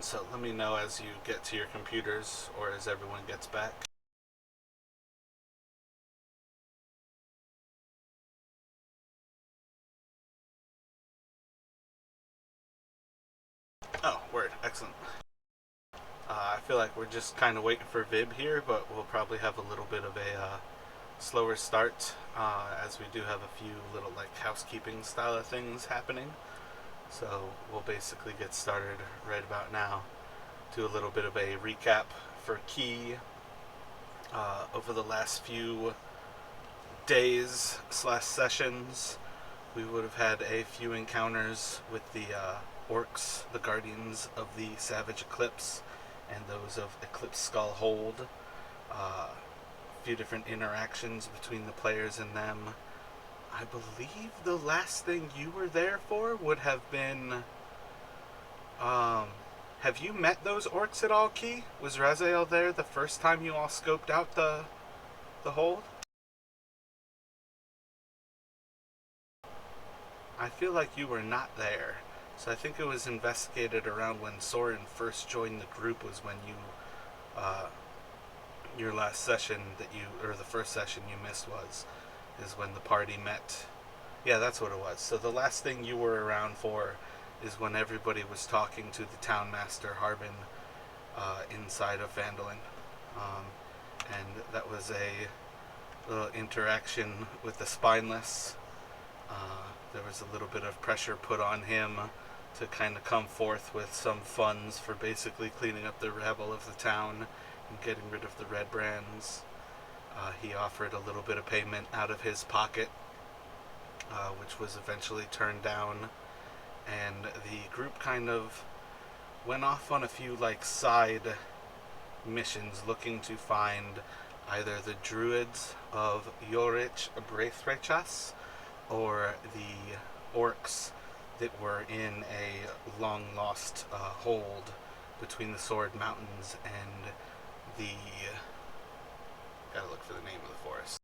so let me know as you get to your computers or as everyone gets back. Oh, word. Excellent. I feel like we're just kind of waiting for Vib here, but we'll probably have a little bit of a slower start as we do have a few little like housekeeping style of things happening. So we'll basically get started right about now. Do a little bit of a recap for Key over the last few days / sessions. We would have had a few encounters with the orcs, the guardians of the Savage Eclipse, and those of Eclipse Skull Hold. A few different interactions between the players and them. I believe the last thing you were there for would have been... have you met those orcs at all, Key? Was Raziel there the first time you all scoped out the hold? I feel like you were not there. So I think it was investigated around when Soren first joined the group was when you, your last session that you, or the first session you missed is when the party met. Yeah, that's what it was. So the last thing you were around for is when everybody was talking to the town master, Harbin, inside of Phandalin. And that was a little interaction with the Spineless. There was a little bit of pressure put on him to kind of come forth with some funds for basically cleaning up the rabble of the town and getting rid of the red brands. He offered a little bit of payment out of his pocket, which was eventually turned down, and the group kind of went off on a few like side missions looking to find either the druids of Yorich Braithrechas or the orcs that were in a long-lost hold between the Sword Mountains and the... gotta look for the name of the forest.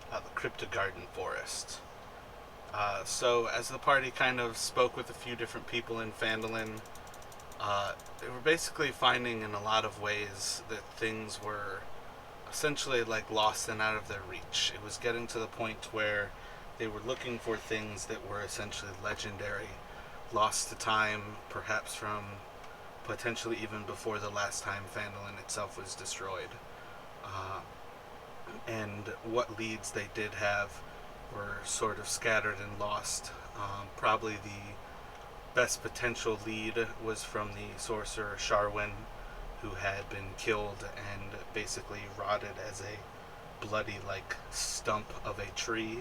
The Cryptogarden Forest. So as the party kind of spoke with a few different people in Phandalin, they were basically finding in a lot of ways that things were essentially like lost and out of their reach. It was getting to the point where they were looking for things that were essentially legendary, lost to time, perhaps from potentially even before the last time Phandalin itself was destroyed. And what leads they did have were sort of scattered and lost. Probably the best potential lead was from the sorcerer Sharwin, who had been killed and basically rotted as a bloody like stump of a tree.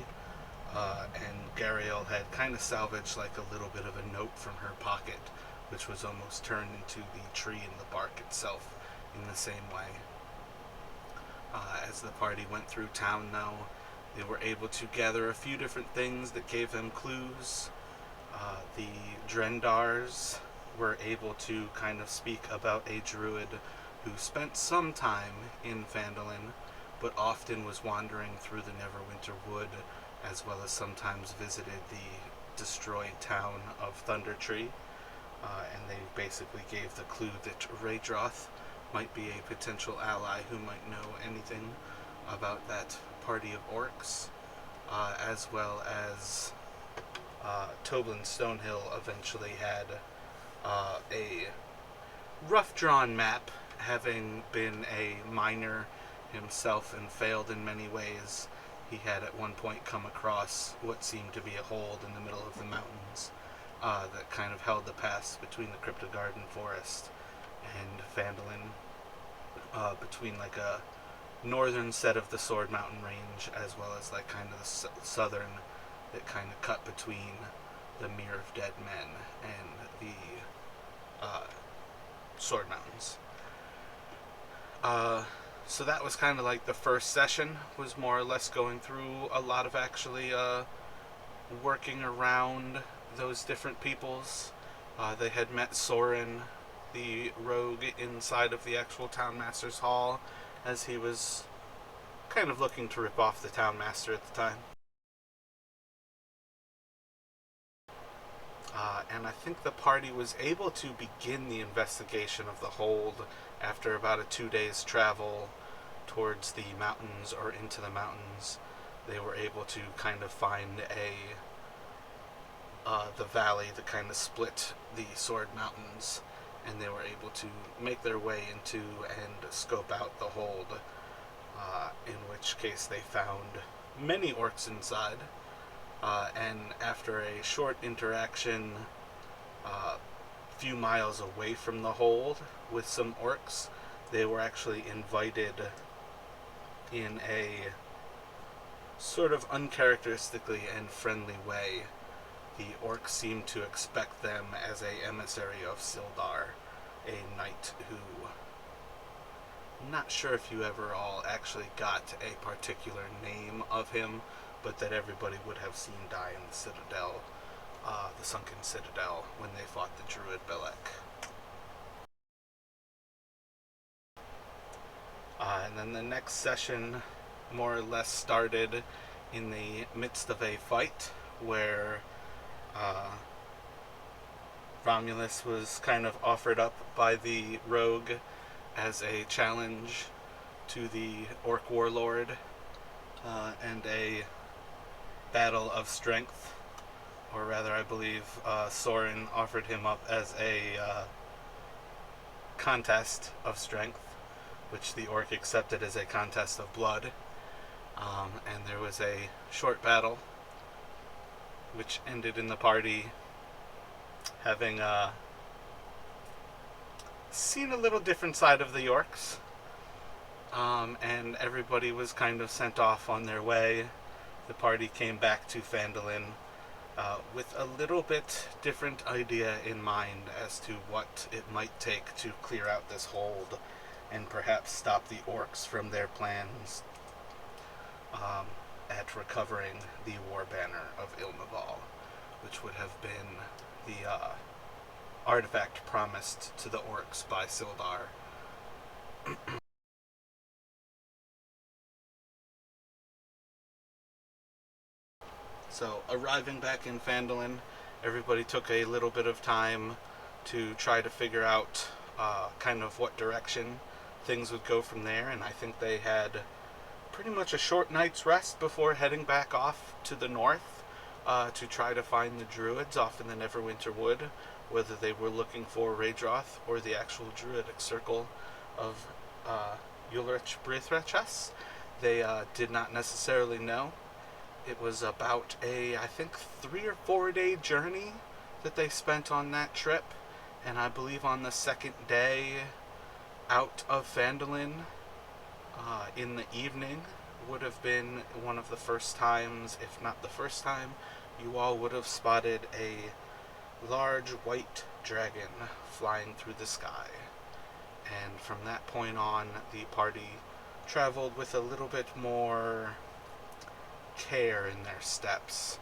And Gariel had kind of salvaged like a little bit of a note from her pocket, which was almost turned into the tree and the bark itself in the same way. As the party went through town now, they were able to gather a few different things that gave them clues. The Drendars were able to kind of speak about a druid who spent some time in Phandalin, but often was wandering through the Neverwinter wood, as well as sometimes visited the destroyed town of Thundertree. And they basically gave the clue that Raydroth might be a potential ally who might know anything about that party of orcs, as well as Toblin Stonehill eventually had a rough-drawn map, having been a miner himself and failed in many ways. He had at one point come across what seemed to be a hold in the middle of the mountains that kind of held the pass between the Cryptogarden Forest and Phandalin, between like a northern set of the Sword Mountain range as well as like kind of the southern that kind of cut between the Mere of Dead Men and the Sword Mountains. So that was kind of like the first session, was more or less going through a lot of actually working around those different peoples. They had met Soren, the rogue, inside of the actual Town Master's Hall, as he was kind of looking to rip off the Town Master at the time. And I think the party was able to begin the investigation of the hold after about a 2 days travel towards the mountains or into the mountains. They were able to kind of find the valley that kind of split the Sword Mountains, and they were able to make their way into and scope out the hold, in which case they found many orcs inside. And after a short interaction a few miles away from the hold with some orcs, they were actually invited in a sort of uncharacteristically and friendly way. The orcs seemed to expect them as a emissary of Sildar, a knight who, I'm not sure if you ever all actually got a particular name of him, but that everybody would have seen die in the Citadel, the Sunken Citadel, when they fought the Druid Belek. And then the next session more or less started in the midst of a fight where Romulus was kind of offered up by the rogue as a challenge to the orc warlord, and a battle of strength, or rather I believe Soren offered him up as a contest of strength, which the orc accepted as a contest of blood. And there was a short battle which ended in the party having seen a little different side of the orcs, and everybody was kind of sent off on their way. The party came back to Phandalin with a little bit different idea in mind as to what it might take to clear out this hold and perhaps stop the orcs from their plans at recovering the war banner of Ilmaval, which would have been the artifact promised to the orcs by Sildar. So, arriving back in Phandalin, everybody took a little bit of time to try to figure out kind of what direction things would go from there, and I think they had pretty much a short night's rest before heading back off to the north to try to find the druids off in the Neverwinter Wood, whether they were looking for Raedroth or the actual druidic circle of Ulrich Brithrachas. They did not necessarily know. It was about a, I think, 3 or 4 day journey that they spent on that trip, and I believe on the second day out of Phandalin, in the evening, would have been one of the first times, if not the first time, you all would have spotted a large white dragon flying through the sky. And from that point on, the party traveled with a little bit more care in their steps,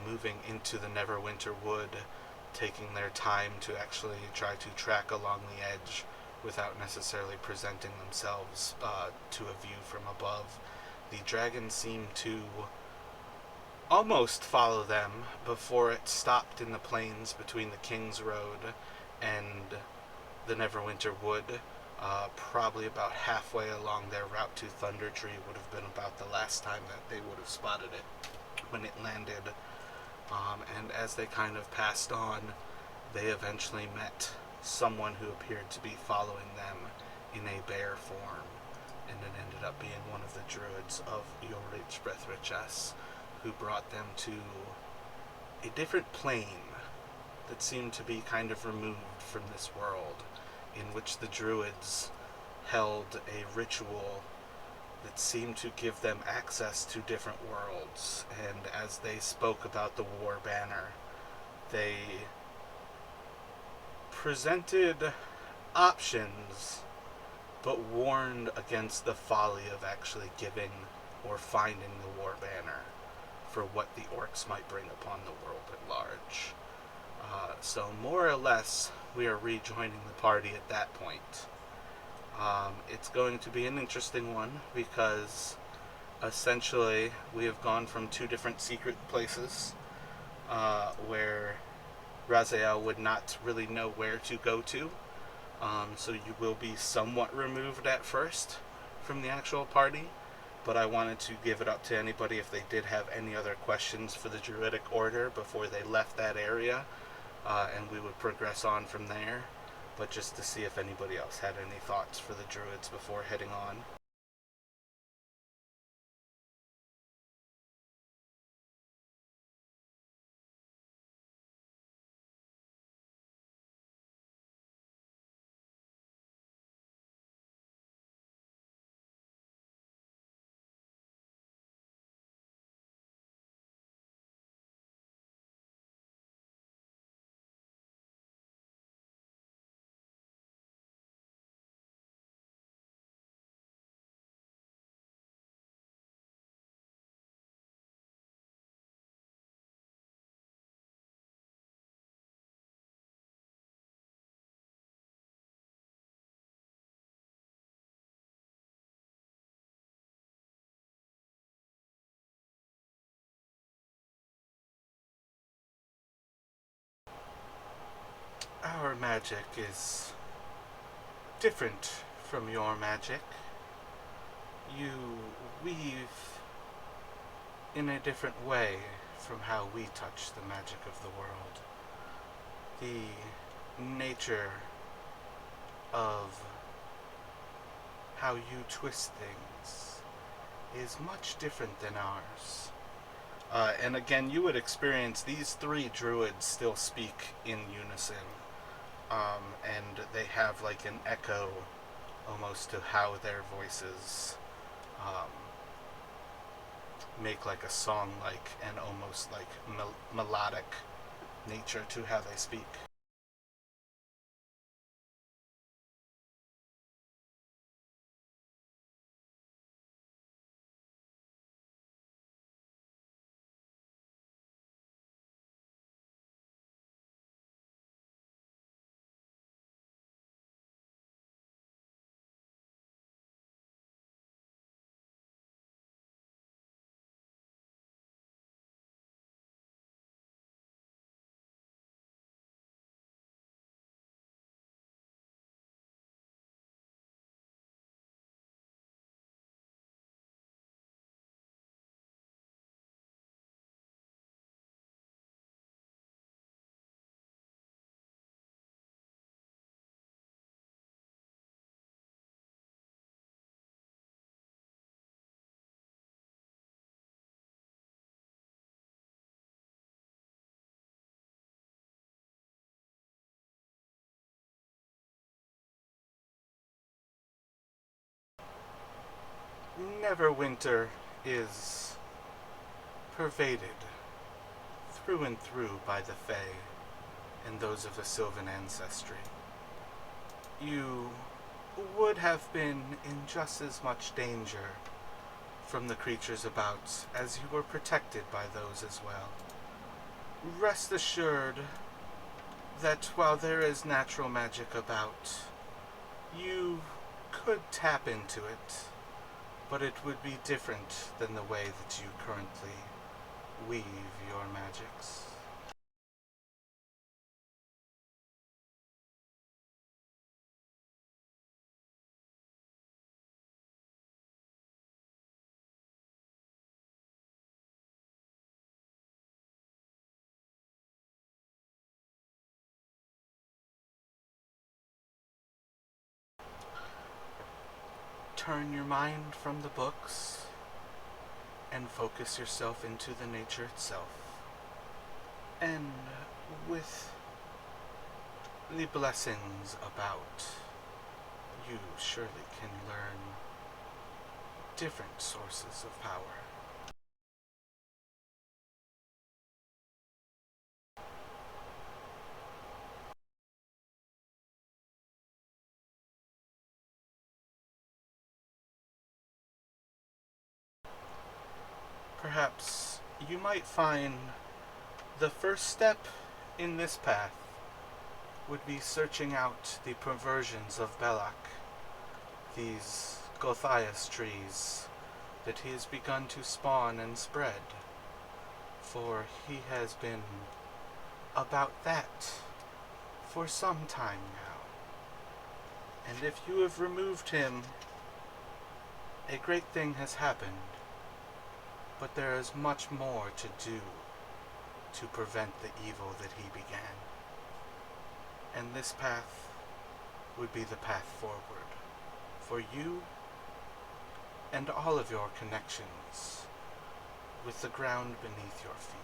moving into the Neverwinter Wood, taking their time to actually try to track along the edge without necessarily presenting themselves to a view from above. The dragon seemed to almost follow them before it stopped in the plains between the King's Road and the Neverwinter Wood. Probably about halfway along their route to Thunder Tree would have been about the last time that they would have spotted it when it landed. And as they kind of passed on, they eventually met someone who appeared to be following them in a bear form, and it ended up being one of the druids of Ulrich Brithrachas, who brought them to a different plane that seemed to be kind of removed from this world, in which the druids held a ritual that seemed to give them access to different worlds. And as they spoke about the war banner, they presented options but warned against the folly of actually giving or finding the war banner for what the orcs might bring upon the world at large. So more or less, we are rejoining the party at that point. It's going to be an interesting one because essentially we have gone from two different secret places where Raziel would not really know where to go to. So you will be somewhat removed at first from the actual party, but I wanted to give it up to anybody if they did have any other questions for the Druidic Order before they left that area, and we would progress on from there, but just to see if anybody else had any thoughts for the Druids before heading on. Our magic is different from your magic. You weave in a different way from how we touch the magic of the world. The nature of how you twist things is much different than ours. And again, you would experience these three druids still speak in unison. And they have like an echo almost to how their voices make like a song-like and almost like melodic nature to how they speak. Neverwinter is pervaded through and through by the Fae and those of a Sylvan ancestry. You would have been in just as much danger from the creatures about as you were protected by those as well. Rest assured that while there is natural magic about, you could tap into it, but it would be different than the way that you currently weave your magics. Turn your mind from the books and focus yourself into the nature itself. And with the blessings about, you surely can learn different sources of power. Perhaps you might find the first step in this path would be searching out the perversions of Belak, these Gothias trees that he has begun to spawn and spread, for he has been about that for some time now. And if you have removed him, a great thing has happened, but there is much more to do to prevent the evil that he began. And this path would be the path forward for you and all of your connections with the ground beneath your feet.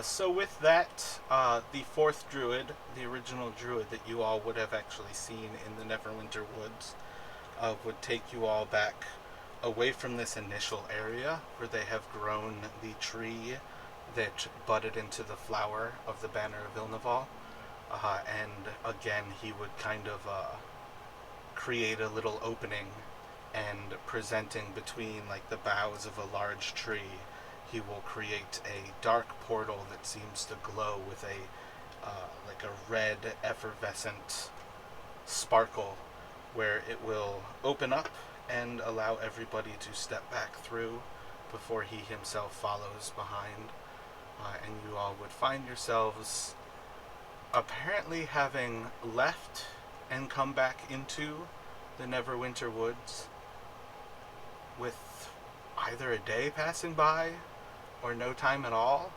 So with that, the fourth druid, the original druid that you all would have actually seen in the Neverwinter woods, would take you all back away from this initial area where they have grown the tree that budded into the flower of the banner of Ilnaval. And again, he would kind of create a little opening, and presenting between like the boughs of a large tree, he will create a dark portal that seems to glow with a like a red effervescent sparkle, where it will open up and allow everybody to step back through before he himself follows behind. And you all would find yourselves apparently having left and come back into the Neverwinter woods with either a day passing by or no time at all.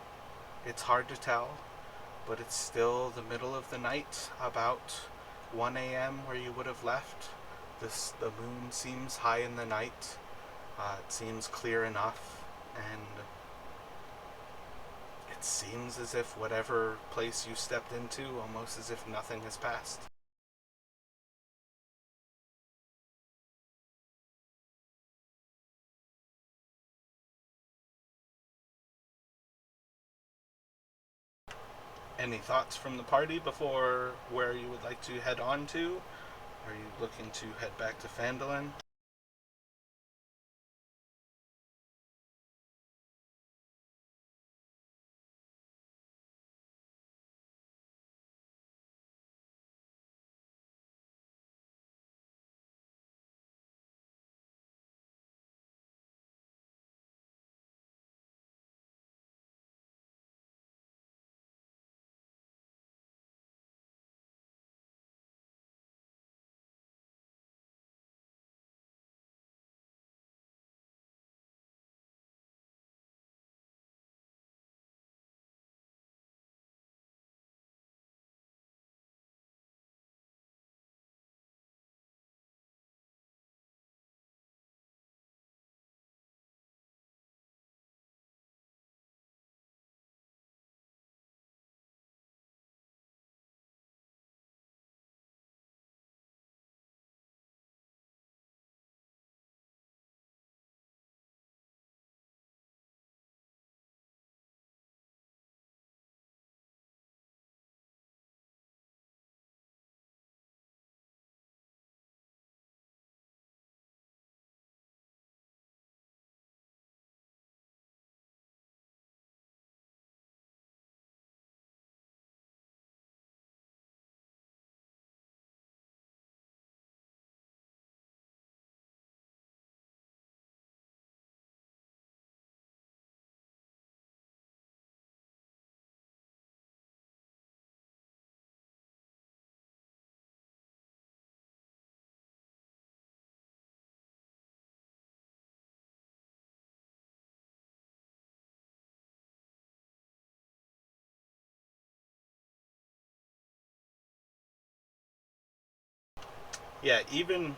It's hard to tell, but it's still the middle of the night, about 1 a.m. where you would have left. The moon seems high in the night. It seems clear enough, and it seems as if whatever place you stepped into, almost as if nothing has passed. Any thoughts from the party before where you would like to head on to? Are you looking to head back to Phandalin? Yeah, even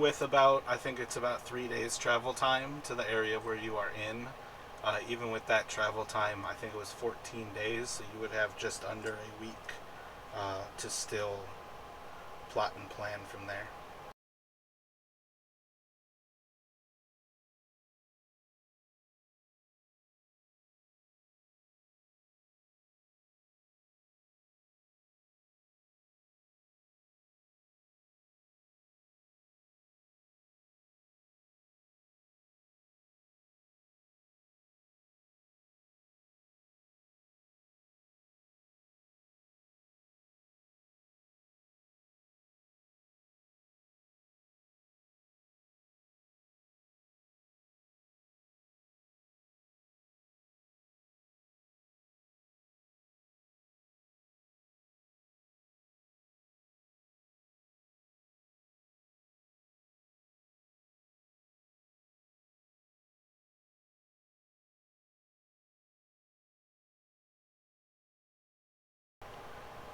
with about, I think it's about 3 days travel time to the area where you are in. Even with that travel time, I think it was 14 days, so you would have just under a week to still plot and plan from there.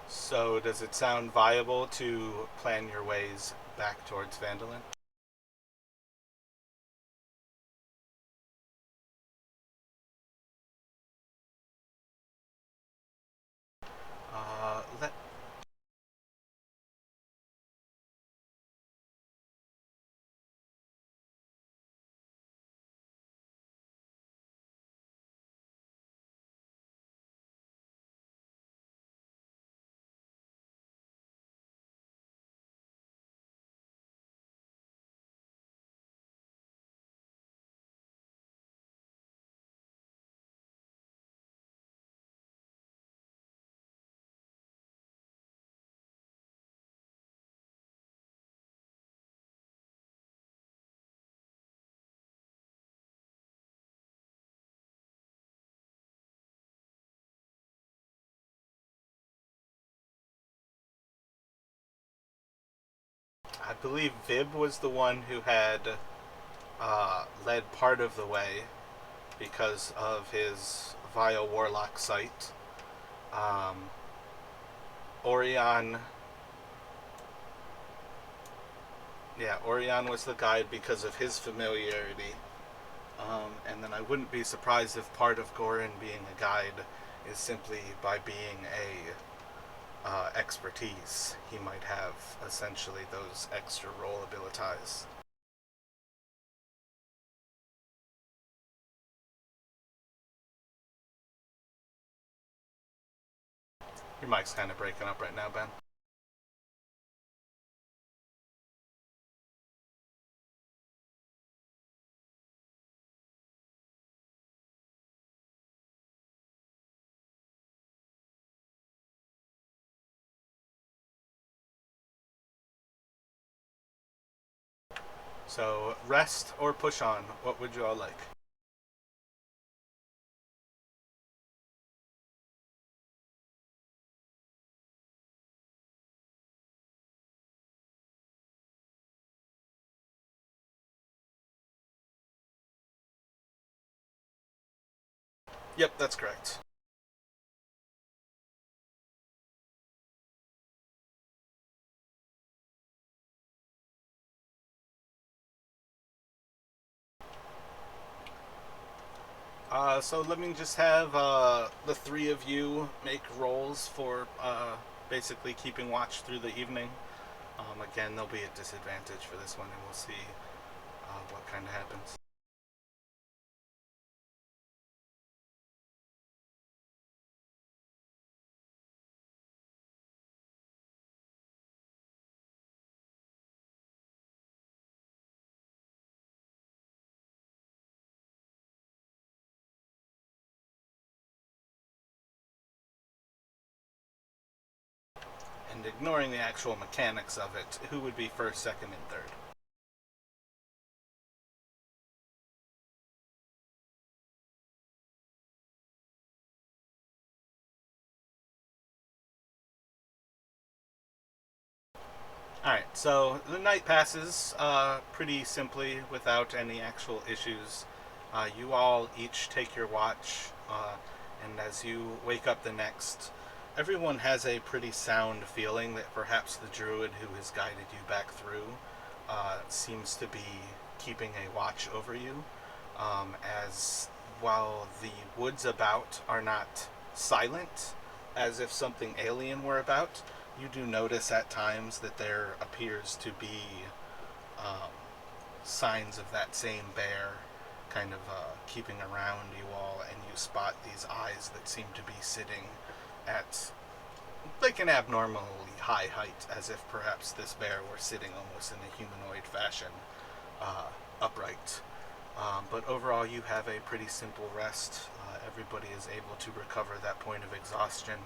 So, does it sound viable to plan your ways back towards Phandalin? Let I believe Vib was the one who had led part of the way because of his vile warlock sight. Um, Orion, yeah, Orion was the guide because of his familiarity. And then I wouldn't be surprised if part of Gorin being a guide is simply by being a expertise. He might have essentially those extra role abilities. Your mic's kind of breaking up right now, Ben. So, rest or push on? What would you all like? Yep, that's correct. So let me just have the three of you make rolls for basically keeping watch through the evening. Again, there'll be a disadvantage for this one, and we'll see what kind of happens. And ignoring the actual mechanics of it, who would be first, second, and third? Alright, so the night passes pretty simply without any actual issues. You all each take your watch, and as you wake up the next everyone has a pretty sound feeling that perhaps the druid who has guided you back through seems to be keeping a watch over you, as while the woods about are not silent, as if something alien were about, you do notice at times that there appears to be um, signs of that same bear kind of keeping around you all, and you spot these eyes that seem to be sitting at like an abnormally high height, as if perhaps this bear were sitting almost in a humanoid fashion, upright. But overall, you have a pretty simple rest. Everybody is able to recover that point of exhaustion,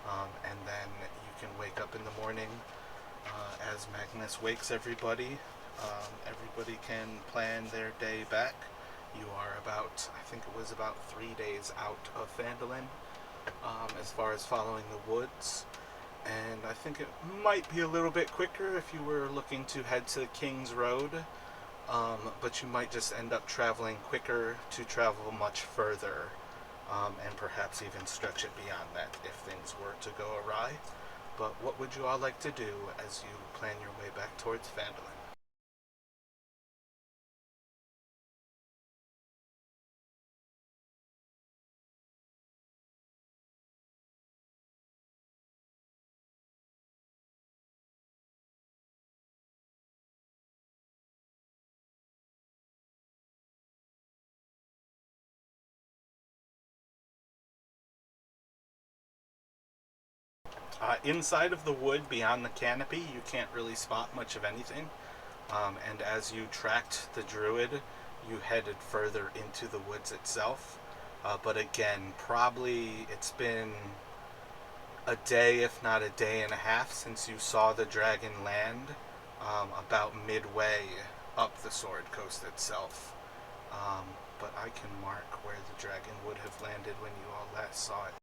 and then you can wake up in the morning. As Magnus wakes everybody, everybody can plan their day back. You are about, I think it was about 3 days out of Phandalin, as far as following the woods. And I think it might be a little bit quicker if you were looking to head to King's Road, but you might just end up traveling quicker to travel much further, and perhaps even stretch it beyond that if things were to go awry. But what would you all like to do as you plan your way back towards Phandalin? Inside of the wood beyond the canopy, you can't really spot much of anything. And as you tracked the druid, you headed further into the woods itself. But again, probably it's been a day, if not a day and a half, since you saw the dragon land, about midway up the Sword Coast itself. Um, but I can mark where the dragon would have landed when you all last saw it.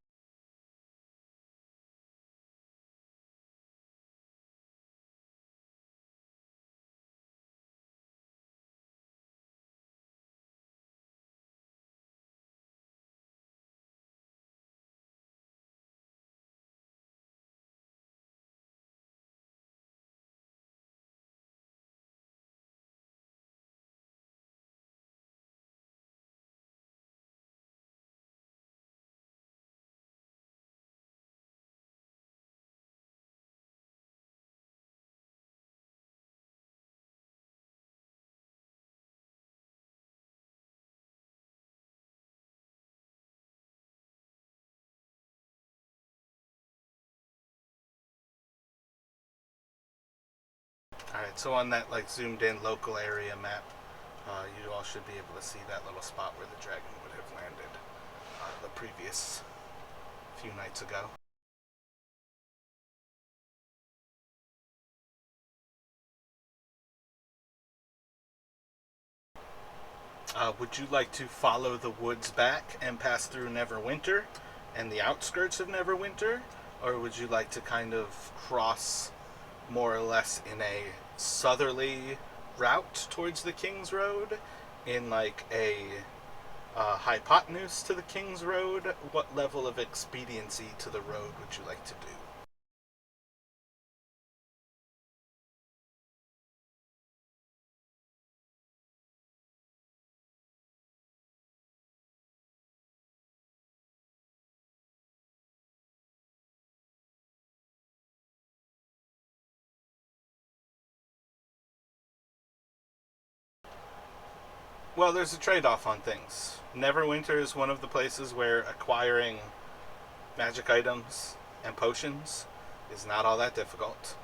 Alright, so on that like zoomed in local area map, you all should be able to see that little spot where the dragon would have landed the previous few nights ago. Would you like to follow the woods back and pass through Neverwinter and the outskirts of Neverwinter? Or would you like to kind of cross more or less in a southerly route towards the King's Road, in like a hypotenuse to the King's Road? What level of expediency to the road would you like to do? Well, there's a trade off on things. Neverwinter is one of the places where acquiring magic items and potions is not all that difficult.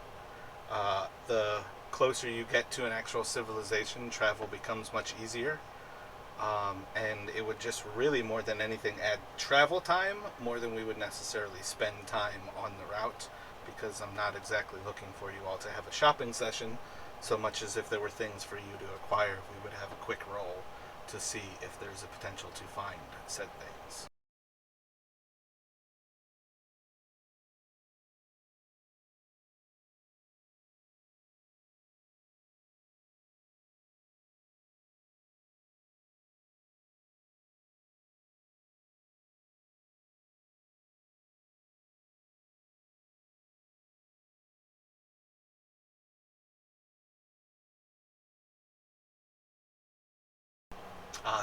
The closer you get to an actual civilization, travel becomes much easier. And it would just really, more than anything, add travel time more than we would necessarily spend time on the route, because I'm not exactly looking for you all to have a shopping session so much as if there were things for you to acquire. We would have a quick roll to see if there's a potential to find said things.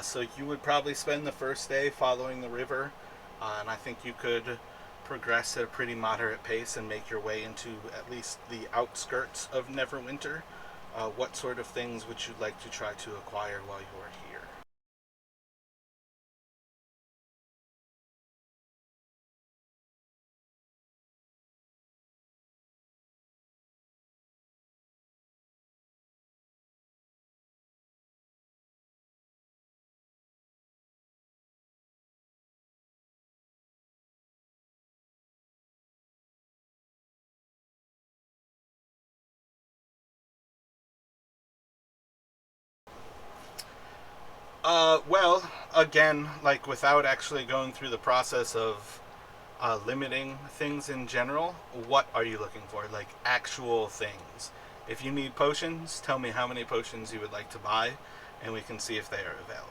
So you would probably spend the first day following the river, and I think you could progress at a pretty moderate pace and make your way into at least the outskirts of Neverwinter. What sort of things would you like to try to acquire while you are here? Well, again, like without actually going through the process of limiting things in general, what are you looking for? Like actual things. If you need potions, tell me how many potions you would like to buy, and we can see if they are available.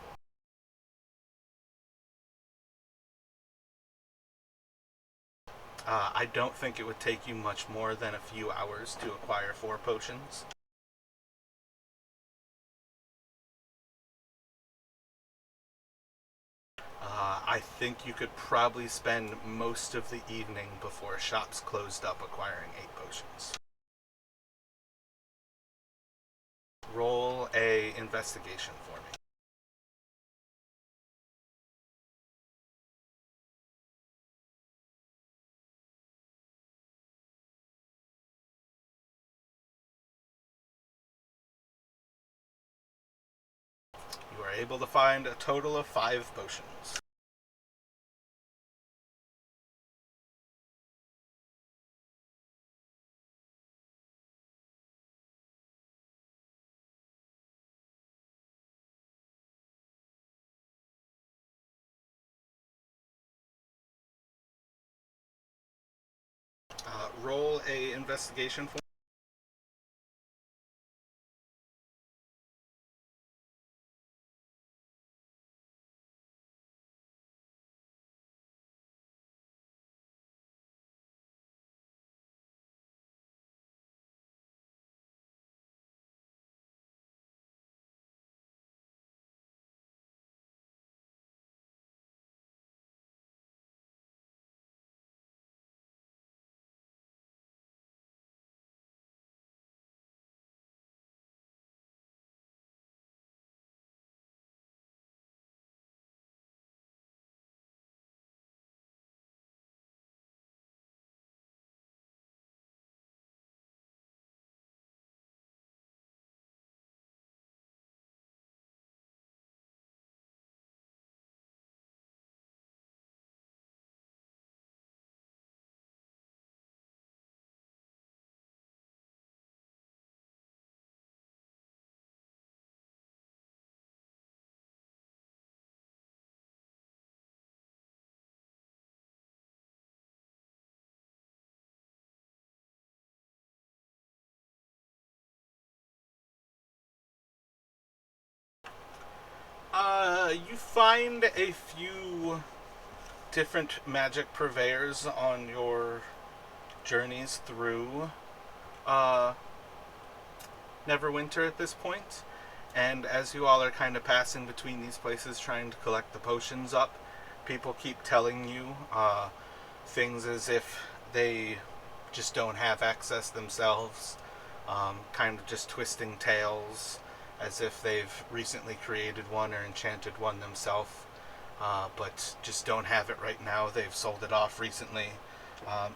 I don't think it would take you much more than a few hours to acquire 4 potions. I think you could probably spend most of the evening before shops closed up acquiring 8 potions. Roll a investigation for me. You are able to find a total of 5 potions. Roll a investigation for. You find a few different magic purveyors on your journeys through uh, Neverwinter at this point. And as you all are kind of passing between these places trying to collect the potions up, people keep telling you things as if they just don't have access themselves, kind of just twisting tales as if they've recently created one or enchanted one themselves, but just don't have it right now. They've sold it off recently.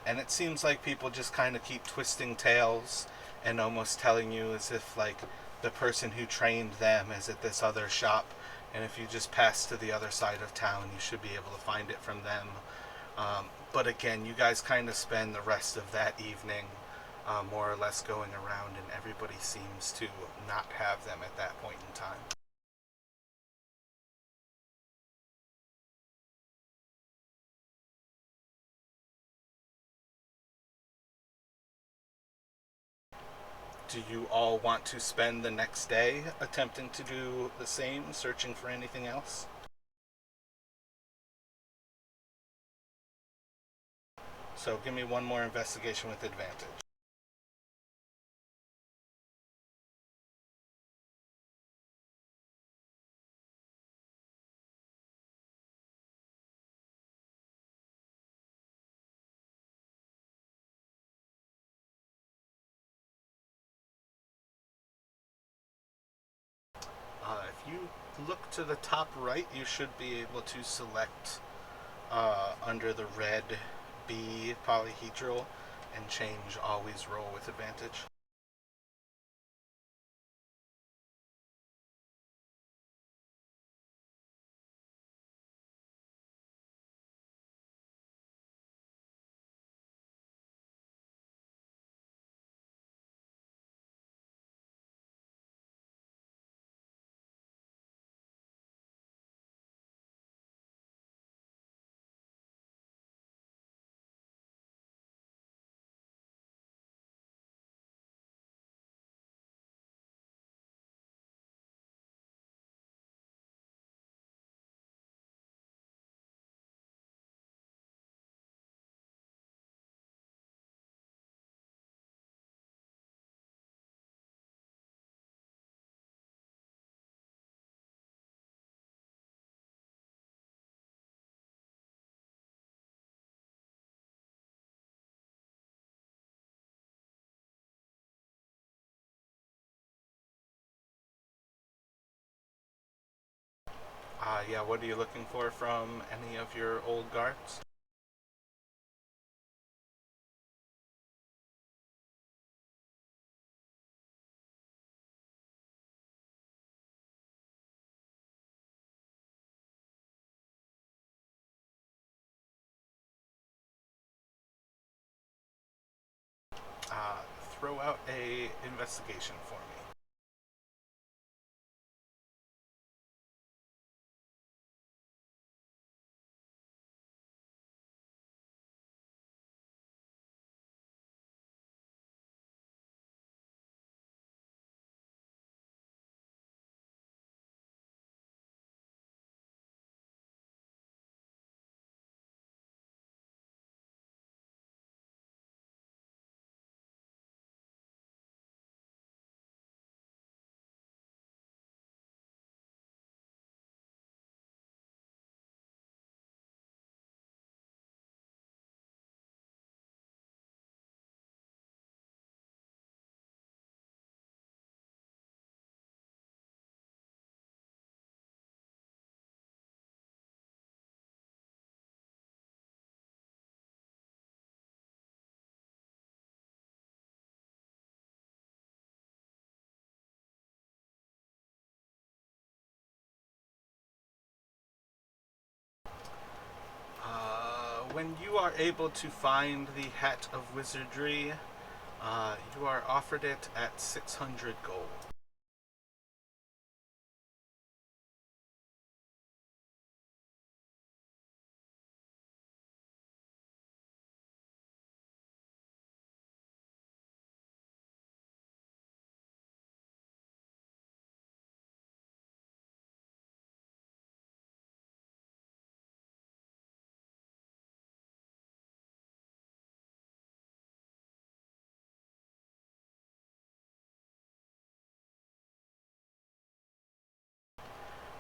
And it seems like people just kind of keep twisting tales and almost telling you as if, like, the person who trained them is at this other shop, and if you just pass to the other side of town, you should be able to find it from them. But again, you guys kind of spend the rest of that evening more or less going around, and everybody seems to not have them at that point in time. Do you all want to spend the next day attempting to do the same, searching for anything else? So give me one more investigation with advantage. look to the top right, you should be able to select under the red B polyhedral and change always roll with advantage. Yeah, what are you looking for from any of your old guards? Uh, Throw out a investigation for me. When you are able to find the Hat of Wizardry, you are offered it at 600 gold.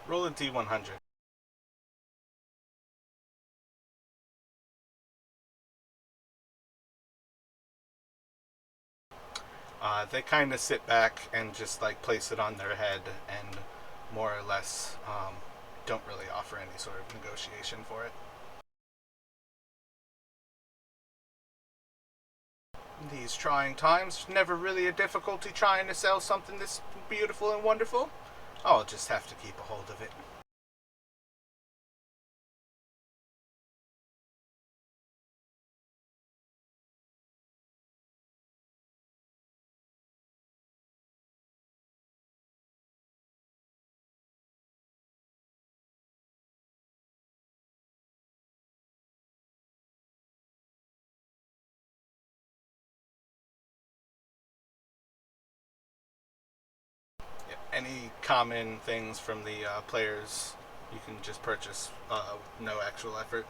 Roll a d100. They kind of sit back and just like place it on their head and more or less don't really offer any sort of negotiation for it. These trying times, never really a difficulty trying to sell something this beautiful and wonderful. I'll just have to keep a hold of it. Yeah, any common things from the players you can just purchase, no actual effort.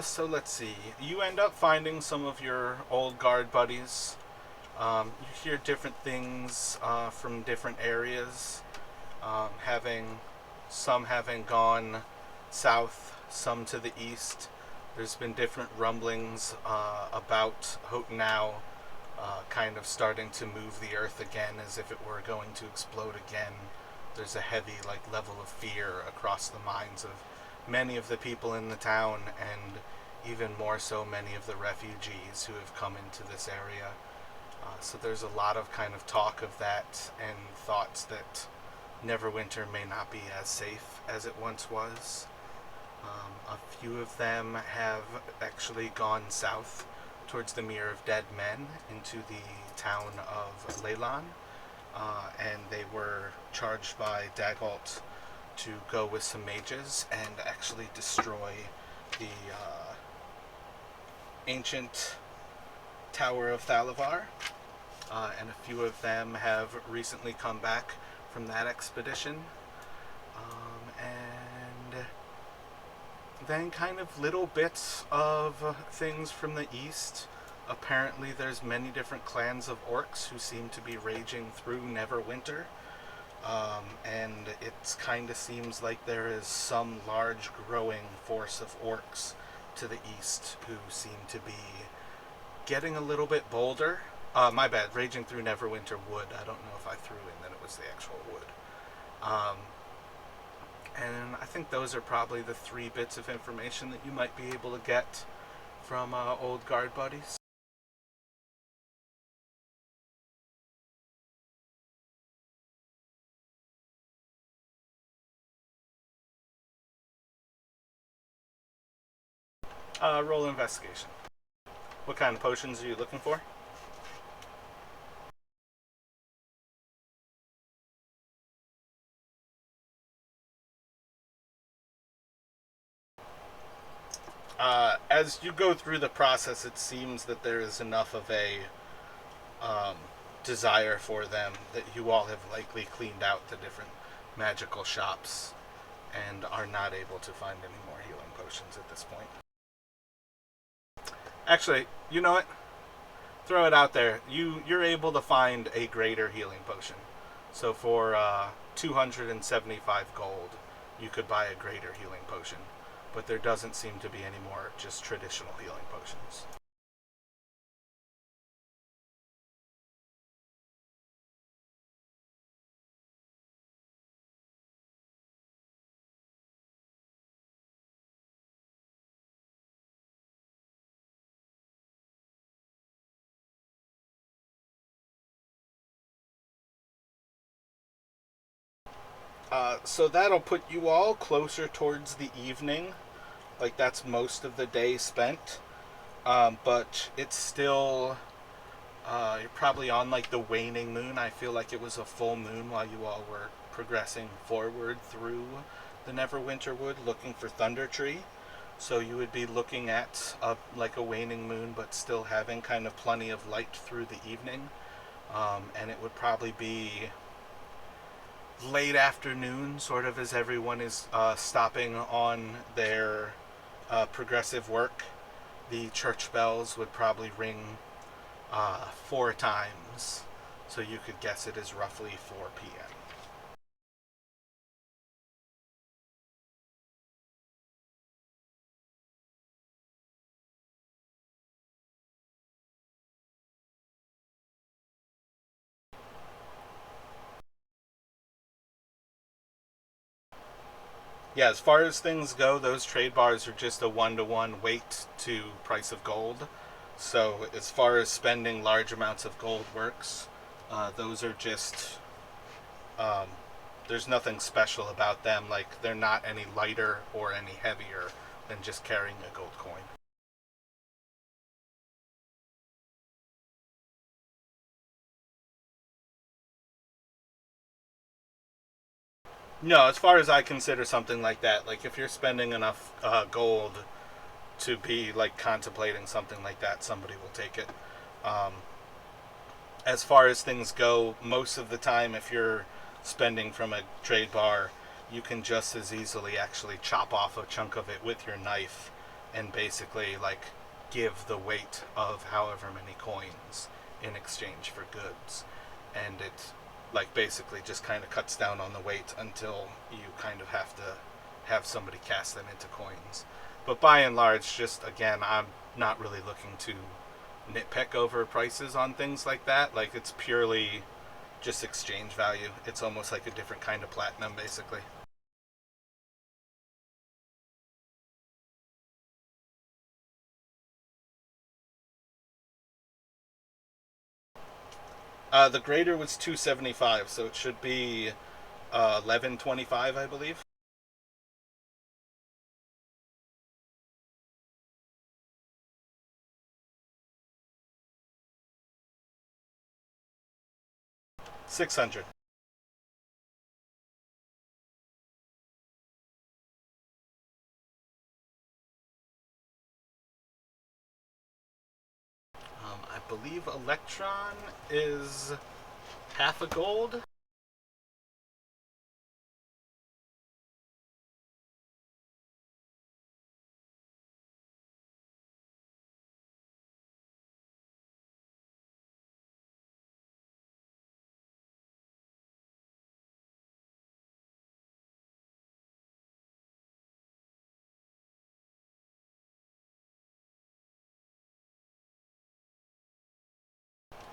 So let's see. You end up finding some of your old guard buddies. You hear different things from different areas, having some having gone south, some to the east. There's been different rumblings about Hotenau kind of starting to move the earth again as if it were going to explode again. There's a heavy level of fear across the minds of many of the people in the town, and even more so many of the refugees who have come into this area. So there's a lot of kind of talk of that and thoughts that Neverwinter may not be as safe as it once was. A few of them have actually gone south towards the Mere of Dead Men into the town of Leyland, and they were charged by Dagalt to go with some mages and actually destroy the ancient Tower of Thalavar. And a few of them have recently come back from that expedition. And then kind of little bits of things from the east. Apparently there's many different clans of orcs who seem to be raging through Neverwinter. And it kind of seems like there is some large growing force of orcs to the east who seem to be getting a little bit bolder. My bad, raging through Neverwinter wood. I don't know if I threw in that it was the actual wood. And I think those are probably the 3 bits of information that you might be able to get from old guard buddies. Roll investigation. What kind of potions are you looking for? As you go through the process, it seems that there is enough of a desire for them that you all have likely cleaned out the different magical shops and are not able to find any more healing potions at this point. Actually, you know what? Throw it out there. You're able to find a greater healing potion. So for 275 gold, you could buy a greater healing potion. But there doesn't seem to be any more just traditional healing potions. So that'll put you all closer towards the evening. Like that's most of the day spent. But it's still, you're probably on like the waning moon. I feel like it was a full moon while you all were progressing forward through the Neverwinter Wood looking for Thunder Tree. So you would be looking at like a waning moon, but still having kind of plenty of light through the evening. And it would probably be late afternoon, sort of as everyone is stopping on their progressive work. The church bells would probably ring 4 times, so you could guess it is roughly 4 p.m. Yeah, as far as things go, those trade bars are just a 1-to-1 weight to price of gold. So as far as spending large amounts of gold works, those are just there's nothing special about them. Like they're not any lighter or any heavier than just carrying a gold coin. No, as far as I consider something like that, like if you're spending enough gold to be like contemplating something like that, somebody will take it. Um, as far as things go, most of the time, if you're spending from a trade bar, you can just as easily actually chop off a chunk of it with your knife and basically like give the weight of however many coins in exchange for goods. And it like basically just kind of cuts down on the weight until you kind of have to have somebody cast them into coins. But by and large, just again, I'm not really looking to nitpick over prices on things like that. Like, it's purely just exchange value. It's almost like a different kind of platinum, basically. The grader was 275, so it should be 1125, I believe. $600. I believe Electron is half a gold.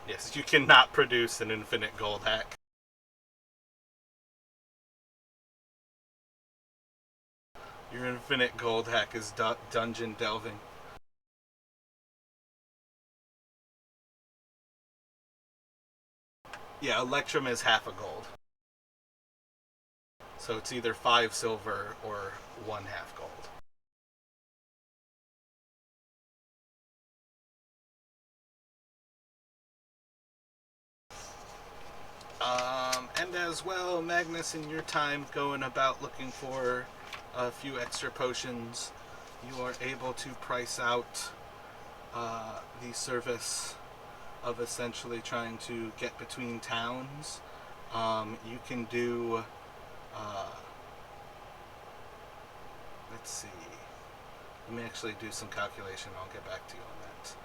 Yes, you cannot produce an infinite gold hack. Your infinite gold hack is dungeon delving. Yeah, Electrum is half a gold. So it's either 5 silver or 1/2 gold. And as well, Magnus, in your time going about looking for a few extra potions, you are able to price out the service of essentially trying to get between towns. You can do, uh, let's see, let me actually do some calculation. I'll get back to you on that.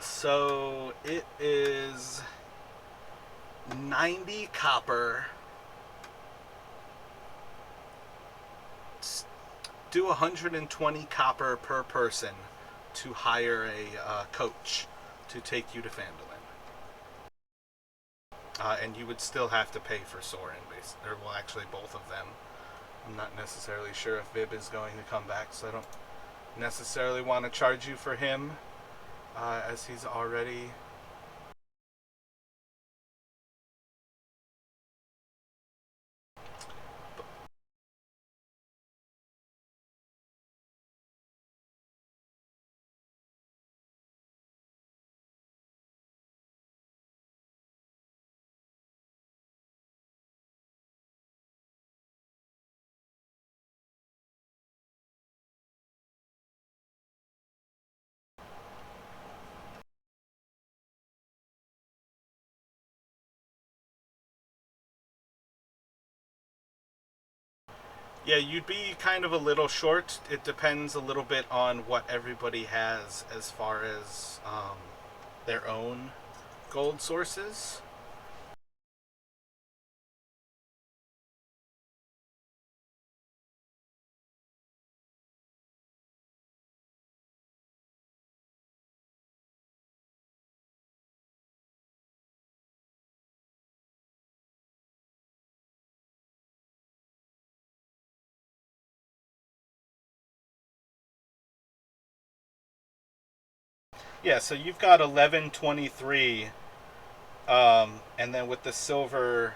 So it is 90 copper. Do 120 copper per person to hire a coach to take you to Phandalin. And you would still have to pay for Soren, or well, actually both of them. I'm not necessarily sure if Vib is going to come back, so I don't necessarily want to charge you for him, as he's already. Yeah, you'd be kind of a little short. It depends a little bit on what everybody has as far as their own gold sources. Yeah, so you've got 1123, and then with the silver,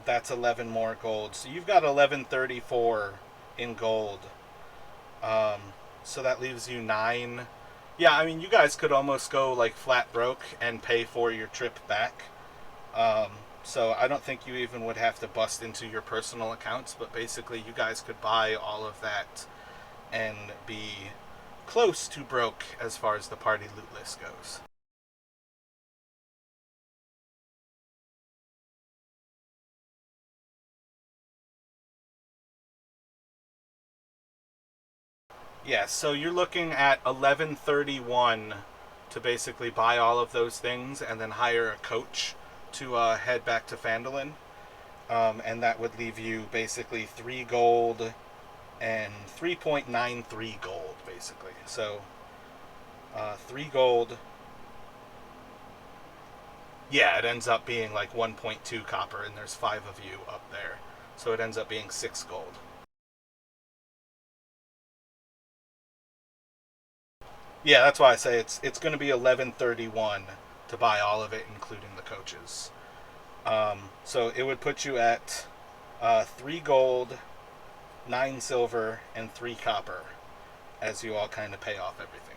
that's 11 more gold. So you've got 1134 in gold. Um, So that leaves you 9. Yeah, I mean, you guys could almost go like flat broke and pay for your trip back. Um, so I don't think you even would have to bust into your personal accounts, but basically you guys could buy all of that and be close to broke as far as the party loot list goes. Yeah, so you're looking at 1131 to basically buy all of those things and then hire a coach to head back to Phandalin. And that would leave you basically 3 gold and 3.93 gold, basically. So 3 gold. Yeah, it ends up being like 1.2 copper, and there's 5 of you up there. So it ends up being 6 gold. Yeah, that's why I say it's going to be 1131 to buy all of it, including the coaches. So it would put you at 3 gold, 9 silver, and 3 copper as you all kind of pay off everything.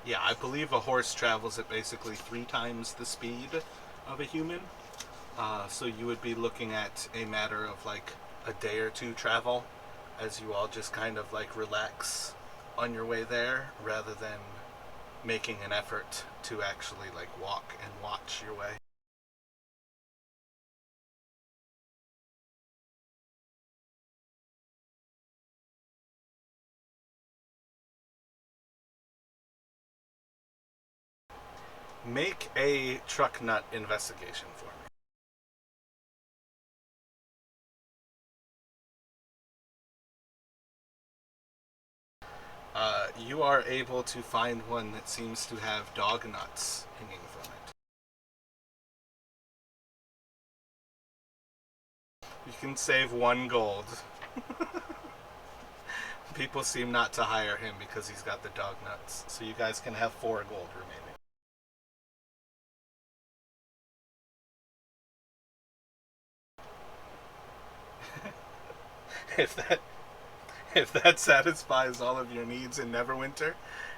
Yeah, I believe a horse travels at basically 3 times the speed of a human. So you would be looking at a matter of like a day or two travel as you all just kind of like relax on your way there rather than making an effort to actually like walk and watch your way. Make a truck nut investigation for me. You are able to find one that seems to have dog nuts hanging from it. You can save 1 gold. People seem not to hire him because he's got the dog nuts. So you guys can have 4 gold remaining. If that if that satisfies all of your needs in Neverwinter,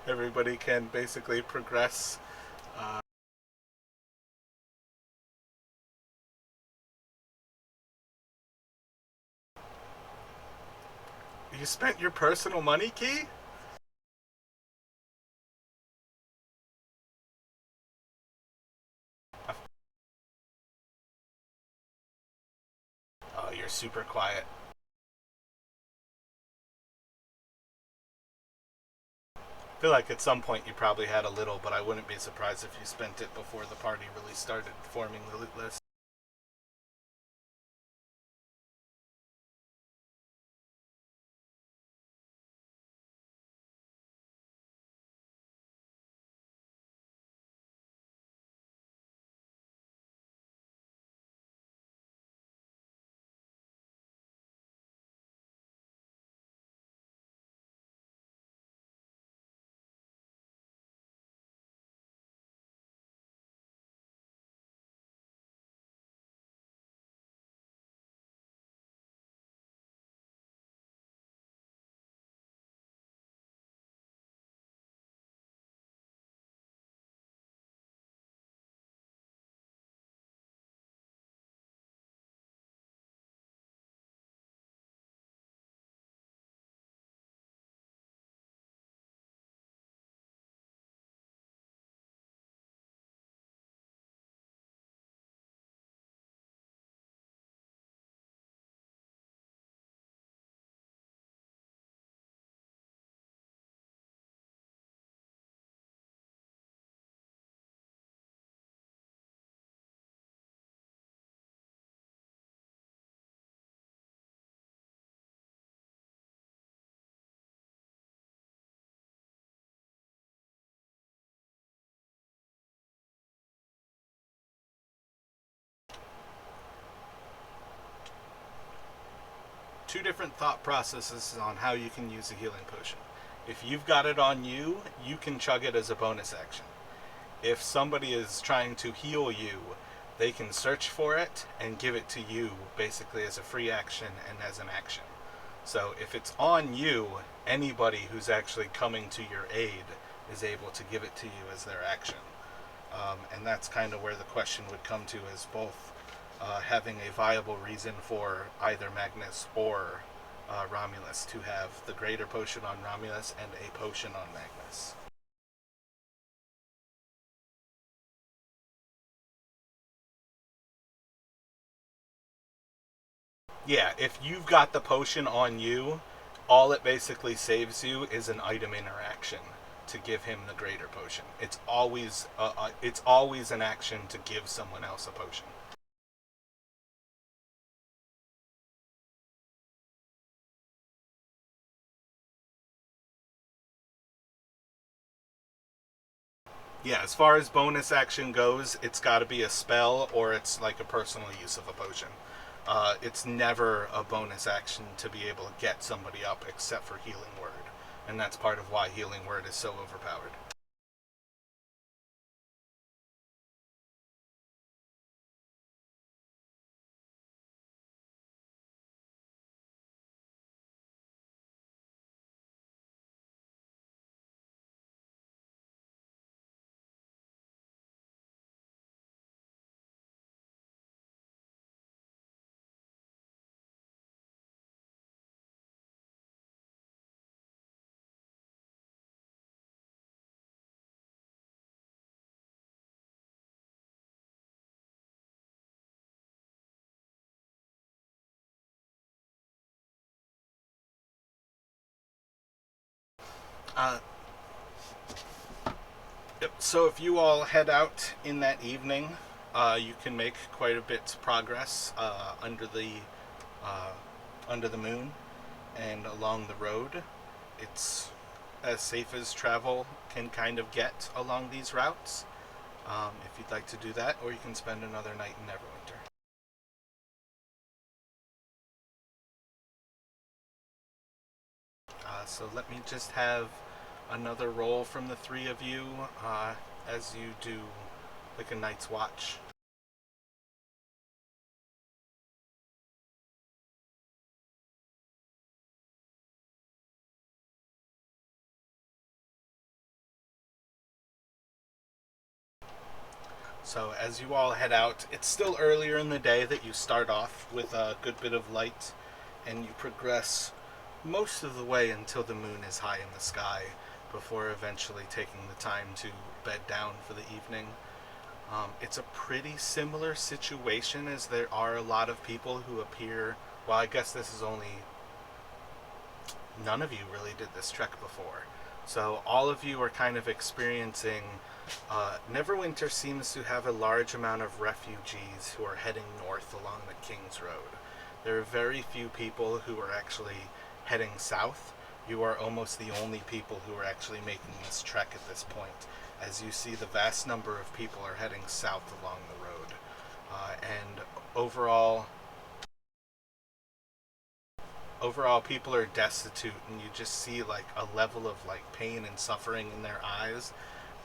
everybody can basically progress. Uh, you spent your personal money key? Oh, you're super quiet. I feel like at some point you probably had a little, but I wouldn't be surprised if you spent it before the party really started forming the loot list. two different thought processes on how you can use a healing potion. If you've got it on you, you can chug it as a bonus action. If somebody is trying to heal you, they can search for it and give it to you basically as a free action and as an action. So if it's on you, anybody who's actually coming to your aid is able to give it to you as their action. And that's kind of where the question would come to, is both having a viable reason for either Magnus or Romulus to have the greater potion on Romulus and a potion on Magnus. Yeah, if you've got the potion on you, all it basically saves you is an item interaction to give him the greater potion. It's always an action to give someone else a potion. Yeah, as far as bonus action goes, it's got to be a spell or it's like a personal use of a potion. It's never a bonus action to be able to get somebody up except for Healing Word. And that's part of why Healing Word is so overpowered. Uh, yep, so if you all head out in that evening, you can make quite a bit of progress uh, under the moon and along the road. It's as safe as travel can kind of get along these routes. If you'd like to do that, or you can spend another night in Neverwinter. So let me just have another roll from the three of you as you do like a night's watch. So as you all head out, it's still earlier in the day that you start off with a good bit of light, and you progress most of the way until the moon is high in the sky before eventually taking the time to bed down for the evening. It's a pretty similar situation, as there are a lot of people who appear. Well, I guess this is only. None of you really did this trek before. So all of you are kind of experiencing. Neverwinter seems to have a large amount of refugees who are heading north along the King's Road. There are very few people who are actually heading south. You are almost the only people who are actually making this trek at this point, as you see the vast number of people are heading south along the road. And overall people are destitute, and you just see like a level of like pain and suffering in their eyes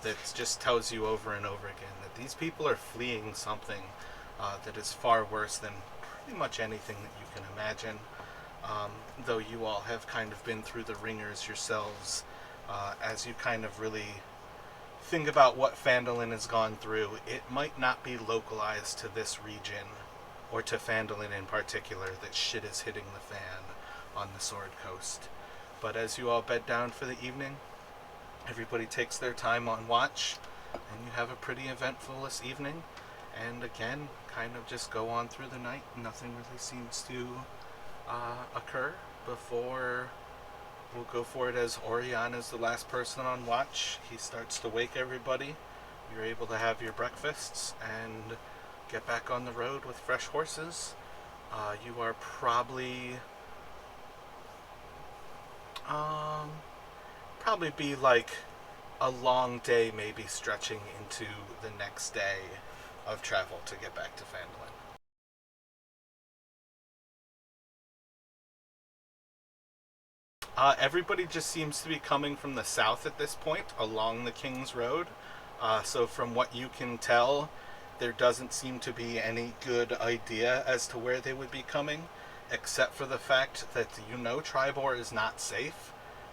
that just tells you over and over again that these people are fleeing something that is far worse than pretty much anything that you can imagine. Though you all have kind of been through the ringers yourselves, as you kind of really think about what Phandalin has gone through, it might not be localized to this region, or to Phandalin in particular, that shit is hitting the fan on the Sword Coast. But as you all bed down for the evening, everybody takes their time on watch, and you have a pretty eventful evening. And again, kind of just go on through the night. Nothing really seems to occur before we'll go for it as Orion is the last person on watch. He starts to wake everybody. You're able to have your breakfasts and get back on the road with fresh horses. You are probably be like a long day, maybe stretching into the next day of travel to get back to Phandalin. Everybody just seems to be coming from the south at this point, along the King's Road. So from what you can tell, there doesn't seem to be any good idea as to where they would be coming, except for the fact that Tribor is not safe.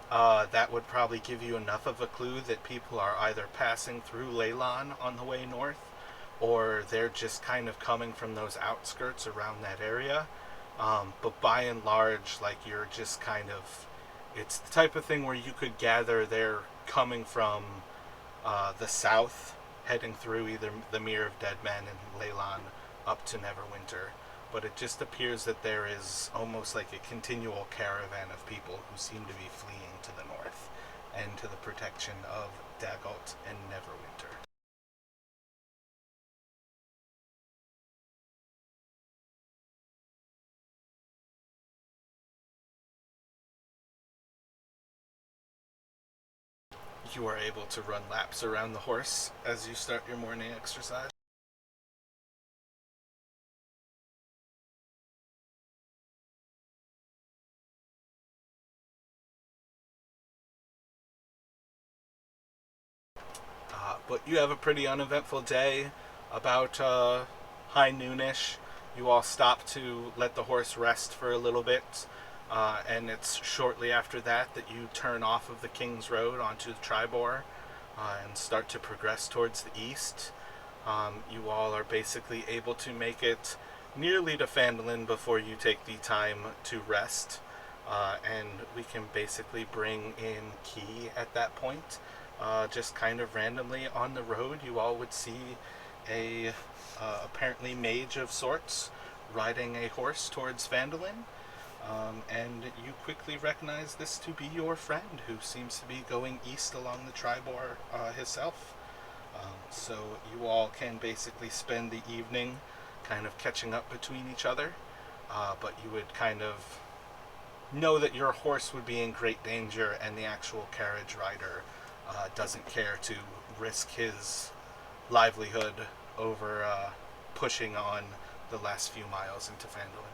That would probably give you enough of a clue that people are either passing through Leyland on the way north, or they're just kind of coming from those outskirts around that area. But by and large, like, you're just kind of, it's the type of thing where you could gather they're coming from the south, heading through either the Mere of Dead Men and Leyland up to Neverwinter. But it just appears that there is almost like a continual caravan of people who seem to be fleeing to the north and to the protection of Dagot and Neverwinter. You are able to run laps around the horse as you start your morning exercise. But you have a pretty uneventful day. About high noonish, you all stop to let the horse rest for a little bit. And it's shortly after that that you turn off of the King's Road onto the Tribor and start to progress towards the east. You all are basically able to make it nearly to Phandalin before you take the time to rest. And we can basically bring in Key at that point. Just kind of randomly on the road, you all would see a apparently mage of sorts riding a horse towards Phandalin. And you quickly recognize this to be your friend, who seems to be going east along the Tribor himself. So you all can basically spend the evening kind of catching up between each other, but you would kind of know that your horse would be in great danger, and the actual carriage rider doesn't care to risk his livelihood over pushing on the last few miles into Phandalin.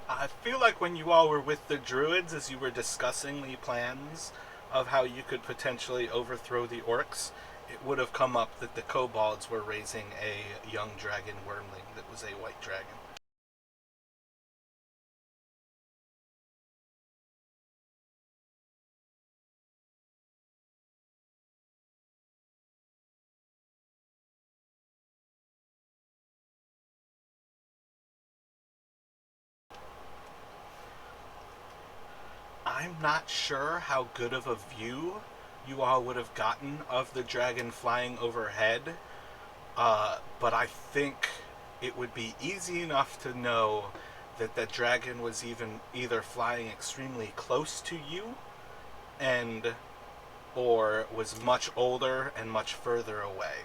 I feel like when you all were with the druids, as you were discussing the plans of how you could potentially overthrow the orcs, it would have come up that the kobolds were raising a young dragon wormling that was a white dragon. I'm not sure how good of a view you all would have gotten of the dragon flying overhead, but I think it would be easy enough to know that the dragon was even either flying extremely close to you and or was much older and much further away.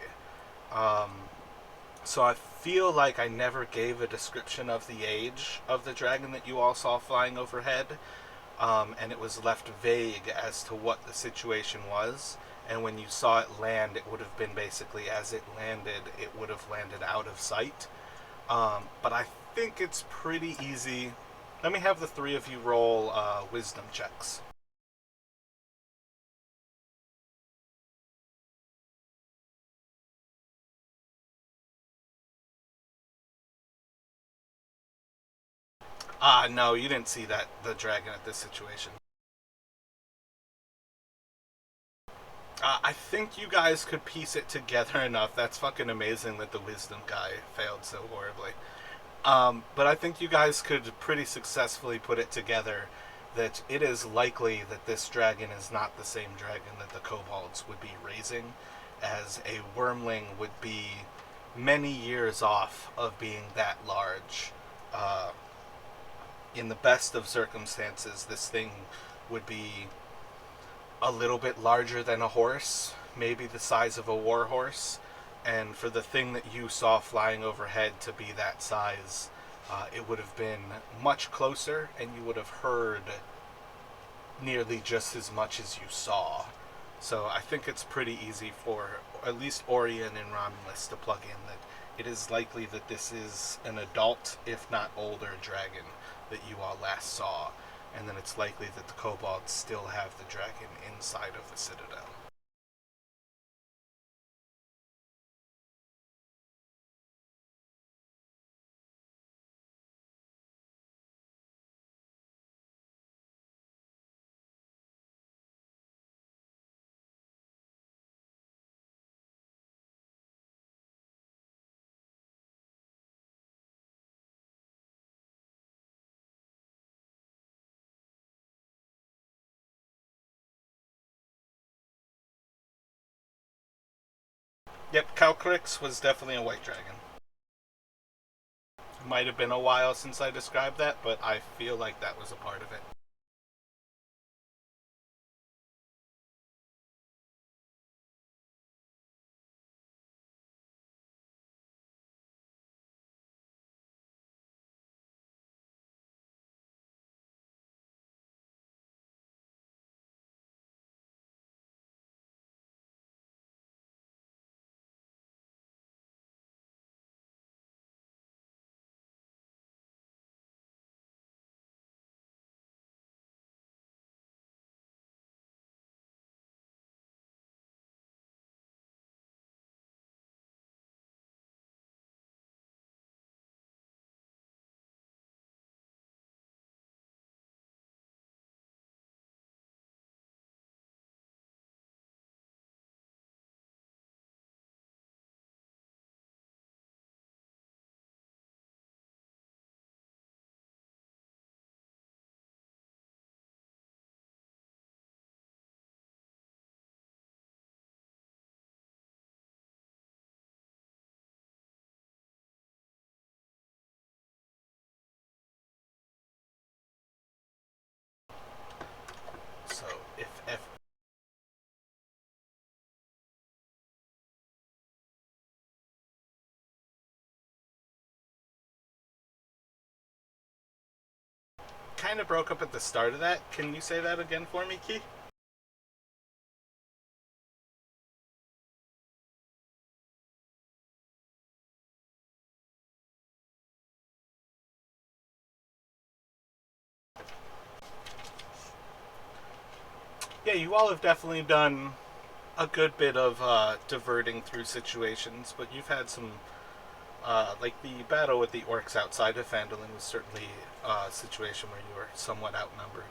Um, so I feel like I never gave a description of the age of the dragon that you all saw flying overhead, and it was left vague as to what the situation was. And when you saw it land, it would have been basically as it landed, it would have landed out of sight. But I think it's pretty easy. Let me have the three of you roll wisdom checks. No, you didn't see the dragon at this situation. I think you guys could piece it together enough. That's fucking amazing that the wisdom guy failed so horribly. But I think you guys could pretty successfully put it together that it is likely that this dragon is not the same dragon that the kobolds would be raising, as a wormling would be many years off of being that large. Uh, in the best of circumstances, this thing would be a little bit larger than a horse, maybe the size of a war horse. And for the thing that you saw flying overhead to be that size, it would have been much closer, and you would have heard nearly just as much as you saw. So I think it's pretty easy for at least Orion and Romulus to plug in that it is likely that this is an adult, if not older, dragon that you all last saw, and then it's likely that the kobolds still have the dragon inside of the citadel. Yep, Calcrix was definitely a white dragon. It might have been a while since I described that, but I feel like that was a part of it. So if kind of broke up at the start of that, can you say that again for me, Key? Yeah, you all have definitely done a good bit of diverting through situations, but you've had some, like the battle with the orcs outside of Phandalin was certainly a situation where you were somewhat outnumbered.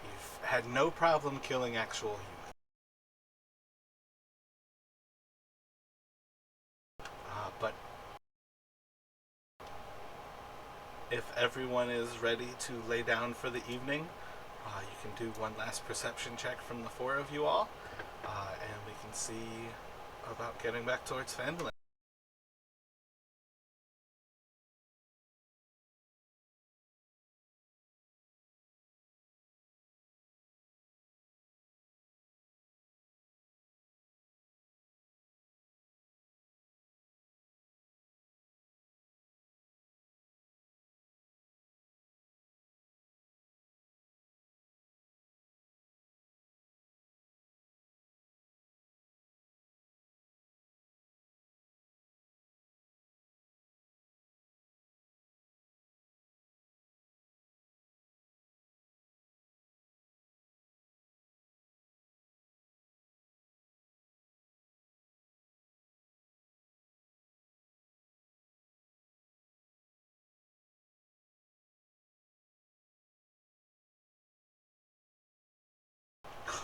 You've had no problem killing actual humans. But if everyone is ready to lay down for the evening, you can do one last perception check from the four of you all, and we can see about getting back towards Phandalin.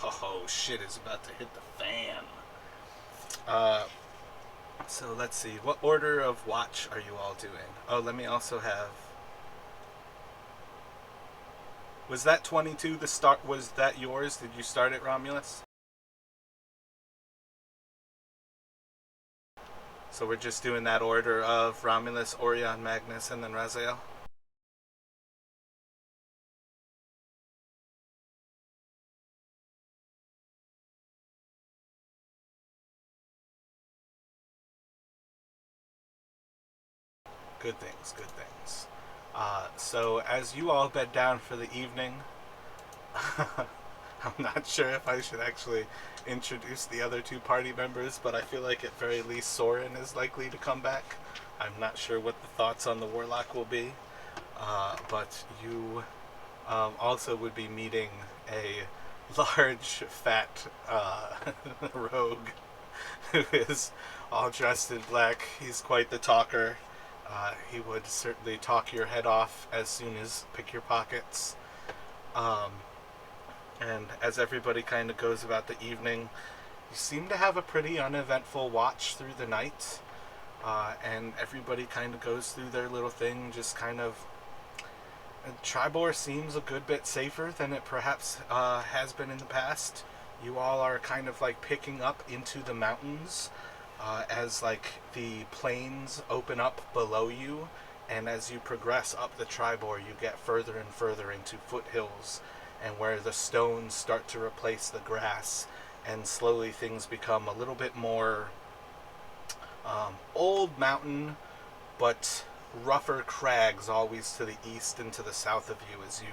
Oh, shit is about to hit the fan. Uh, so let's see. What order of watch are you all doing? Oh, let me also have. Was that 22 the start? Was that yours? Did you start it, Romulus? So we're just doing that order of Romulus, Orion, Magnus, and then Raziel? Good things, good things. So as you all bed down for the evening, I'm not sure if I should actually introduce the other two party members, but I feel like at very least Soren is likely to come back. I'm not sure what the thoughts on the Warlock will be, but you also would be meeting a large, fat rogue who is all dressed in black. He's quite the talker. He would certainly talk your head off as soon as pick your pockets. Um, and as everybody kind of goes about the evening, you seem to have a pretty uneventful watch through the night. And everybody kind of goes through their little thing, just kind of. Tribor seems a good bit safer than it perhaps has been in the past. You all are kind of like picking up into the mountains as like the plains open up below you, and as you progress up the Tribor, you get further and further into foothills, and where the stones start to replace the grass, and slowly things become a little bit more old mountain, but rougher crags always to the east and to the south of you as you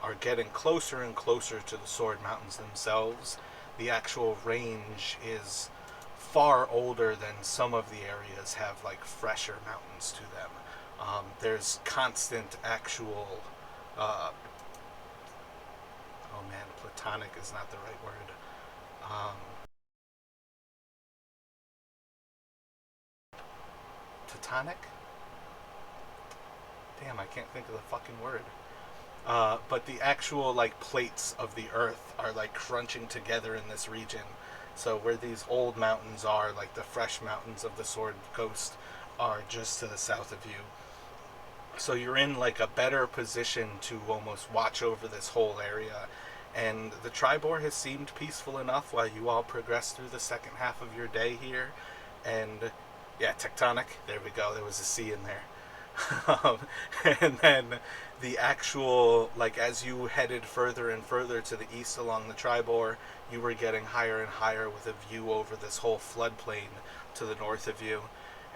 are getting closer and closer to the Sword Mountains themselves. The actual range is far older than some of the areas have like fresher mountains to them. There's constant actual oh man, platonic is not the right word. Teutonic? Damn, I can't think of the fucking word. But the actual like plates of the earth are like crunching together in this region. So where these old mountains are, like the fresh mountains of the Sword Coast, are just to the south of you. So you're in like a better position to almost watch over this whole area. And the Tribor has seemed peaceful enough while you all progress through the second half of your day here. And yeah, tectonic. There we go. There was a C in there. um, and then the actual, like, as you headed further and further to the east along the Tribor, you were getting higher and higher with a view over this whole floodplain to the north of you.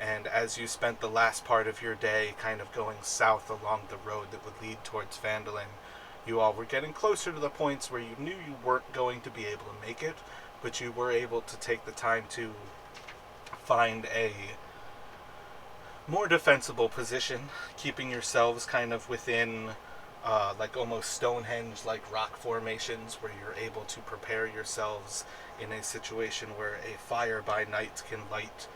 And as you spent the last part of your day kind of going south along the road that would lead towards Phandalin, you all were getting closer to the points where you knew you weren't going to be able to make it, but you were able to take the time to find a more defensible position, keeping yourselves kind of within like almost Stonehenge like rock formations where you're able to prepare yourselves in a situation where a fire by night can light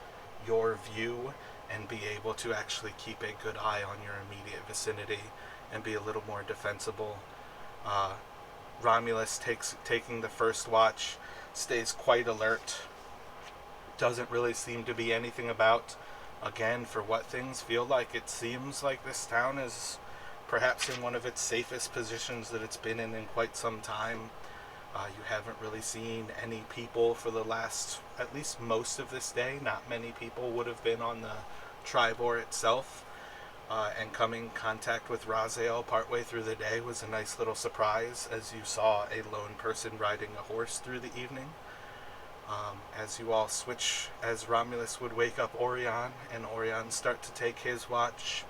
your view and be able to actually keep a good eye on your immediate vicinity and be a little more defensible. Uh, Romulus taking the first watch, stays quite alert, doesn't really seem to be anything about. Again, for what things feel like, it seems like this town is perhaps in one of its safest positions that it's been in quite some time. You haven't really seen any people for the last, at least most of this day. Not many people would have been on the Tribor itself. And coming in contact with Raziel partway through the day was a nice little surprise, as you saw a lone person riding a horse through the evening. As you all switch, as Romulus would wake up Orion, and Orion start to take his watch,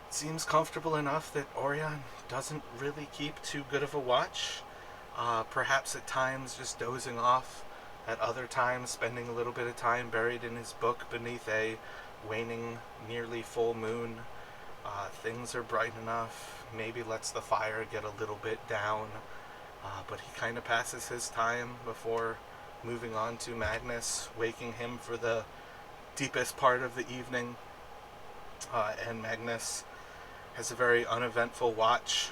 it seems comfortable enough that Orion doesn't really keep too good of a watch. Perhaps at times just dozing off, at other times spending a little bit of time buried in his book beneath a waning, nearly full moon. Things are bright enough, maybe lets the fire get a little bit down. But he kind of passes his time before moving on to Magnus, waking him for the deepest part of the evening. And Magnus has a very uneventful watch.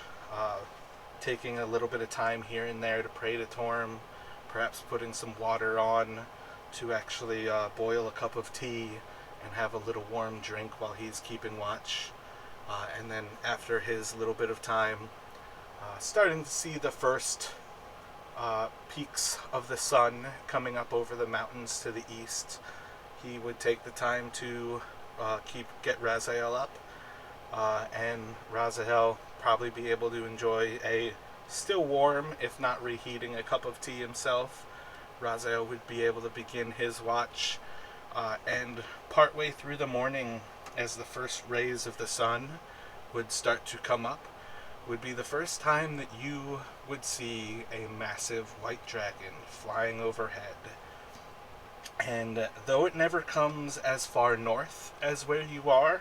taking a little bit of time here and there to pray to Torm, perhaps putting some water on to actually boil a cup of tea and have a little warm drink while he's keeping watch. And then after his little bit of time, starting to see the first peaks of the sun coming up over the mountains to the east, he would take the time to get Raziel up, and Raziel probably be able to enjoy a still warm, if not reheating, a cup of tea himself. Raziel would be able to begin his watch, and partway through the morning, as the first rays of the sun would start to come up, would be the first time that you would see a massive white dragon flying overhead. And though it never comes as far north as where you are,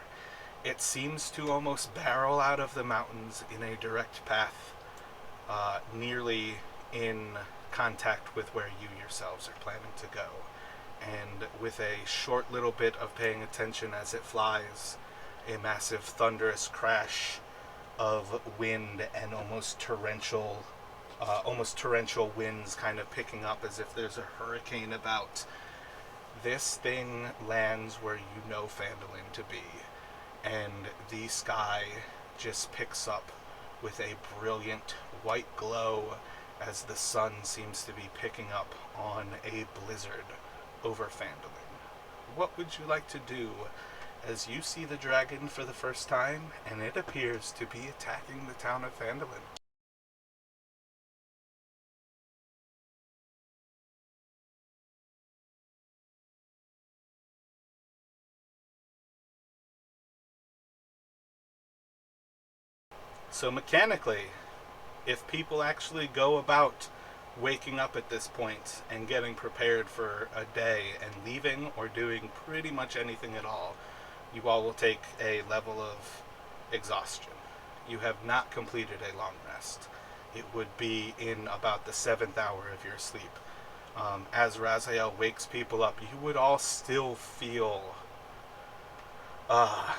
it seems to almost barrel out of the mountains in a direct path, nearly in contact with where you yourselves are planning to go. And with a short little bit of paying attention as it flies, a massive thunderous crash of wind and almost torrential winds kind of picking up as if there's a hurricane about. This thing lands where you know Phandalin to be, and the sky just picks up with a brilliant white glow as the sun seems to be picking up on a blizzard over Phandalin. What would you like to do as you see the dragon for the first time, and it appears to be attacking the town of Phandalin? So mechanically, if people actually go about waking up at this point and getting prepared for a day and leaving or doing pretty much anything at all, you all will take a level of exhaustion. You have not completed a long rest. It would be in about the 7th hour of your sleep. As Raziel wakes people up, you would all still feel uh,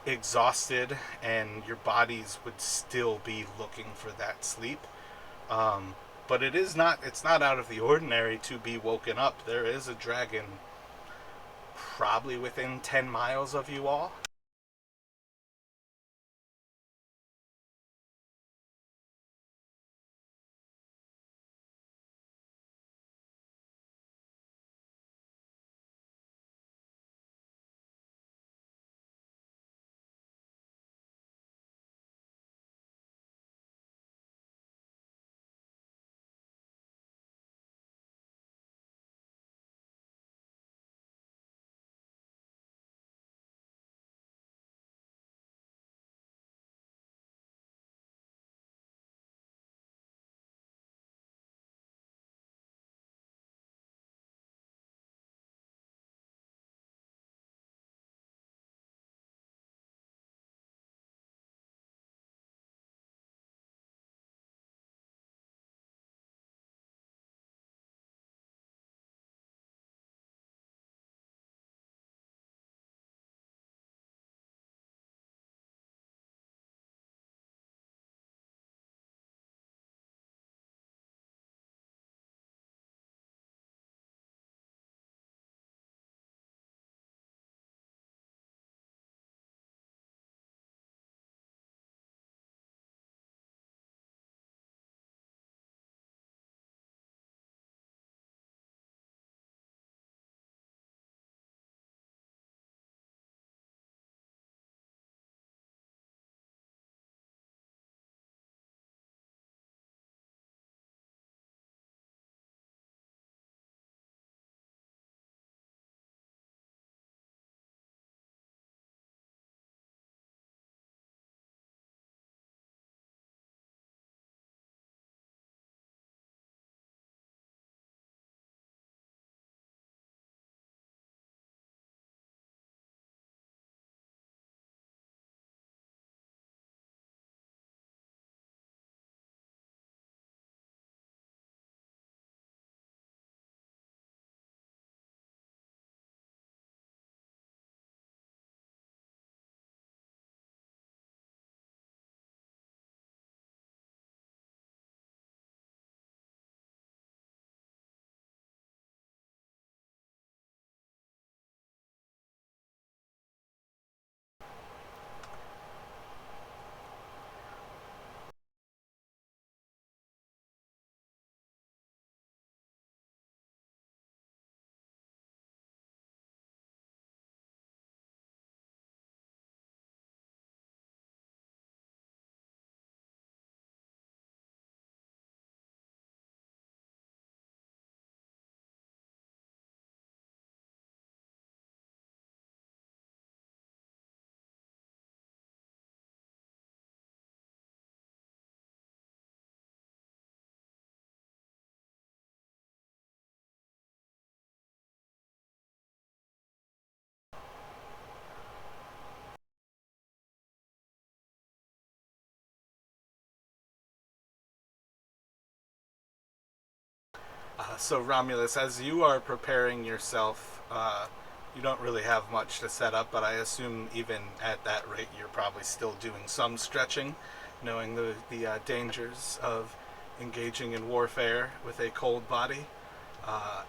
exhausted, and your bodies would still be looking for that sleep. But it's not out of the ordinary to be woken up. There is a dragon probably within 10 miles of you all. So Romulus, as you are preparing yourself, you don't really have much to set up, but I assume even at that rate, you're probably still doing some stretching, knowing the dangers of engaging in warfare with a cold body. Uh,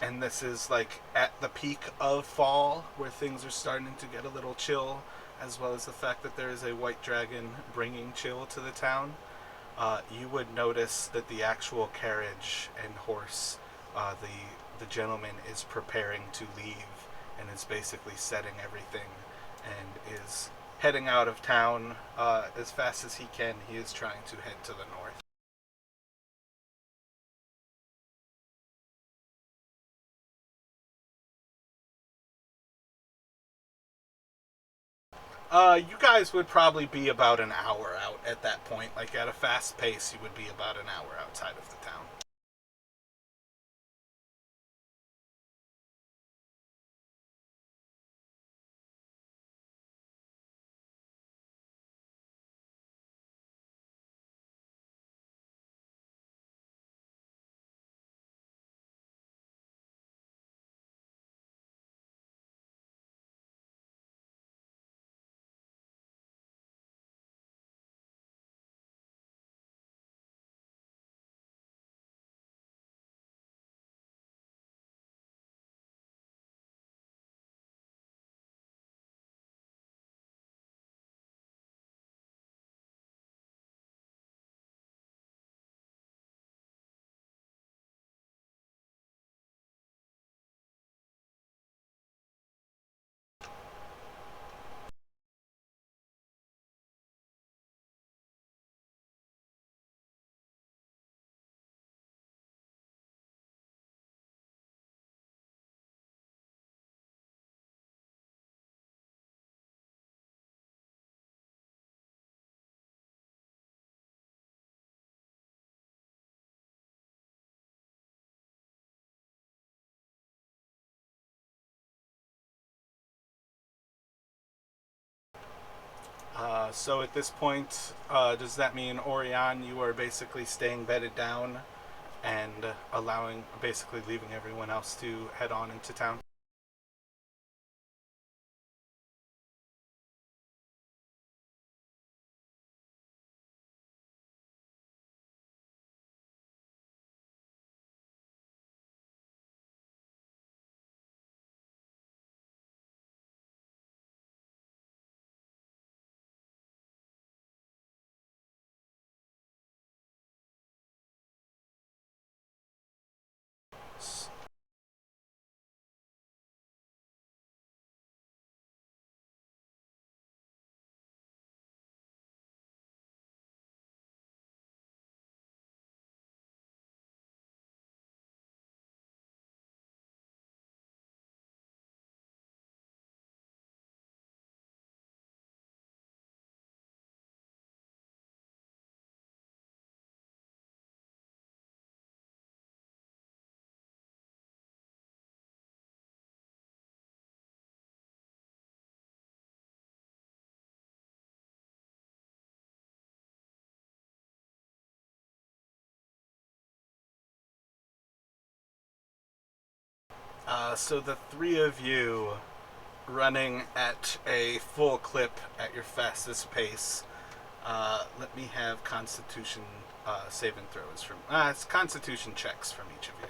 and this is like at the peak of fall, where things are starting to get a little chill, as well as the fact that there is a white dragon bringing chill to the town. You would notice that the actual carriage and horse, the gentleman is preparing to leave and is basically setting everything and is heading out of town as fast as he can. He is trying to head to the north. You guys would probably be about an hour out at that point. Like at a fast pace, you would be about an hour outside of the town. So at this point, does that mean Orion, you are basically staying bedded down and allowing, basically leaving everyone else to head on into town? So the three of you running at a full clip at your fastest pace. Let me have Constitution saving throws from. It's Constitution checks from each of you.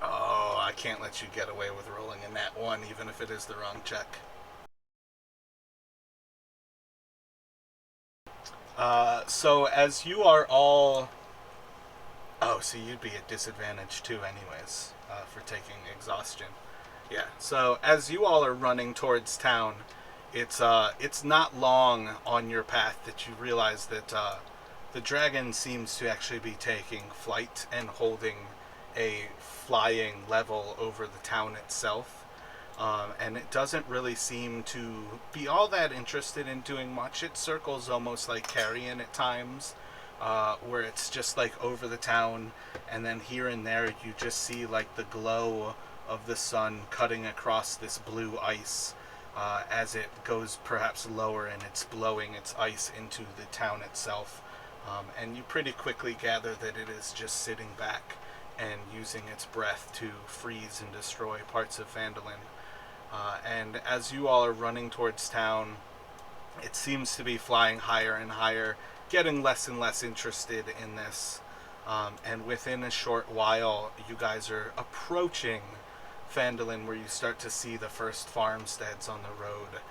Oh, I can't let you get away with rolling in that one, even if it is the wrong check. So as you are all. Oh, see, you'd be at disadvantage too, anyways, for taking exhaustion. Yeah, so as you all are running towards town, It's not long on your path that you realize that the dragon seems to actually be taking flight and holding a flying level over the town itself. And it doesn't really seem to be all that interested in doing much. It circles almost like carrion at times, where it's just like over the town, and then here and there you just see like the glow of the sun cutting across this blue ice as it goes perhaps lower and it's blowing its ice into the town itself. And you pretty quickly gather that it is just sitting back and using its breath to freeze and destroy parts of Phandalin. And as you all are running towards town, it seems to be flying higher and higher, getting less and less interested in this. And within a short while, you guys are approaching Phandalin, where you start to see the first farmsteads on the road,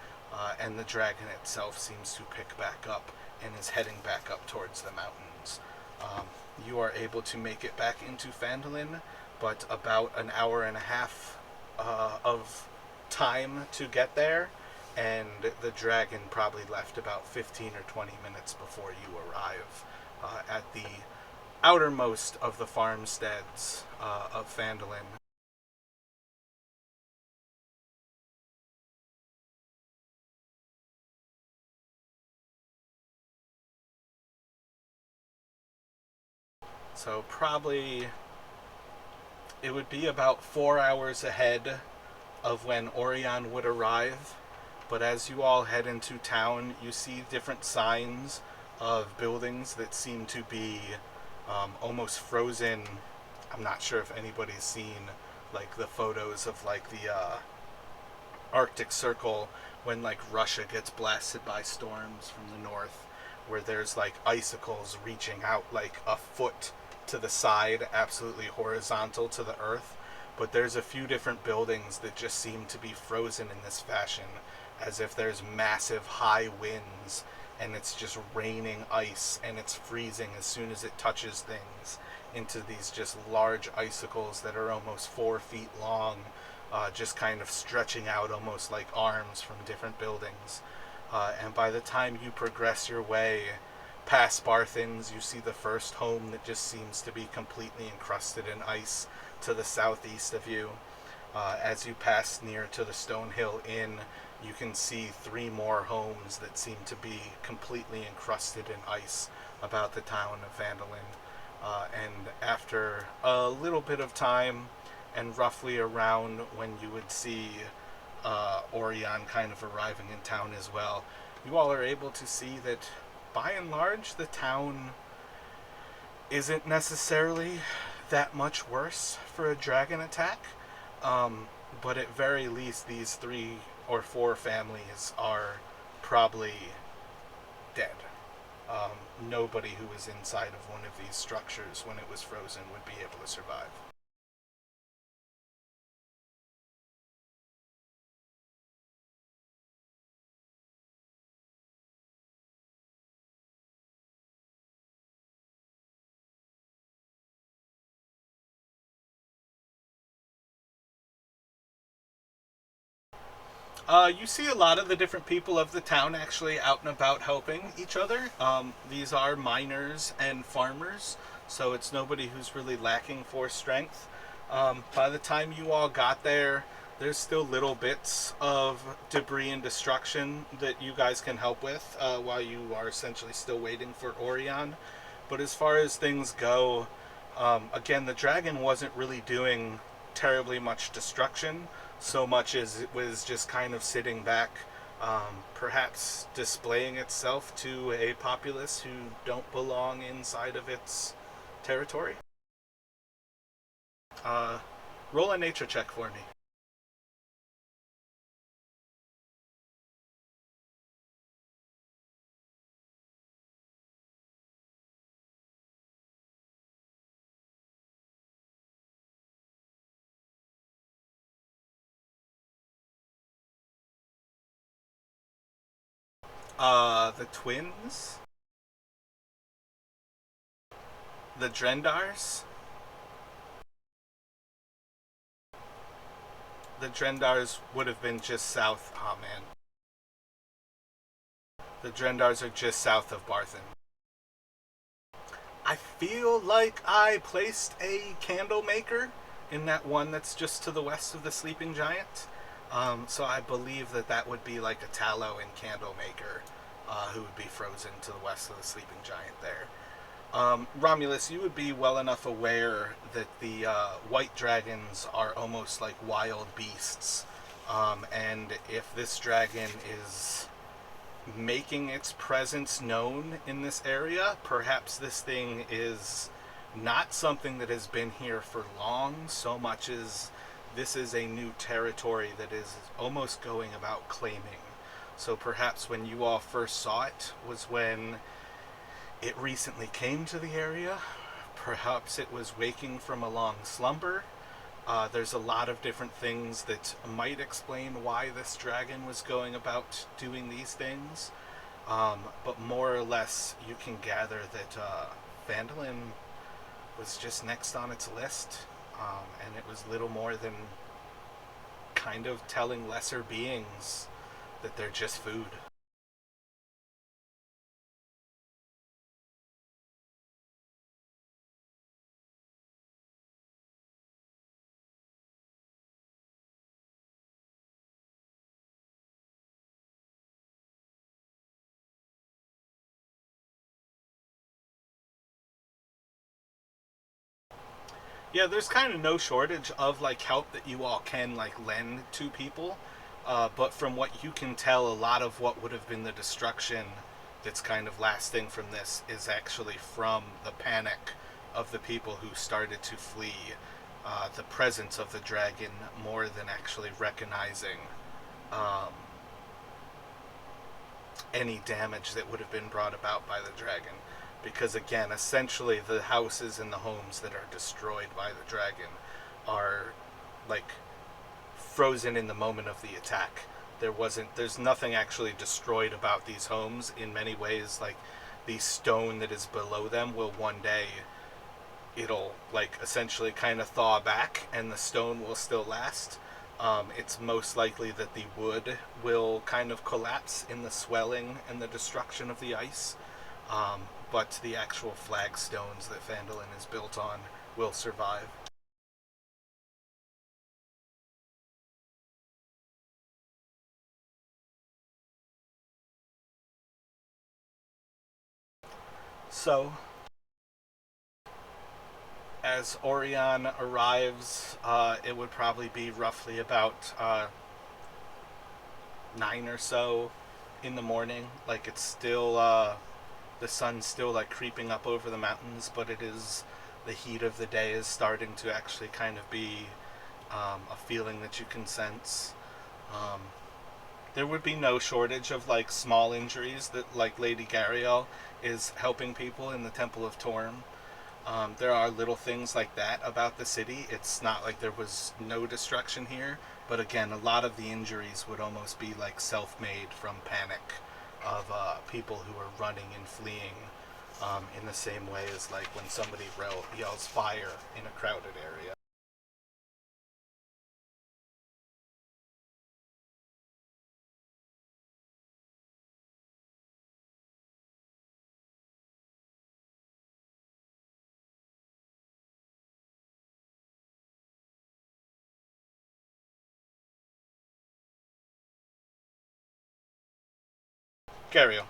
and the dragon itself seems to pick back up and is heading back up towards the mountains. You are able to make it back into Phandalin, but about an hour and a half of time to get there, and the dragon probably left about 15 or 20 minutes before you arrive at the outermost of the farmsteads of Phandalin. So probably it would be about 4 hours ahead of when Orion would arrive. But as you all head into town, you see different signs of buildings that seem to be almost frozen. I'm not sure if anybody's seen like the photos of like the Arctic Circle when like Russia gets blasted by storms from the north, where there's like icicles reaching out like a foot to the side, absolutely horizontal to the earth. But there's a few different buildings that just seem to be frozen in this fashion, as if there's massive high winds and it's just raining ice and it's freezing as soon as it touches things into these just large icicles that are almost 4 feet long, just kind of stretching out almost like arms from different buildings. And by the time you progress your way past Barthins, you see the first home that just seems to be completely encrusted in ice to the southeast of you. As you pass near to the Stonehill Inn, you can see three more homes that seem to be completely encrusted in ice about the town of Phandalin. And after a little bit of time, and roughly around when you would see Orion kind of arriving in town as well, you all are able to see that by and large the town isn't necessarily that much worse for a dragon attack. But at very least, these 3 or 4 families are probably dead. Nobody who was inside of one of these structures when it was frozen would be able to survive. You see a lot of the different people of the town actually out and about helping each other. These are miners and farmers, so it's nobody who's really lacking for strength. By the time you all got there, there's still little bits of debris and destruction that you guys can help with while you are essentially still waiting for Orion. But as far as things go, again, the dragon wasn't really doing terribly much destruction, so much as it was just kind of sitting back, perhaps displaying itself to a populace who don't belong inside of its territory. Uh, Roll a nature check for me. The twins, the Drendars. The Drendars would have been just south. Oh man. The Drendars are just south of Barthen. I feel like I placed a candle maker in that one that's just to the west of the Sleeping Giant. So I believe that that would be like a tallow and candle maker who would be frozen to the west of the Sleeping Giant there. Romulus, you would be well enough aware that the white dragons are almost like wild beasts. And if this dragon is making its presence known in this area, perhaps this thing is not something that has been here for long, so much as this is a new territory that is almost going about claiming. So perhaps when you all first saw it was when it recently came to the area. Perhaps it was waking from a long slumber. There's a lot of different things that might explain why this dragon was going about doing these things. But more or less, you can gather that Phandalin was just next on its list. And it was little more than kind of telling lesser beings that they're just food. Yeah, there's kind of no shortage of like help that you all can like lend to people, but from what you can tell, a lot of what would have been the destruction that's kind of lasting from this is actually from the panic of the people who started to flee the presence of the dragon more than actually recognizing um, any damage that would have been brought about by the dragon. Because again, essentially, the houses and the homes that are destroyed by the dragon are like frozen in the moment of the attack. There's nothing actually destroyed about these homes. In many ways, like the stone that is below them will one day, it'll like essentially kind of thaw back and the stone will still last. It's most likely that the wood will kind of collapse in the swelling and the destruction of the ice. But the actual flagstones that Phandalin is built on will survive. So, as Orion arrives, it would probably be roughly about 9 or so in the morning. Like, it's still, the sun's still like creeping up over the mountains, but it is, the heat of the day is starting to actually kind of be a feeling that you can sense. Um, there would be no shortage of like small injuries that like Lady Gariel is helping people in the Temple of Torm. There are little things like that about the city. It's not like there was no destruction here, but again, a lot of the injuries would almost be like self-made from panic of people who are running and fleeing, in the same way as like when somebody yells fire in a crowded area. Gariel.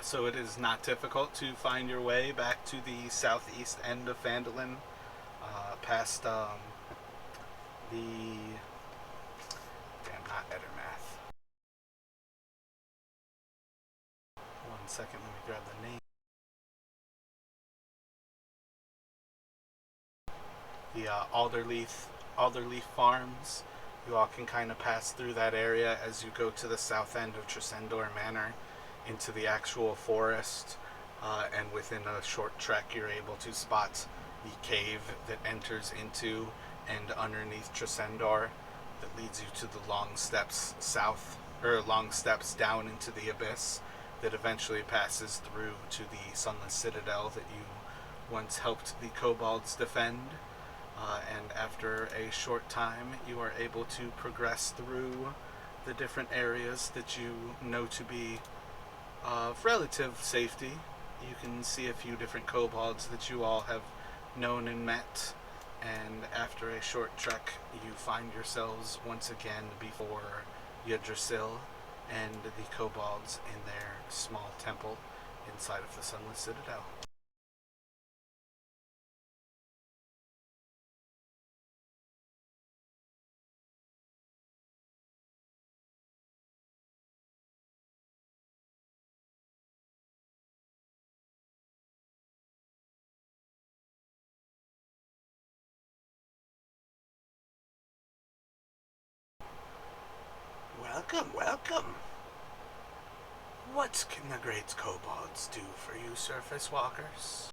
So it is not difficult to find your way back to the southeast end of Phandalin, past the... Damn, not Ettermath. One second, let me grab the name. The Alderleaf Farms. You all can kind of pass through that area as you go to the south end of Tresendor Manor into the actual forest, and within a short trek you're able to spot the cave that enters into and underneath Tresendor that leads you to the long steps south, or long steps down into the abyss that eventually passes through to the Sunless Citadel that you once helped the kobolds defend. And after a short time, you are able to progress through the different areas that you know to be of relative safety. You can see a few different kobolds that you all have known and met, and after a short trek, you find yourselves once again before Yggdrasil and the kobolds in their small temple inside of the Sunless Citadel. Welcome, welcome. What can the great kobolds do for you, surface walkers?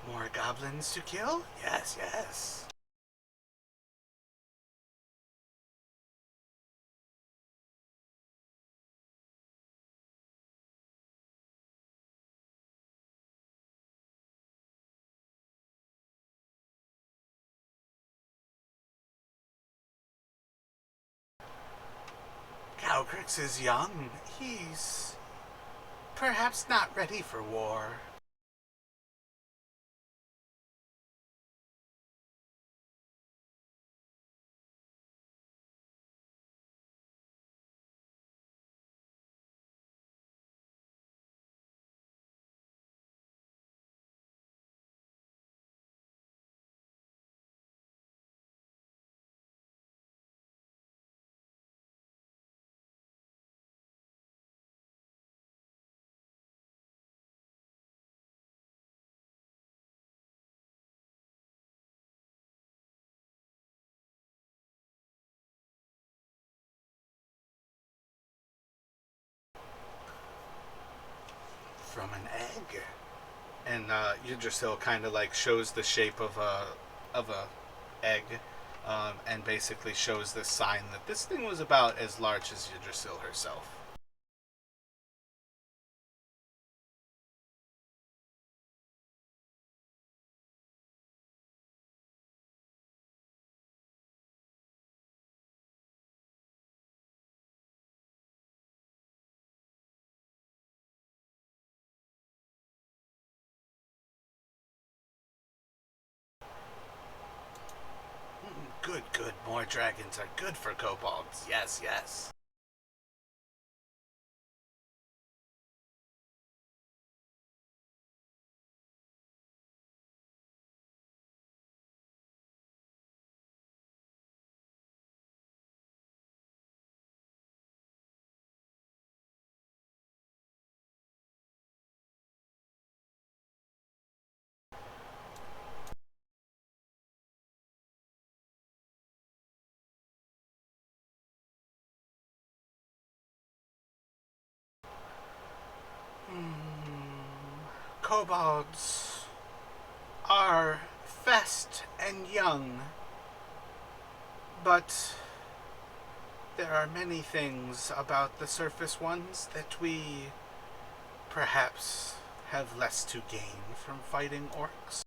More goblins to kill? Yes, yes. Calcrix is young. He's perhaps not ready for war. From an egg. And Yggdrasil kind of like shows the shape of a egg, and basically shows this sign that this thing was about as large as Yggdrasil herself. Good, good. More dragons are good for kobolds. Yes, yes. Kobolds are fast and young, but there are many things about the surface ones that we perhaps have less to gain from fighting orcs.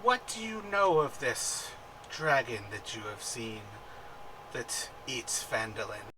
What do you know of this dragon that you have seen that eats Phandalin?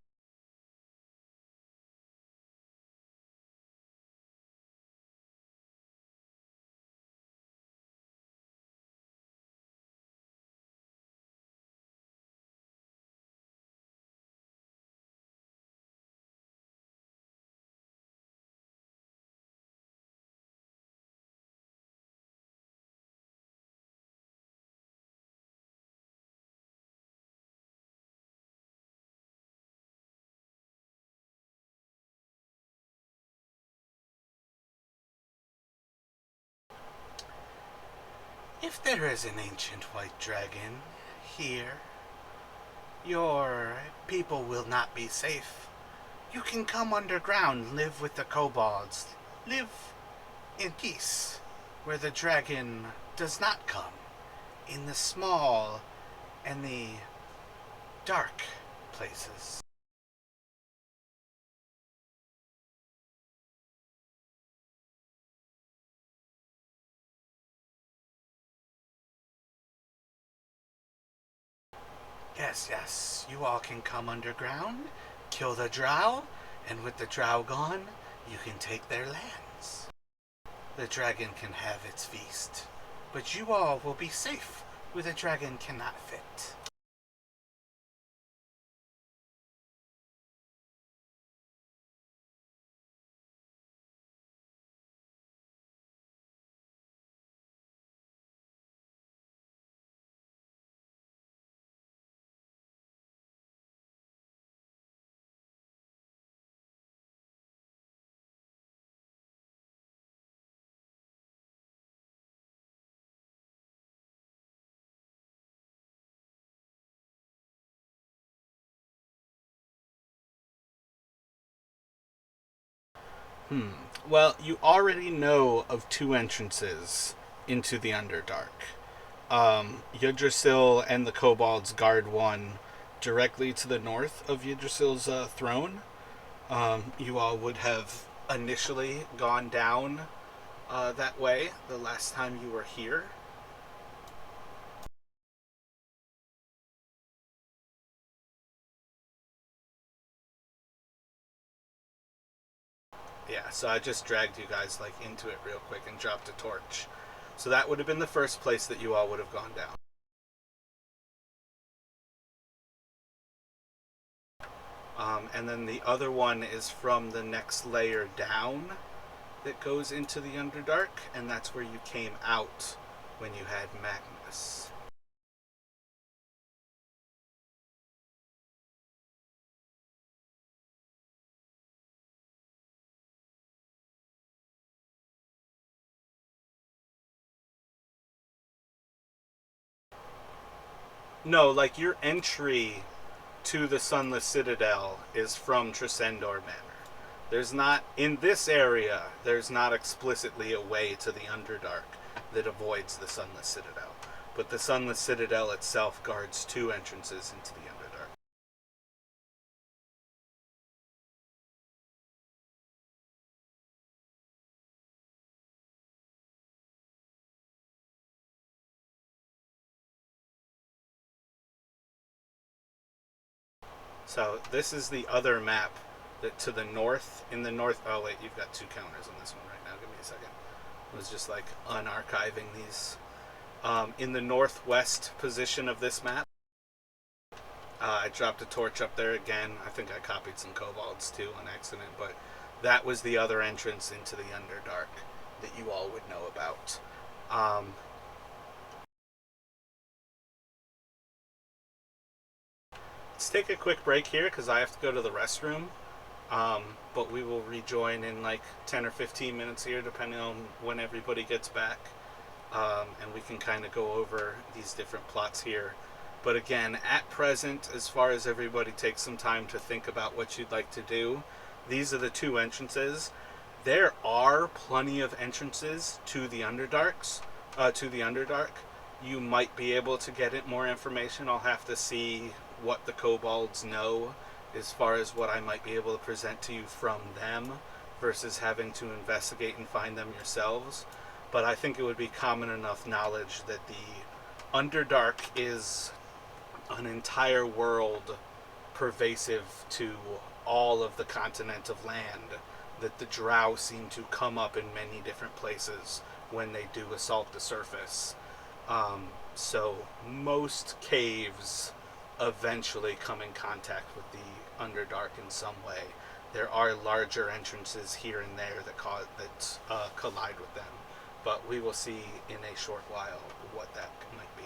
If there is an ancient white dragon here, your people will not be safe. You can come underground, live with the kobolds, live in peace, where the dragon does not come, in the small and the dark places. Yes, yes, you all can come underground, kill the drow, and with the drow gone, you can take their lands. The dragon can have its feast, but you all will be safe where the dragon cannot fit. Hmm. Well, you already know of two entrances into the Underdark. Yggdrasil and the Kobolds guard one directly to the north of Yggdrasil's throne. You all would have initially gone down that way the last time you were here. Yeah, so I just dragged you guys like into it real quick and dropped a torch. So that would have been the first place that you all would have gone down. And then the other one is from the next layer down that goes into the Underdark, and that's where you came out when you had Magnus. No, like your entry to the Sunless Citadel is from Tresendor Manor. There's not, in this area, there's not explicitly a way to the Underdark that avoids the Sunless Citadel. But the Sunless Citadel itself guards two entrances into the Underdark. So this is the other map that to the north, in the north, oh wait, you've got two counters on this one right now, give me a second. I was just like unarchiving these. In the northwest position of this map, I dropped a torch up there again. I think I copied some kobolds too on accident, but that was the other entrance into the Underdark that you all would know about. Um, let's take a quick break here because I have to go to the restroom. But we will rejoin in like 10 or 15 minutes here, depending on when everybody gets back. And we can kind of go over these different plots here. But again, at present, as far as everybody takes some time to think about what you'd like to do, these are the two entrances. There are plenty of entrances to the Underdarks, to the Underdark. You might be able to get it more information. I'll have to see what the kobolds know as far as what I might be able to present to you from them versus having to investigate and find them yourselves. but I think it would be common enough knowledge that the Underdark is an entire world pervasive to all of the continent of land, that the drow seem to come up in many different places when they do assault the surface. So most caves eventually come in contact with the Underdark in some way. There are larger entrances here and there that collide with them, but we will see in a short while what that might be.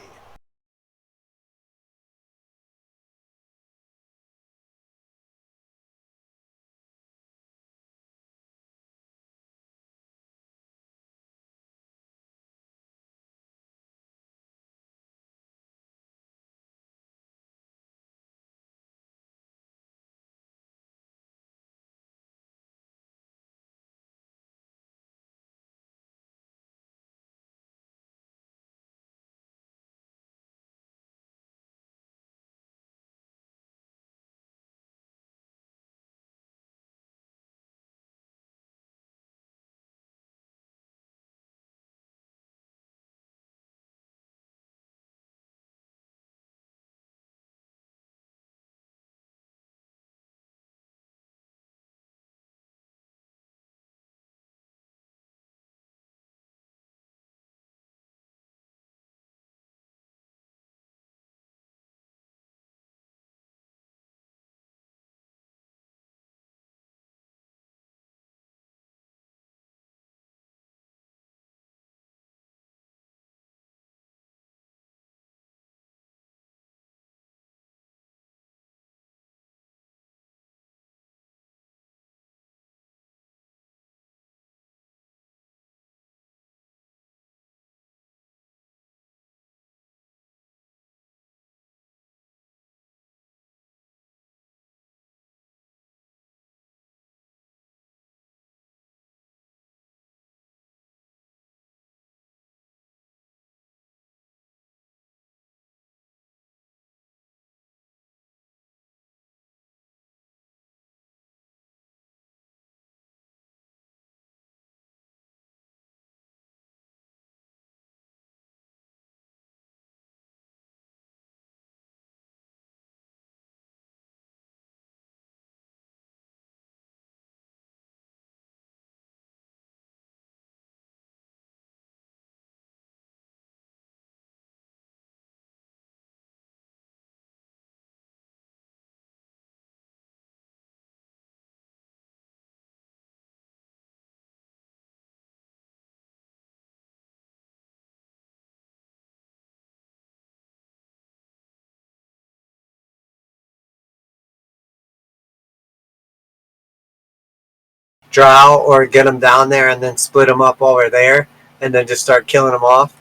Drow or get them down there and then split them up while we're there and then just start killing them off.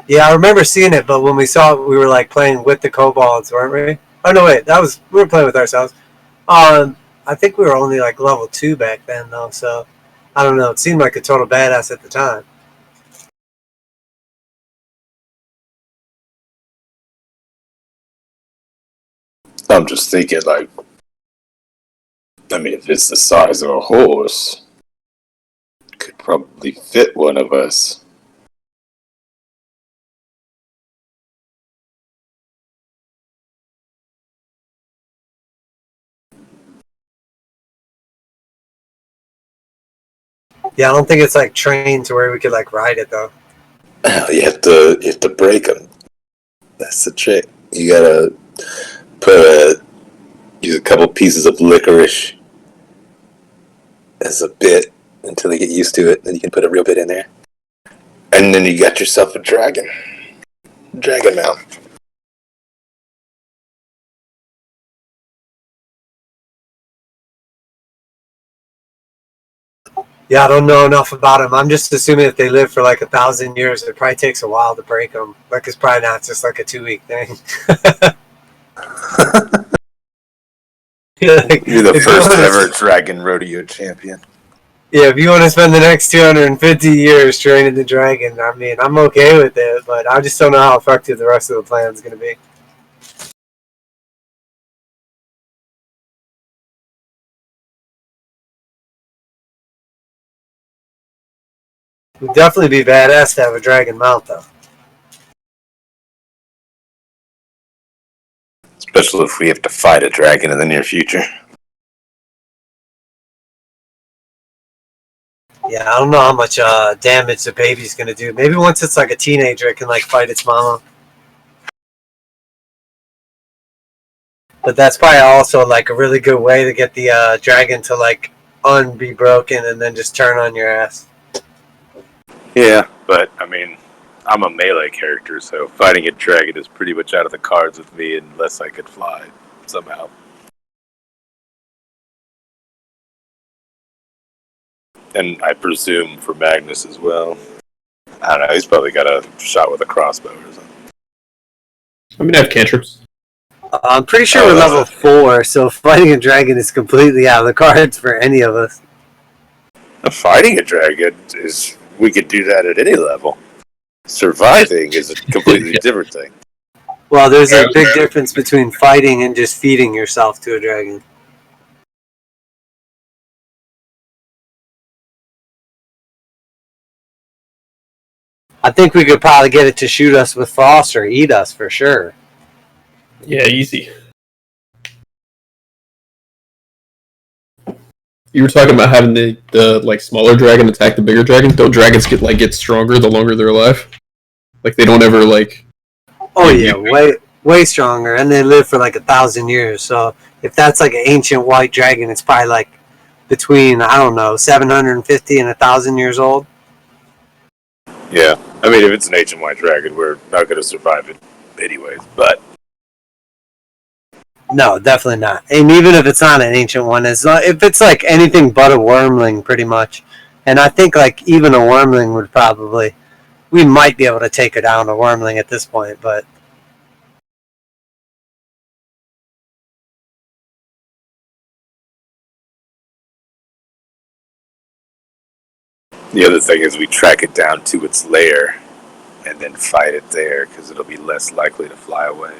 Yeah, I remember seeing it, but when we saw it, we were like playing with the kobolds, weren't we? Oh no, wait, that was we were playing with ourselves. I think we were only like level 2 back then, though. So I don't know. It seemed like a total badass at the time. I'm just thinking, like, I mean, if it's the size of a horse, it could probably fit one of us. Yeah, I don't think it's like trained to where we could like ride it though. You have to break them. That's the trick. You gotta put use a couple pieces of licorice as a bit until they get used to it. Then you can put a real bit in there, and then you got yourself a dragon mount. Yeah, I don't know enough about them. I'm just assuming if they live for like 1,000 years, it probably takes a while to break them. Like it's probably not just like a 2 week thing. Like, You're the if you first want ever to, dragon rodeo champion. yeah, if you want to spend the next 250 years training the dragon, I mean, I'm okay with it, but I just don't know how effective the rest of the plan is going to be. It would definitely be badass to have a dragon mount, though. Especially if we have to fight a dragon in the near future. Yeah, I don't know how much damage the baby's going to do. Maybe once it's like a teenager, it can like fight its mama. But that's probably also like a really good way to get the dragon to like be broken and then just turn on your ass. Yeah, but I mean, I'm a melee character, so fighting a dragon is pretty much out of the cards with me unless I could fly somehow. And I presume for Magnus as well. I don't know, he's probably got a shot with a crossbow or something. I mean, I have cantrips. I'm pretty sure we're level 4, so fighting a dragon is completely out of the cards for any of us. Fighting a dragon is, we could do that at any level. Surviving is a completely different thing. Well, there's a big difference between fighting and just feeding yourself to a dragon. I think we could probably get it to shoot us with frost or eat us for sure. Yeah, easy. You were talking about having the like smaller dragon attack the bigger dragon. Don't dragons get stronger the longer they're alive? Like they don't ever like. Oh yeah, way stronger, and they live for like 1,000 years. So if that's like an ancient white dragon, it's probably like between 750 and 1,000 years old. Yeah, I mean, if it's an ancient white dragon, we're not going to survive it anyways, but... No, definitely not. And even if it's not an ancient one, if it's like anything but a wormling, pretty much. And I think like even a wormling would probably... We might be able to take it down, a wormling at this point, but... The other thing is we track it down to its lair and then fight it there because it'll be less likely to fly away.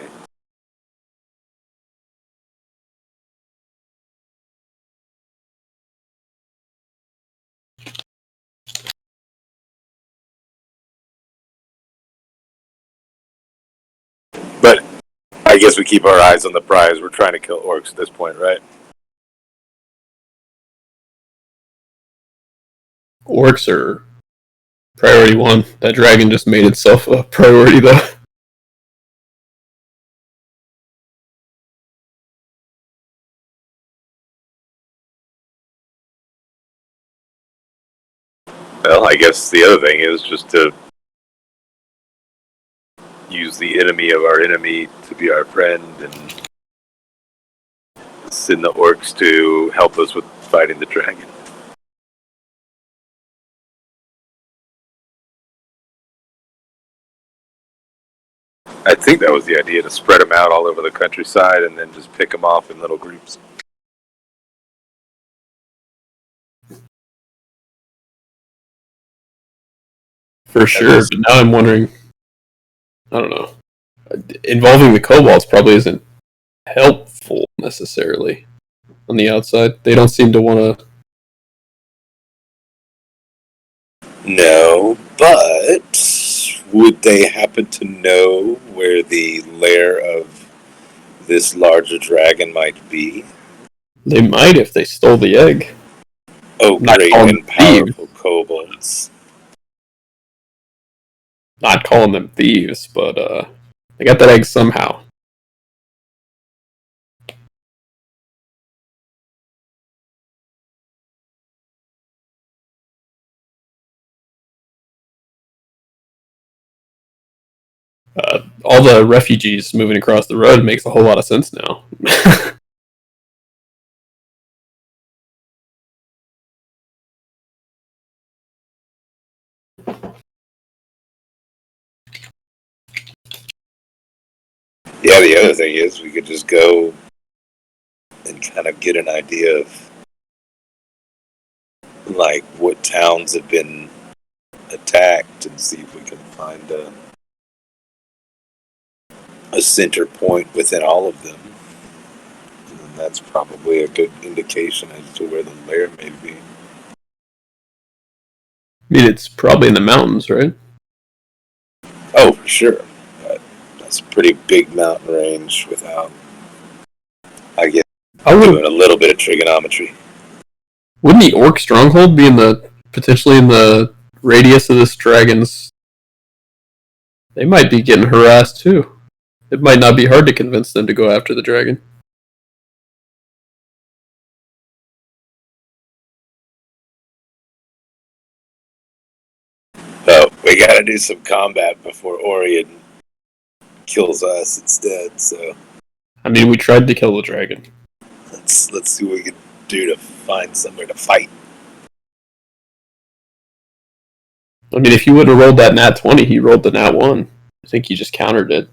But I guess we keep our eyes on the prize. We're trying to kill orcs at this point, right? Orcs are priority 1. That dragon just made itself a priority, though. Well, I guess the other thing is just to use the enemy of our enemy to be our friend and send the orcs to help us with fighting the dragon. I think that was the idea, to spread them out all over the countryside and then just pick them off in little groups. For sure, but now I'm wondering... I don't know. Involving the kobolds probably isn't helpful, necessarily, on the outside. They don't seem to want to... No, but would they happen to know where the lair of this larger dragon might be? They might if they stole the egg. Oh, Not great calling and them thieves. powerful kobolds. Not calling them thieves, but they got that egg somehow. All the refugees moving across the road makes a whole lot of sense now. Yeah, the other thing is we could just go and kind of get an idea of like what towns have been attacked and see if we can find a center point within all of them. And that's probably a good indication as to where the lair may be. I mean, it's probably in the mountains, right? Oh, for sure. But that's a pretty big mountain range without, I guess, I would. doing a little bit of trigonometry. Wouldn't the orc stronghold be in the potentially in the radius of this dragon's? They might be getting harassed too. It might not be hard to convince them to go after the dragon. Oh, we gotta do some combat before Orion kills us instead, so I mean, we tried to kill the dragon. let's see what we can do to find somewhere to fight. I mean, if he wouldn't have rolled that nat 20, he rolled the nat 1. I think he just countered it.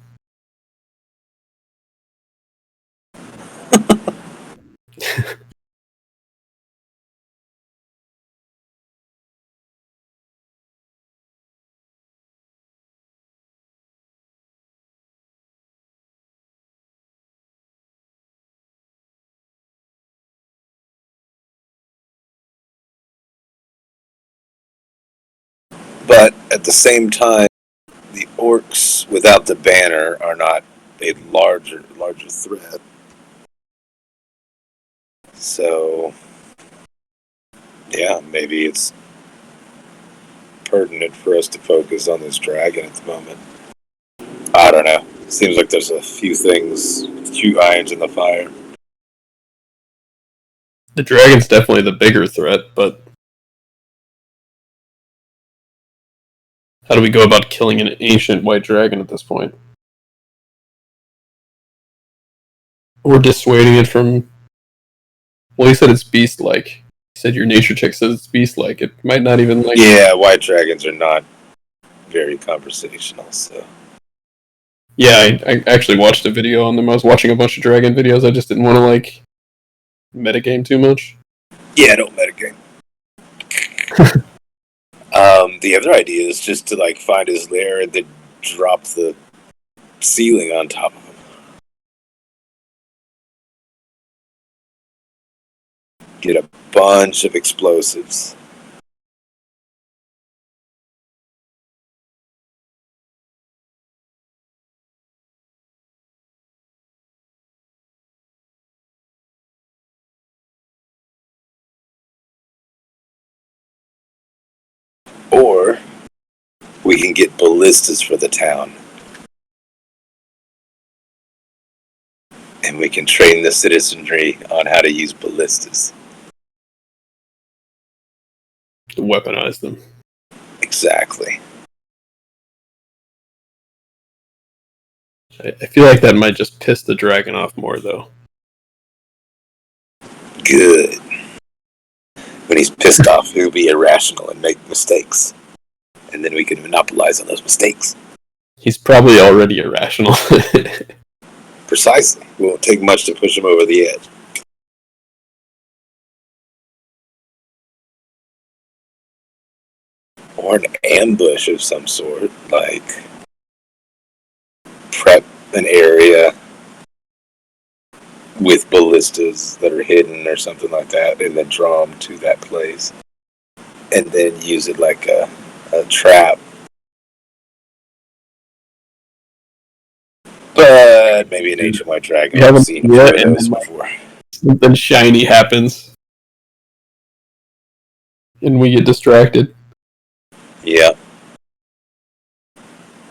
But at the same time, the orcs without the banner are not a larger threat. So yeah, maybe it's pertinent for us to focus on this dragon at the moment. I don't know. Seems like there's a few irons in the fire. The dragon's definitely the bigger threat, but how do we go about killing an ancient white dragon at this point? Or dissuading it from... Well, you said it's beast-like. You said your nature check says it's beast-like. It might not even like... Yeah, white dragons are not very conversational, so... Yeah, I actually watched a video on them. I was watching a bunch of dragon videos. I just didn't want to, like, metagame too much. Yeah, don't metagame. The other idea is just to, like, find his lair and then drop the ceiling on top of him. Get a bunch of explosives. Or we can get ballistas for the town. And we can train the citizenry on how to use ballistas. To weaponize them. Exactly. I feel like that might just piss the dragon off more, though. Good. When he's pissed off, he'll be irrational and make mistakes. And then we can monopolize on those mistakes. He's probably already irrational. Precisely. It won't take much to push him over the edge. Or an ambush of some sort, like prep an area with ballistas that are hidden or something like that, and then draw them to that place. And then use it like a trap. But maybe an ancient white dragon. We haven't seen yet, and those then, before. Something shiny happens. And we get distracted. Yeah.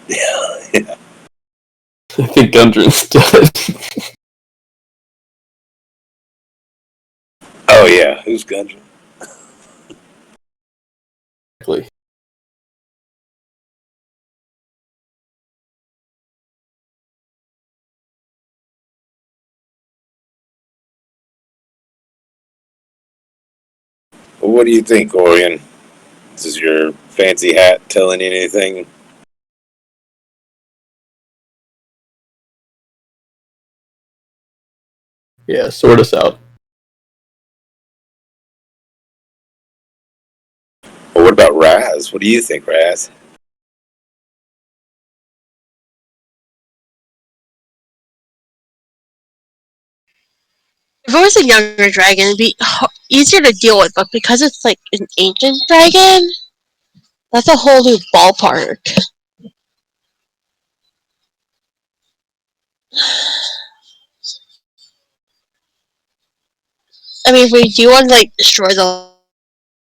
Yeah. I think Gundren's dead. Oh yeah, who's Gundren? Exactly. Well, what do you think, Orion? Does your fancy hat telling you anything? Yeah, sort us out. Well, what about Raz? What do you think, Raz? If it was a younger dragon, it'd be easier to deal with, but because it's like an ancient dragon, that's a whole new ballpark. I mean, if we do want to like destroy the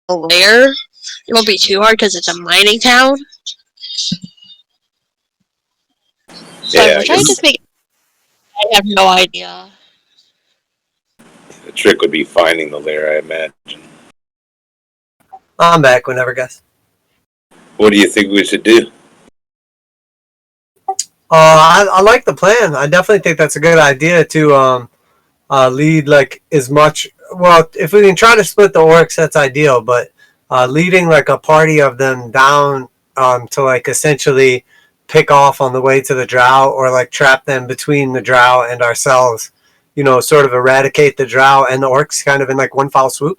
lair, it won't be too hard because it's a mining town. So Yeah, I I wish I could guess just make. I have no idea. the trick would be finding the lair, I imagine. I'm back whenever, guys. What do you think we should do? I like the plan. I definitely think that's a good idea to lead like as much. Well, if we can try to split the orcs, that's ideal. But leading like a party of them down to like essentially pick off on the way to the drow, or like trap them between the drow and ourselves. You know, sort of eradicate the drow and the orcs kind of in like one foul swoop.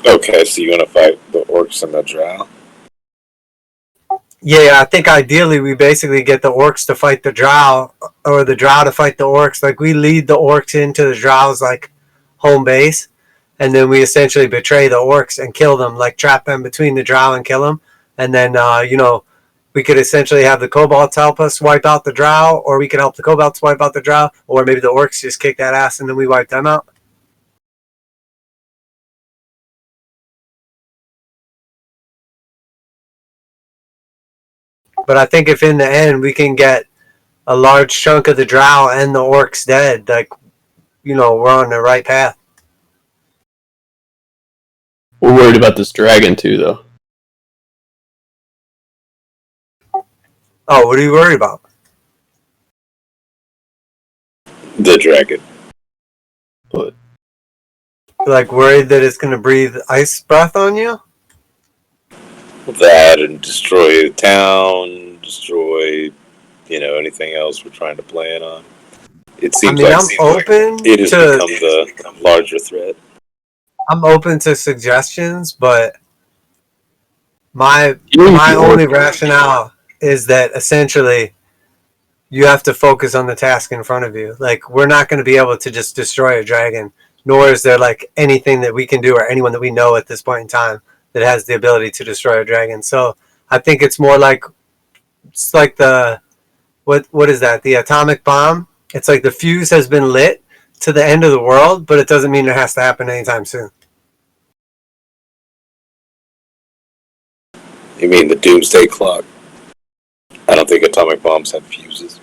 Okay, so you want to fight the orcs and the drow? Yeah, I think ideally we basically get the orcs to fight the drow, or the drow to fight the orcs. Like we lead the orcs into the drow's like home base, and then we essentially betray the orcs and kill them, like trap them between the drow and kill them. And then we could essentially have the kobolds help us wipe out the drow, or we could help the kobolds wipe out the drow, or maybe the orcs just kick that ass and then we wipe them out. But I think if in the end we can get a large chunk of the drow and the orcs dead, like we're on the right path. We're worried about this dragon too, though. Oh, what are you worried about? The dragon. But Like worried that it's going to breathe ice breath on you? That and destroy the town, destroy, anything else we're trying to plan on. It seems like I'm open it has to become the larger threat. I'm open to suggestions, but my even if my the only orcs, rationale is that essentially you have to focus on the task in front of you. Like we're not going to be able to just destroy a dragon, nor is there like anything that we can do or anyone that we know at this point in time that has the ability to destroy a dragon. So I think it's more like it's like the what is that? The atomic bomb. It's like the fuse has been lit to the end of the world, but it doesn't mean it has to happen anytime soon. You mean the doomsday clock? I don't think atomic bombs have fuses.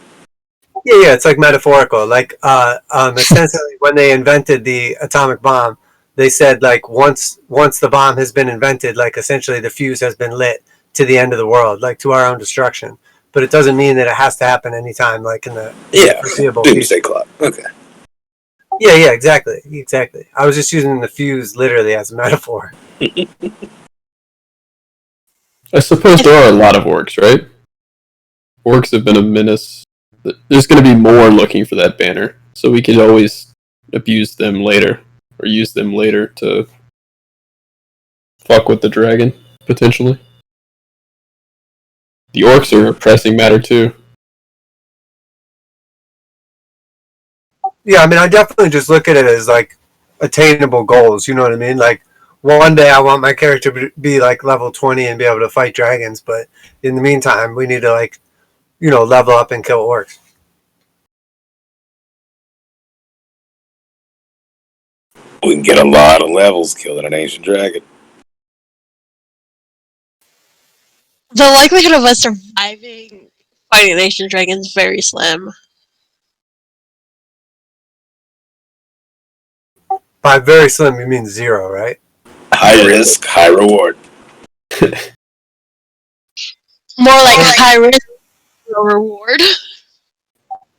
Yeah, it's like metaphorical. Like, essentially, when they invented the atomic bomb, they said like once the bomb has been invented, like essentially the fuse has been lit to the end of the world, like to our own destruction. But it doesn't mean that it has to happen anytime, like in the foreseeable doomsday future. clock. Okay. Yeah, exactly. I was just using the fuse literally as a metaphor. I suppose there are a lot of orcs, right? Orcs have been a menace. There's going to be more looking for that banner, so we could always abuse them later, or use them later to fuck with the dragon, potentially. The orcs are a pressing matter too. Yeah, I mean, I definitely just look at it as like attainable goals. You know what I mean? Like one day I want my character to be like level 20 and be able to fight dragons, but in the meantime, we need to like level up and kill orcs. We can get a lot of levels killing an ancient dragon. The likelihood of us surviving fighting Nation Dragon is very slim. By very slim, you mean zero, right? High risk, high reward. More like high risk, low reward.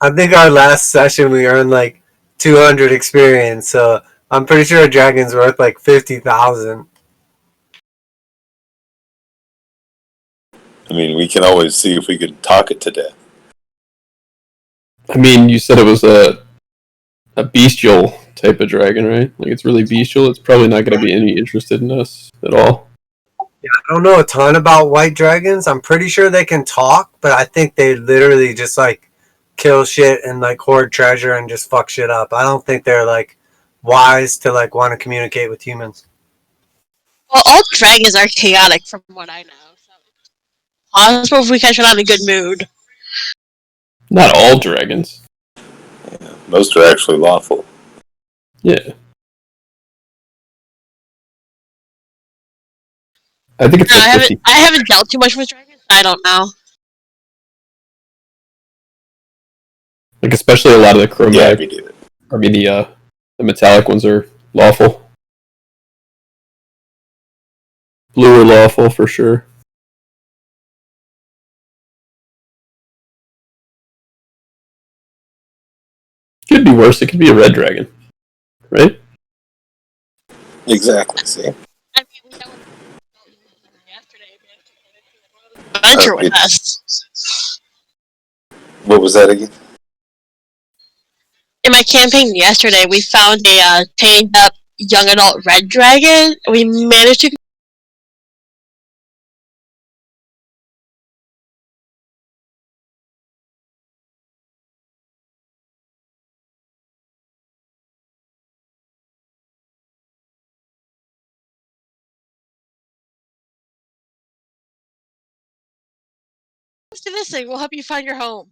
I think our last session we earned like 200 experience, so I'm pretty sure a dragon's worth like 50,000. I mean, we can always see if we can talk it to death. I mean, you said it was a bestial type of dragon, right? Like it's really bestial. It's probably not going to be any interested in us at all. Yeah, I don't know a ton about white dragons. I'm pretty sure they can talk, but I think they literally just like kill shit and like hoard treasure and just fuck shit up. I don't think they're like wise to like want to communicate with humans. Well, all dragons are chaotic, from what I know. So it's possible if we catch it on a good mood. Not all dragons. Yeah, most are actually lawful. Yeah. I think it's No, like 50. I haven't dealt too much with dragons. I don't know. Like especially a lot of the Yeah, chromatic. we do it. I mean the metallic ones are lawful. Blue are lawful for sure. Could be worse. It could be a red dragon, right? Exactly. See, I mean, we dealt with yesterday. Adventure with it, us. what was that again? In my campaign yesterday, we found a tamed up young adult red dragon. We managed to do this thing. We'll help you find your home.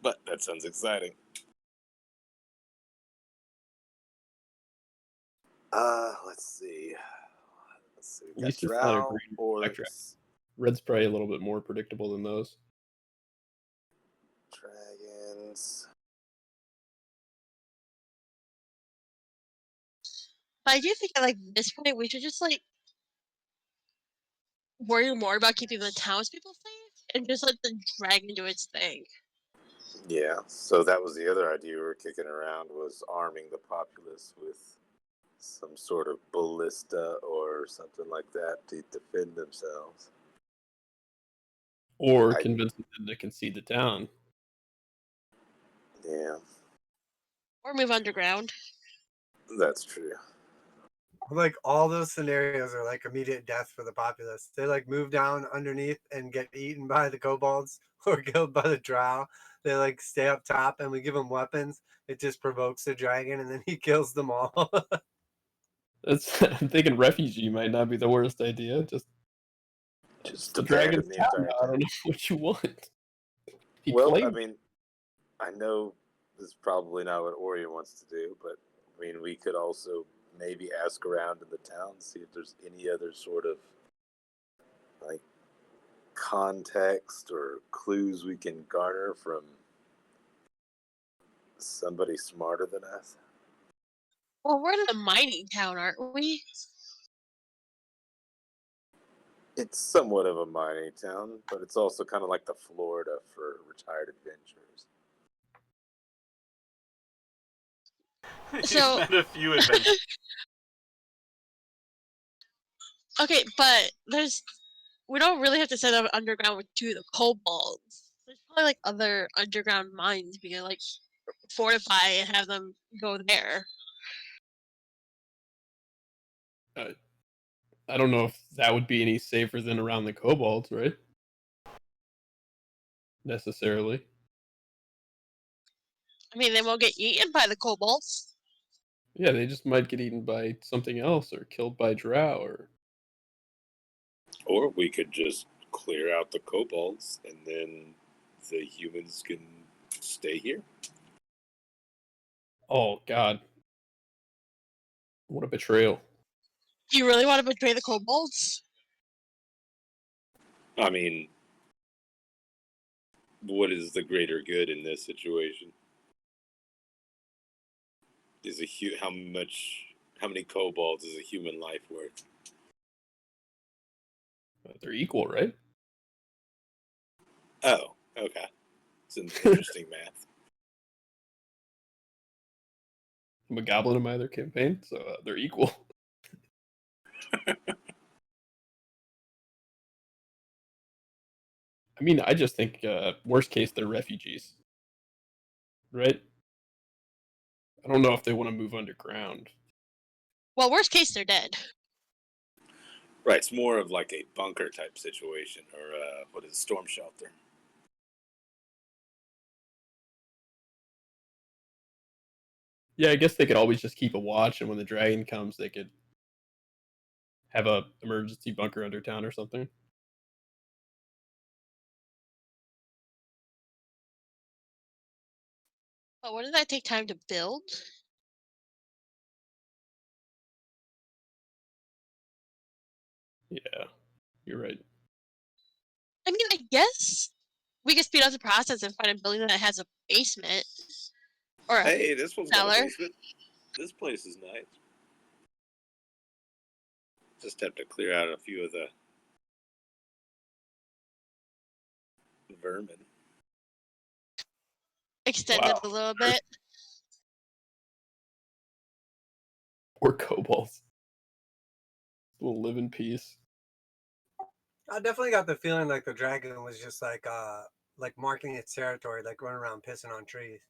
But that sounds exciting. Let's see. At We got least it's not a drow, green black dragon. orcs, Red's probably a little bit more predictable than those. dragons. But I do think at like this point, we should just like worry more about keeping the townspeople safe and just let the dragon do its thing. Yeah, so that was the other idea we were kicking around, was arming the populace with some sort of ballista or something like that to defend themselves. Or I- convincing them to concede the town. Yeah, Or move underground. that's true. Like all those scenarios are like immediate death for the populace. They like move down underneath and get eaten by the kobolds or killed by the drow. They like stay up top and we give them weapons. It just provokes the dragon and then he kills them all. That's I'm thinking refugee might not be the worst idea. Just it's Just the dragon's abandon the town entire now. I don't town. know what you want. He Well, I claimed. mean, I know this is probably not what Orion wants to do, but I mean, we could also maybe ask around in the town, see if there's any other sort of like context or clues we can garner from somebody smarter than us. Well, we're in a mining town, aren't we? It's somewhat of a mining town, but it's also kind of like the Florida for retired adventurers. So- You've met a few adventures. Okay, but we don't really have to set up underground with two of the kobolds. There's probably like other underground mines we can like fortify and have them go there. I don't know if that would be any safer than around the kobolds, right? Necessarily. I mean, they won't get eaten by the kobolds. Yeah, they just might get eaten by something else or killed by drow or Or we could just clear out the kobolds and then the humans can stay here. oh god. What a betrayal. Do you really want to betray the kobolds? I mean, what is the greater good in this situation? Is how many kobolds is a human life worth? They're equal, right? Oh, okay. It's an interesting math. I'm a goblin in my other campaign, so they're equal. I mean, I just think worst case they're refugees, right? I don't know if they want to move underground. Well, worst case, they're dead. Right, it's more of like a bunker type situation, or what is it, storm shelter. Yeah, I guess they could always just keep a watch, and when the dragon comes, they could have a emergency bunker under town or something. But wouldn't that take time to build? Yeah, you're right. I mean, I guess we could speed up the process and find a building that has a basement or a Hey, this one's got a cellar. basement. This place is nice. Just have to clear out a few of the vermin. Extended Wow. a little bit. Poor kobolds. Will live in peace. I definitely got the feeling like the dragon was just like marking its territory, like running around pissing on trees.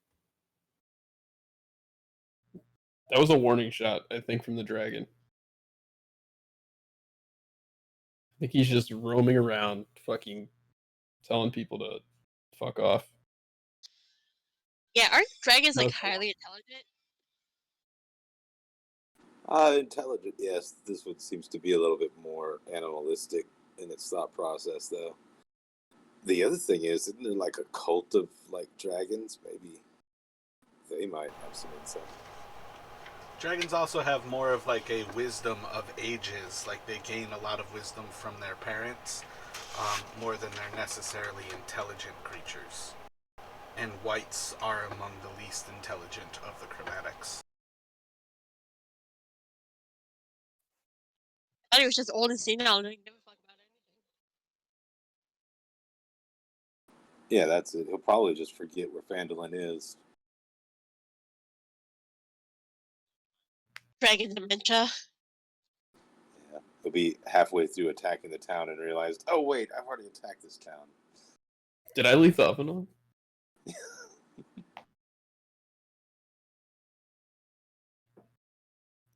That was a warning shot, I think, from the dragon. I think he's just roaming around, fucking telling people to fuck off. Yeah, aren't dragons like No. highly intelligent? Intelligent, yes. This one seems to be a little bit more animalistic in its thought process, though. The other thing is, isn't there like a cult of like dragons? Maybe they might have some insight. Dragons also have more of like a wisdom of ages. Like they gain a lot of wisdom from their parents, more than they're necessarily intelligent creatures. And whites are among the least intelligent of the chromatics. I thought he was just old and senile and didn't give a fuck about anything. Yeah, that's it. He'll probably just forget where Phandalin is. Dragon dementia. Yeah, he'll be halfway through attacking the town and realized, oh wait, I've already attacked this town. Did I leave the oven on?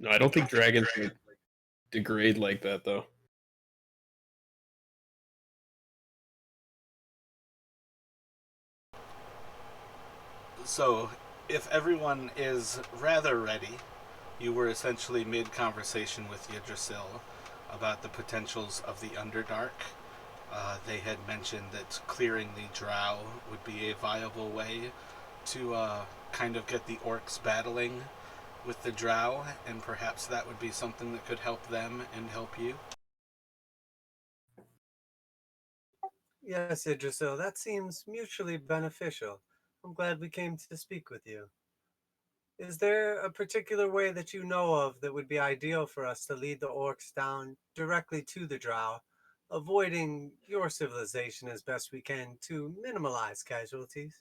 No, I don't think dragons would degrade like that, though. So, if everyone is rather ready, you were essentially mid-conversation with Yggdrasil about the potentials of the Underdark. They had mentioned that clearing the drow would be a viable way to kind of get the orcs battling with the drow, and perhaps that would be something that could help them and help you. Yes, Idrisil, that seems mutually beneficial. I'm glad we came to speak with you. Is there a particular way that you know of that would be ideal for us to lead the orcs down directly to the drow, avoiding your civilization as best we can to minimize casualties?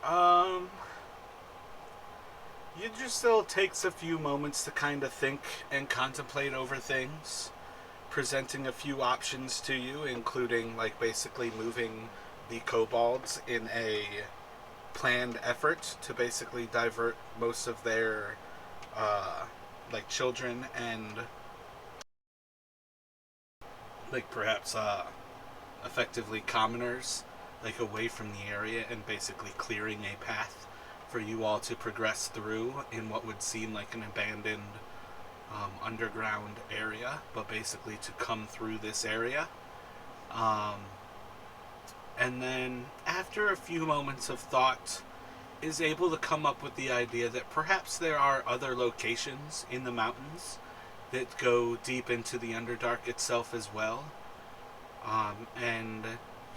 Um, Yggdrasil takes a few moments to kind of think and contemplate over things, presenting a few options to you, including like basically moving the kobolds in a planned effort to basically divert most of their like children and like perhaps effectively commoners like away from the area and basically clearing a path for you all to progress through in what would seem like an abandoned underground area, but basically to come through this area. And then, after a few moments of thought, is able to come up with the idea that perhaps there are other locations in the mountains that go deep into the Underdark itself as well. And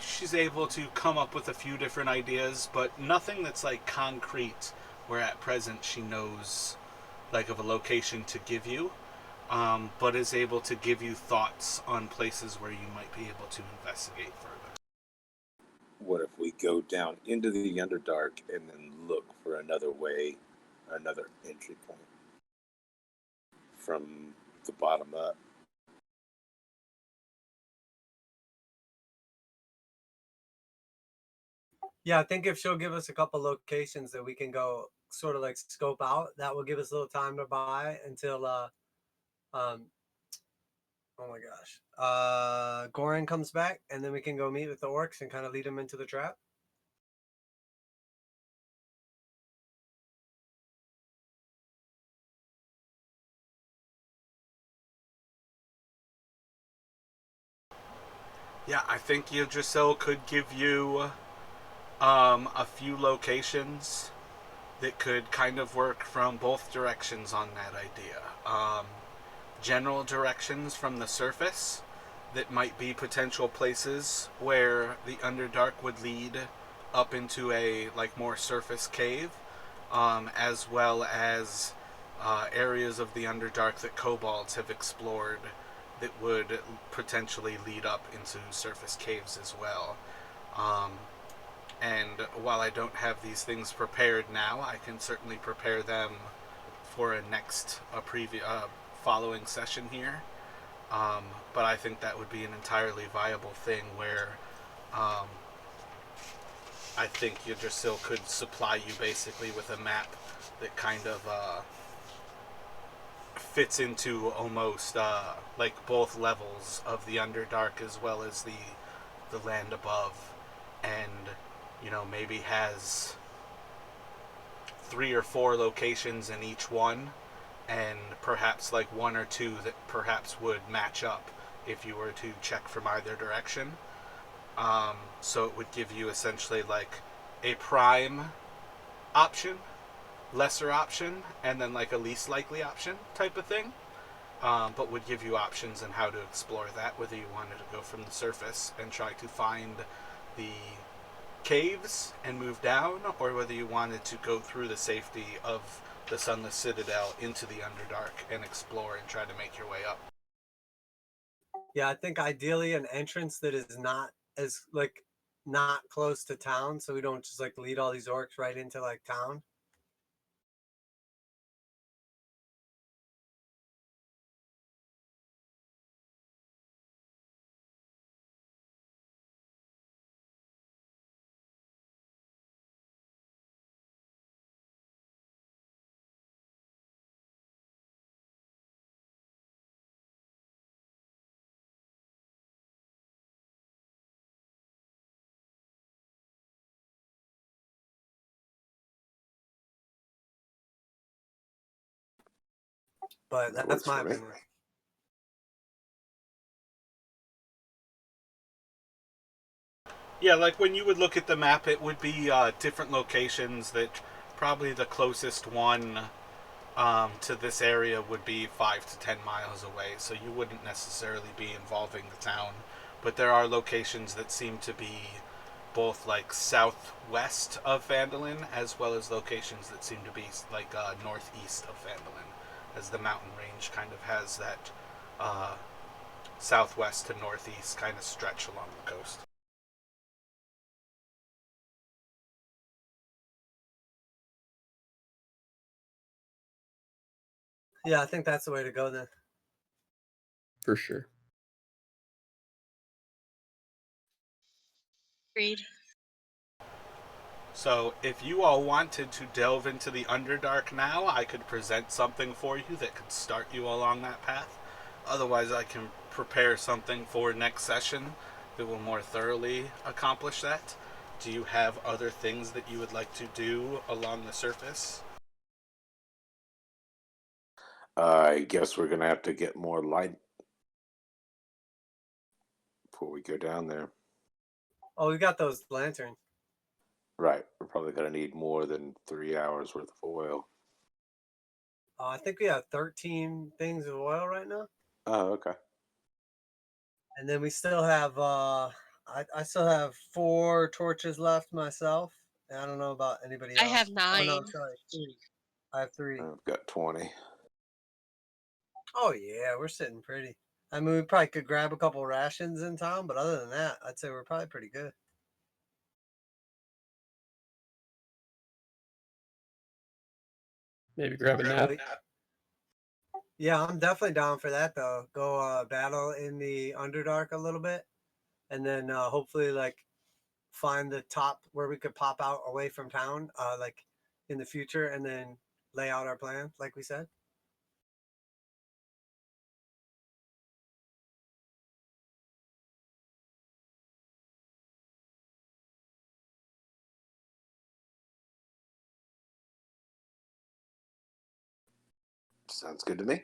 she's able to come up with a few different ideas, but nothing that's like concrete where at present she knows like of a location to give you, but is able to give you thoughts on places where you might be able to investigate further. What if we go down into the Underdark and then look for another way, another entry point from the bottom up? Yeah, I think if she'll give us a couple locations that we can go sort of like scope out, that will give us a little time to buy until um oh my gosh. Goran comes back and then we can go meet with the orcs and kind of lead them into the trap. Yeah, I think Yggdrasil could give you a few locations that could kind of work from both directions on that idea. General directions from the surface that might be potential places where the Underdark would lead up into a like more surface cave, as well as areas of the Underdark that kobolds have explored that would potentially lead up into surface caves as well. And while I don't have these things prepared now, I can certainly prepare them for a following session here. But I think that would be an entirely viable thing where I think Yggdrasil could supply you basically with a map that kind of fits into almost like both levels of the Underdark as well as the land above, and maybe has 3 or 4 locations in each one, and perhaps like 1 or 2 that perhaps would match up if you were to check from either direction. So it would give you essentially like a prime option, lesser option, and then like a least likely option type of thing. But would give you options on how to explore that, whether you wanted to go from the surface and try to find the caves and move down, or whether you wanted to go through the safety of the Sunless Citadel into the Underdark and explore and try to make your way up. Yeah, I think ideally an entrance that is not as like not close to town, so we don't just like lead all these orcs right into like town. But That that's works my for me. opinion. Yeah, like when you would look at the map, it would be different locations that probably the closest one to this area would be 5 to 10 miles away, so you wouldn't necessarily be involving the town. But there are locations that seem to be both like southwest of Phandalin, as well as locations that seem to be like northeast of Phandalin, as the mountain range kind of has that southwest to northeast kind of stretch along the coast. Yeah, I think that's the way to go then. For sure. Agreed. So, if you all wanted to delve into the Underdark now, I could present something for you that could start you along that path. Otherwise, I can prepare something for next session that will more thoroughly accomplish that. Do you have other things that you would like to do along the surface? I guess we're gonna have to get more light before we go down there. Oh, we got those lanterns. Right. We're probably gonna need more than 3 hours worth of oil. I think we have 13 things of oil right now. Oh, okay. And then we still have I still have 4 torches left myself, I don't know about anybody I else. have Oh no, 9. sorry, 3. I have 3. I've got 20. Oh yeah, we're sitting pretty. I mean, we probably could grab a couple rations in town, but other than that, I'd say we're probably pretty good. Maybe grab a nap. Yeah, I'm definitely down for that though. Go battle in the Underdark a little bit, and then hopefully like find the top where we could pop out away from town, like in the future, and then lay out our plan, like we said. Sounds good to me.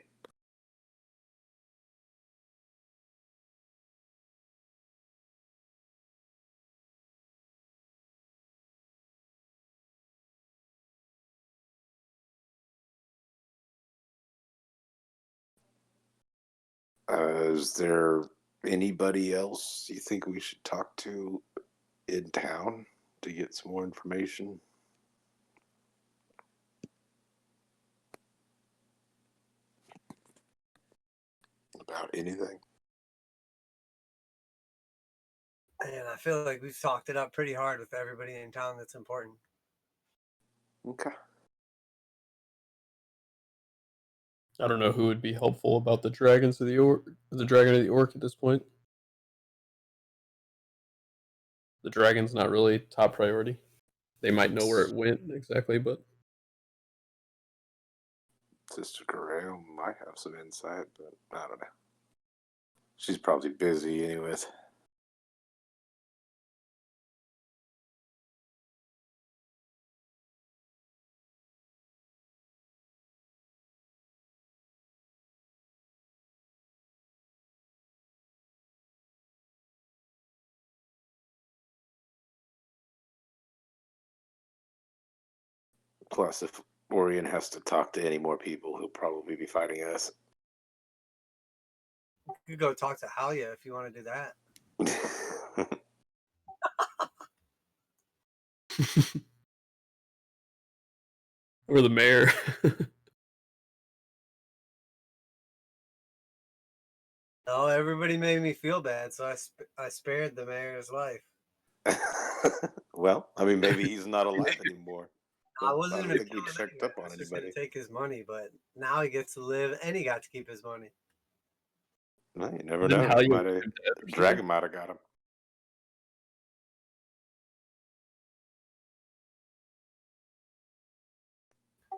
Is there anybody else you think we should talk to in town to get some more information? About anything? And I feel like we've talked it up pretty hard with everybody in town that's important. Okay. I don't know who would be helpful about the dragons of the orc, the dragon of the orc at this point. The dragon's not really top priority. They might know where it went exactly, but Sister Corral might have some insight, but I don't know. She's probably busy anyways. Plus, if Orion has to talk to any more people, he'll probably be fighting us. You could go talk to Halia if you want to do that. or the mayor. No, everybody made me feel bad, so I spared the mayor's life. Well, I mean, maybe he's not alive anymore. I I wasn't don't going to think we kill him checked anyway. up I on was just going anybody. to take his money, but now he gets to live and he got to keep his money. No, you never Then know. how He you might have, dragon might have got him.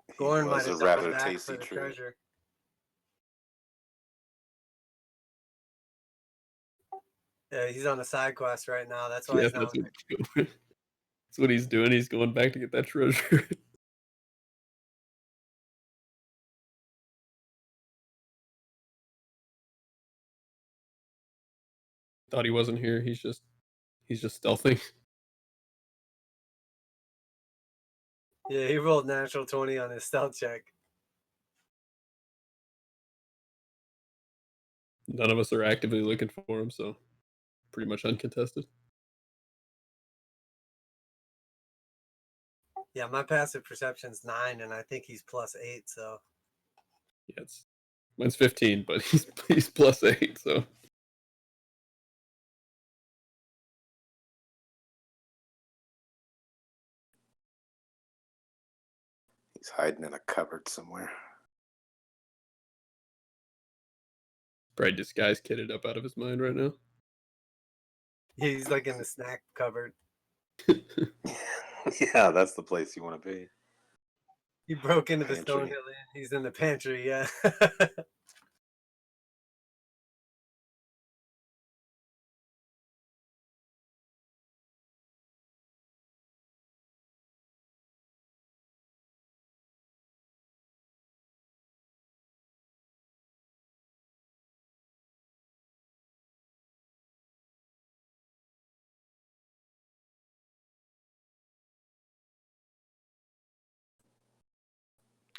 He Gorn might was a have rather doubled back tasty for the treat. treasure. Yeah, he's on a side quest right now. That's why Yeah, he's not. that's what he's doing. He's going back to get that treasure. Thought he wasn't here. He's just stealthing. Yeah, he rolled natural 20 on his stealth check. None of us are actively looking for him, so pretty much uncontested. Yeah, my passive perception's 9, and I think he's +8. So Yeah, mine's 15, but he's +8, so He's hiding in a cupboard somewhere. probably disguise kitted up out of his mind right now. he's like in the snack cupboard. Yeah, that's the place you want to be. He broke into the Pantry. Stonehill Inn. He's in the pantry. Yeah.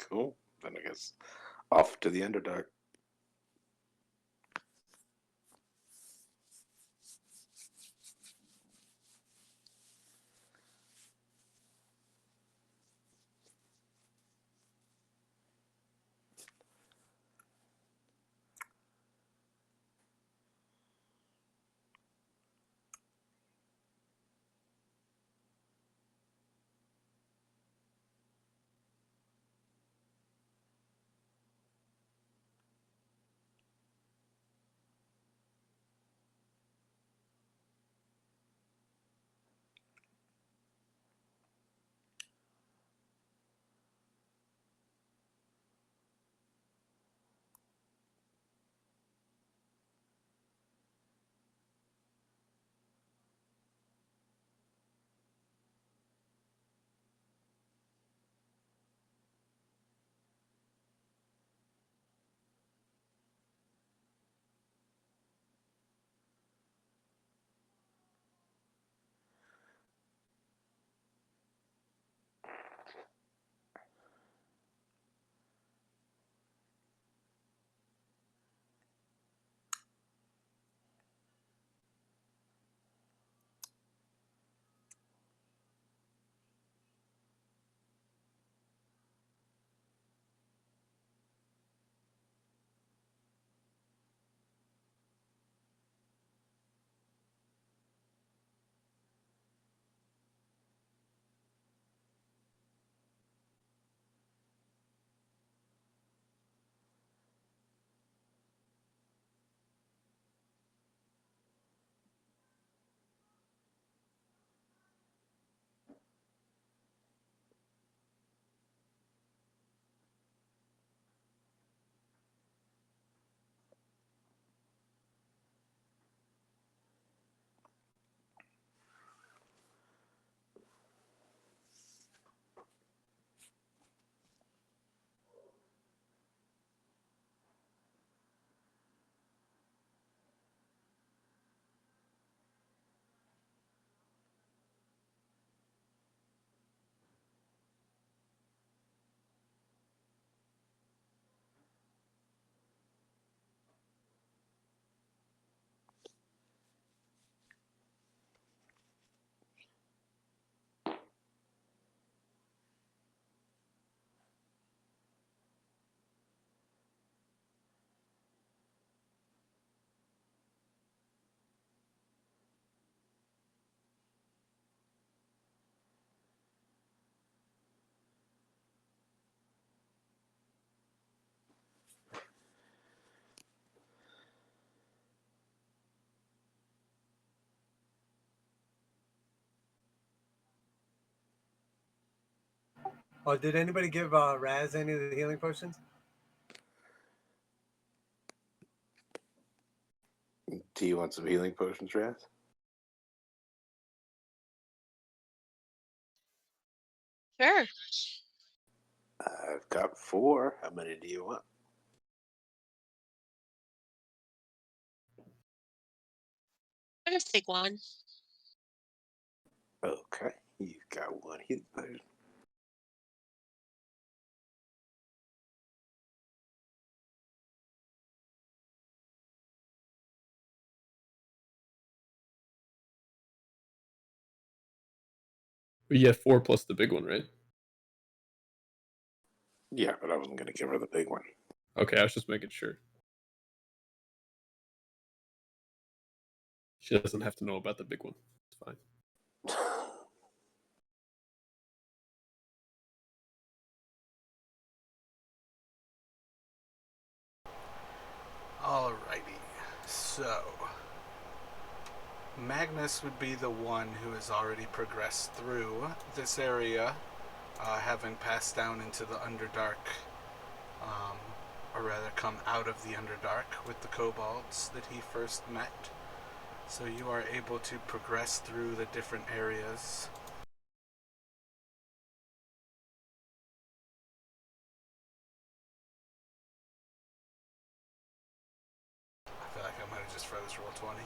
Cool. Then I guess off to the Underdark. Oh, did anybody give Raz any of the healing potions? Do you want some healing potions, Raz? Sure. I've got 4. How many do you want? I just take one. Okay, you've got 1 healing potion. But you have 4 plus the big one, right? Yeah, but I wasn't going to give her the big one. Okay, I was just making sure. She doesn't have to know about the big one. It's fine. Alrighty. So, Magnus would be the one who has already progressed through this area, having passed down into the Underdark, or rather come out of the Underdark with the kobolds that he first met. So you are able to progress through the different areas. I feel like I might have just froze roll 20.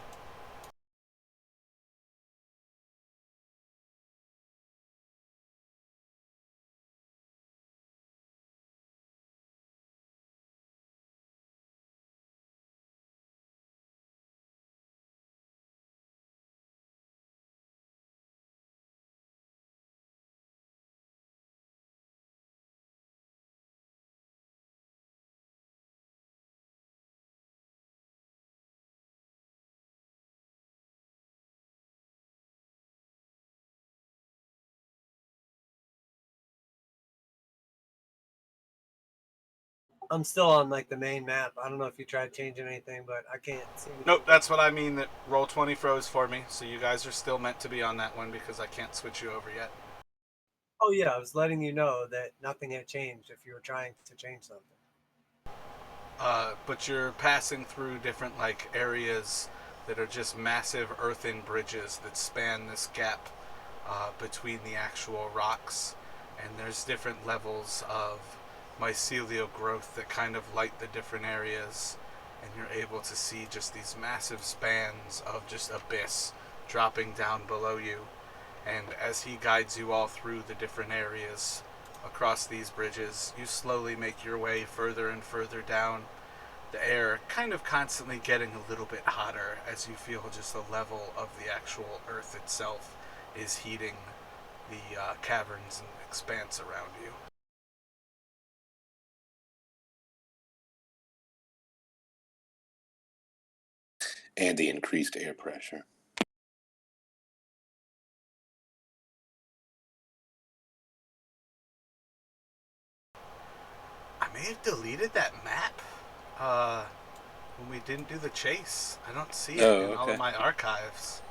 I'm still on like the main map. I don't know if you tried changing anything, but I can't see. Nope, that's what I mean, that roll 20 froze for me. So you guys are still meant to be on that one because I can't switch you over yet. Oh yeah, I was letting you know that nothing had changed if you were trying to change something. But you're passing through different like areas that are just massive earthen bridges that span this gap between the actual rocks, and there's different levels of mycelial growth that kind of light the different areas, and you're able to see just these massive spans of just abyss dropping down below you. And as he guides you all through the different areas across these bridges, you slowly make your way further and further down, the air kind of constantly getting a little bit hotter as you feel just the level of the actual earth itself is heating the caverns and expanse around you. And the increased air pressure. I may have deleted that map when we didn't do the chase. I don't see it in all of my archives.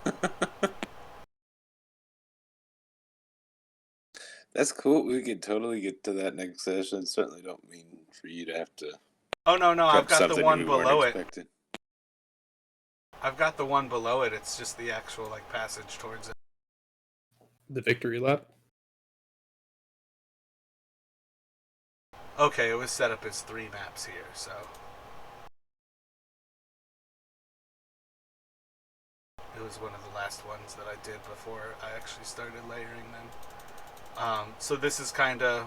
That's cool. We could totally get to that next session. Certainly don't mean for you to have to Oh, no, I've jump got the something one we weren't below it. expecting. I've got the one below it. It's just the actual like passage towards it. The victory lap? Okay, it was set up as 3 maps here, so it was one of the last ones that I did before I actually started layering them. So this is kind of...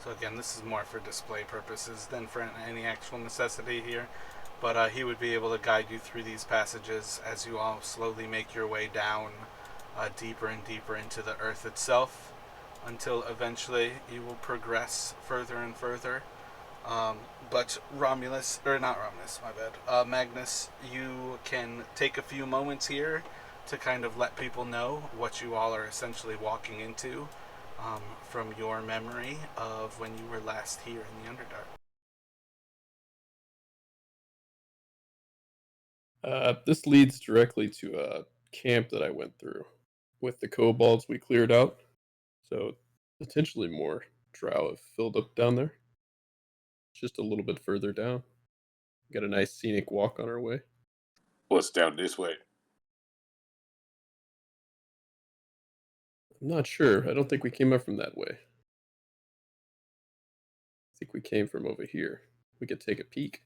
So again, this is more for display purposes than for any actual necessity here. But he would be able to guide you through these passages as you all slowly make your way down deeper and deeper into the earth itself. until eventually you will progress further and further. But Romulus, or not Romulus, my bad, Magnus, you can take a few moments here to kind of let people know what you all are essentially walking into from your memory of when you were last here in the Underdark. This leads directly to a camp that I went through with the kobolds we cleared out. So potentially more drow have filled up down there. Just a little bit further down. Got a nice scenic walk on our way. What's down this way? I'm not sure. I don't think we came up from that way. I think we came from over here. We could take a peek.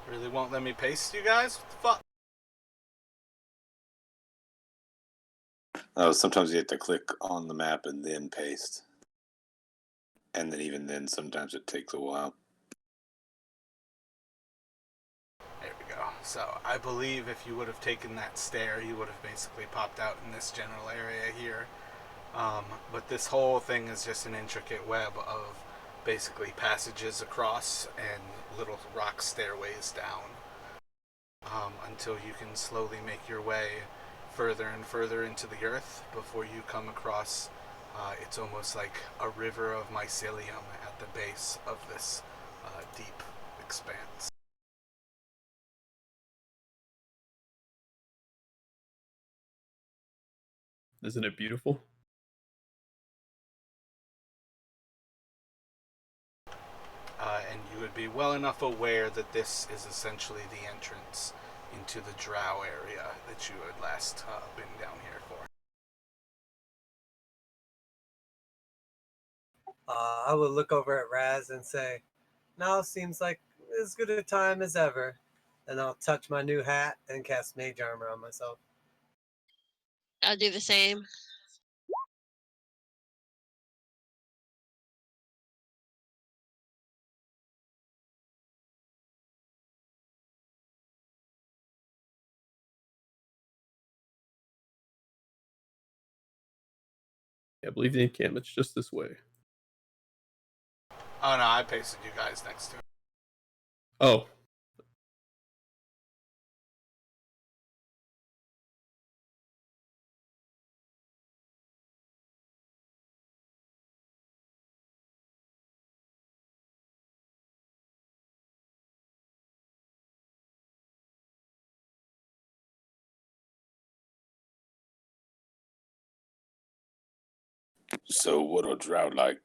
Really won't let me paste you guys? What the fuck? Sometimes you have to click on the map and then paste. And then even then, sometimes it takes a while. There we go. So I believe if you would have taken that stair, you would have basically popped out in this general area here. But this whole thing is just an intricate web of basically passages across and little rock stairways down until you can slowly make your way further and further into the earth before you come across it's almost like a river of mycelium at the base of this deep expanse. Isn't it beautiful? And you would be well enough aware that this is essentially the entrance into the drow area that you had last been down here for. I would look over at Raz and say, now seems like as good a time as ever. And I'll touch my new hat and cast mage armor on myself. I'll do the same. Yeah, I believe the encampment's just this way. Oh no, I pasted you guys next to it. Oh. So, what are drow like?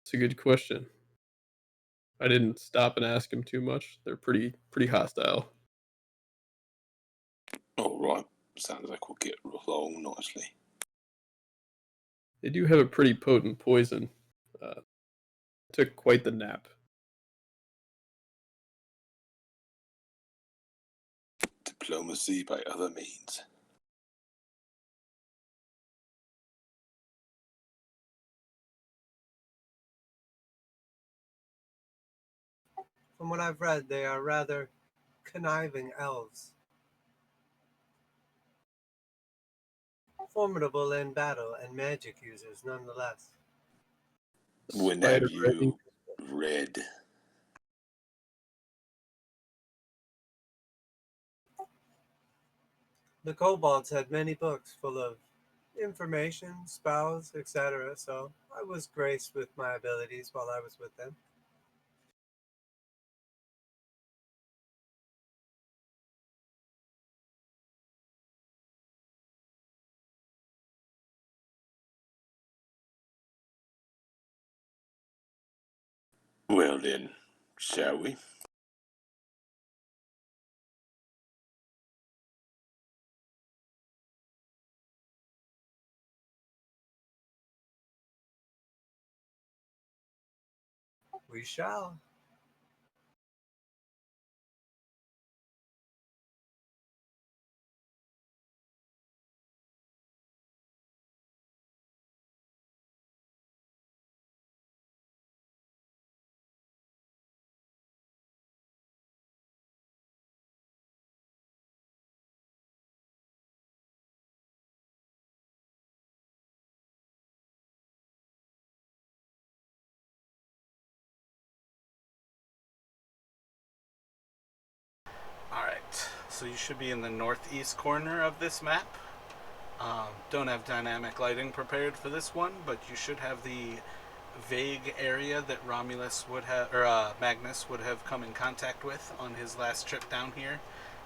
It's a good question. I didn't stop and ask him too much. They're pretty hostile. All right. Sounds like we'll get along nicely. They do have a pretty potent poison. Took quite the nap. Diplomacy by other means. From what I've read, they are rather conniving elves. Formidable in battle and magic users nonetheless. When Spider have writing. you read? The kobolds had many books full of information, spells, etc., so I was graced with my abilities while I was with them. Well then, shall we? We shall. Alright, so you should be in the northeast corner of this map. Don't have dynamic lighting prepared for this one, but you should have the vague area that Romulus would have, or Magnus would have come in contact with on his last trip down here,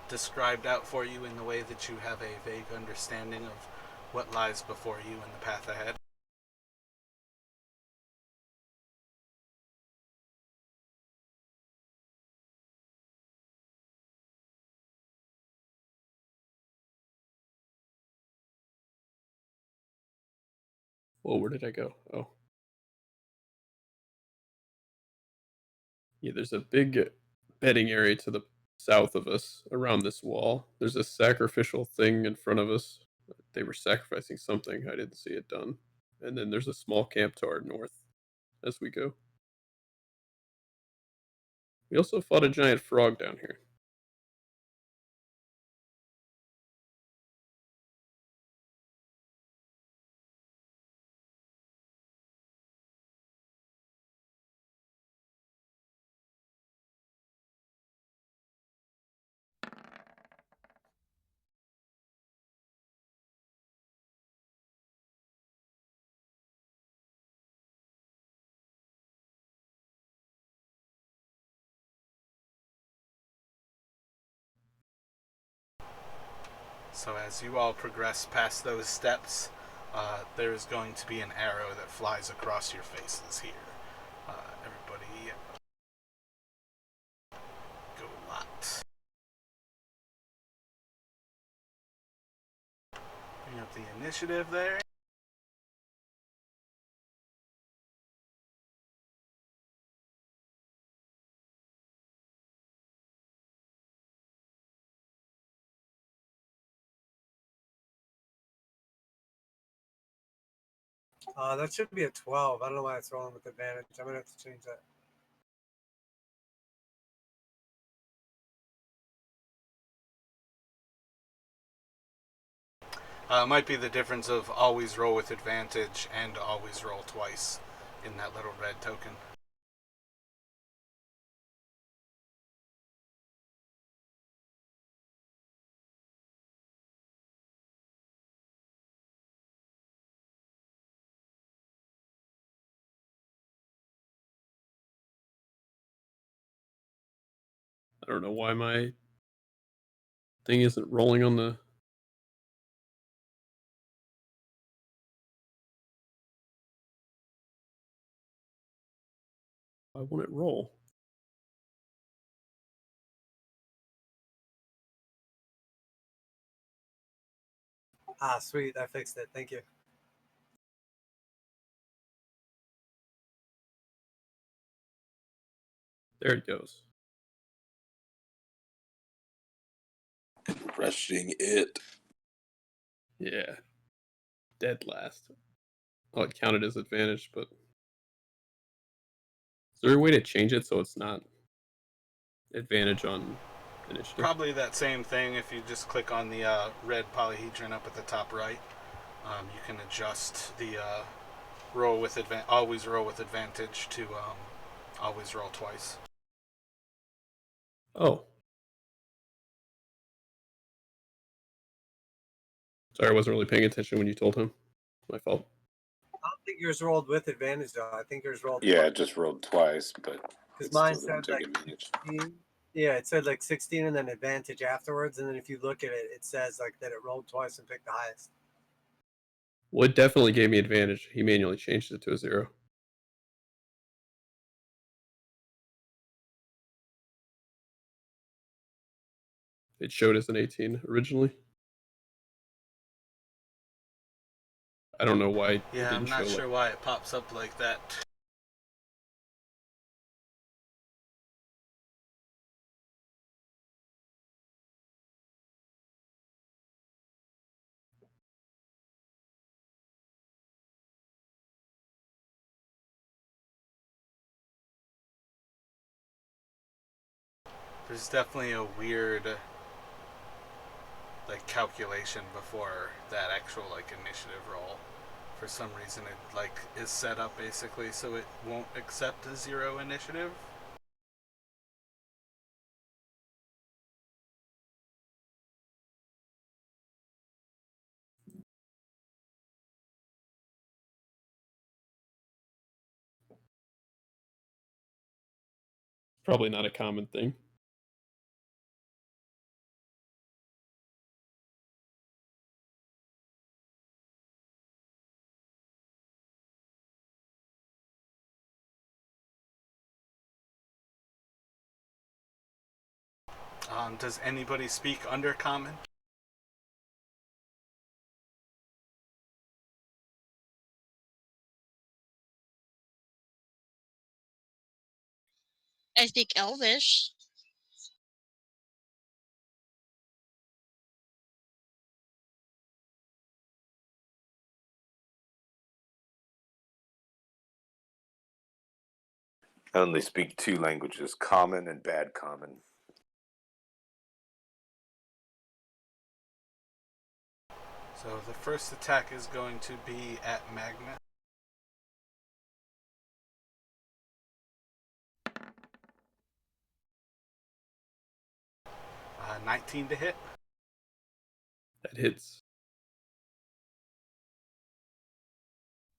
described out for you in the way that you have a vague understanding of what lies before you and the path ahead. Whoa, where did I go? Oh. Yeah, there's a big bedding area to the south of us around this wall. There's a sacrificial thing in front of us. They were sacrificing something. I didn't see it done. And then there's a small camp to our north as we go. We also fought a giant frog down here. So as you all progress past those steps, there is going to be an arrow that flies across your faces here. Everybody, go lot. Bring up the initiative there. That should be a 12. I don't know why it's rolling with advantage. I'm going to have to change that. Might be the difference of always roll with advantage and always roll twice in that little red token. I don't know why my thing isn't rolling on the... Why won't it roll? Ah, sweet. I fixed it. Thank you. There it goes. Rushing it. Yeah. Dead last. Oh, it counted as advantage, but... Is there a way to change it so it's not advantage on initiative? Probably that same thing if you just click on the red polyhedron up at the top right. You can adjust the always roll with advantage to always roll twice. Oh. Sorry, I wasn't really paying attention when you told him. My fault. I don't think yours rolled with advantage, though. I think yours rolled. Yeah, it just rolled twice, but because mine still didn't said take like advantage. 16. Yeah, it said like 16 and then advantage afterwards. And then if you look at it, it says like that it rolled twice and picked the highest. Well, it definitely gave me advantage. He manually changed it to a 0. It showed as an 18 originally. I don't know why it Yeah, didn't I'm not show sure why it pops up like that. There's definitely a weird like calculation before that actual like initiative roll. For some reason, it like is set up basically so it won't accept a 0 initiative. Probably not a common thing. Does anybody speak Undercommon? I speak Elvish. I only speak 2 languages, common and bad common. So the first attack is going to be at Magnus. 19 to hit. That hits.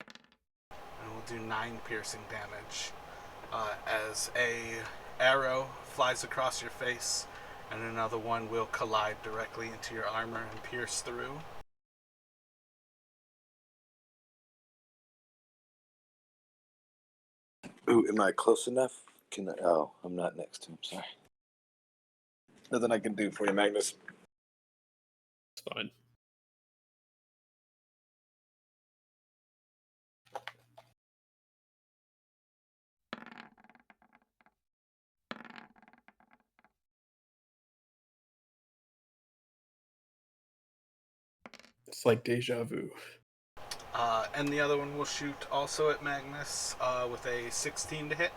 And we'll do 9 piercing damage as a arrow flies across your face, and another one will collide directly into your armor and pierce through. Ooh, am I close enough? Can I? Oh, I'm not next to him. Sorry. Nothing I can do for you, Magnus. It's fine. It's like deja vu. And the other one will shoot also at Magnus with a 16 to hit.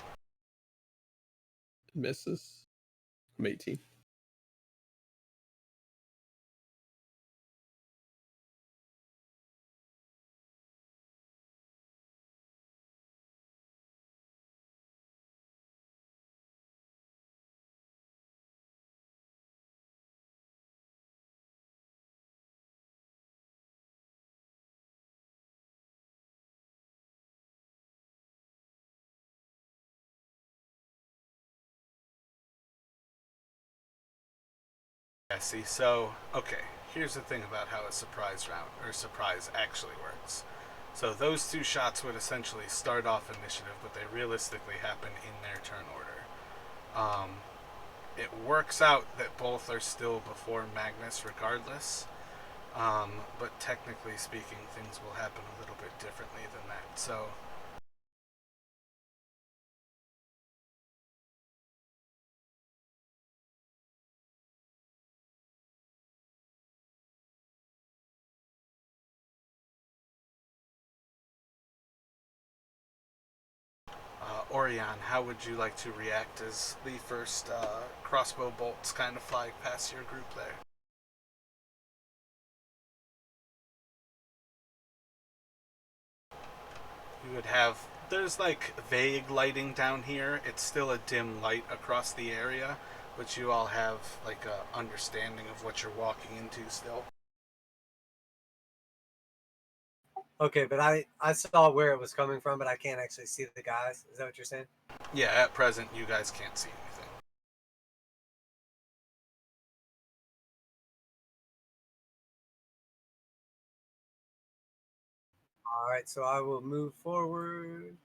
Misses. I'm 18. I see. So, okay, here's the thing about how a surprise round or surprise actually works. So those 2 shots would essentially start off initiative, but they realistically happen in their turn order. It works out that both are still before Magnus regardless, but technically speaking, things will happen a little bit differently than that. So Orion, how would you like to react as the first crossbow bolts kind of fly past your group there? You would have, there's like vague lighting down here. It's still a dim light across the area, but you all have like a understanding of what you're walking into still. Okay, but I saw where it was coming from, but I can't actually see the guys. Is that what you're saying? Yeah, at present you guys can't see anything. All right, so I will move forward.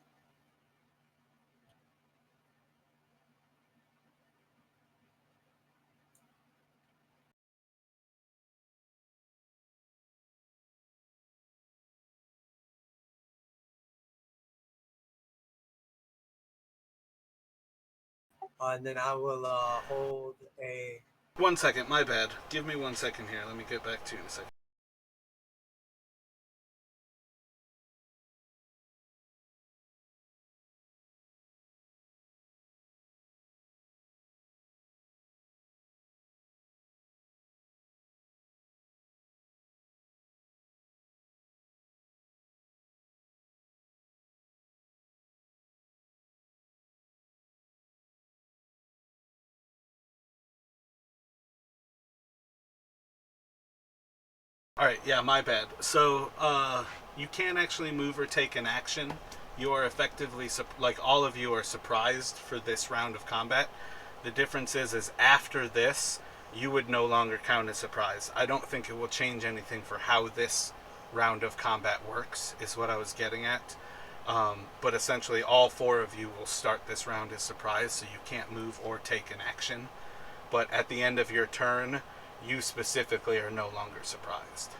And then I will hold a. 1 second, my bad. Give me 1 second here. Let me get back to you in a second. All right, yeah, my bad. So, you can't actually move or take an action. You are effectively like all of you are surprised for this round of combat. The difference is after this, you would no longer count as surprise. I don't think it will change anything for how this round of combat works. Is what I was getting at. But essentially, all four of you will start this round as surprise, so you can't move or take an action. But at the end of your turn, you specifically are no longer surprised.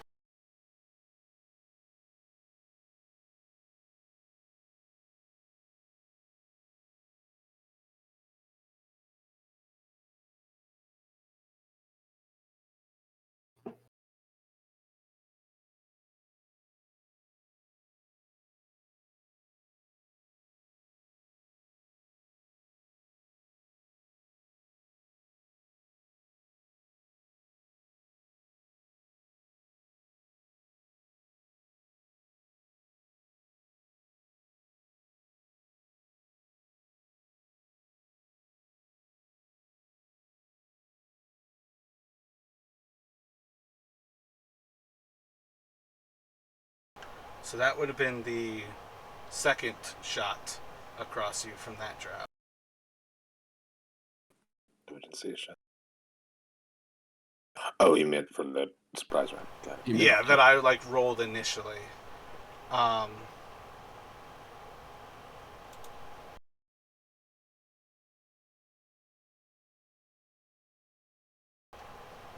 So that would have been the second shot across you from that drop. We didn't see a shot. Oh, you meant from the surprise round. Got it. Yeah, that I like rolled initially. Um,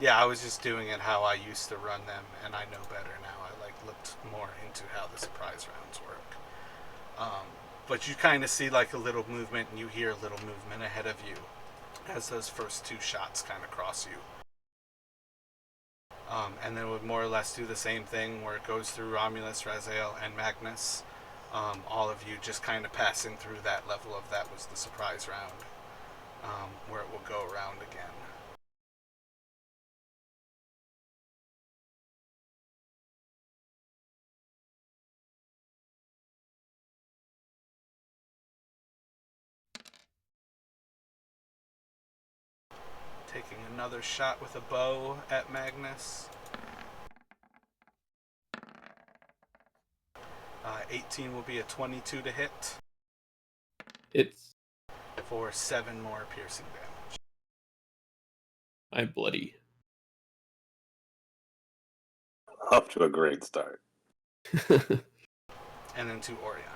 yeah, I was just doing it how I used to run them, and I know better now. I like looked more into how the surprise rounds work. But you kind of see like a little movement, and you hear a little movement ahead of you as those first two shots kind of cross you. And then it would more or less do the same thing where it goes through Romulus, Raziel, and Magnus. All of you just kind of passing through that level of that was the surprise round, where it will go around again. Taking another shot with a bow at Magnus. 18 will be a 22 to hit It's for 7 more piercing damage. my bloody. Off to a great start. And then to Orion.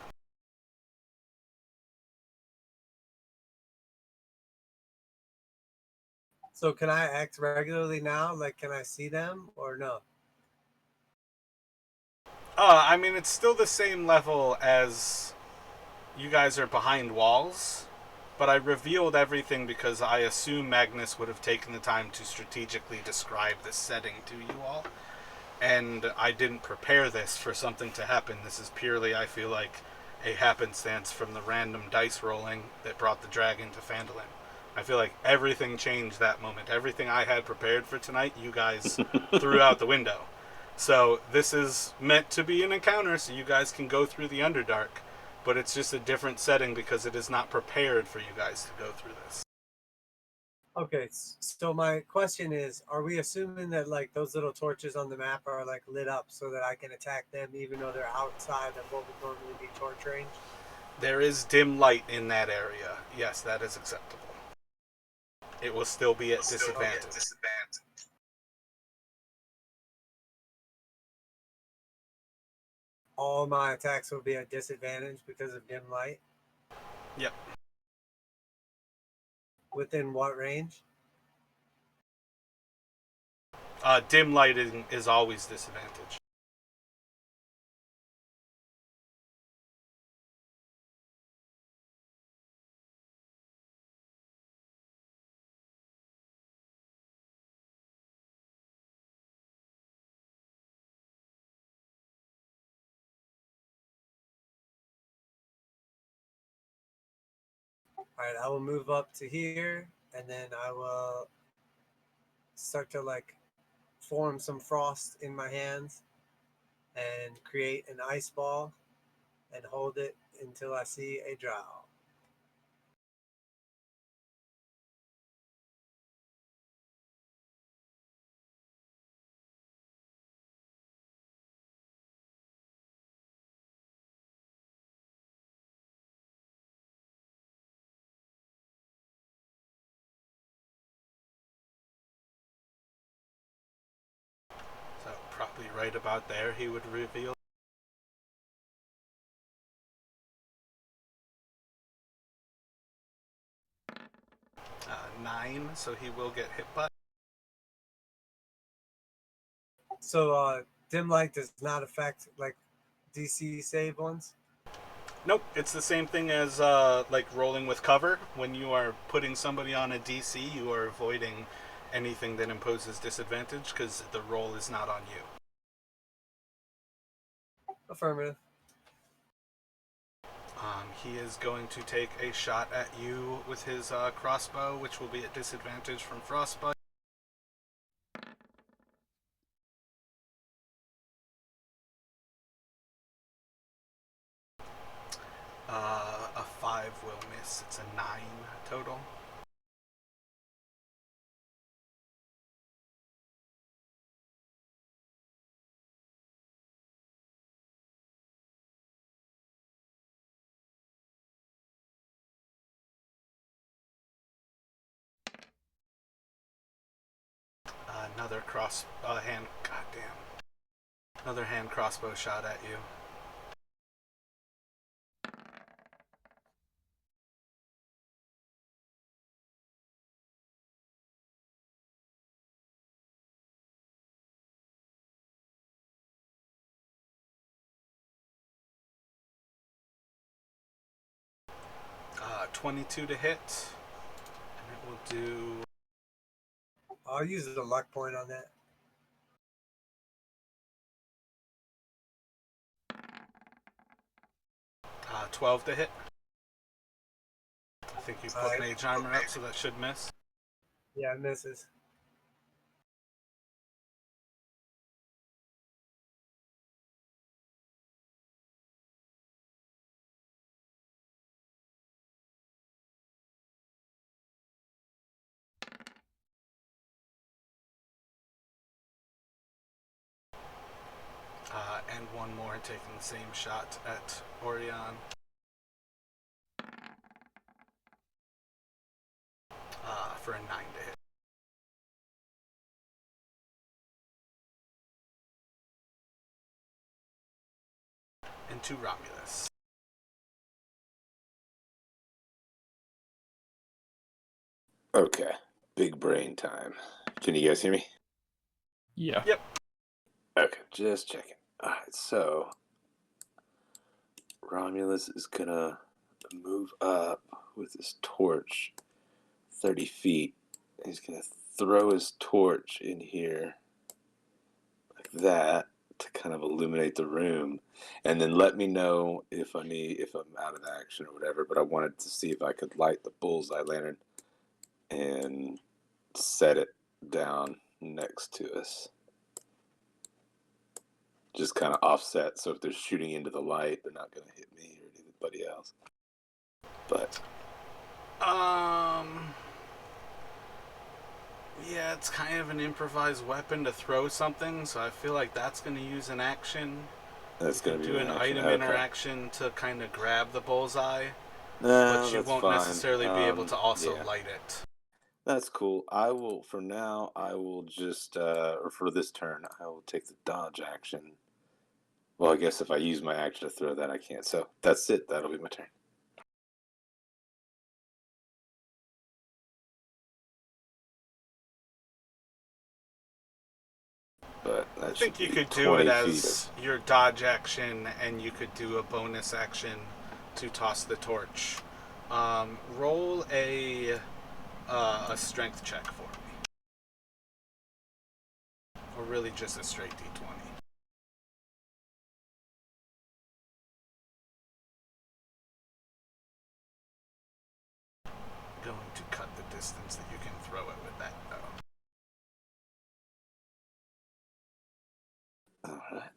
So can I act regularly now? Like, can I see them or no? I mean, it's still the same level as you guys are behind walls, but I revealed everything because I assume Magnus would have taken the time to strategically describe this setting to you all. And I didn't prepare this for something to happen. This is purely, I feel like, a happenstance from the random dice rolling that brought the dragon to Phandalin. I feel like everything changed that moment. Everything I had prepared for tonight, you guys threw out the window. So this is meant to be an encounter, so you guys can go through the Underdark, but it's just a different setting because it is not prepared for you guys to go through this. Okay, so my question is, are we assuming that like those little torches on the map are like lit up so that I can attack them even though they're outside of what would normally be torch range? There is dim light in that area. Yes, that is acceptable. It will still be at disadvantage. All my attacks will be at disadvantage because of dim light. Yep. Within what range? Dim lighting is always disadvantage. All right, I will move up to here and then I will start to like form some frost in my hands and create an ice ball and hold it until I see a drow. probably right about there, he would reveal. 9, so he will get hit by. So dim light does not affect like DC save ones. Nope, it's the same thing as like rolling with cover. When you are putting somebody on a DC, you are avoiding anything that imposes disadvantage because the roll is not on you. Affirmative. He is going to take a shot at you with his crossbow, which will be at disadvantage from frostbite. A 5 will miss. It's a 9 total. Another another hand crossbow shot at you. Uh, 22 to hit, and it will do. I'll use the luck point on that. 12 to hit. I think you put mage armor up, so that should miss. Yeah, it misses. And one more taking the same shot at Orion. For a 9 to hit. And to Romulus. Okay, big brain time. Can you guys hear me? Yeah. Yep. Okay, just checking. Alright, so Romulus is gonna move up with his torch 30 feet. He's gonna throw his torch in here like that to kind of illuminate the room, and then let me know if I'm out of action or whatever. But I wanted to see if I could light the bullseye lantern and set it down next to us, just kind of offset, so if they're shooting into the light, they're not going to hit me or anybody else. But yeah, it's kind of an improvised weapon to throw something, so I feel like that's going to use an action. that's going to be do an item interaction to kind of grab the bullseye, No, but you that's won't fine. necessarily be able to also Yeah. light it. That's cool. I will, for now, I will just, or for this turn, I will take the dodge action. Well, I guess if I use my action to throw that, I can't. So that's it. That'll be my turn. But I that think should you be could do 20 it feet as your dodge action, and you could do a bonus action to toss the torch. Roll a strength check for me, or really just a straight d20. Going to cut the distance that you can throw it with that, though. All right.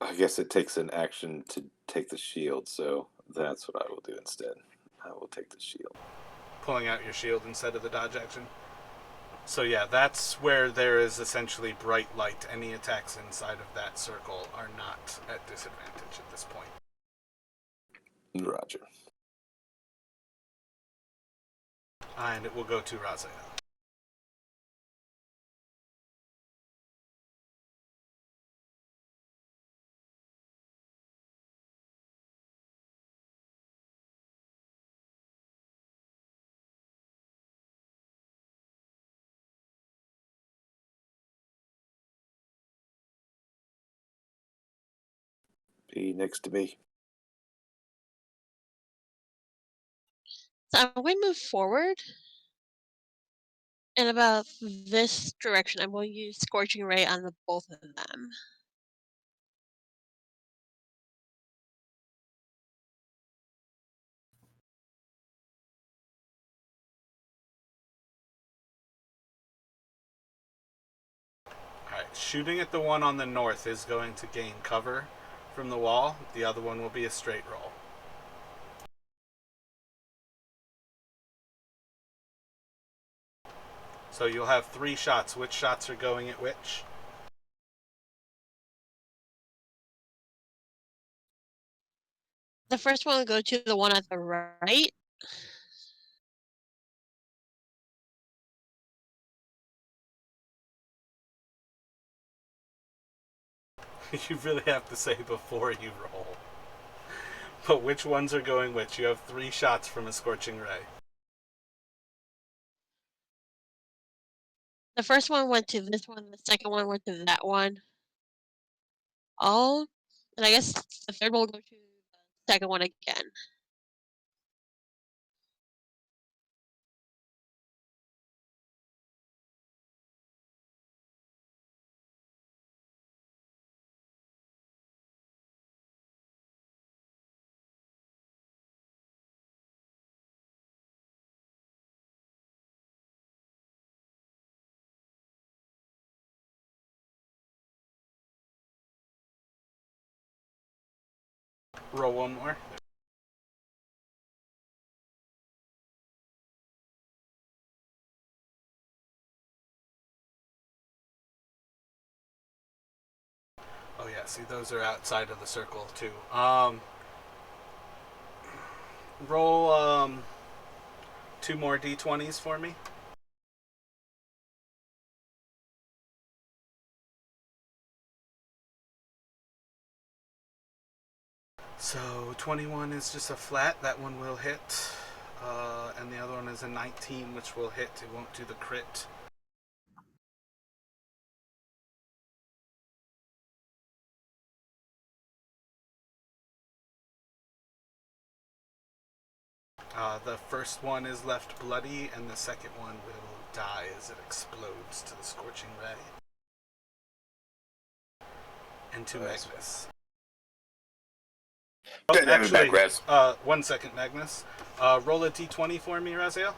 I guess it takes an action to take the shield, so that's what I will do instead. I will take the shield. Pulling out your shield instead of the dodge action. So yeah, that's where there is essentially bright light. Any attacks inside of that circle are not at disadvantage at this point. Roger. And it will go to Raziel. Be next to me. So I'm going to move forward in about this direction. I'm going to use Scorching Ray on the both of them. Alright, shooting at the one on the north is going to gain cover from the wall. The other one will be a straight roll. So you'll have 3 shots. Which shots are going at which? The first one will go to the one at the right. You really have to say before you roll. But which ones are going which? You have 3 shots from a Scorching Ray. The first one went to this one. The second one went to that one. All, and I guess the third one will go to the second one again. Roll one more. Oh yeah, see those are outside of the circle too. Roll 2 more d20s for me. So 21 is just a flat. That one will hit. And the other one is a 19, which will hit. It won't do the crit. The first one is left bloody, and the second one will die as it explodes to the Scorching Ray. And to Magnus. Oh, actually, 1 second, Magnus. Roll a d20 for me, Raziel.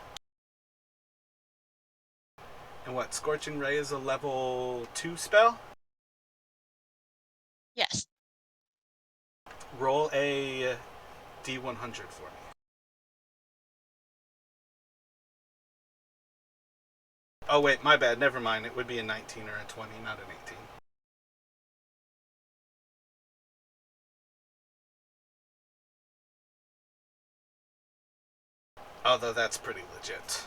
And what, Scorching Ray is a level 2 spell? Yes. Roll a d100 for me. Oh wait, my bad, never mind. It would be a 19 or a 20, not an 18. Although that's pretty legit.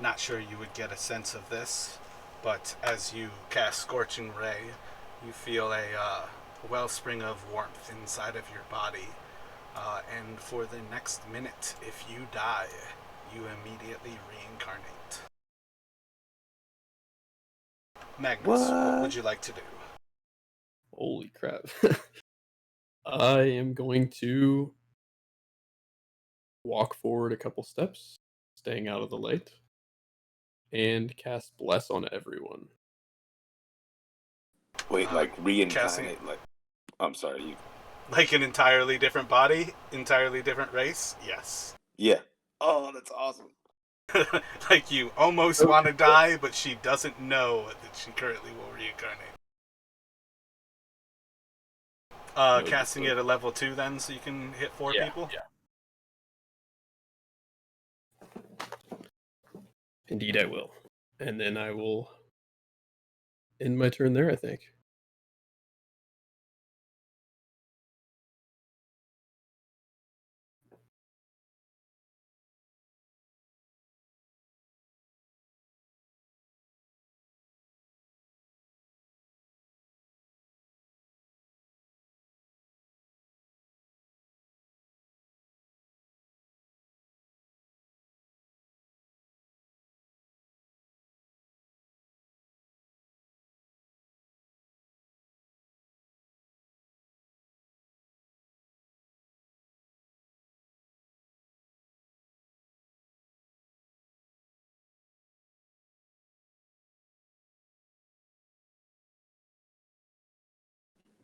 Not sure you would get a sense of this, but as you cast Scorching Ray, you feel a wellspring of warmth inside of your body. And for the next minute, if you die, you immediately reincarnate. Magnus, what would you like to do? Holy crap. I am going to walk forward a couple steps, staying out of the light, and cast Bless on everyone. Wait, like reincarnate? Casting- Like, I'm sorry, you. Like an entirely different body? Entirely different race? Yes. Yeah. Oh, that's awesome. Like you almost want to die, but she doesn't know that she currently will reincarnate. Casting it at level 2 then, so you can hit 4 people? Yeah. Indeed I will. And then I will end my turn there, I think.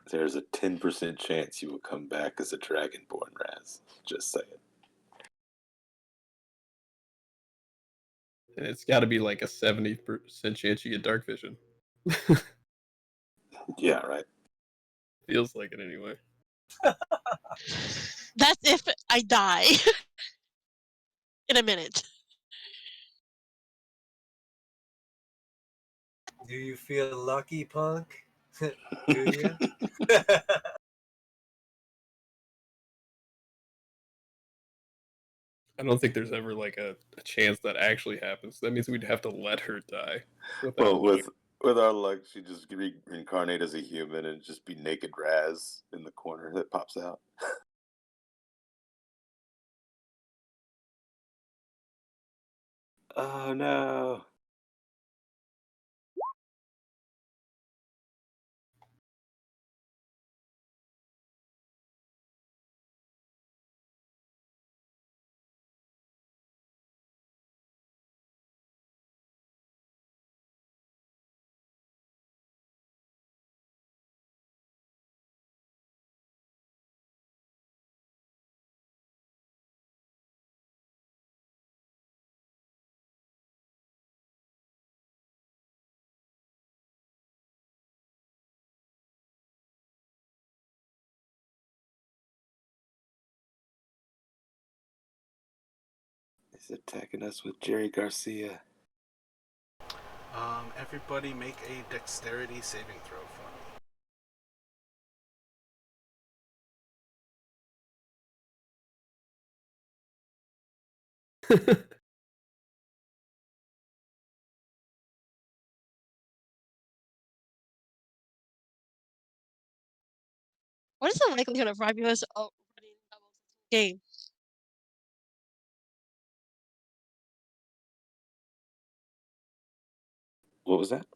There's a 10% chance you will come back as a Dragonborn, Raz. Just saying. And it's got to be like a 70% chance you get dark vision. Yeah, right. Feels like it anyway. That's if I die in a minute. Do you feel lucky, punk? Do you? I don't think there's ever like a chance that actually happens. That means we'd have to let her die. Well, Without with our luck, she just reincarnate as a human and just be naked Raz in the corner that pops out. Oh no. He's attacking us with Jerry Garcia. Everybody make a dexterity saving throw for me. What is the likelihood of Romulus running doubles game? What was that?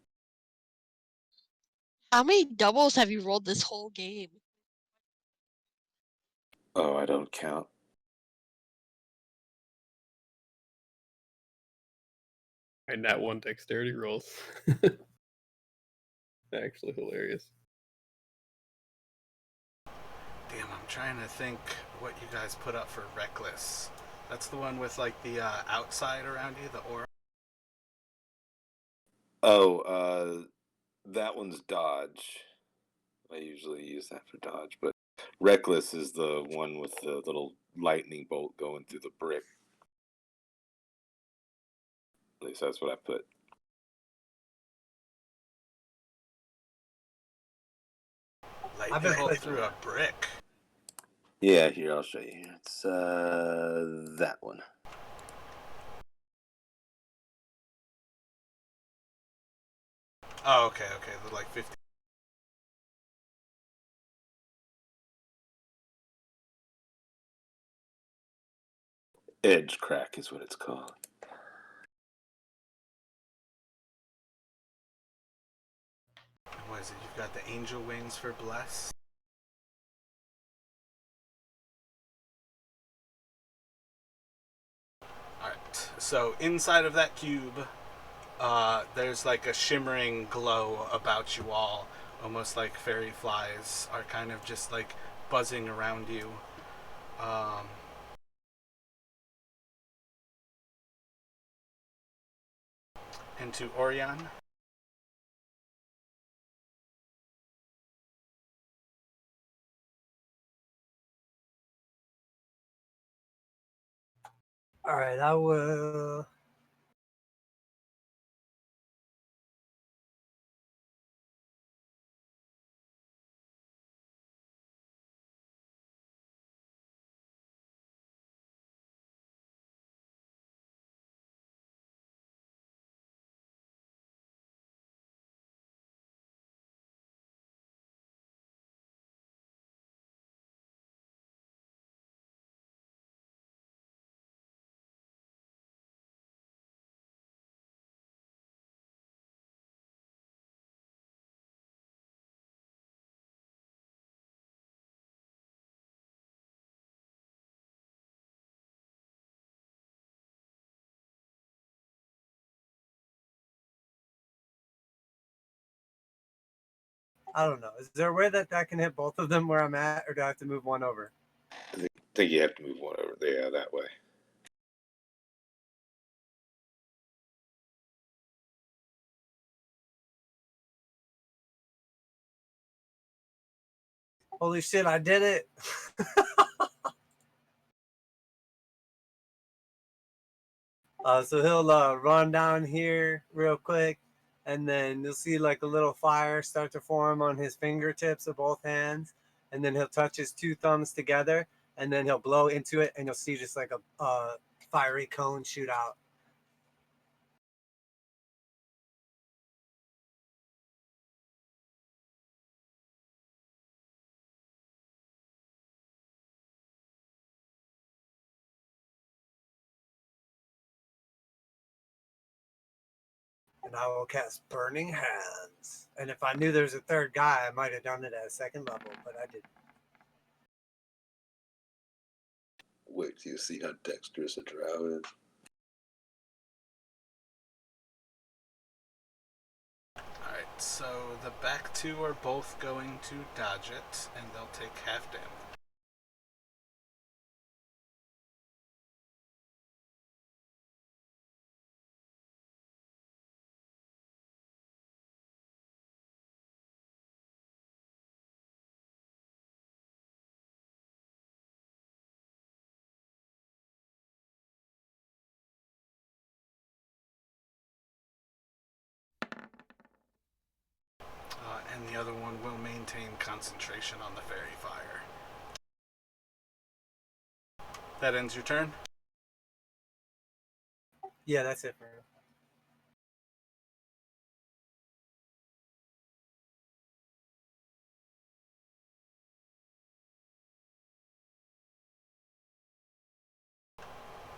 How many doubles have you rolled this whole game? Oh, I don't count. and that one dexterity rolls. Actually hilarious. Damn, I'm trying to think what you guys put up for reckless. That's the one with like the outside around you, the aura. Oh, that one's dodge. I usually use that for dodge, but reckless is the one with the little lightning bolt going through the brick. At least that's what I put. I've been Lightning bolt playing through a brick. Yeah, here, I'll show you. It's that one. Oh, okay, the like 50. Edge crack is what it's called. What is it? You've got the angel wings for bless. Alright, so inside of that cube, there's like a shimmering glow about you all, almost like fairy flies are kind of just like buzzing around you. Into Orion. All right, I will. I don't know. Is there a way that I can hit both of them where I'm at, or do I have to move one over? I think you have to move one over there that way. Holy shit, I did it. So he'll run down here real quick, and then you'll see like a little fire start to form on his fingertips of both hands, and then he'll touch his two thumbs together, and then he'll blow into it, and you'll see just like a fiery cone shoot out. And I will cast Burning Hands. And if I knew there was a third guy, I might have done it at a second level, but I didn't. Wait till you see how dexterous a drow is. Alright, so the back two are both going to dodge it, and they'll take half damage. And the other one will maintain concentration on the fairy fire. That ends your turn? Yeah, that's it for him.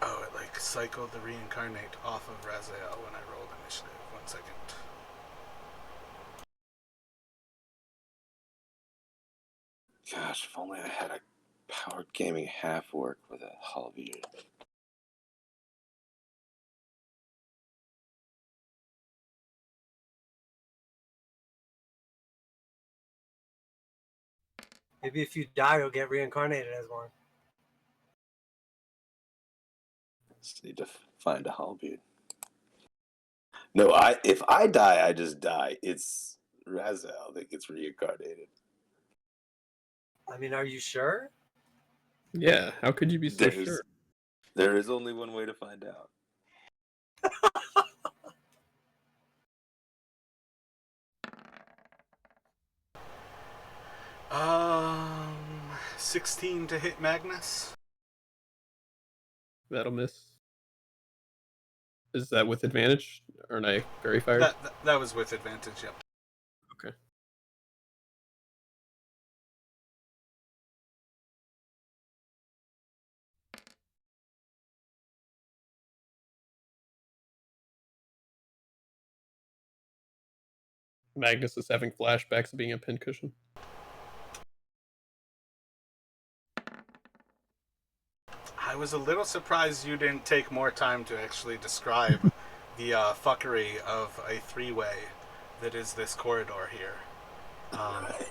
Oh, it like cycled the reincarnate off of Raziel when I rolled initiative. 1 second. Gosh, if only I had a powered gaming half orc with a halberd. Maybe if you die, you'll get reincarnated as one. Just need to find a halberd. No, if I die, I just die. It's Raziel that gets reincarnated. I mean, are you sure? Yeah, how could you be so sure? There is only one way to find out. 16 to hit Magnus. That'll miss. Is that with advantage? Aren't I very fired? That was with advantage, yep. Okay. Magnus is having flashbacks of being a pincushion. I was a little surprised you didn't take more time to actually describe the fuckery of a three-way that is this corridor here.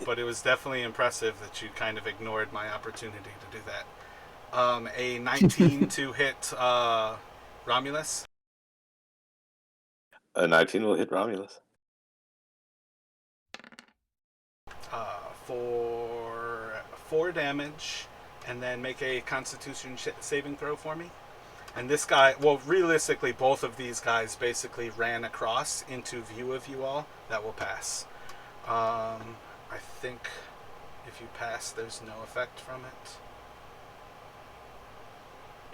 But it was definitely impressive that you kind of ignored my opportunity to do that. A 19 to hit Romulus. A 19 will hit Romulus. For 4 damage, and then make a Constitution saving throw for me. And this guy, well, realistically, both of these guys basically ran across into view of you all. That will pass. I think if you pass, there's no effect from it.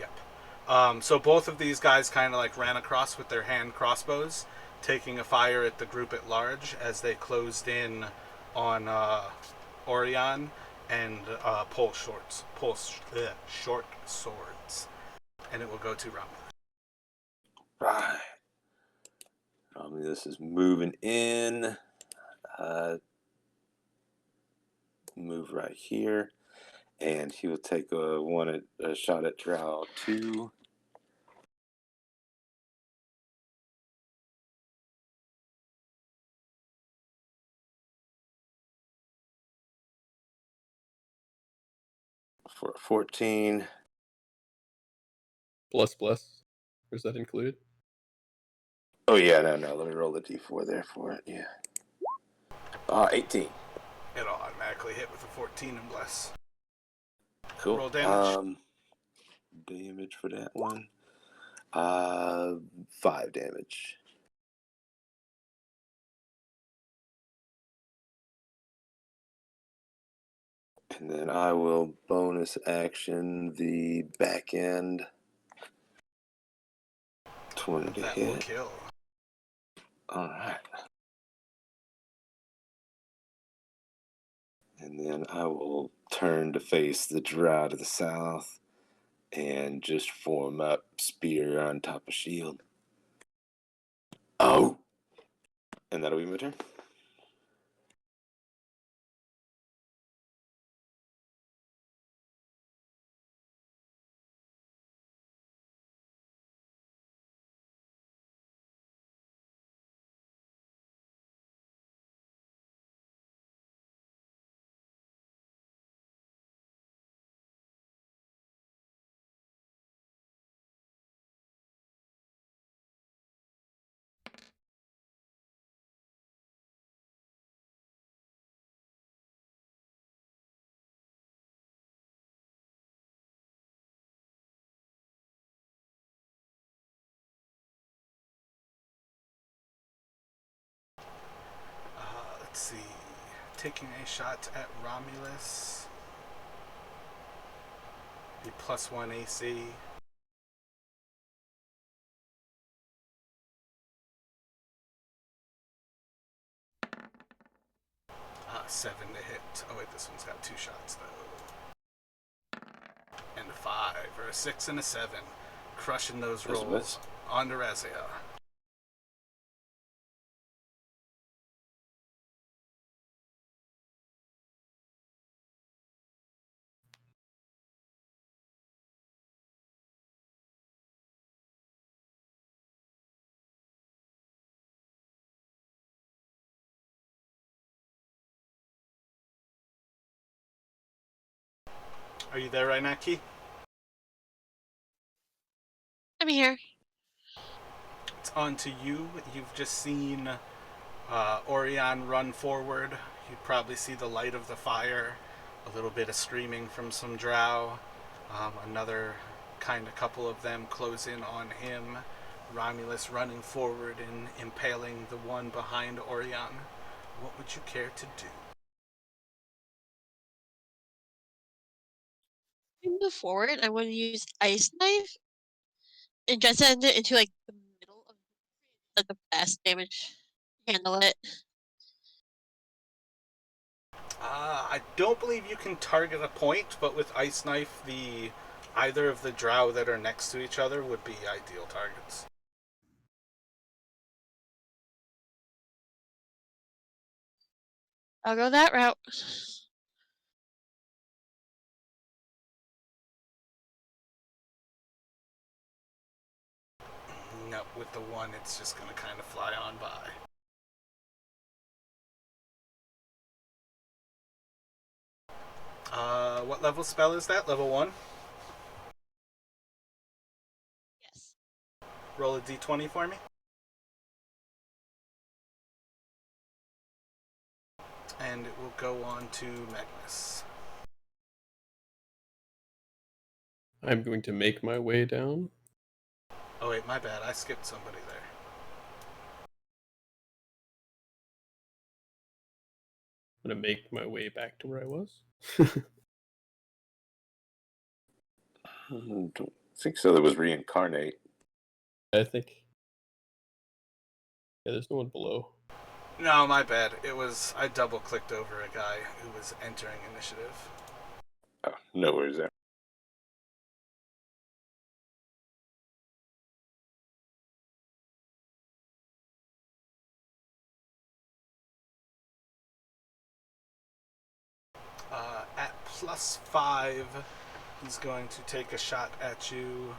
Yep. So both of these guys kind of like ran across with their hand crossbows, taking a fire at the group at large as they closed in on Orion and pull short swords. And it will go to Romulus. Right. Romulus is moving in. Move right here. And he will take a shot at Drow 2. for 14. Plus. Or is that included? Oh, yeah, no. Let me roll the d4 there for it. Yeah. 18. It'll automatically hit with a 14 and bless. Cool. Roll damage. Damage for that one. 5 damage. And then I will bonus action the back end. 20 to That hit. will kill. Alright. And then I will turn to face the drow to the south and just form up spear on top of shield. Oh! And that'll be my turn. Let's see. Taking a shot at Romulus. Be +1 AC. 7 to hit. Oh wait, this one's got 2 shots though. And a 5, or a 6 and a 7. Crushing those rolls onto Raziel. Are you there right now, Key? I'm here. It's on to you. You've just seen Orion run forward. You'd probably see the light of the fire, a little bit of screaming from some drow, another kind of couple of them close in on him. Romulus running forward and impaling the one behind Orion. What would you care to do? Move forward. I want to use ice knife and just send it into like the middle of the fast damage. Handle it. I don't believe you can target a point, but with Ice Knife, either of the drow that are next to each other would be ideal targets. I'll go that route. No, with the one, it's just going to kind of fly on by. What level spell is that? Level 1? Yes. Roll a d20 for me. And it will go on to Magnus. I'm going to make my way down. Oh wait, my bad. I skipped somebody there. I'm going to make my way back to where I was. Don't think so. That was reincarnate. I think. Yeah, there's no one below. No, my bad. I double clicked over a guy who was entering initiative. Oh, no worries there. At +5, he's going to take a shot at you.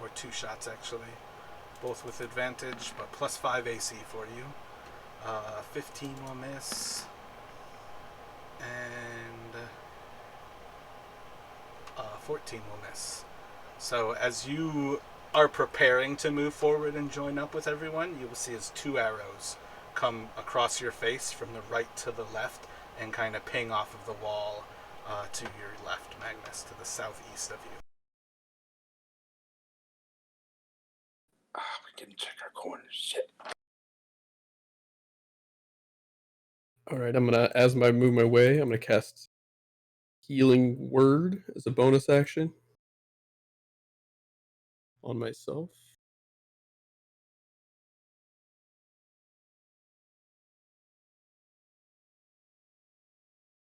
Or 2 shots, actually. Both with advantage, but +5 AC for you. 15 will miss. And 14 will miss. So as you are preparing to move forward and join up with everyone, you will see as 2 arrows come across your face from the right to the left and kind of ping off of the wall to your left, Magnus, to the southeast of you. We didn't check our corners. Shit. All right, I'm gonna, as I move my way, I'm gonna cast Healing Word as a bonus action on myself.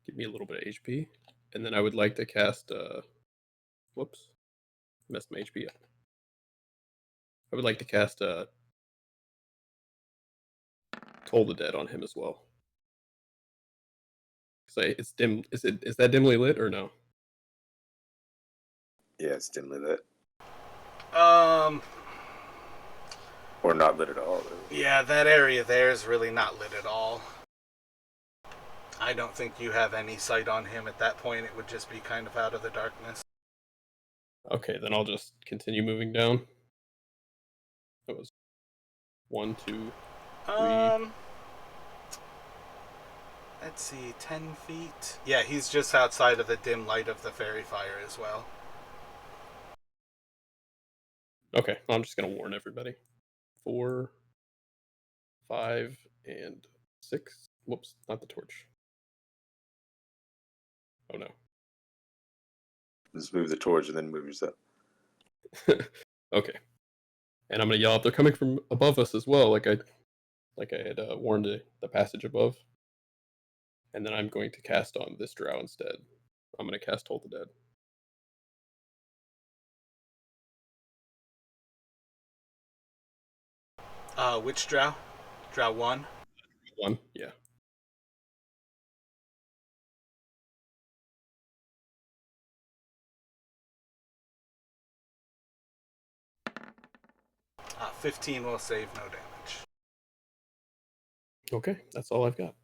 Give me a little bit of HP, and then I would like to cast. Whoops, messed my HP up. I would like to cast Toll the Dead on him as well. It's dim. Is that dimly lit or no? Yeah, it's dimly lit. Or not lit at all. Really. Yeah, that area there is really not lit at all. I don't think you have any sight on him at that point. It would just be kind of out of the darkness. Okay, then I'll just continue moving down. That was 1, 2, 3. Let's see, 10 feet. Yeah, he's just outside of the dim light of the fairy fire as well. Okay, I'm just gonna warn everybody. 4, 5, and 6. Whoops, not the torch. Oh no. Just move the torch and then move yourself. Okay. And I'm gonna yell out, they're coming from above us as well, like I had warned the passage above. And then I'm going to cast on this drow instead. I'm gonna cast Hold the Dead. Which drow? Drow 1? 1, yeah. Uh, 15 will save, no damage. Okay, that's all I've got.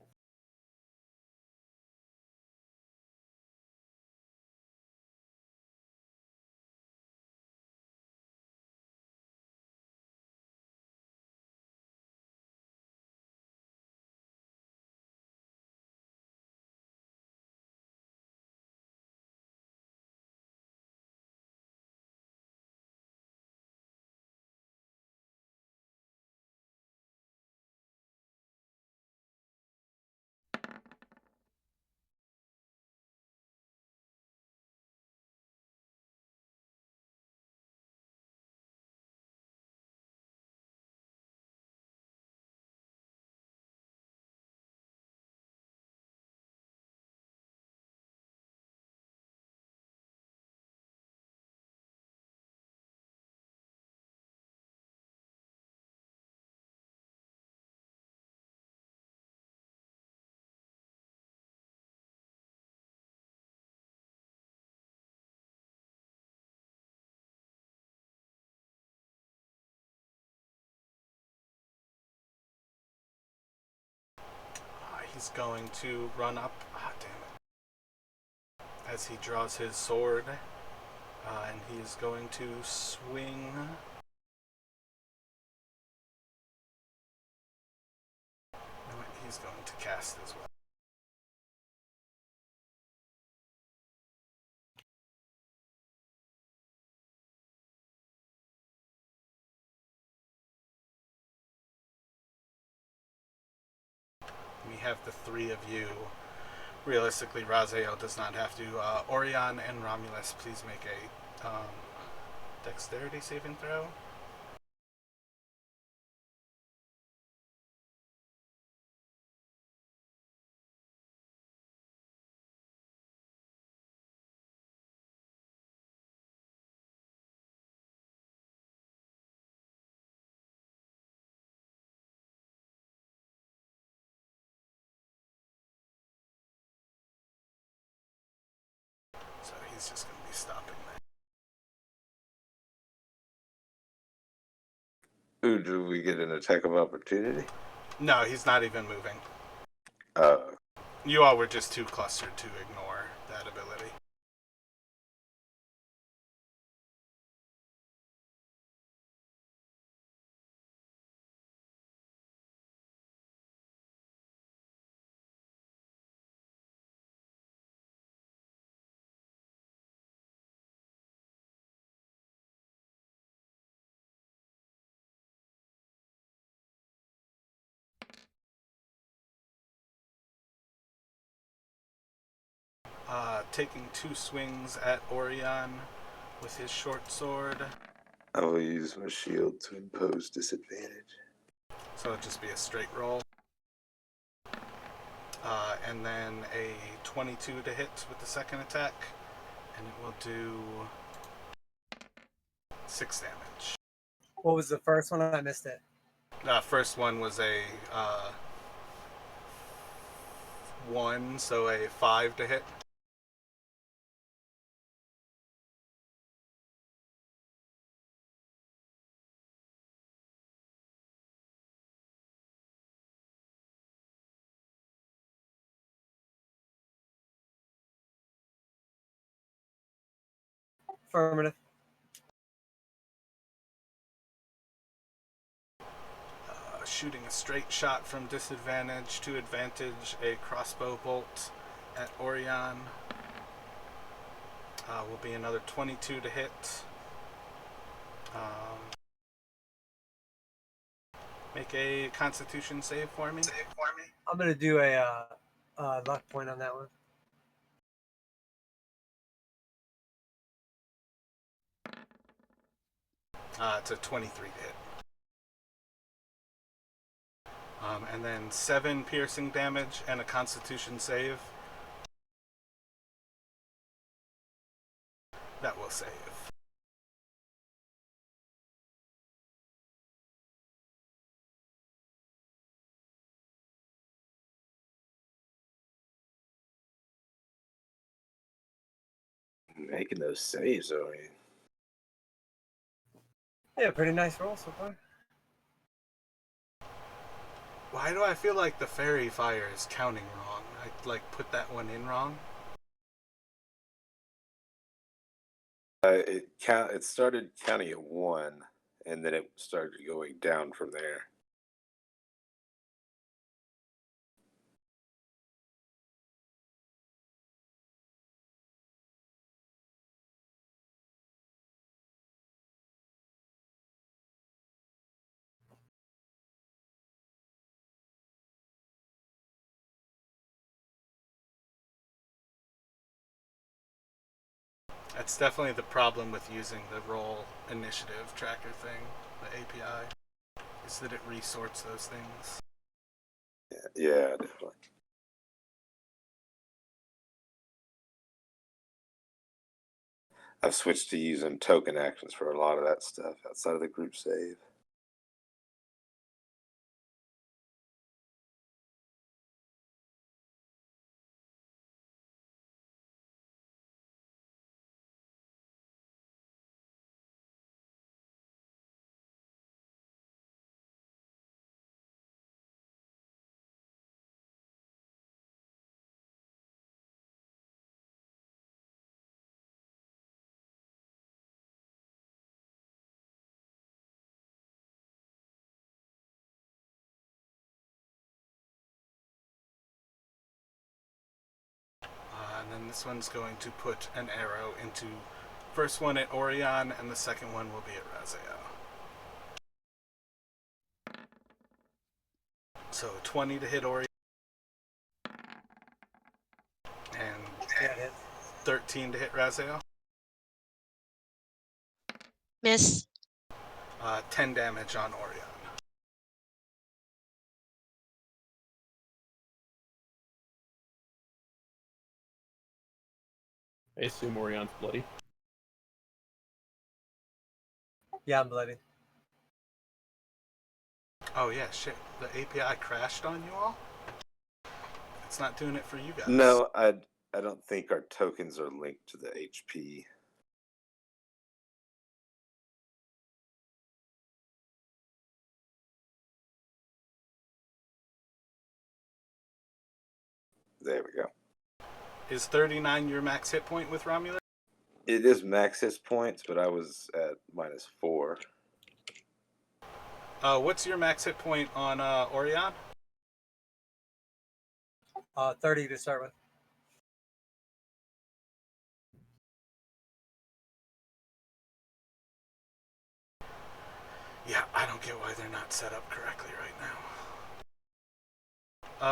He's going to run up. Damn it. As he draws his sword. And he is going to swing. He's going to cast as well. We have the 3 of you. Realistically, Raziel does not have to. Orion and Romulus, please make a dexterity saving throw. So he's just going to be stopping there. Ooh, do we get an attack of opportunity? No, he's not even moving. Uh, You all were just too clustered to ignore that ability. taking 2 swings at Orion with his short sword. I will use my shield to impose disadvantage. So it'll just be a straight roll. And then a 22 to hit with the second attack. And it will do 6 damage. What was the first one? I missed it. First one was a 1, so a 5 to hit. Affirmative. Shooting a straight shot from disadvantage to advantage, a crossbow bolt at Orion. Will be another 22 to hit. Make a Constitution save for me. I'm gonna do a luck point on that one. It's a 23 to hit. And then 7 piercing damage and a Constitution save. That will save. Making those saves, though. I mean, Yeah, pretty nice roll so far. Why do I feel like the fairy fire is counting wrong? I put that one in wrong. it started counting at 1, and then it started going down from there. That's definitely the problem with using the roll initiative tracker thing, the API, is that it resorts those things. Yeah, definitely. I've switched to using token actions for a lot of that stuff outside of the group save. And then this one's going to put an arrow into first one at Orion, and the second one will be at Raziel. So 20 to hit Orion, and Yeah, it hits. 13 to hit Raziel. Miss. 10 damage on Orion. I assume Orion's bloody. Yeah, I'm bloody. Oh yeah, shit. The API crashed on you all? It's not doing it for you guys. No, I don't think our tokens are linked to the HP. There we go. Is 39 your max hit point with Romulus? It is max hit points, but I was at -4. What's your max hit point on Orion? 30 to start with. Yeah, I don't get why they're not set up correctly right now.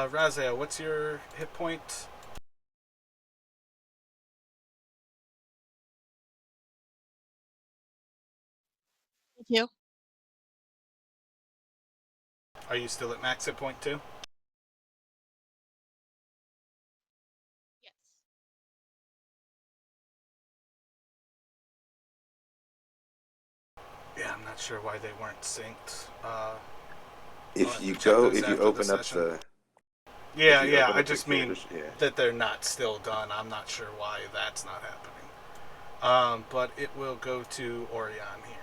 Raziel, what's your hit point? 2. Are you still at max hit point 2? Yes. Yeah, I'm not sure why they weren't synced. If you open up the Yeah, I just mean characters, yeah. that they're not still done. I'm not sure why that's not happening. But it will go to Orion here.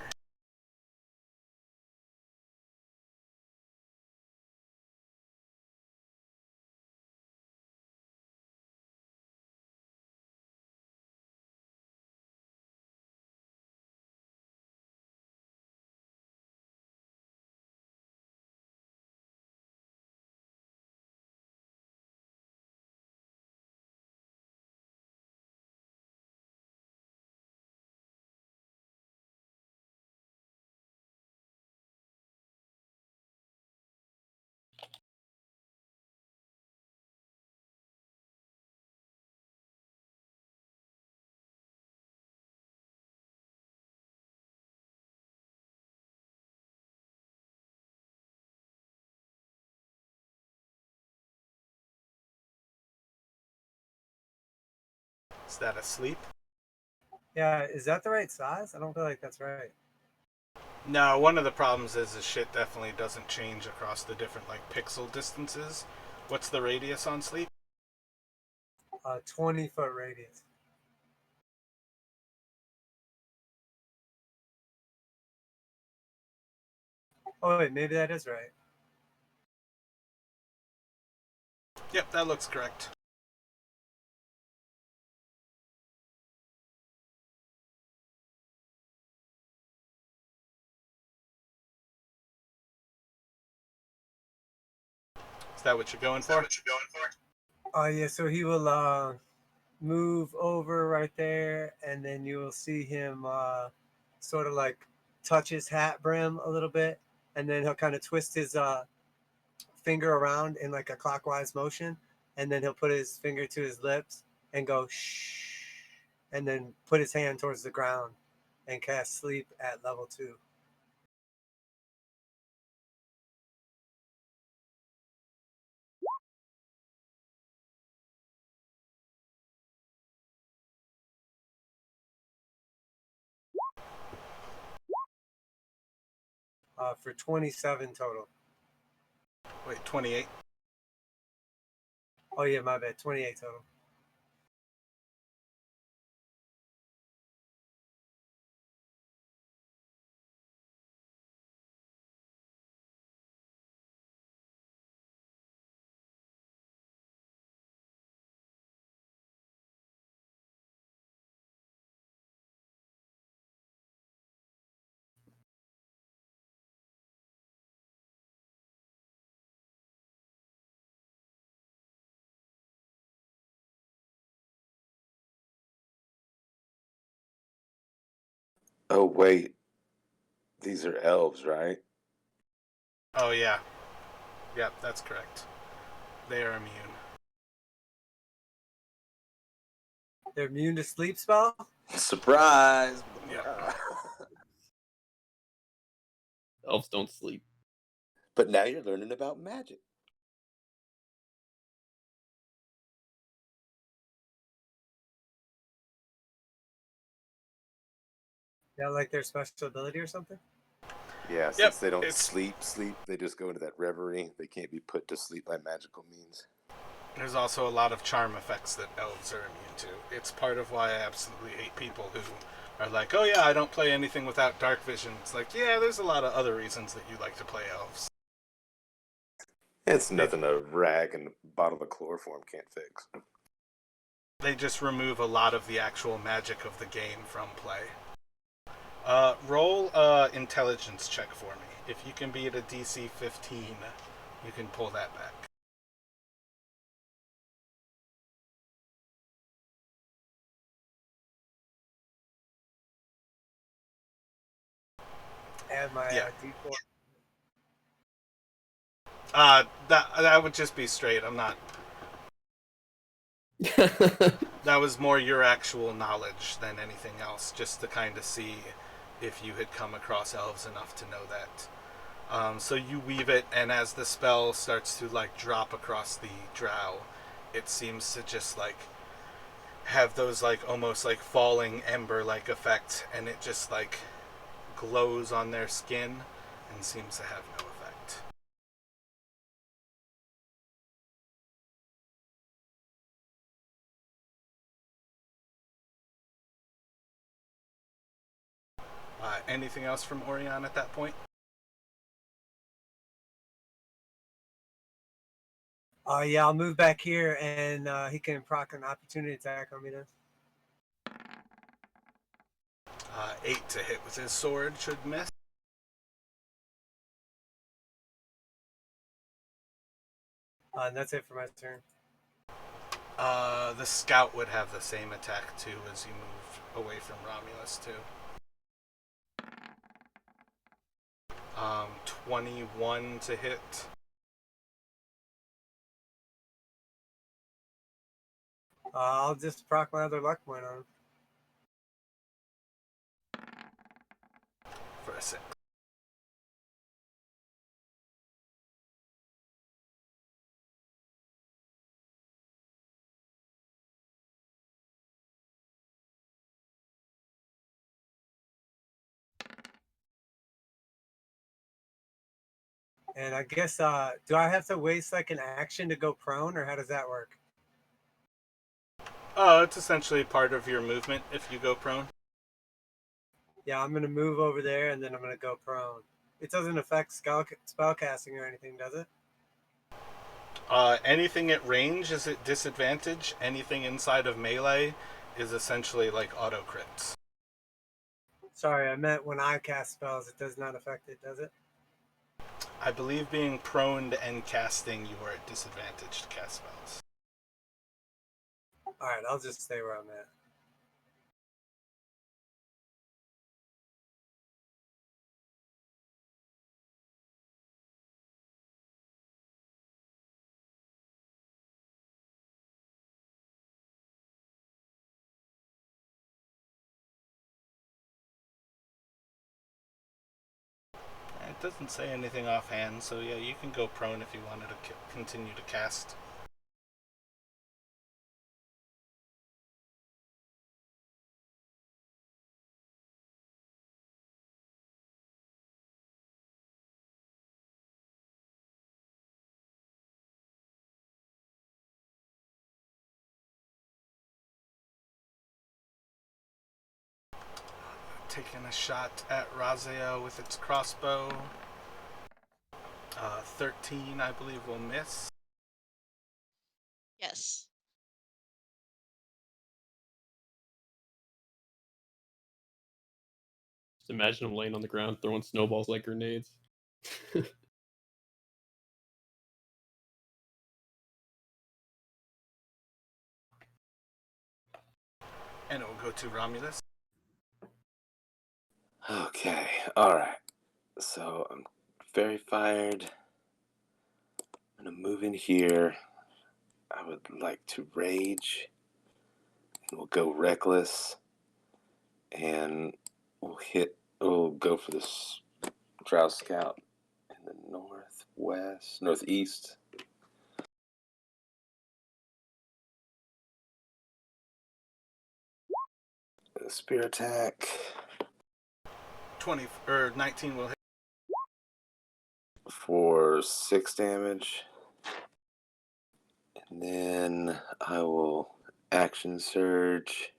Is that asleep? Yeah, is that the right size? I don't feel like that's right. No, one of the problems is the shit definitely doesn't change across the different like pixel distances. What's the radius on sleep? 20-foot radius. Oh wait, maybe that is right. Yep, that looks correct. Is that what you're going for? Oh yeah, so he will move over right there, and then you will see him sort of like touch his hat brim a little bit, and then he'll kind of twist his finger around in like a clockwise motion, and then he'll put his finger to his lips and go shh, and then put his hand towards the ground and cast sleep at level 2. For 27 total. Wait, 28? Oh yeah, my bad. 28 total. Oh wait, these are elves, right? Oh yeah. Yep, that's correct. They are immune. They're immune to sleep spell. Surprise! Yep. Elves don't sleep. But now you're learning about magic. Yeah, like their special ability or something. Yeah, Yep, since they don't it's- sleep, they just go into that reverie. They can't be put to sleep by magical means. There's also a lot of charm effects that elves are immune to. It's part of why I absolutely hate people who are like, oh yeah, I don't play anything without dark vision. It's like, yeah, there's a lot of other reasons that you like to play elves. It's nothing a rag and a bottle of chloroform can't fix. They just remove a lot of the actual magic of the game from play. Roll intelligence check for me. If you can be at a DC 15, you can pull that back. Add my Yeah. D4. That would just be straight. I'm not. That was more your actual knowledge than anything else, just to kind of see if you had come across elves enough to know that. So you weave it, and as the spell starts to like drop across the drow, it seems to just like have those like almost like falling ember like effect, and it just like glows on their skin and seems to have no effect. Anything else from Orion at that point? Yeah, I'll move back here, and he can proc an opportunity attack on me then. 8 to hit with his sword should miss. And that's it for my turn. The scout would have the same attack too as you move away from Romulus too. 21 to hit. I'll just proc my other luck point on him. For a 6. And I guess, do I have to waste like an action to go prone, or how does that work? Oh, it's essentially part of your movement if you go prone. Yeah, I'm gonna move over there, and then I'm gonna go prone. It doesn't affect spell casting or anything, does it? Anything at range is at disadvantage. Anything inside of melee is essentially like auto crits. Sorry, I meant when I cast spells, it does not affect it, does it? I believe being prone and casting, you are at disadvantage to cast spells. All right, I'll just stay where I'm at. It doesn't say anything offhand, so yeah, you can go prone if you wanted to continue to cast. Taking a shot at Raziel with its crossbow. 13, I believe, will miss. Yes. Just imagine him laying on the ground throwing snowballs like grenades. And it will go to Romulus. Okay, alright. So I'm very fired. I'm gonna move in here. I would like to rage. And we'll go reckless. And we'll go for this Drow Scout in the northeast. Spear attack 20 or 19 will hit. for 6 damage. And then I will action surge.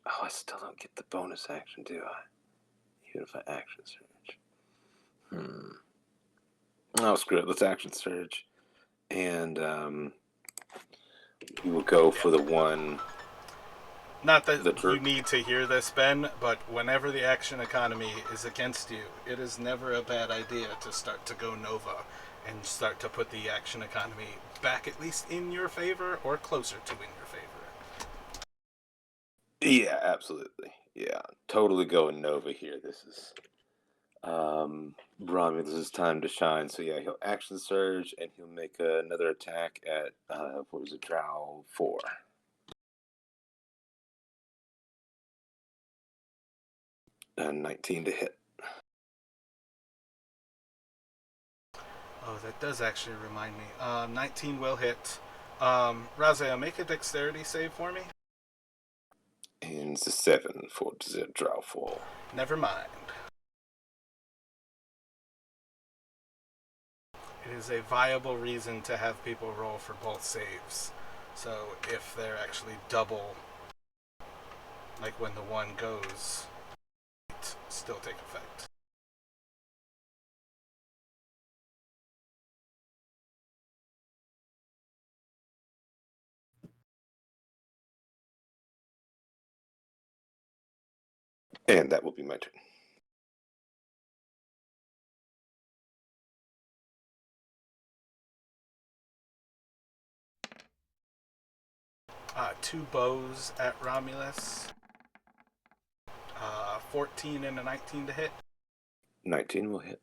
Oh, I still don't get the bonus action, do I? Even if I action surge. Oh, screw it. Let's action surge. And we will go for the one. Not that you need to hear this, Ben, but whenever the action economy is against you, it is never a bad idea to start to go Nova and start to put the action economy back at least in your favor or closer to in your favor. Yeah, absolutely. Yeah, totally going Nova here. This is Romulus's time to shine. So yeah, he'll action surge and he'll make another attack at what was it, Drow 4. And 19 to hit. Oh, that does actually remind me. 19 will hit. Raziel, make a dexterity save for me. And it's a 7 for the drawfall. Never mind. It is a viable reason to have people roll for both saves. So if they're actually double, like when the one goes, it still take effect. And that will be my turn. Two bows at Romulus. 14 and a 19 to hit. 19 will hit.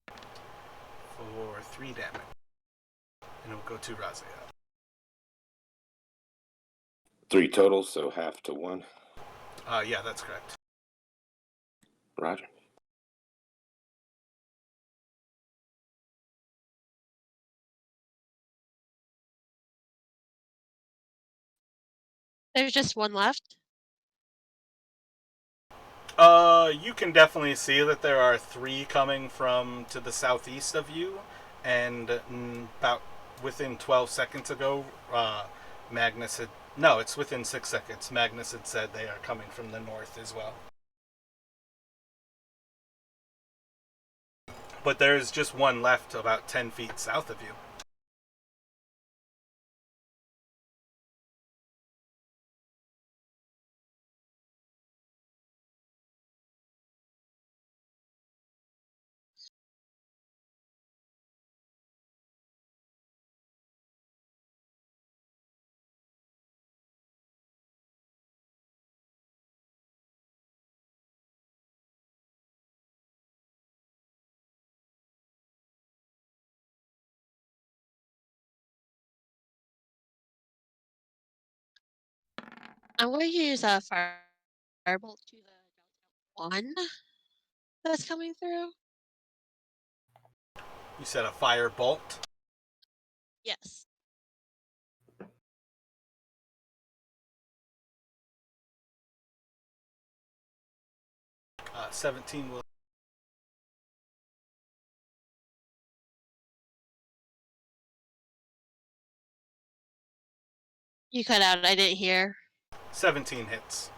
For 3 damage. And it will go to Raziel. 3 total, so half to 1. Yeah, that's correct. Roger. There's just one left. You can definitely see that there are 3 coming from to the southeast of you, and about within 12 seconds ago, Magnus had... No, it's within 6 seconds. Magnus had said they are coming from the north as well. But there is just one left about 10 feet south of you. I'm going to use a firebolt to the one that's coming through. You said a fire bolt. Yes. Uh, 17 will... You cut out. I didn't hear. 17 hits.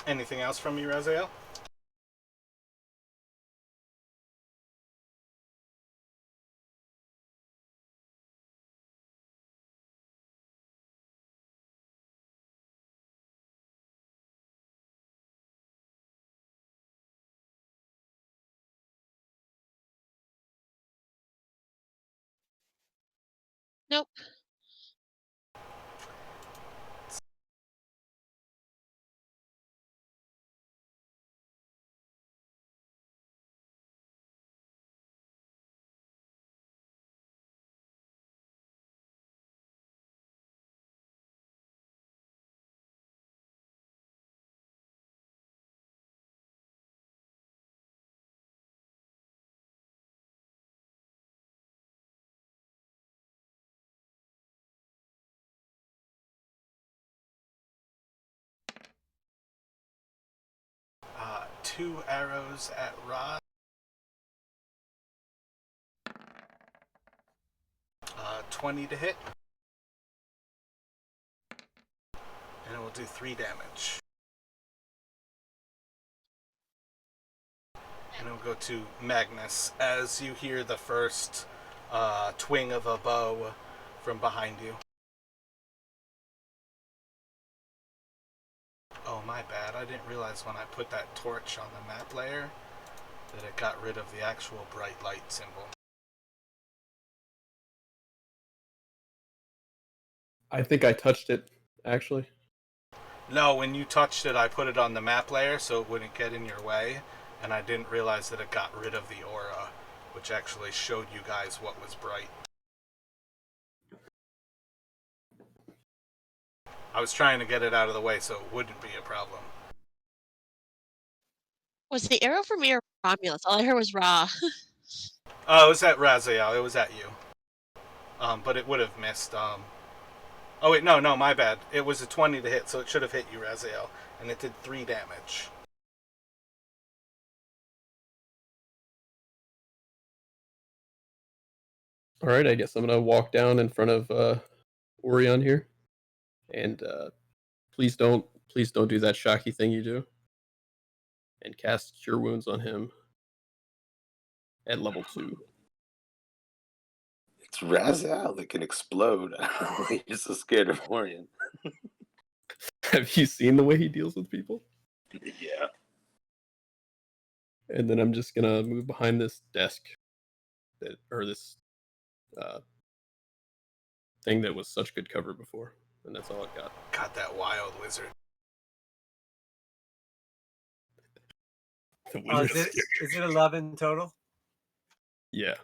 Anything else from you, Raziel? Nope. Two arrows at Rod. 20 to hit. And it will do 3 damage. And it will go to Magnus as you hear the first twing of a bow from behind you. Oh, my bad. I didn't realize when I put that torch on the map layer that it got rid of the actual bright light symbol. I think I touched it, actually. No, when you touched it, I put it on the map layer so it wouldn't get in your way. and I didn't realize that it got rid of the aura, which actually showed you guys what was bright. I was trying to get it out of the way so it wouldn't be a problem. Was the arrow for me or Romulus? All I heard was Ra. Oh, it was at Raziel. It was at you. But it would have missed. Oh wait, no, my bad. It was a 20 to hit, so it should have hit you, Raziel, and it did 3 damage. All right, I guess I'm gonna walk down in front of Orion here, and please don't do that shocky thing you do, and cast Cure Wounds on him at level 2. It's Raziel that can explode. You're so scared of Orion. Have you seen the way he deals with people? Yeah. And then I'm just gonna move behind this desk, this thing that was such good cover before, and that's all I've got. Got that wild wizard. The Is wizard. it 11 total? Yeah.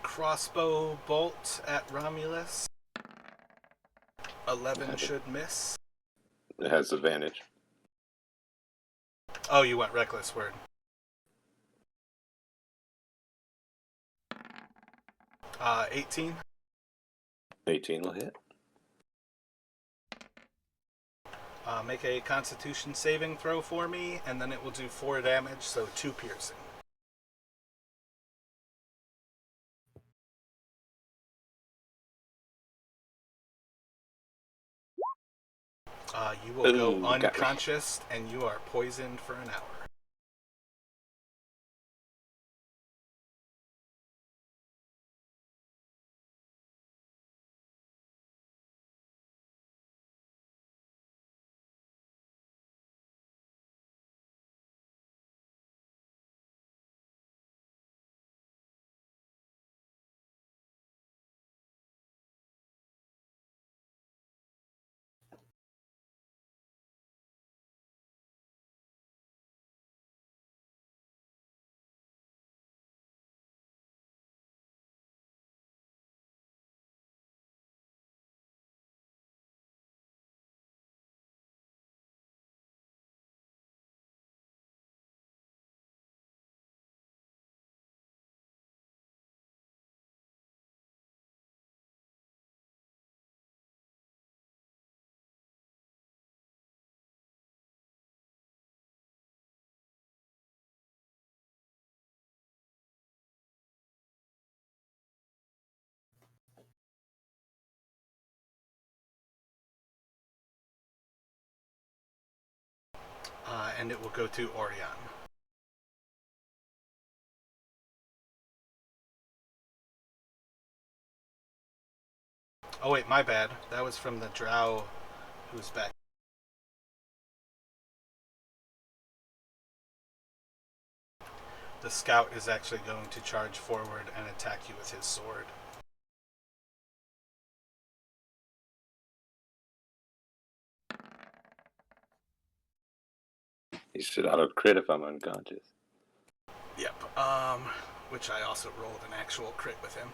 Crossbow bolt at Romulus. 11 should miss. It has advantage. Oh, you went reckless word. 18. 18 will hit. Make a Constitution saving throw for me, and then it will do 4 damage, so 2 piercing. You will go unconscious, and you are poisoned for an hour. And it will go to Orion. Oh wait, my bad. That was from the drow who's back. The scout is actually going to charge forward and attack you with his sword. He should auto crit if I'm unconscious. Yep. Which I also rolled an actual crit with him.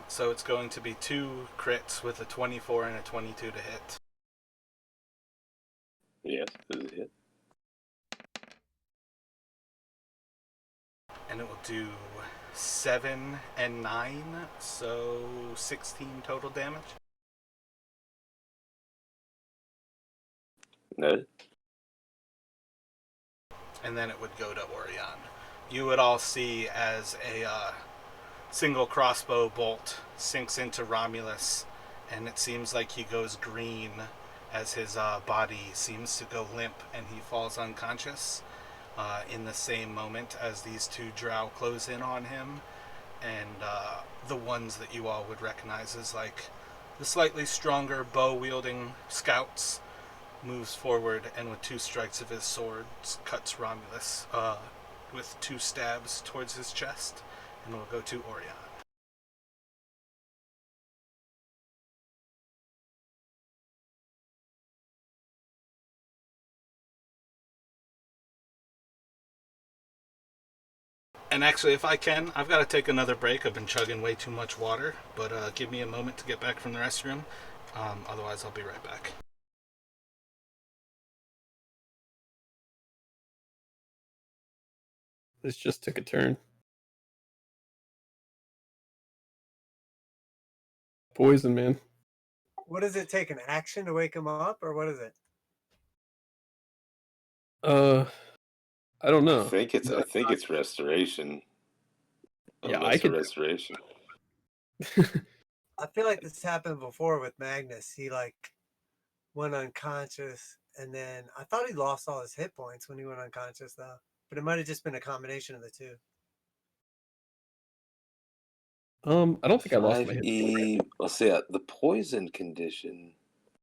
So it's going to be 2 crits with a 24 and a 22 to hit. Yes, this is it. And it will do 7 and 9, so 16 total damage. No. And then it would go to Orion. You would all see as a single crossbow bolt sinks into Romulus, and it seems like he goes green as his body seems to go limp and he falls unconscious in the same moment as these 2 drow close in on him, and the ones that you all would recognize as like the slightly stronger bow-wielding scouts moves forward and with 2 strikes of his sword cuts Romulus with 2 stabs towards his chest, and we'll go to Orion. And actually, if I can, I've got to take another break. I've been chugging way too much water, but give me a moment to get back from the restroom. Otherwise, I'll be right back. This just took a turn. Poison, man. What does it take? An action to wake him up, or what is it? I don't know. I think it's restoration. Yeah, Unless I could. restoration. I feel like this happened before with Magnus. He like went unconscious, and then I thought he lost all his hit points when he went unconscious, though. But it might have just been a combination of the two. I don't think I lost my hit. 5E. Let's see. The poison condition.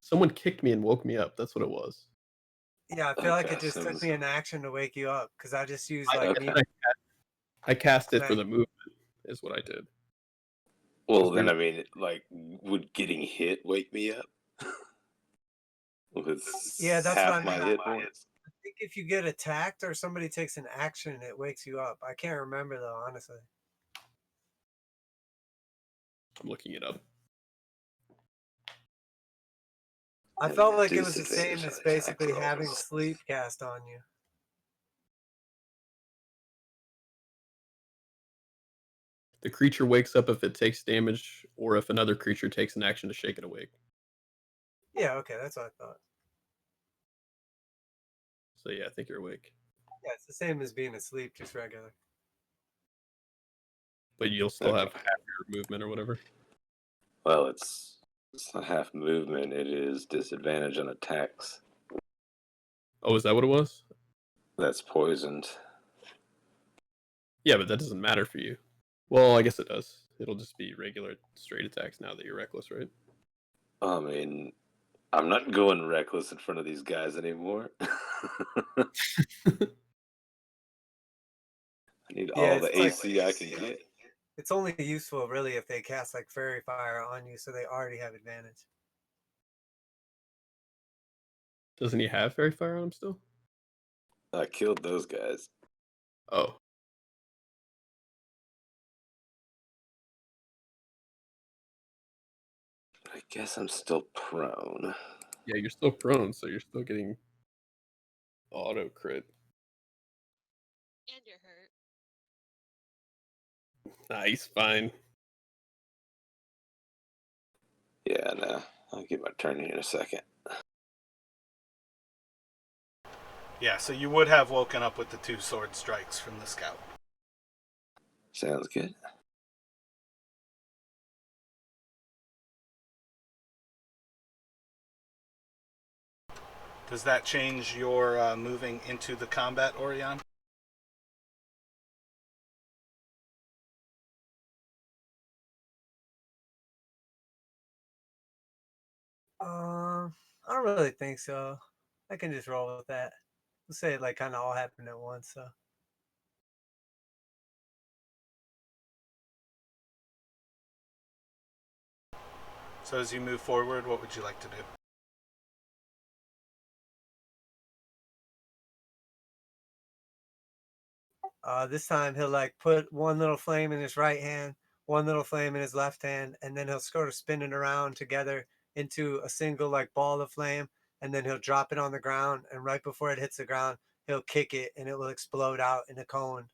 Someone kicked me and woke me up. That's what it was. Yeah, I feel like Okay, it just so took me an action to wake you up because I just used I, like okay. I cast it for Right. the movement, is what I did. Well, then I mean, like, would getting hit wake me up? With Yeah, that's what I half my meant. hit points. I think if you get attacked or somebody takes an action, it wakes you up. I can't remember though, honestly. I'm looking it up. I felt like it was the same as basically having sleep cast on you. The creature wakes up if it takes damage or if another creature takes an action to shake it awake. Yeah, okay, that's what I thought. So yeah, I think you're awake. Yeah, it's the same as being asleep, just regular. But you'll still have half your movement or whatever. Well, it's not half movement. It is disadvantage on attacks. Oh, is that what it was? That's poisoned. Yeah, but that doesn't matter for you. Well, I guess it does. It'll just be regular straight attacks now that you're reckless, right? I mean, I'm not going reckless in front of these guys anymore. I need all the AC I can get. It's only useful really if they cast like Fairy Fire on you, so they already have advantage. Doesn't he have Fairy Fire on him still? I killed those guys. Oh. I guess I'm still prone. Yeah, you're still prone, so you're still getting auto crit. And you're hurt. Nice, fine. Yeah, no. I'll get my turn here in a second. Yeah, so you would have woken up with the 2 sword strikes from the scout. Sounds good. Does that change your moving into the combat, Orion? I don't really think so. I can just roll with that. Let's say it like kind of all happened at once. So So as you move forward, what would you like to do? this time he'll like put one little flame in his right hand, one little flame in his left hand, and then he'll sort of spin it around together into a single like ball of flame, and then he'll drop it on the ground. And right before it hits the ground, he'll kick it, and it will explode out in a cone.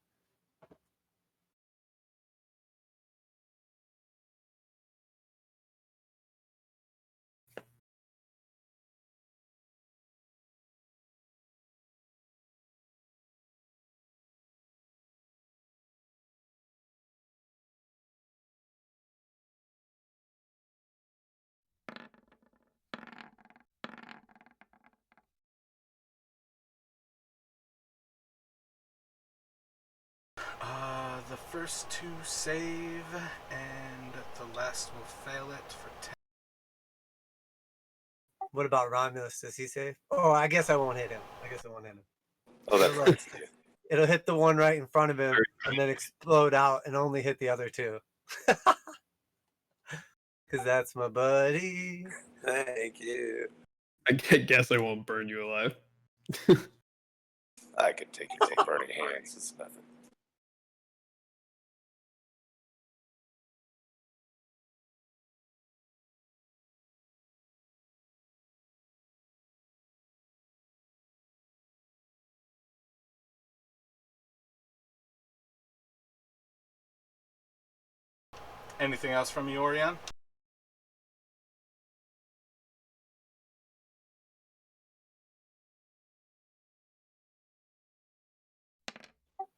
The first 2 save, and the last will fail it for 10. What about Romulus? Does he save? Oh, I guess I won't hit him. Oh, that Look. hurts you. It'll hit the one right in front of him and then explode out and only hit the other two. Because that's my buddy. Thank you. I guess I won't burn you alive. I can take you from burning hands. It's nothing. Anything else from you, Orion?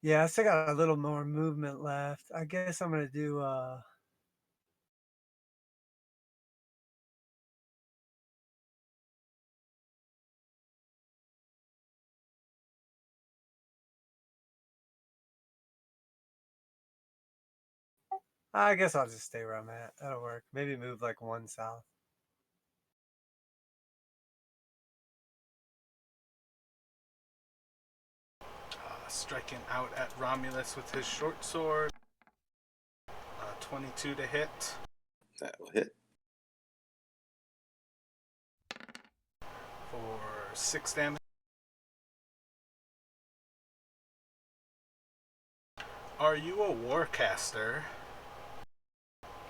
Yeah, I still got a little more movement left. I guess I'm going to do... I guess I'll just stay where I'm at. That'll work. Maybe move like one south. Striking out at Romulus with his short sword. 22 to hit. That will hit. For 6 damage. Are you a warcaster?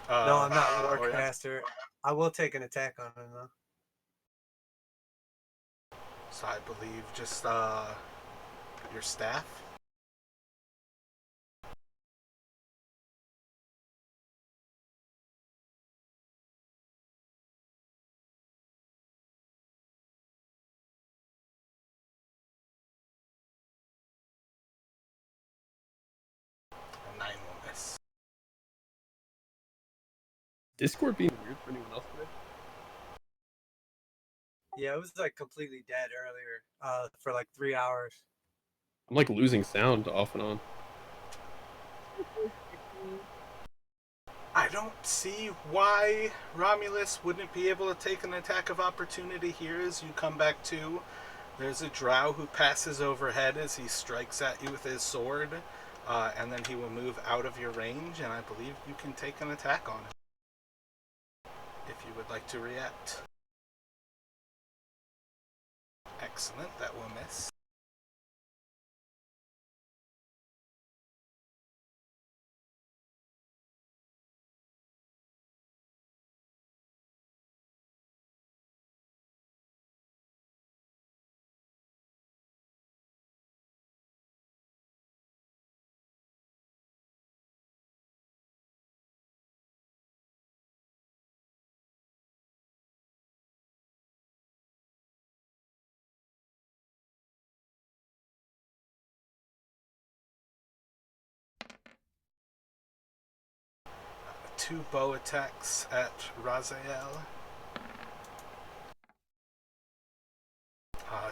No, I'm not Orion? Warcaster. I will take an attack on him, though. So I believe just your staff. A 9 will miss. Discord being weird for anyone else today? Yeah, it was like completely dead earlier for like 3 hours. I'm like losing sound off and on. I don't see why Romulus wouldn't be able to take an attack of opportunity here as you come back to. There's a drow who passes overhead as he strikes at you with his sword, and then he will move out of your range, and I believe you can take an attack on him if you would like to react. Excellent, that will miss. Two bow attacks at Raziel.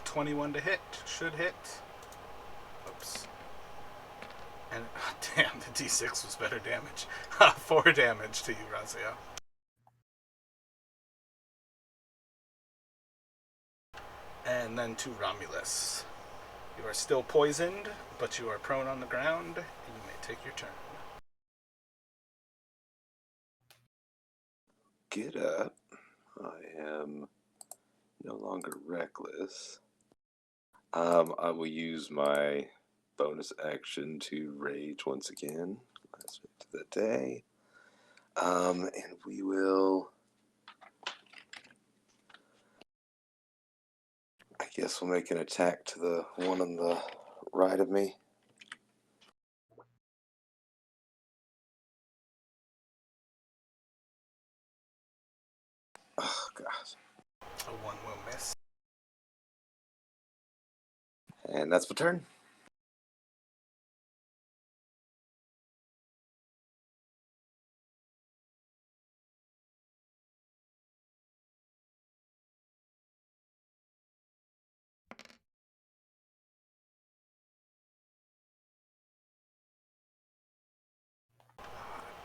21 to hit, should hit. Oops. And damn, the d6 was better damage. 4 damage to you, Raziel. And then to Romulus. You are still poisoned, but you are prone on the ground. You may take your turn. Get up. I am no longer reckless. I will use my bonus action to rage once again. Last bit to the day. And we will. I guess we'll make an attack to the one on the right of me. Oh, God. A 1 will miss. And that's my turn.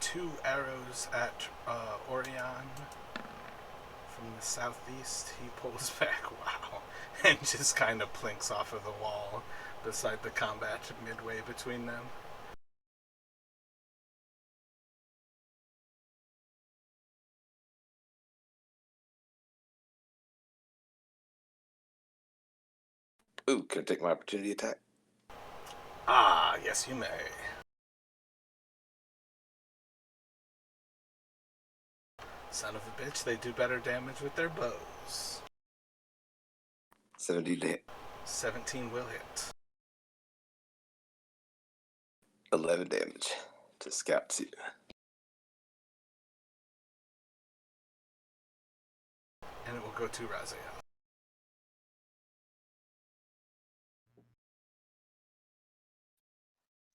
Two arrows at Orion From the southeast, he pulls back, wow, and just kind of plinks off of the wall beside the combat midway between them. Ooh, can I take my opportunity attack? Ah, yes, you may. Son of a bitch, they do better damage with their bows. 17 to hit. 17 will hit. 11 damage to Scout 2. And it will go to Raziel.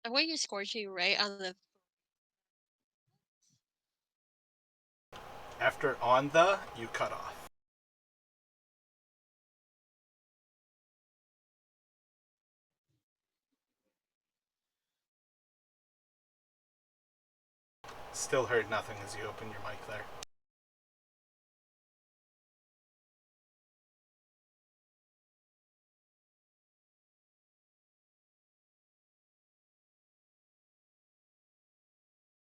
I want you scorching right on the. After on the, you cut off. Still heard nothing as you open your mic there.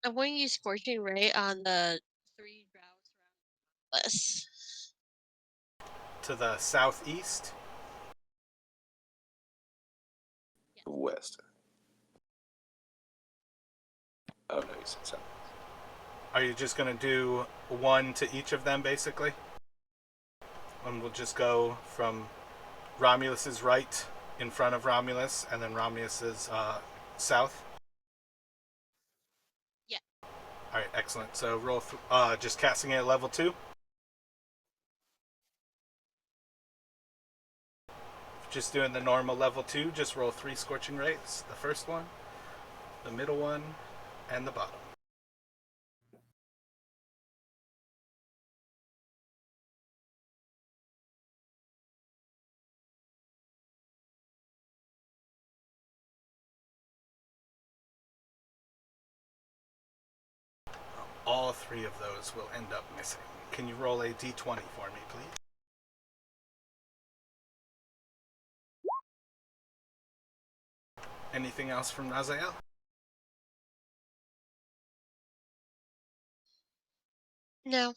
I want you scorching right on the 3 droughts around us. To the southeast. West. Oh, no, you said south. Are you just going to do one to each of them, basically? And we'll just go from Romulus's right in front of Romulus, and then Romulus's south. Yeah. All right, excellent. So roll, just casting it at level 2. Just doing the normal level 2. Just roll 3 scorching rays. The first one, the middle one, and the bottom. All 3 of those will end up missing. Can you roll a d20 for me, please? Anything else from Raziel? No.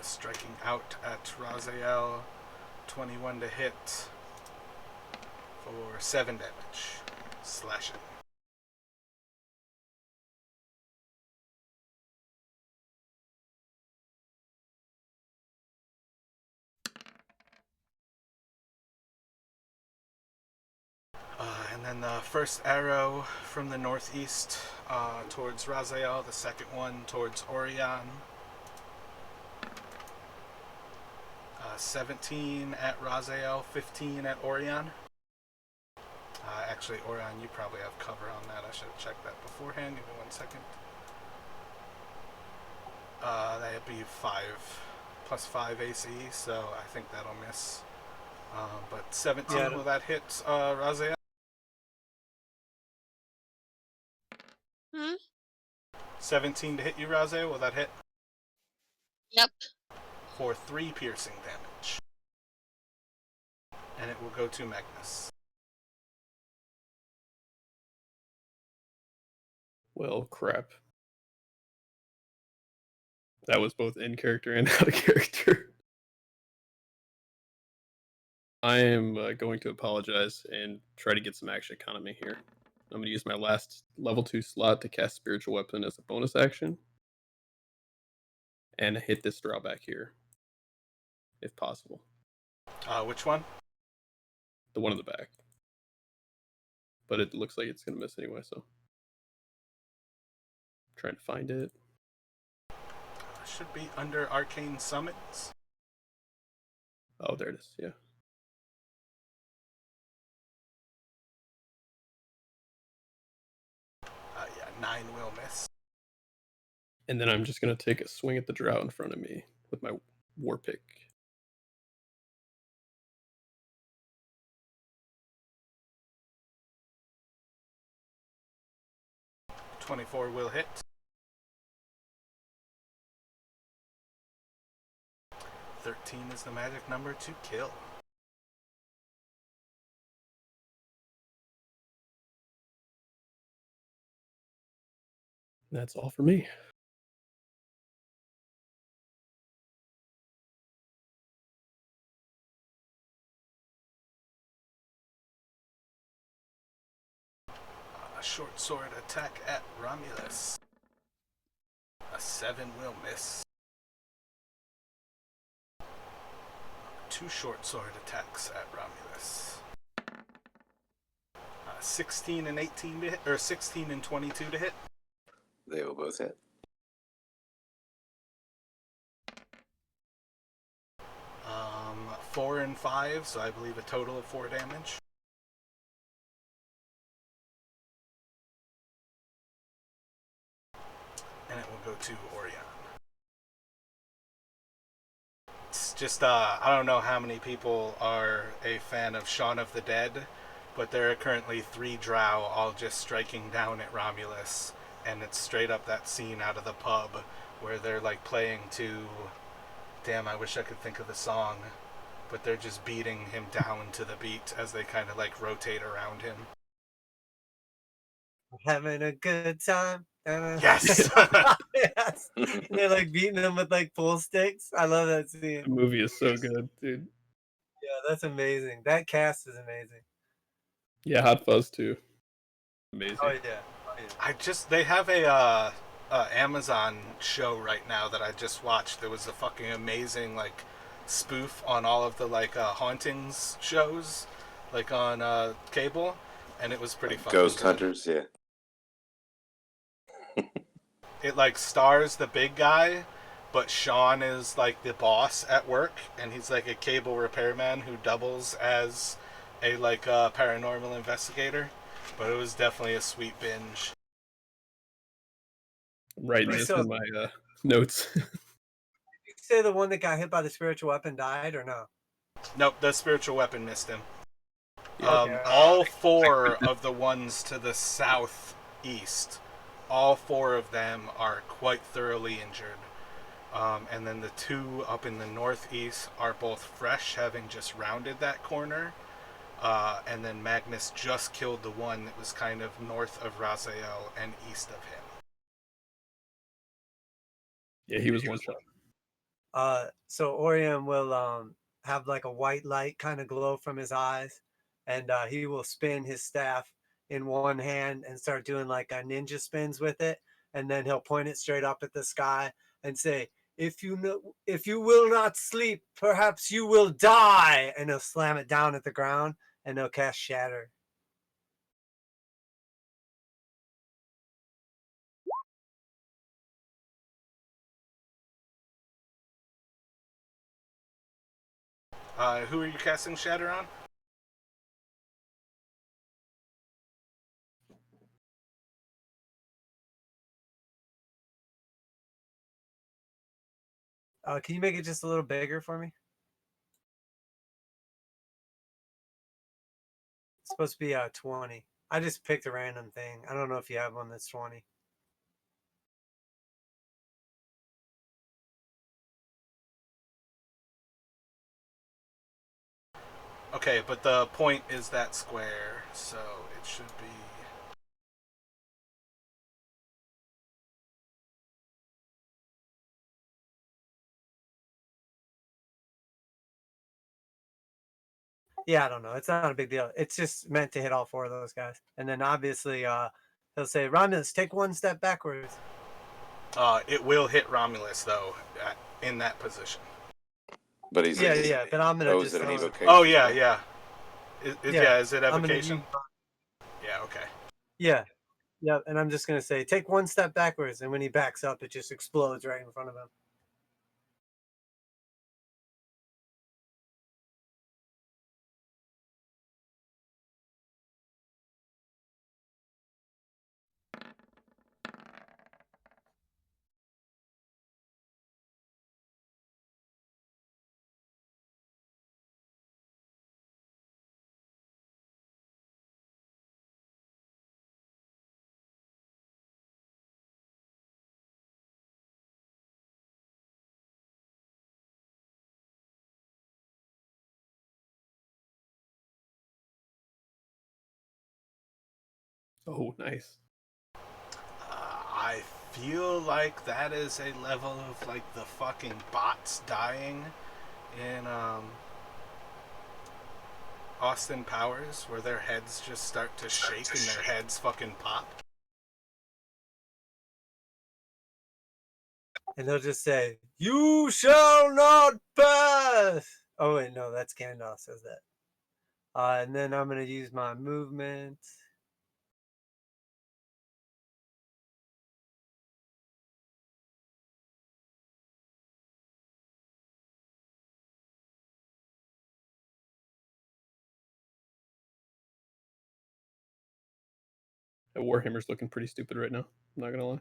Striking out at Raziel, 21 to hit for 7 damage. Slashing. And then the first arrow from the northeast towards Raziel, the second one towards Orion. 17 at Raziel, 15 at Orion. Actually, Orion, you probably have cover on that. I should have checked that beforehand. Give me 1 second. That'd be 5 plus 5 AC, so I think that'll miss. But 17, Yeah. will that hit Raziel? Hmm? 17 to hit you, Raziel, will that hit? Yep. For 3 piercing damage. And it will go to Magnus. Well, crap. That was both in character and out of character. I am going to apologize and try to get some action economy here. I'm going to use my last level 2 slot to cast Spiritual Weapon as a bonus action. And hit this drawback here, if possible. Which one? The one in the back. But it looks like it's going to miss anyway, so. I'm trying to find it. Should be under Arcane Summons. Oh, there it is. Yeah. Yeah, 9 will miss. And then I'm just gonna take a swing at the drow in front of me with my war pick. 24 will hit. 13 is the magic number to kill. That's all for me. A short sword attack at Romulus. A 7 will miss. 2 short sword attacks at Romulus. 16 and 18 to hit, or 16 and 22 to hit. They will both hit. 4 and 5, so I believe a total of 4 damage. And it will go to Orion. It's just, I don't know how many people are a fan of Shaun of the Dead, but there are currently 3 drow all just striking down at Romulus, and it's straight up that scene out of the pub where they're like playing to, damn, I wish I could think of the song, but they're just beating him down to the beat as they kind of like rotate around him. Having a good time. Yes! Yes. And they're like beating them with like pool sticks. I love that scene. The movie is so good, dude. Yeah, that's amazing. That cast is amazing. Yeah, Hot Fuzz too. Amazing. Oh yeah. They have a Amazon show right now that I just watched. There was a fucking amazing like spoof on all of the like hauntings shows, like on cable, and it was pretty fucking Ghost good. Hunters, yeah. It like stars the big guy, but Sean is like the boss at work, and he's like a cable repairman who doubles as a like paranormal investigator. But it was definitely a sweet binge. Writing Hey, this so- in my notes. Did you say the one that got hit by the spiritual weapon died or no? Nope, the spiritual weapon missed him. Okay. All 4 of the ones to the southeast, all 4 of them are quite thoroughly injured. And then the 2 up in the northeast are both fresh, having just rounded that corner. And then Magnus just killed the one that was kind of north of Raziel and east of him. Yeah, he was one shot. So Orion will have like a white light kind of glow from his eyes, and he will spin his staff in one hand and start doing like a ninja spins with it, and then he'll point it straight up at the sky and say, if you will not sleep, perhaps you will die. And he'll slam it down at the ground, and he'll cast Shatter. Who are you casting Shatter on? Can you make it just a little bigger for me? It's supposed to be 20. I just picked a random thing. I don't know if you have one that's 20. Okay, but the point is that square, so it should be... Yeah, I don't know. It's not a big deal. It's just meant to hit all 4 of those guys. And then obviously he'll say, Romulus, take 1 step backwards. It will hit Romulus, though, in that position. But he's Yeah, but I'm going to is just... it an evocation? Oh, yeah. Is it I'm gonna evocation? Yeah, okay. Yeah, and I'm just going to say, take 1 step backwards. And when he backs up, it just explodes right in front of him. Oh, nice. I feel like that is a level of like the fucking bots dying in Austin Powers, where their heads just start to shake and their heads fucking pop. And they'll just say, "You shall not pass." Oh wait, no, that's Gandalf says that. And then I'm gonna use my movement. Warhammer's looking pretty stupid right now. I'm not gonna lie.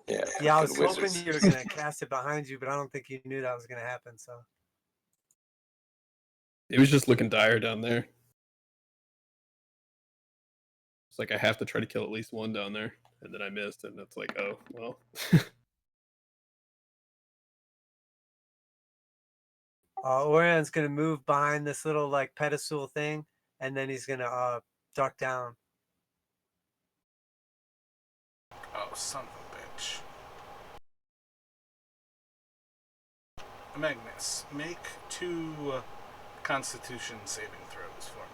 Yeah, Yeah, I fucking was wizards. hoping you were gonna cast it behind you, but I don't think you knew that was gonna happen. So It was just looking dire down there. It's like I have to try to kill at least one down there, and then I missed, and it's like, oh well. Orion's gonna move behind this little like pedestal thing, and then he's gonna duck down. Oh, son of a bitch. Magnus, make 2 Constitution saving throws for me.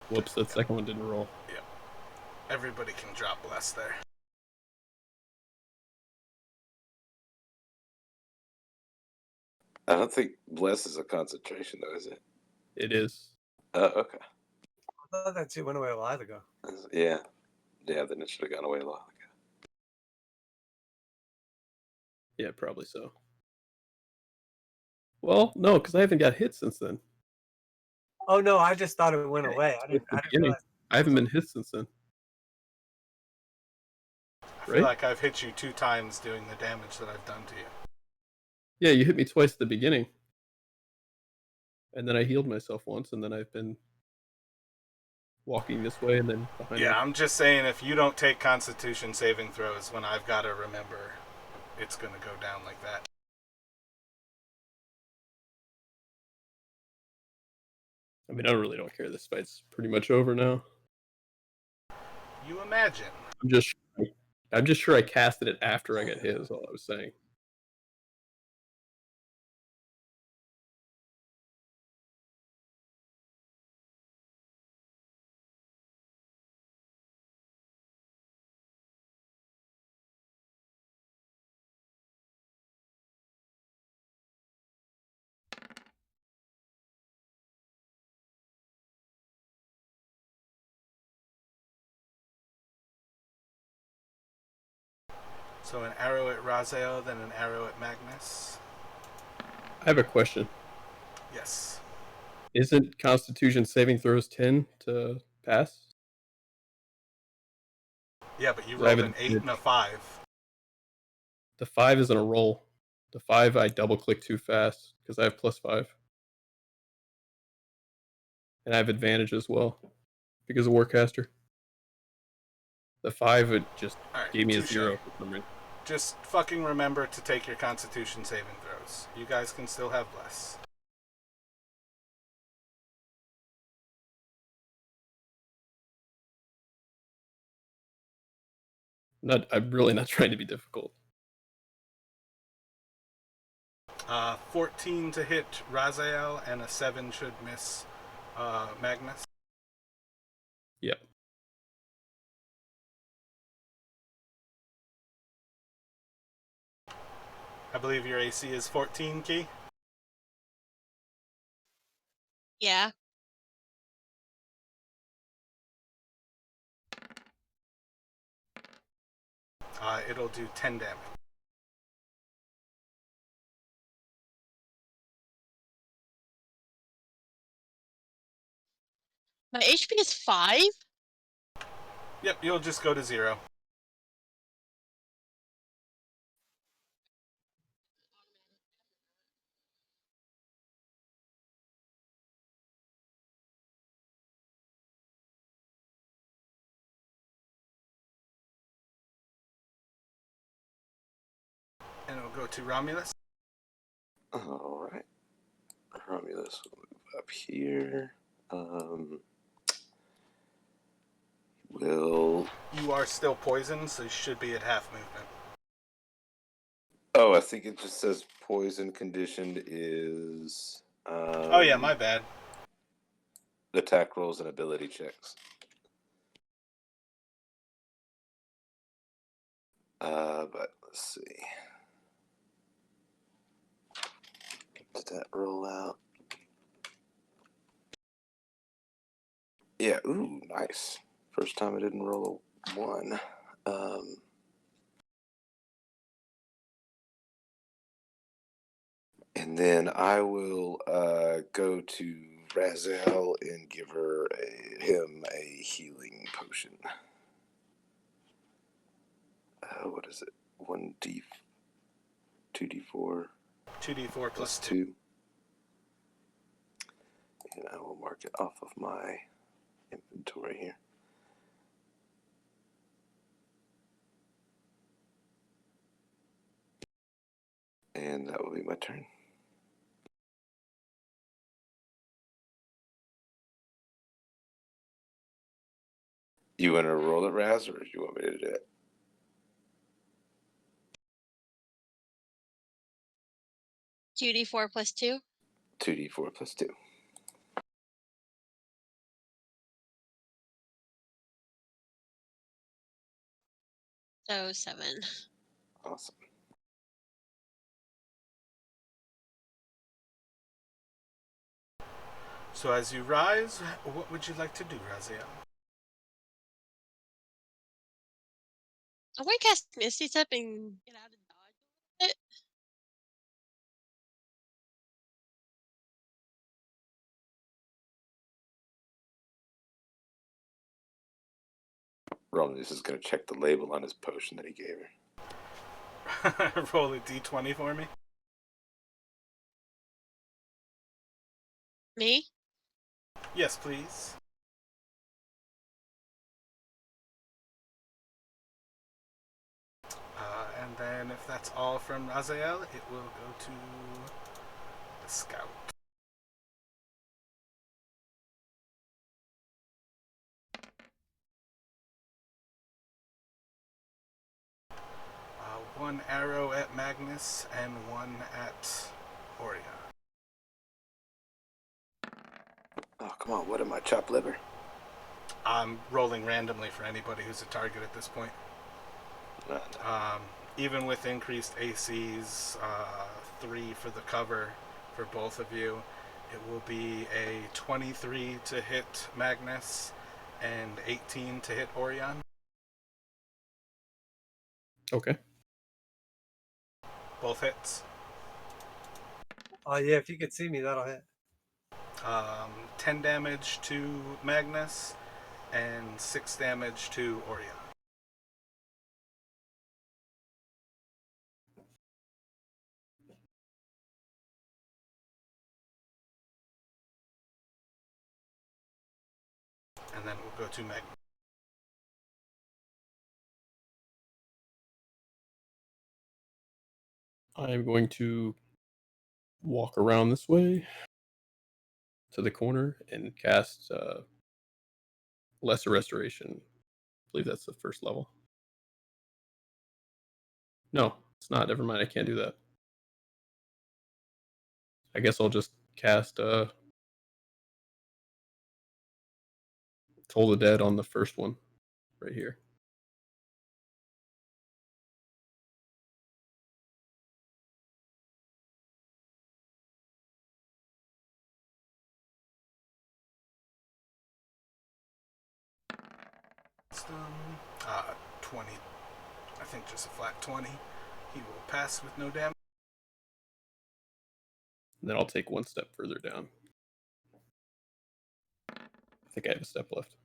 Whoops, that second one didn't roll. Yep. Everybody can drop less there. I don't think bless is a concentration though, is it? It is. Oh, okay. I thought that shit went away a while ago. Yeah. Yeah, then it should have gone away a while ago. Yeah, probably so. Well, no, because I haven't got hit since then. Oh no, I just thought it went away. I Since didn't. the I didn't beginning. realize. I haven't been hit since then. I feel Right? like I've hit you 2 times doing the damage that I've done to you. Yeah, you hit me twice at the beginning. And then I healed myself once, and then I've been walking this way and then behind Yeah, my... I'm just saying if you don't take Constitution saving throws when I've got to remember, it's going to go down like that. I mean, I really don't care. This fight's pretty much over now. You imagine. I'm just sure I casted it after I got hit, is all I was saying. So an arrow at Raziel, then an arrow at Magnus. I have a question. Yes. Isn't Constitution saving throws 10 to pass? Yeah, but you I have rolled an 8 advantage. and a 5. The 5 isn't a roll. The 5 I double click too fast because I have +5. And I have advantage as well because of Warcaster. The 5 it just Alright, gave me a touche. 0 for some reason. Just fucking remember to take your Constitution saving throws. You guys can still have less. I'm really not trying to be difficult. 14 to hit Raziel, and a 7 should miss Magnus. Yep. I believe your AC is 14, Key? Yeah. It'll do 10 damage. My HP is 5. Yep, you'll just go to 0. And it'll go to Romulus. All right. Romulus will move up here. Will. You are still poisoned, so you should be at half movement. Oh, I think it just says poison conditioned is. Oh yeah, my bad. Attack rolls and ability checks. But let's see. Did that roll out? Yeah, ooh, nice. First time I didn't roll a 1. And then I will go to Raziel and give him a healing potion. What is it? 1d, 2d4, 2d4 plus 2. 2. And I will mark it off of my inventory here. And that will be my turn. You want to roll it, Raz, or do you want me to do it? 2d4 plus 2. 2d4 plus 2. So 7. Awesome. So as you rise, what would you like to do, Raziel? I want to cast Misty Step and get out of dodge. Romulus is going to check the label on his potion that he gave her. Roll a d20 for me. Me? Yes, please. And then if that's all from Raziel, it will go to the scout. One arrow at Magnus and one at Orion. Oh, come on. What am I, chopped liver? I'm rolling randomly for anybody who's a target at this point. No. Even with increased ACs, 3 for the cover for both of you, it will be a 23 to hit Magnus and 18 to hit Orion. Okay. Both hits. Oh yeah, if you could see me, that'll hit. 10 damage to Magnus and 6 damage to Orion. And then we'll go to Magnus. I am going to walk around this way to the corner and cast Lesser Restoration. I believe that's the first level. No, it's not. Never mind. I can't do that. I guess I'll just cast Toll the Dead on the first one right here. Uh, 20. I think just a flat 20. He will pass with no damage. And then I'll take one step further down. I think I have a step left.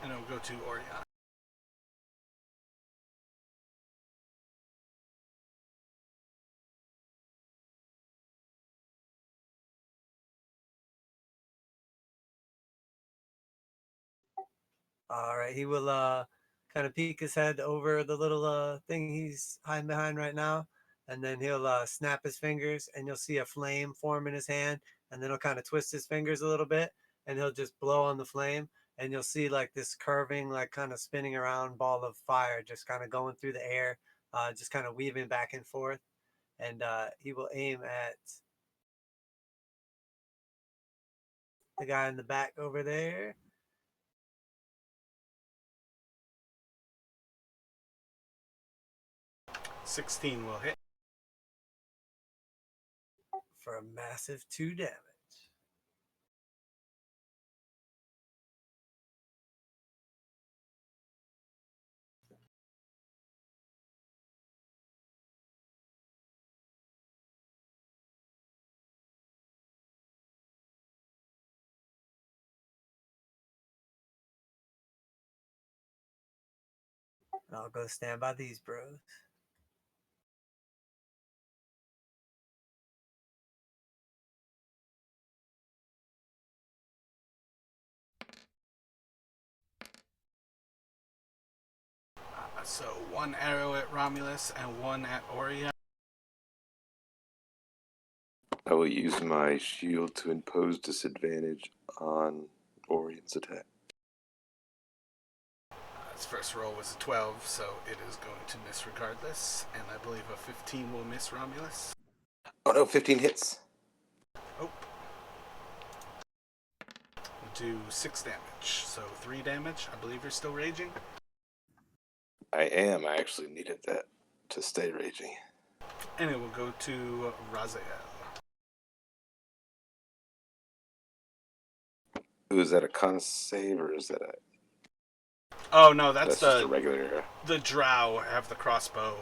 And it'll go to Oriana. All right, he will kind of peek his head over the little thing he's hiding behind right now, and then he'll snap his fingers, and you'll see a flame form in his hand, and then he'll kind of twist his fingers a little bit, and he'll just blow on the flame, and you'll see like this curving, like kind of spinning around ball of fire, just kind of going through the air, just kind of weaving back and forth, and he will aim at the guy in the back over there. 16 will hit. For a massive 2 damage. And I'll go stand by these bros. So 1 arrow at Romulus and 1 at Oriana. I will use my shield to impose disadvantage on Orion's attack. His first roll was a 12, so it is going to miss regardless. And I believe a 15 will miss Romulus. Oh no, 15 hits. Oh. Do 6 damage, so 3 damage. I believe you're still raging. I am. I actually needed that to stay raging. And it will go to Raziel. Ooh, is that a con save or is that a... Oh no, that's just a regular... The drow have the crossbow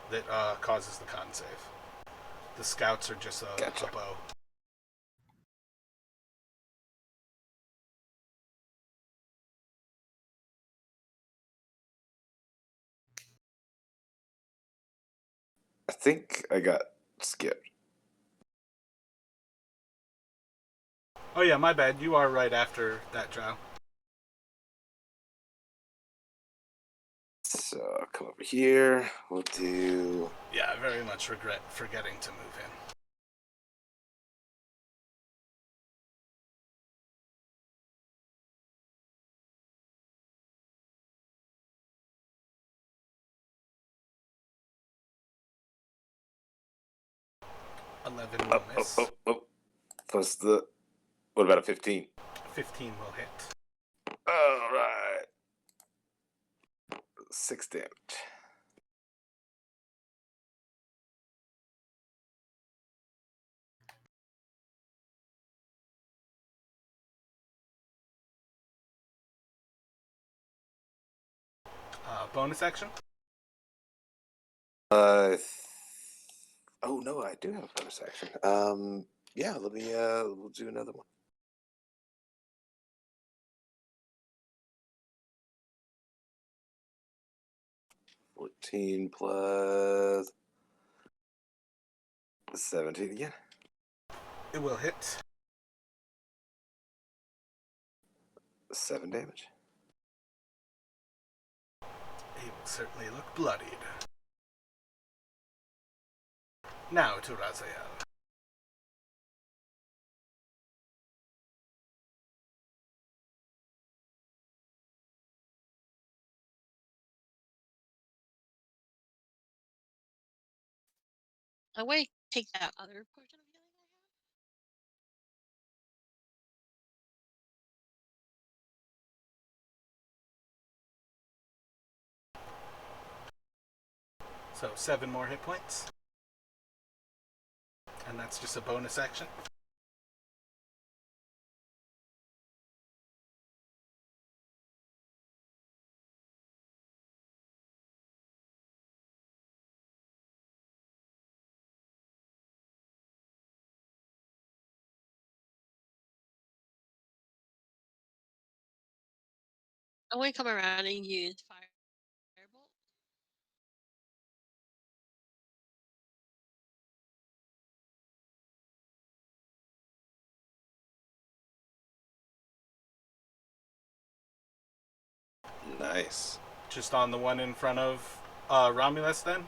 that causes the con save. The scouts are just a bow. I think I got skipped. Oh yeah, my bad. You are right after that drow. So I'll come over here. We'll do... Yeah, I very much regret forgetting to move him. $11 will miss. Plus the... What about a 15? 15 will hit. Alright. 6 damage. Bonus action? Oh no, I do have a bonus action. Yeah, let me, we'll do another one. $14 plus 17 again. It will hit. 7 damage. He will certainly look bloodied. Now to Raziel. I way take that other portion of healing I So 7 more hit points. And that's just a bonus action. I'm going to come around and use firebolt. Nice. Just on the one in front of Romulus, then.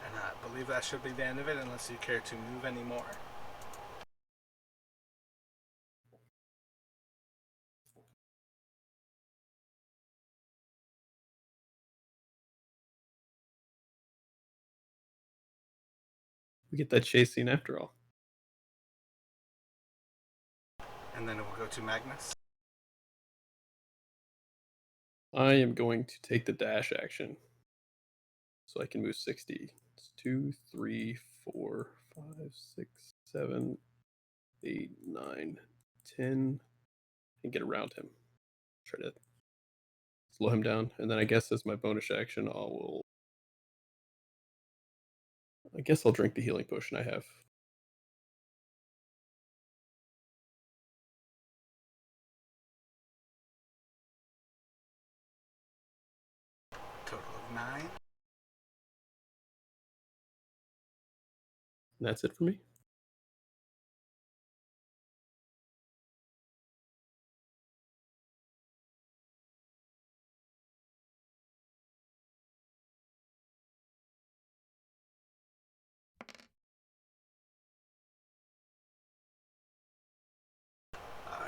And I believe that should be the end of it, unless you care to move anymore. We get that chase scene after all. And then it will go to Magnus. I am going to take the dash action. So I can move 60. It's 2, 3, 4, 5, 6, 7, 8, 9, 10. And get around him. Try to slow him down. And then I guess as my bonus action, I guess I'll drink the healing potion I have. Total of 9. And that's it for me.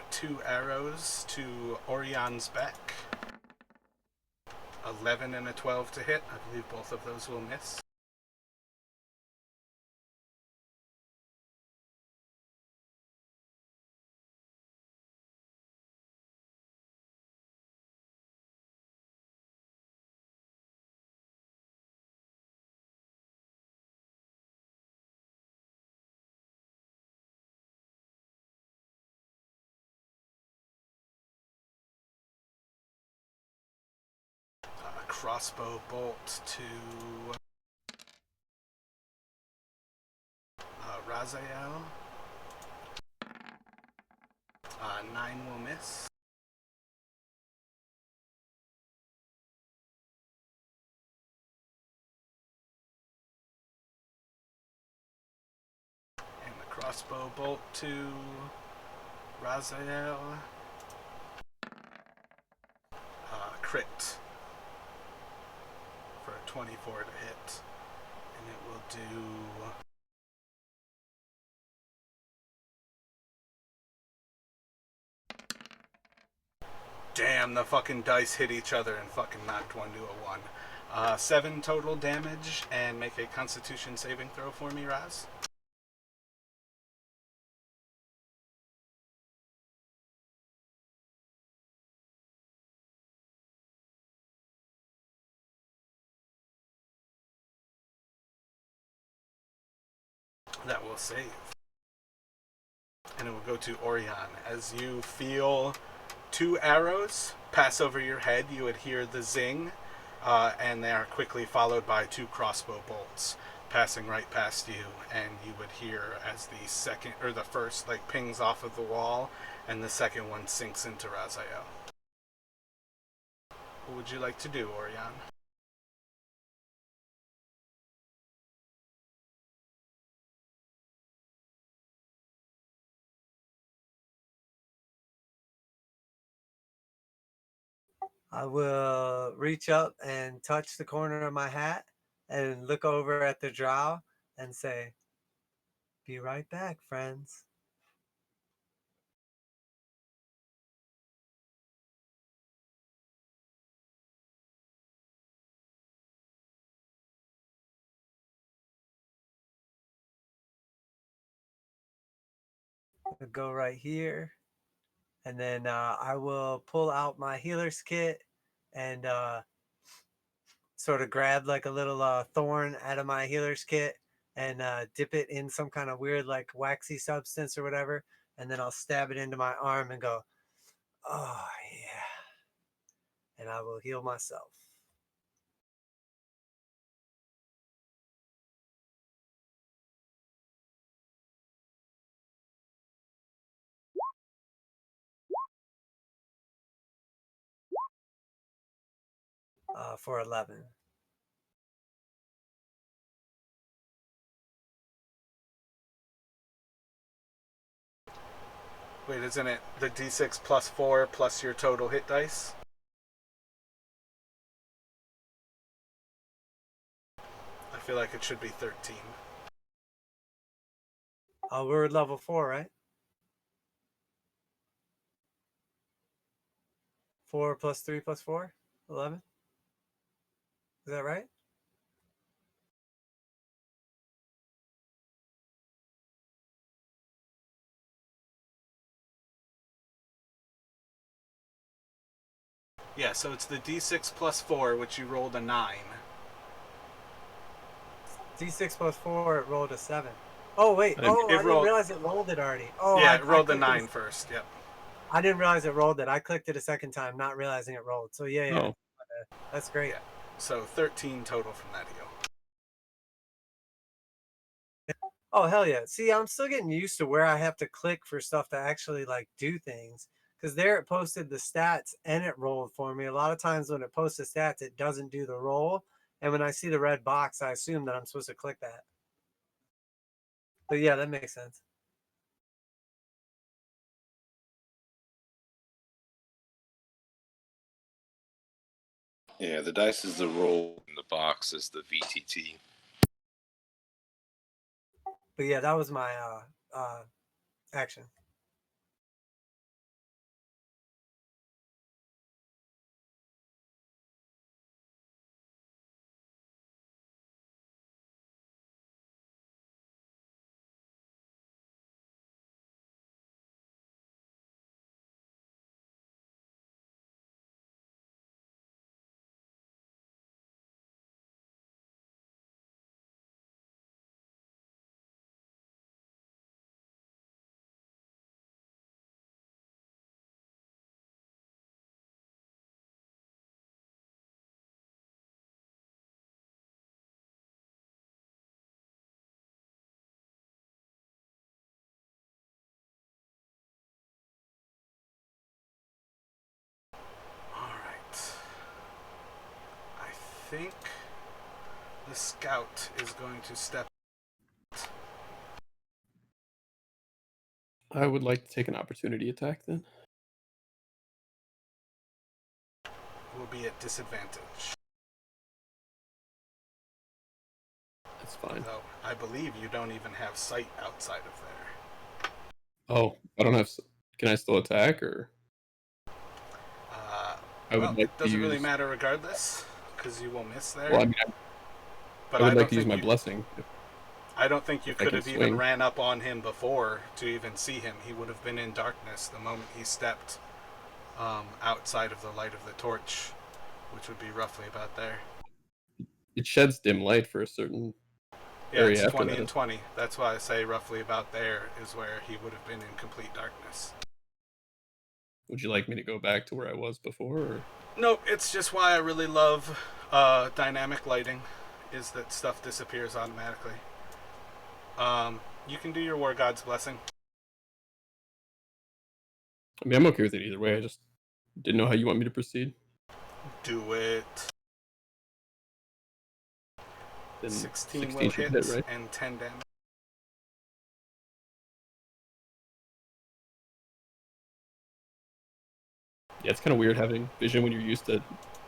Two arrows to Orion's back. 11 and a 12 to hit. I believe both of those will miss. Crossbow bolt to Raziel. 9 will miss. And the crossbow bolt to Raziel. Crit for a 24 to hit. And it will do... Damn, the fucking dice hit each other and fucking knocked one to a 1. 7 total damage, and make a Constitution saving throw for me, Raz. That will save. And it will go to Orion. As you feel 2 arrows pass over your head, you would hear the zing, and they are quickly followed by 2 crossbow bolts passing right past you, and you would hear as the first like pings off of the wall, and the second one sinks into Raziel. What would you like to do, Orion? I will reach up and touch the corner of my hat and look over at the drow and say, "Be right back, friends." I'll go right here, and then I will pull out my healer's kit and sort of grab like a little thorn out of my healer's kit and dip it in some kind of weird like waxy substance or whatever, and then I'll stab it into my arm and go, "Oh yeah," and I will heal myself. for 11. Wait, isn't it the d6 plus 4 plus your total hit dice? I feel like it should be 13. We're at level 4, right? 4 plus 3 plus 4? 11? Is that right? Yeah, so it's the d6 plus 4, which you rolled a 9. D6 plus 4, it rolled a 7. Oh, wait. I didn't- Oh, It I didn't rolled- realize it rolled it already. Oh, Yeah, I it rolled a clicked 9 first. Yep. I didn't realize it rolled it. I clicked it a second time, not realizing it rolled. So, yeah. Oh, That's great. Yeah. So 13 total from that heal. Oh, hell yeah. See, I'm still getting used to where I have to click for stuff to actually, like, do things. Because there it posted the stats and it rolled for me. A lot of times when it posts the stats, it doesn't do the roll. And when I see the red box, I assume that I'm supposed to click that. But yeah, that makes sense. Yeah, the dice is the roll, and the box is the VTT. But yeah, that was my action. Alright. I think the scout is going to step. I would like to take an opportunity attack then. Will be at disadvantage. That's fine. Though I believe you don't even have sight outside of there. Oh, I don't have. Can I still attack, or I Well, would like it to doesn't use? really matter regardless, because you will miss there. Well, I mean, but I would I like don't to use think my you, blessing. I don't think you if I could can have even swing. ran up on him before to even see him. He would have been in darkness the moment he stepped outside of the light of the torch, which would be roughly about there. It sheds dim light for a certain Yeah, area it's after 20 that. and 20. That's why I say roughly about there is where he would have been in complete darkness. Would you like me to go back to where I was before? Or? Nope, it's just why I really love dynamic lighting, is that stuff disappears automatically. You can do your War God's Blessing. I mean, I'm okay with it either way. I just didn't know how you want me to proceed. Do it. Then 16 will 16 should hit, right? and 10 damage. Yeah, it's kind of weird having vision when you're used to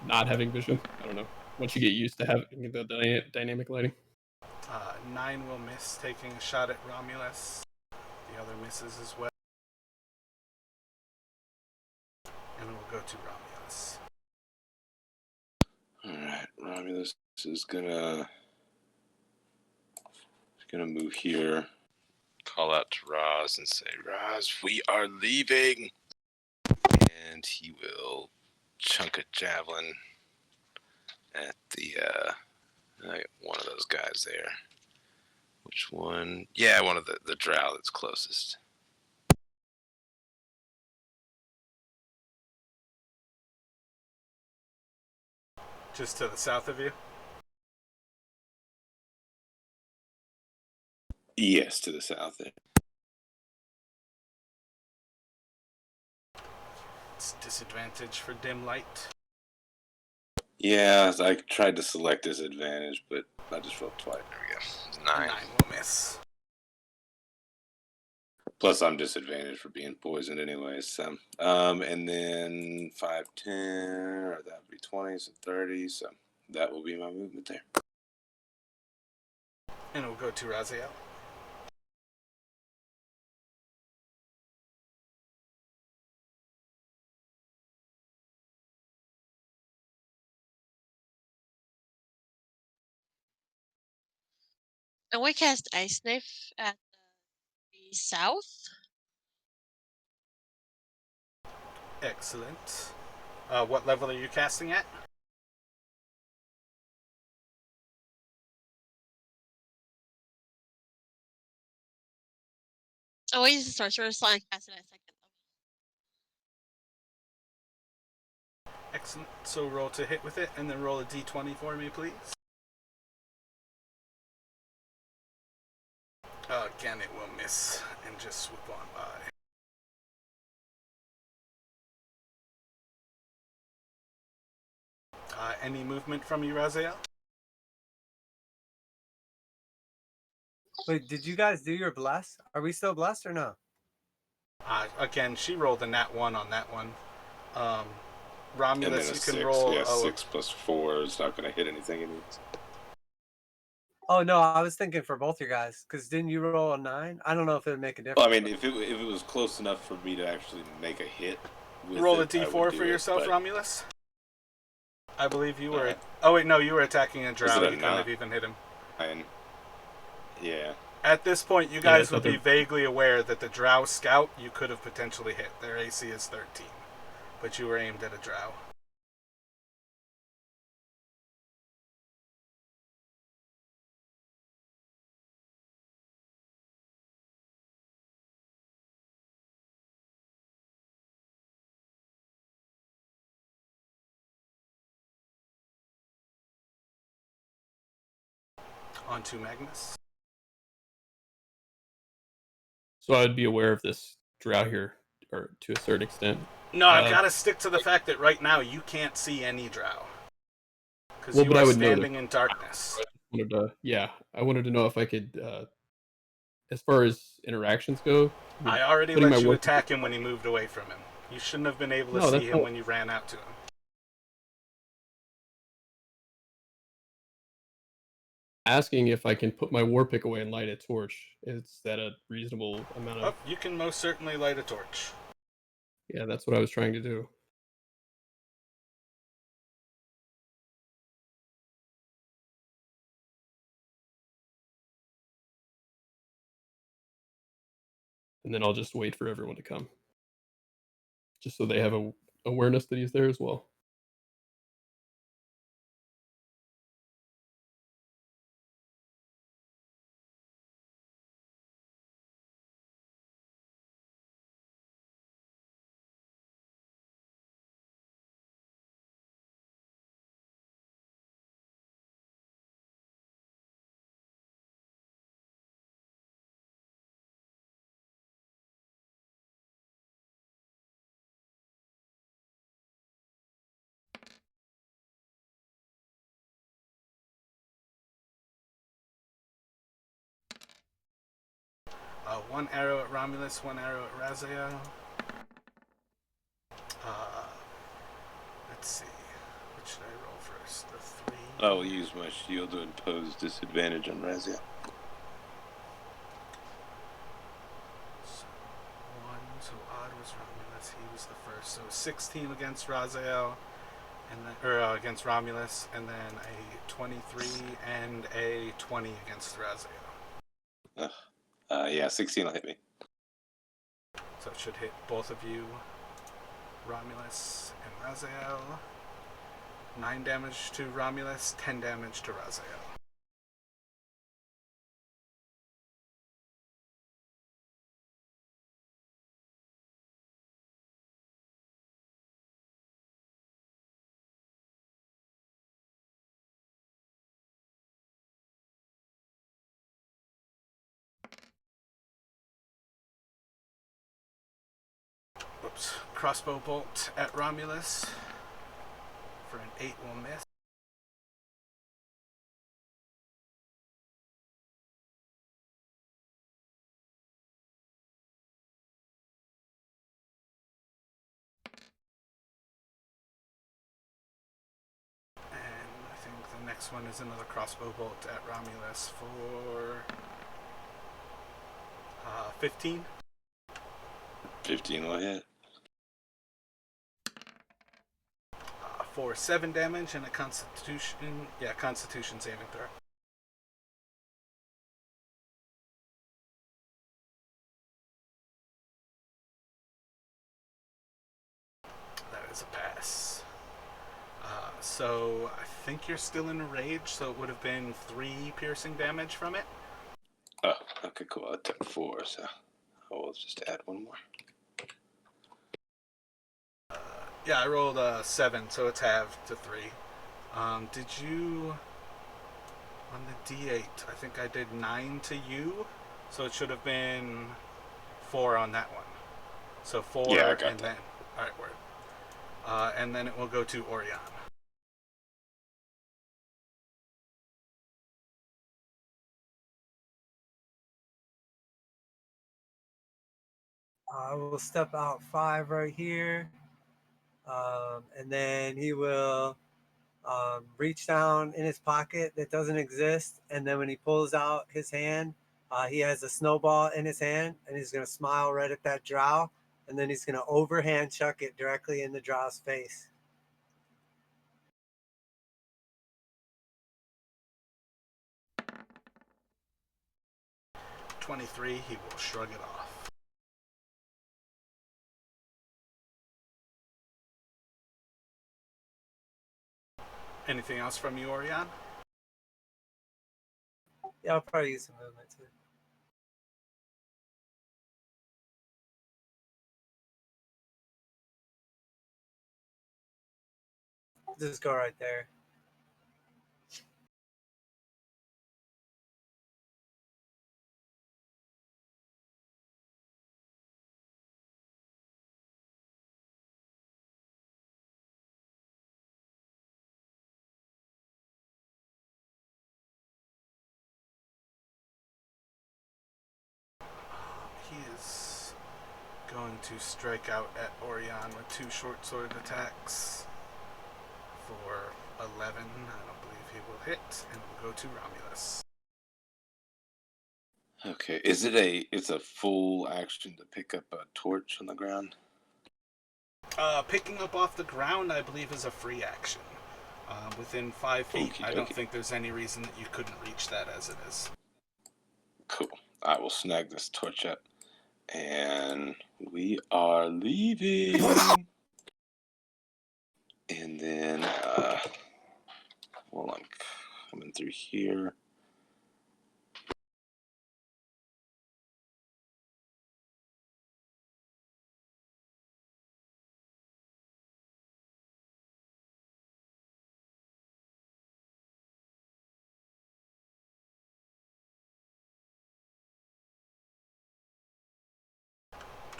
not having vision. I don't know. Once you get used to having the dynamic lighting. 9 will miss, taking a shot at Romulus. The other misses as well. And we'll go to Romulus. Alright, Romulus is gonna move here, call out to Roz and say, Roz, we are leaving! And he will chunk a javelin at the one of those guys there. Which one? Yeah, one of the drow that's closest. Just to the south of you? Yes, to the south there. It's disadvantage for dim light. Yeah, I tried to select disadvantage, but I just rolled twice. There we go. A 9. 9 will miss. Plus, I'm disadvantaged for being poisoned anyway. So, and then 5, 10, or that would be 20s and 30s. So that will be my movement there. And we'll go to Raziel. And we cast Ice Knife at the south. Excellent. What level are you casting at? Oh, he's a sorcerer, so I cast it at second level. Excellent. So roll to hit with it, and then roll a d20 for me, please. Again, it will miss and just swoop on by. Any movement from you, Raziel? Wait, did you guys do your bless? Are we still blessed or no? Again, she rolled a nat 1 on that one. And Romulus, then a you 6. can roll. Yeah, 6 plus 4 is not going to hit anything. Oh no, I was thinking for both your guys. Because didn't you roll a 9? I don't know if it would make a difference. Well, I mean, if it was close enough for me to actually make a hit with Roll a it, I d4 would for do yourself, it, but- Romulus. I believe you were. Alright. Oh wait, no, you were attacking a drow. it a You couldn't nine? have even hit him. Yeah. At this point, you guys I would thought be vaguely aware that the drow scout you could have potentially hit. Their AC is 13, but you were aimed at a drow. On to Magnus. So I'd be aware of this drow here, or to a certain extent. No, I've got to stick to the fact that right now you can't see any drow. Because Well, you but I are would know standing in darkness. I wanted to know if I could, as far as interactions go. I already putting let my you work- attack him when he moved away from him. You shouldn't have been able to No, see that's him not- when you ran out to him. Asking if I can put my war pick away and light a torch. Is that a reasonable amount Oh, of? you can most certainly light a torch. Yeah, that's what I was trying to do. And then I'll just wait for everyone to come, just so they have a awareness that he's there as well. One arrow at Romulus, one arrow at Raziel. Let's see. Which should I roll first? The 3. I will use my shield to impose disadvantage on Raziel. So, 1. So odd was Romulus. He was the first. So 16 against Raziel, and then, or against Romulus, and then a 23 and a 20 against Raziel. Yeah, 16 will hit me. So it should hit both of you, Romulus and Raziel. 9 damage to Romulus, 10 damage to Raziel. Oops. Crossbow bolt at Romulus for an 8 will miss. the next one is another crossbow bolt at Romulus for 15. 15 will hit. For 7 damage and a Constitution saving throw. That is a pass. So I think you're still in a rage, so it would have been 3 piercing damage from it. Oh, okay, cool. I took 4, so I will just add 1 more. Yeah, I rolled a 7, so it's halved to 3. Did you... On the D8, I think I did 9 to you, so it should have been 4 on that one. So 4, Yeah, I got and that. then... Alright, word. And then it will go to Orion. I will step out 5 right here. And then he will reach down in his pocket that doesn't exist. And then when he pulls out his hand, he has a snowball in his hand, and he's going to smile right at that drow. And then he's going to overhand chuck it directly in the drow's face. .23, he will shrug it off. Anything else from you, Orion? Yeah, I'll probably use some movement too. Just go right there. He is going to strike out at Orion with 2 short sword attacks for 11. I don't believe he will hit, and will go to Romulus. Okay, it's a full action to pick up a torch on the ground? Picking up off the ground, I believe, is a free action. Within 5 feet, Okie I don't dokie. think there's any reason that you couldn't reach that as it is. Cool. I will snag this torch up, and we are leaving. And then, well, I'm coming through here.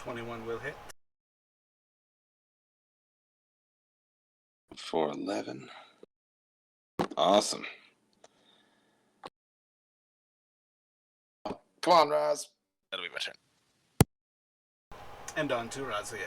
.21 will hit. For 11. Awesome. Come on, Raz. That'll be my turn. And on to Raziel.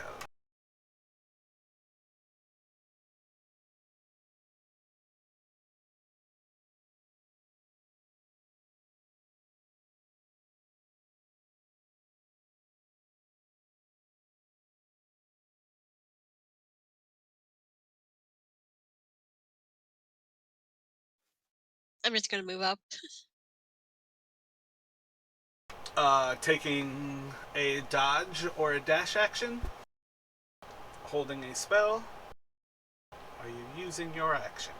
I'm just gonna move up. Taking a dodge or a dash action. Holding a spell. Are you using your action?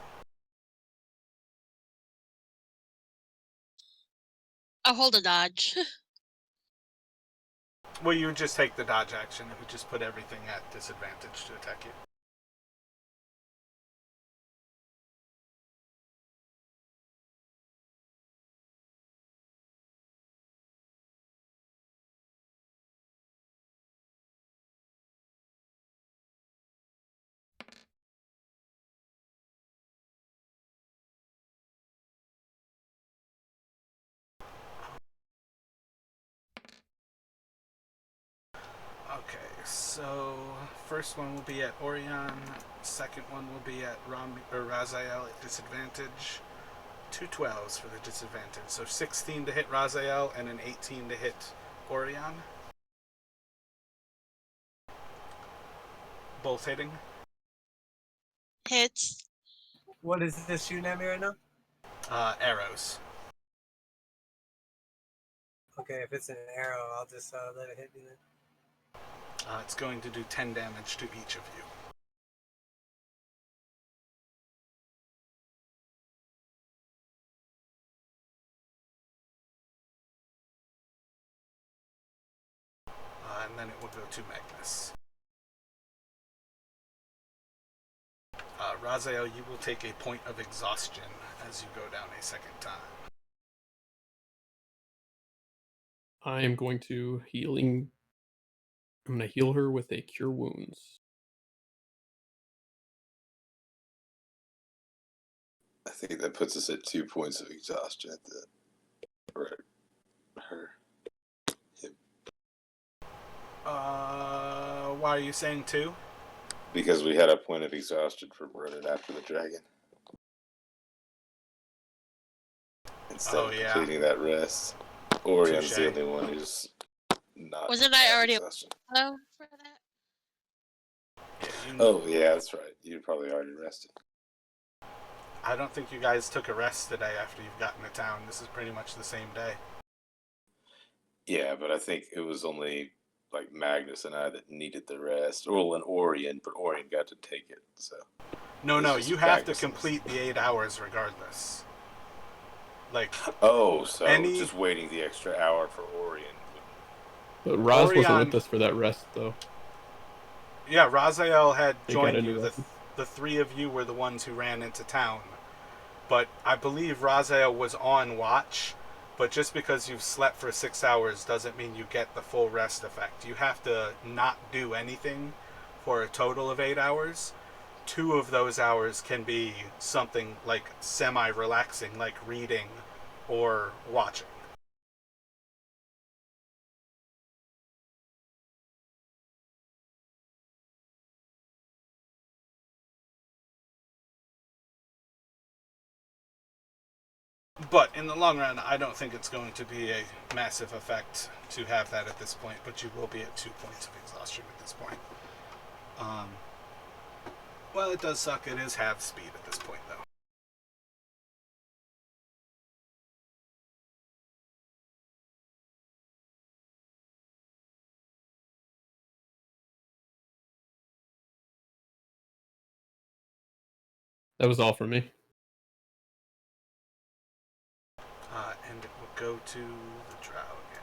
I'll hold a dodge. Well, you would just take the dodge action. It would just put everything at disadvantage to attack you. Okay, so first one will be at Orion. Second one will be at Raziel at disadvantage. Two 12s for the disadvantage. So 16 to hit Raziel and an 18 to hit Orion. Both hitting. Hits. What is this shooting at me right now? Arrows. Okay, if it's an arrow, I'll just let it hit me then. It's going to do 10 damage to each of you. And then it will go to Magnus. Raziel, you will take a point of exhaustion as you go down a second time. I am going to I'm going to heal her with a Cure Wounds. I think that puts us at 2 points of exhaustion at the right. Her. Him. Why are you saying 2? Because we had a point of exhaustion for running after the dragon. Instead of completing that rest. Orion's the only one who's not. Wasn't I already exhaustion. low for that? Oh, yeah, that's right. You probably already rested. I don't think you guys took a rest today after you've gotten to town. This is pretty much the same day. Yeah, but I think it was only like Magnus and I that needed the rest. Well, and Orion, but Orion got to take it. So No, just you have to Magnus. complete the 8 hours regardless. Like, oh, so any- just waiting the extra hour for Orion. But Raz wasn't Orion- with us for that rest, though. Yeah, Raziel had They got joined into you. weapon. The 3 of you were the ones who ran into town. But I believe Raziel was on watch. But just because you've slept for 6 hours doesn't mean you get the full rest effect. You have to not do anything for a total of 8 hours. 2 of those hours can be something like semi-relaxing, like reading or watching. But in the long run, I don't think it's going to be a massive effect to have that at this point, but you will be at 2 points of exhaustion at this point. Well, it does suck. It is half speed at this point, though. That was all for me. And it will go to the drow again.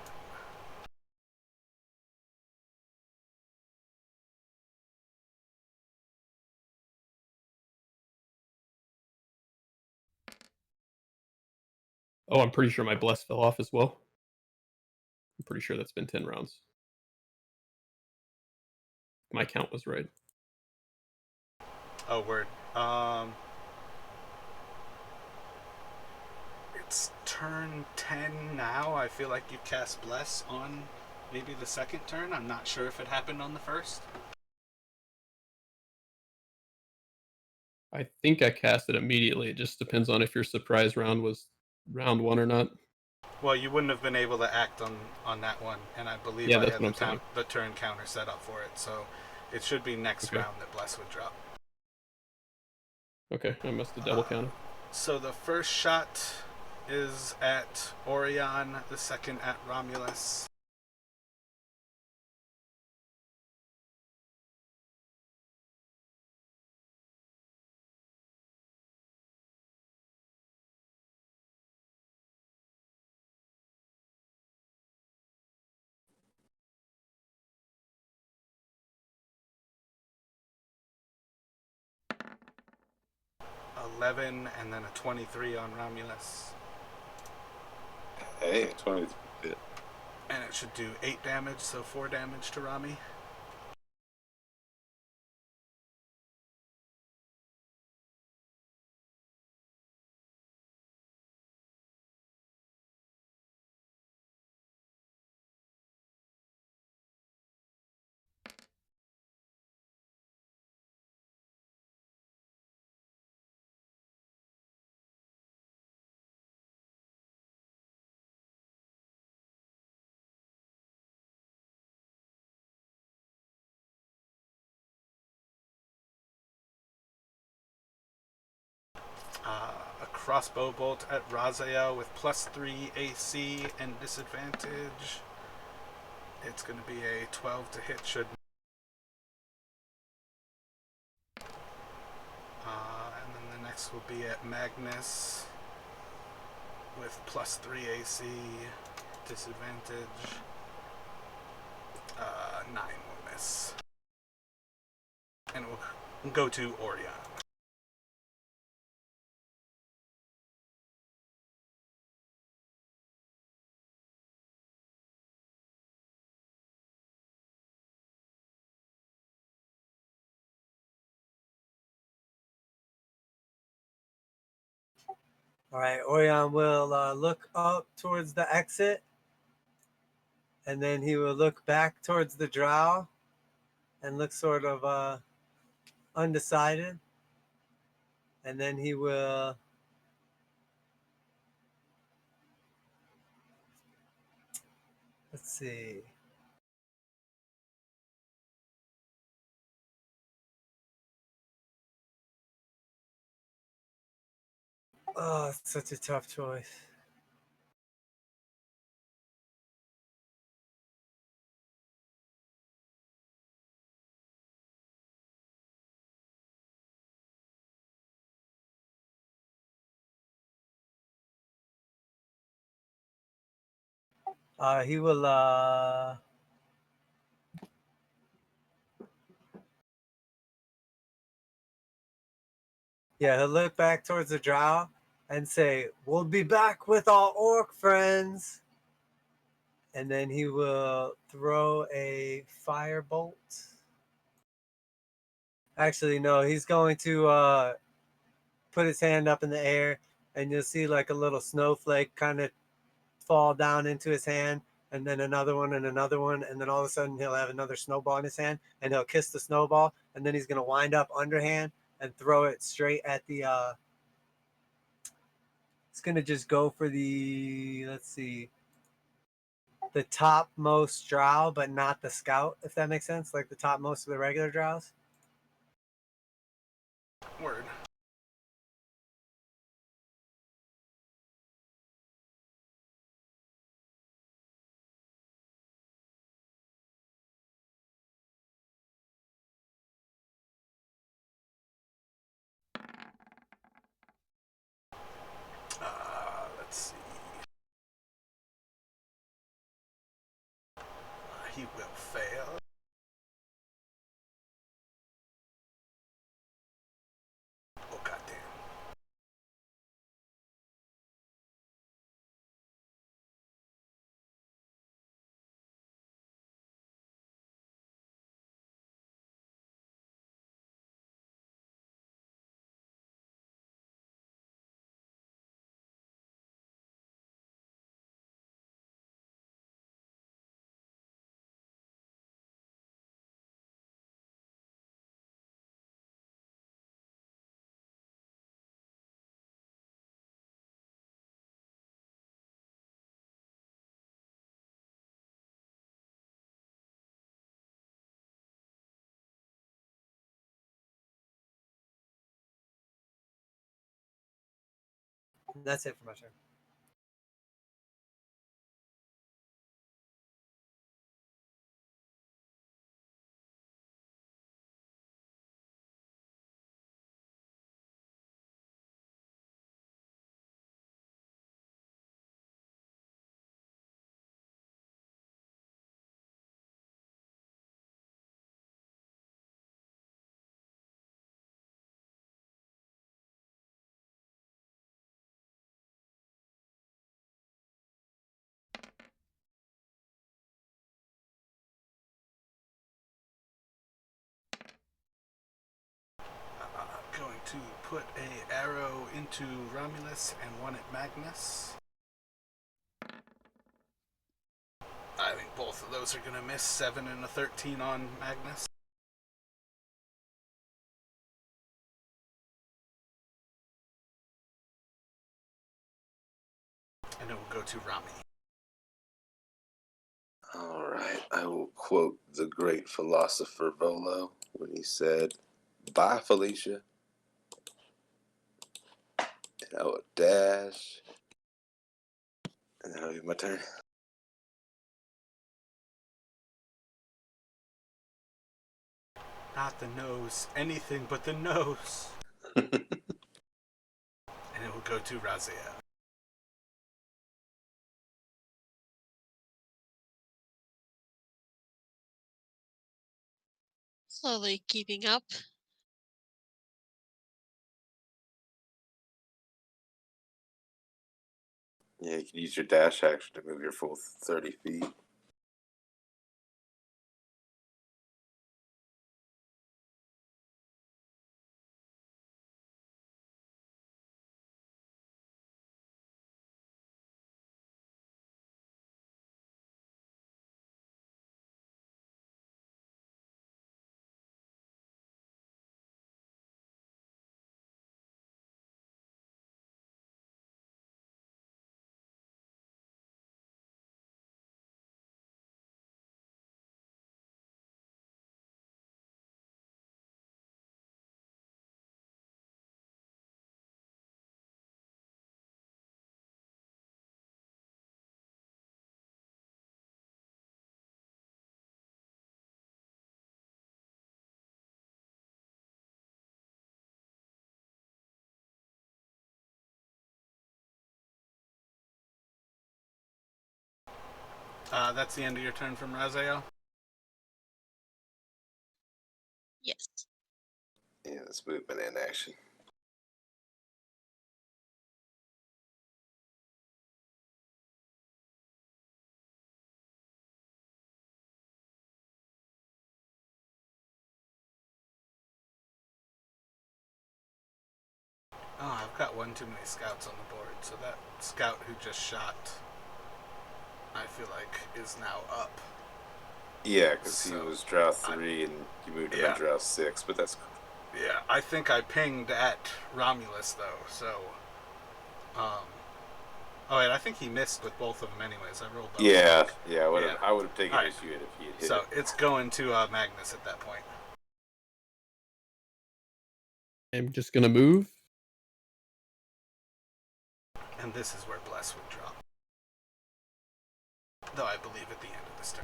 Oh, I'm pretty sure my bless fell off as well. I'm pretty sure that's been 10 rounds. My count was right. Oh, word. It's turn 10 now. I feel like you cast Bless on maybe the second turn. I'm not sure if it happened on the first. I think I cast it immediately. It just depends on if your surprise round was round 1 or not. Well, you wouldn't have been able to act on that one, and I believe Yeah, I that's had what I'm saying. the turn counter set up for it, so it should be next Okay. round that Bless would drop. Okay, I must have double counted. So the first shot is at Orion, the second at Romulus. $11 and then a 23 on Romulus. Hey, 20. And it should do 8 damage, so 4 damage to Rami. A crossbow bolt at Raziel with +3 AC and disadvantage. It's going to be a 12 to hit. And then the next will be at Magnus with +3 AC, disadvantage. 9 will miss. And we'll go to Orion. All right, Orion will look up towards the exit, and then he will look back towards the drow and look sort of undecided. And then he will let's see. Oh, it's such a tough choice. He will he'll look back towards the drow and say, "We'll be back with our orc friends." And then he will throw a firebolt. Actually, no, he's going to put his hand up in the air, and you'll see like a little snowflake kind of fall down into his hand, and then another one, and then all of a sudden he'll have another snowball in his hand, and he'll kiss the snowball, and then he's going to wind up underhand and throw it straight at the it's going to just go for the, let's see, the topmost drow, but not the scout, if that makes sense, like the topmost of the regular drows. Word. Let's see. He will fail. Oh, goddamn. That's it for my turn. Going to put a arrow into Romulus and one at Magnus. I think both of those are going to miss. 7 and a 13 on Magnus. And it will go to Rami. All right, I will quote the great philosopher Volo when he said, "Bye, Felicia." I will dash. And that'll be my turn. Not the nose. Anything but the nose. And it will go to Raziel. Slowly keeping up. Yeah, you can use your dash action to move your full 30 feet. That's the end of your turn from Raziel. Yes. Yeah, that's movement in action. Oh, I've got one too many scouts on the board, so that scout who just shot, I feel like, is now up. Yeah, because he So, was draw 3 and you moved him yeah. to draw 6, but that's cool. Yeah, I think I pinged at Romulus, though, so... Oh, wait, I think he missed with both of them anyways. I rolled those. Yeah, Yeah. I would have taken Alright. issue if he had hit So, it. it's going to Magnus at that point. I'm just gonna move. And this is where Bless would drop. Though I believe at the end of this turn.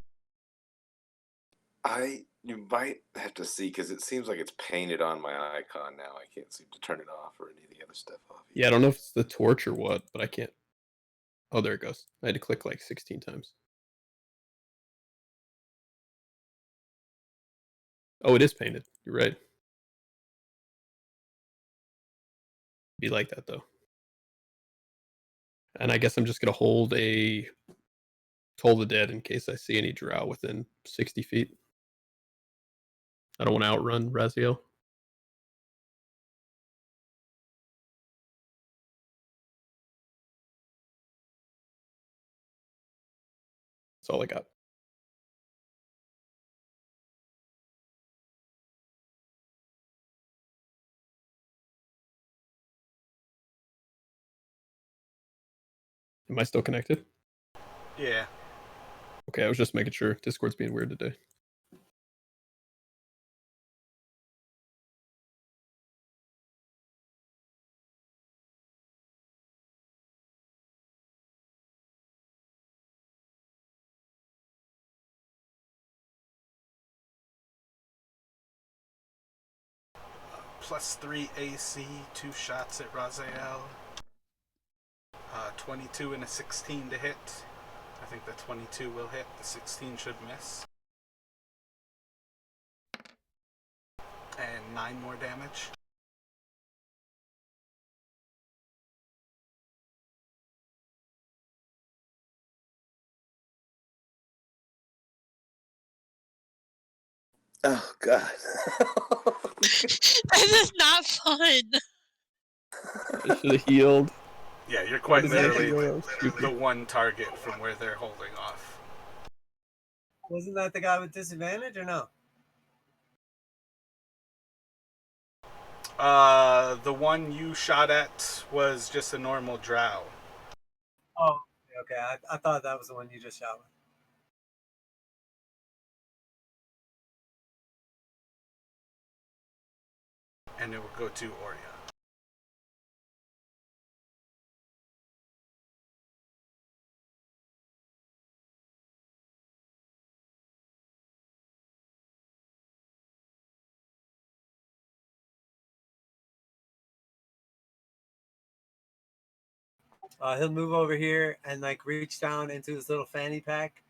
You might have to see, because it seems like it's painted on my icon now. I can't seem to turn it off or any of the other stuff off. Yeah, I don't know if it's the torch or what, but I can't. Oh, there it goes. I had to click like 16 times. Oh, it is painted. You're right. Be like that though. And I guess I'm just gonna hold a Toll the Dead in case I see any drow within 60 feet. I don't want to outrun Raziel. That's all I got. Am I still connected? Yeah. Okay, I was just making sure. Discord's being weird today. +3 AC, 2 shots at Raziel. 22 and a 16 to hit. I think the 22 will hit. The 16 should miss. And 9 more damage. Oh, God. This is not fun. I should have healed. Yeah, you're Why quite did that literally go? the one target from where they're holding off. Wasn't that the guy with disadvantage or no? The one you shot at was just a normal drow. Oh, okay. I thought that was the one you just shot with. And it will go to Oria. He'll move over here and like reach down into his little fanny pack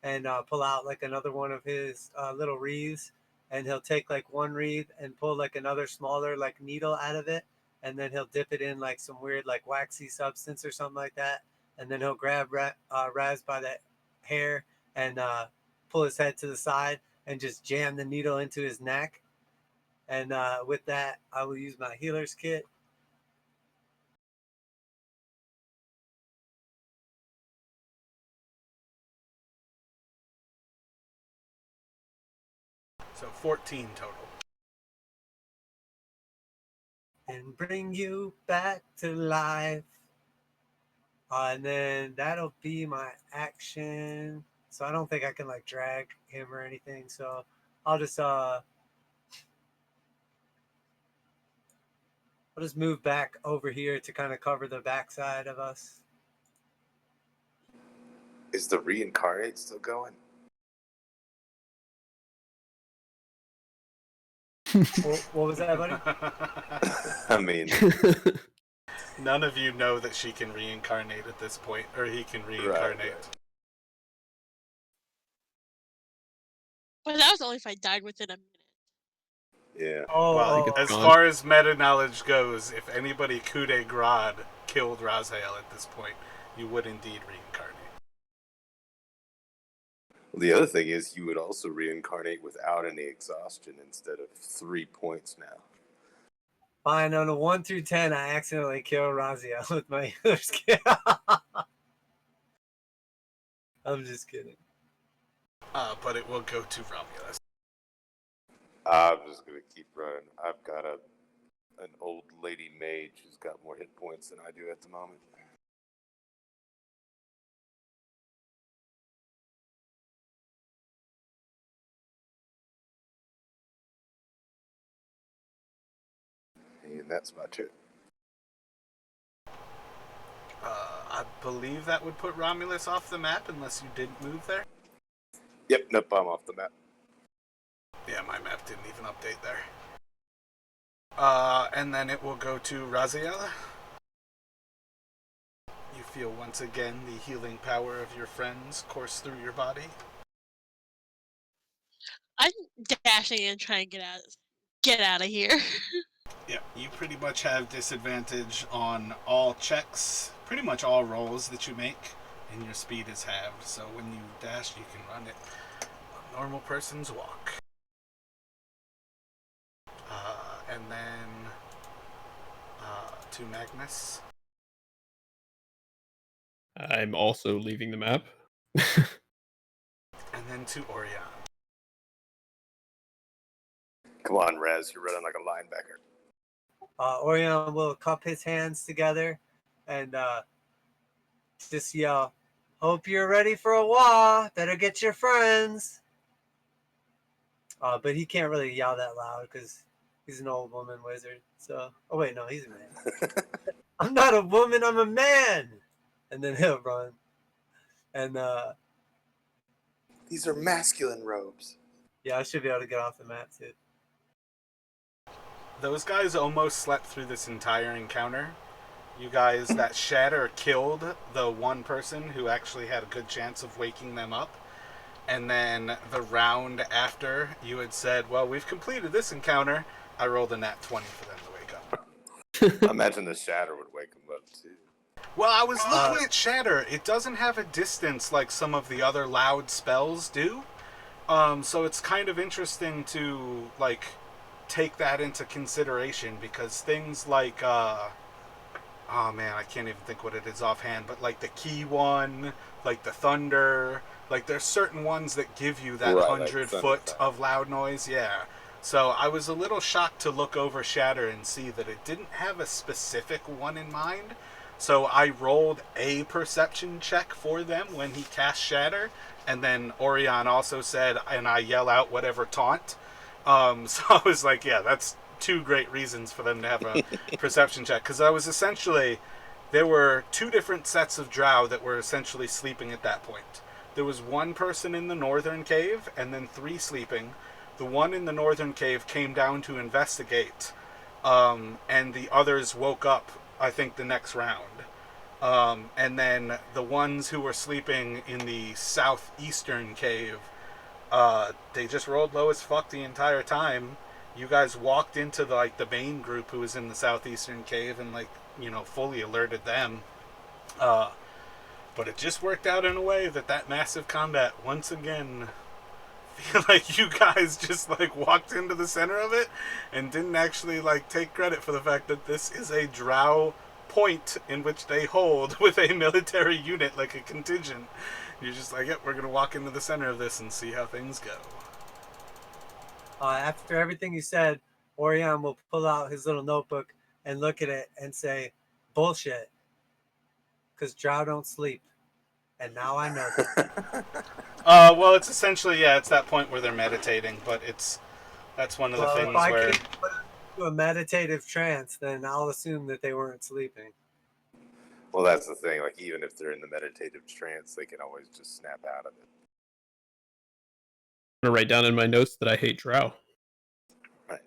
and pull out like another one of his little wreaths, and he'll take like one wreath and pull like another smaller like needle out of it, and then he'll dip it in like some weird like waxy substance or something like that, and then he'll grab Raz by the hair and pull his head to the side and just jam the needle into his neck. And with that, I will use my healer's kit. So 14 total. And bring you back to life. And then that'll be my action. So I don't think I can like drag him or anything. So I'll just move back over here to kind of cover the backside of us. Is the reincarnate still going? What was that, buddy? I mean, None of you know that she can reincarnate at this point, or he can reincarnate. Right. But that was only if I died within a minute. yeah. Well, as far as meta knowledge goes, if anybody coup de grace killed Raziel at this point, you would indeed reincarnate. Well, the other thing is you would also reincarnate without any exhaustion instead of 3 points now. Fine, on a 1 through 10, I accidentally kill Raziel with my healer's kit. I'm just kidding. But it will go to Romulus. I'm just gonna keep running. I've got an old lady mage who's got more hit points than I do at the moment. And that's my turn. I believe that would put Romulus off the map unless you didn't move there. Yep, nope, I'm off the map. Yeah, my map didn't even update there. And then it will go to Raziel. You feel once again the healing power of your friends course through your body. I'm dashing and trying to get out of here. Yeah, you pretty much have disadvantage on all checks, pretty much all rolls that you make, and your speed is halved. So when you dash, you can run it a normal person's walk. And then to Magnus. I'm also leaving the map. And then to Orion. Come on, Raz, you're running like a linebacker. Orion will cup his hands together and just yell, "Hope you're ready for a wah. Better get your friends." But he can't really yell that loud because he's an old woman wizard. So, oh wait, no, he's a man. I'm not a woman, I'm a man. And then he'll run. And These are masculine robes. yeah, I should be able to get off the map too. Those guys almost slept through this entire encounter. You guys, that shatter killed the one person who actually had a good chance of waking them up. And then the round after, you had said, well, we've completed this encounter. I rolled a nat 20 for them to wake up. I imagine the shatter would wake them up too. Well, I was looking at shatter. It doesn't have a distance like some of the other loud spells do. So it's kind of interesting to, like, take that into consideration, because things like oh man, I can't even think what it is offhand, but like the key one, like the thunder, like there's certain ones that give you that Right, 100 like foot thunder. of loud noise. Yeah, so I was a little shocked to look over shatter and see that it didn't have a specific one in mind. So I rolled a perception check for them when he cast shatter, and then Orion also said, and I yell out whatever taunt. So I was like, yeah, that's two great reasons for them to have a perception check. Because I was essentially, there were two different sets of drow that were essentially sleeping at that point. There was one person in the northern cave, and then 3 sleeping. The one in the northern cave came down to investigate, and the others woke up, I think, the next round. And then the ones who were sleeping in the southeastern cave, they just rolled low as fuck the entire time. You guys walked into the main group who was in the southeastern cave and fully alerted them. Uh, but it just worked out in a way that massive combat once again feel like you guys just walked into the center of it and didn't actually take credit for the fact that this is a drow point in which they hold with a military unit, like a contingent. You're just like, yep, we're gonna walk into the center of this and see how things go. After everything you said, Orion will pull out his little notebook and look at it and say, bullshit, because drow don't sleep. And now I know that. Well, it's essentially, yeah, it's that point where they're meditating, but that's one of the things if I where can put them into a meditative trance, then I'll assume that they weren't sleeping. Well, that's the thing. Like, even if they're in the meditative trance, they can always just snap out of it. I'm gonna write down in my notes that I hate drow. Right.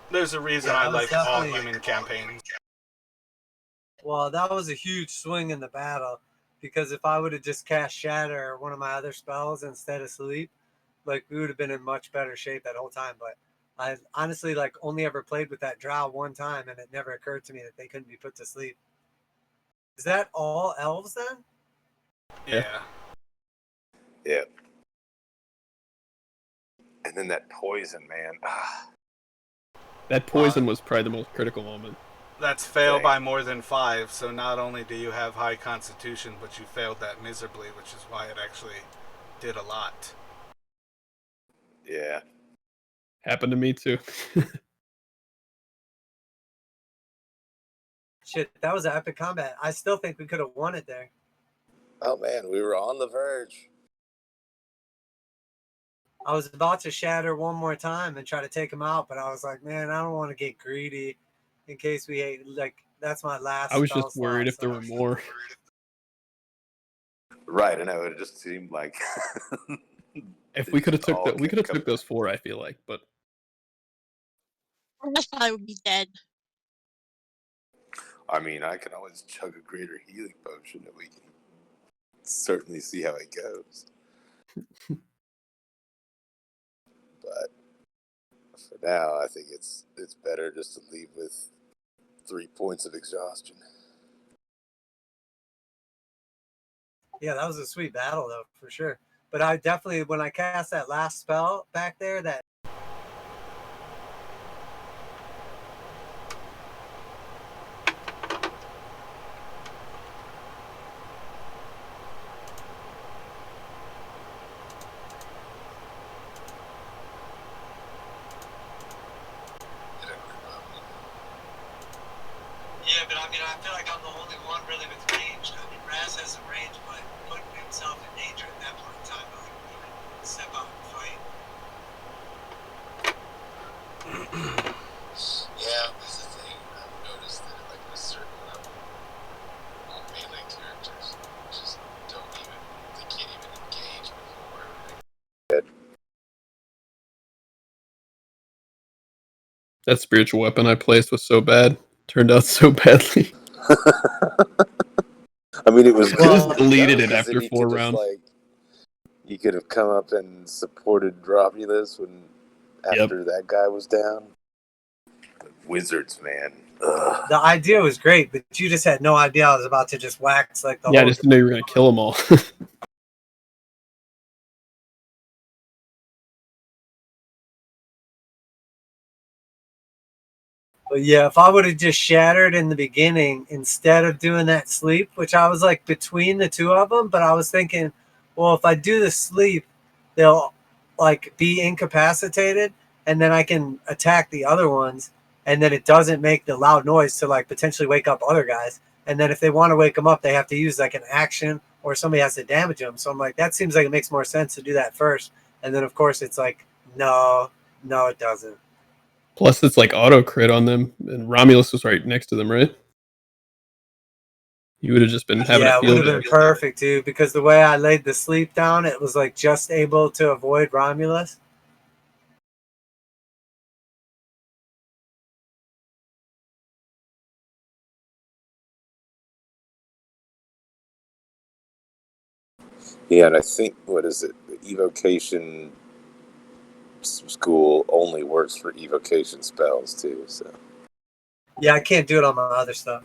there's a reason I like all human campaigns. Well, that was a huge swing in the battle, because if I would have just cast Shatter or one of my other spells instead of Sleep, we would have been in much better shape that whole time. But I honestly only ever played with that drow one time, and it never occurred to me that they couldn't be put to sleep. Is that all elves then? Yeah. Yeah. And then that poison, man. That poison was probably the most critical moment. That's fail by more than 5, so not only do you have high constitution, but you failed that miserably, which is why it actually did a lot. Yeah. Happened to me too. Shit, that was an epic combat. I still think we could have won it there. Oh, man, we were on the verge. I was about to Shatter one more time and try to take him out, but I was like, man, I don't want to get greedy in case we ate. That's my last I was spell just worried slot, if there were more. Right, I know. It just seemed like If we could have took all we could have kept took those 4, I feel like, but That's probably would be dead. I mean, I can always chug a greater healing potion and we can certainly see how it goes. But for now, I think it's better just to leave with 3 points of exhaustion. Yeah, that was a sweet battle though, for sure. But I definitely, when I cast that last spell back there, that Yeah, but I mean, I feel like I'm the only one really with range. I mean, Raz has some range, but putting himself in danger at that point in time, I like even step out and fight. Yeah, that's the thing. I've noticed that at a certain level, all melee characters just they can't even engage before everything. that spiritual weapon I placed was so bad. Turned out so badly. I mean, it was I good. just deleted it Because after then 4 rounds. You could have come up and supported Romulus after that guy was down. The wizards, man. Ugh. the idea was great, but you just had no idea I was about to just wax the Yeah, I whole. just didn't know you were gonna kill them all. But yeah, if I would have just Shattered in the beginning instead of doing that sleep, which I was between the two of them, but I was thinking, well, if I do the sleep, they'll be incapacitated, and then I can attack the other ones, and then it doesn't make the loud noise to potentially wake up other guys. And then if they want to wake them up, they have to use an action, or somebody has to damage them. So I'm like, that seems like it makes more sense to do that first. And then of course it's no, it doesn't. Plus, it's auto crit on them, and Romulus was right next to them, right? You would have just been having a Yeah, it would field have day. been perfect too, because the way I laid the sleep down, it was just able to avoid Romulus. Yeah, and I think what is it? The evocation school only works for evocation spells too. So Yeah, I can't do it on my other stuff.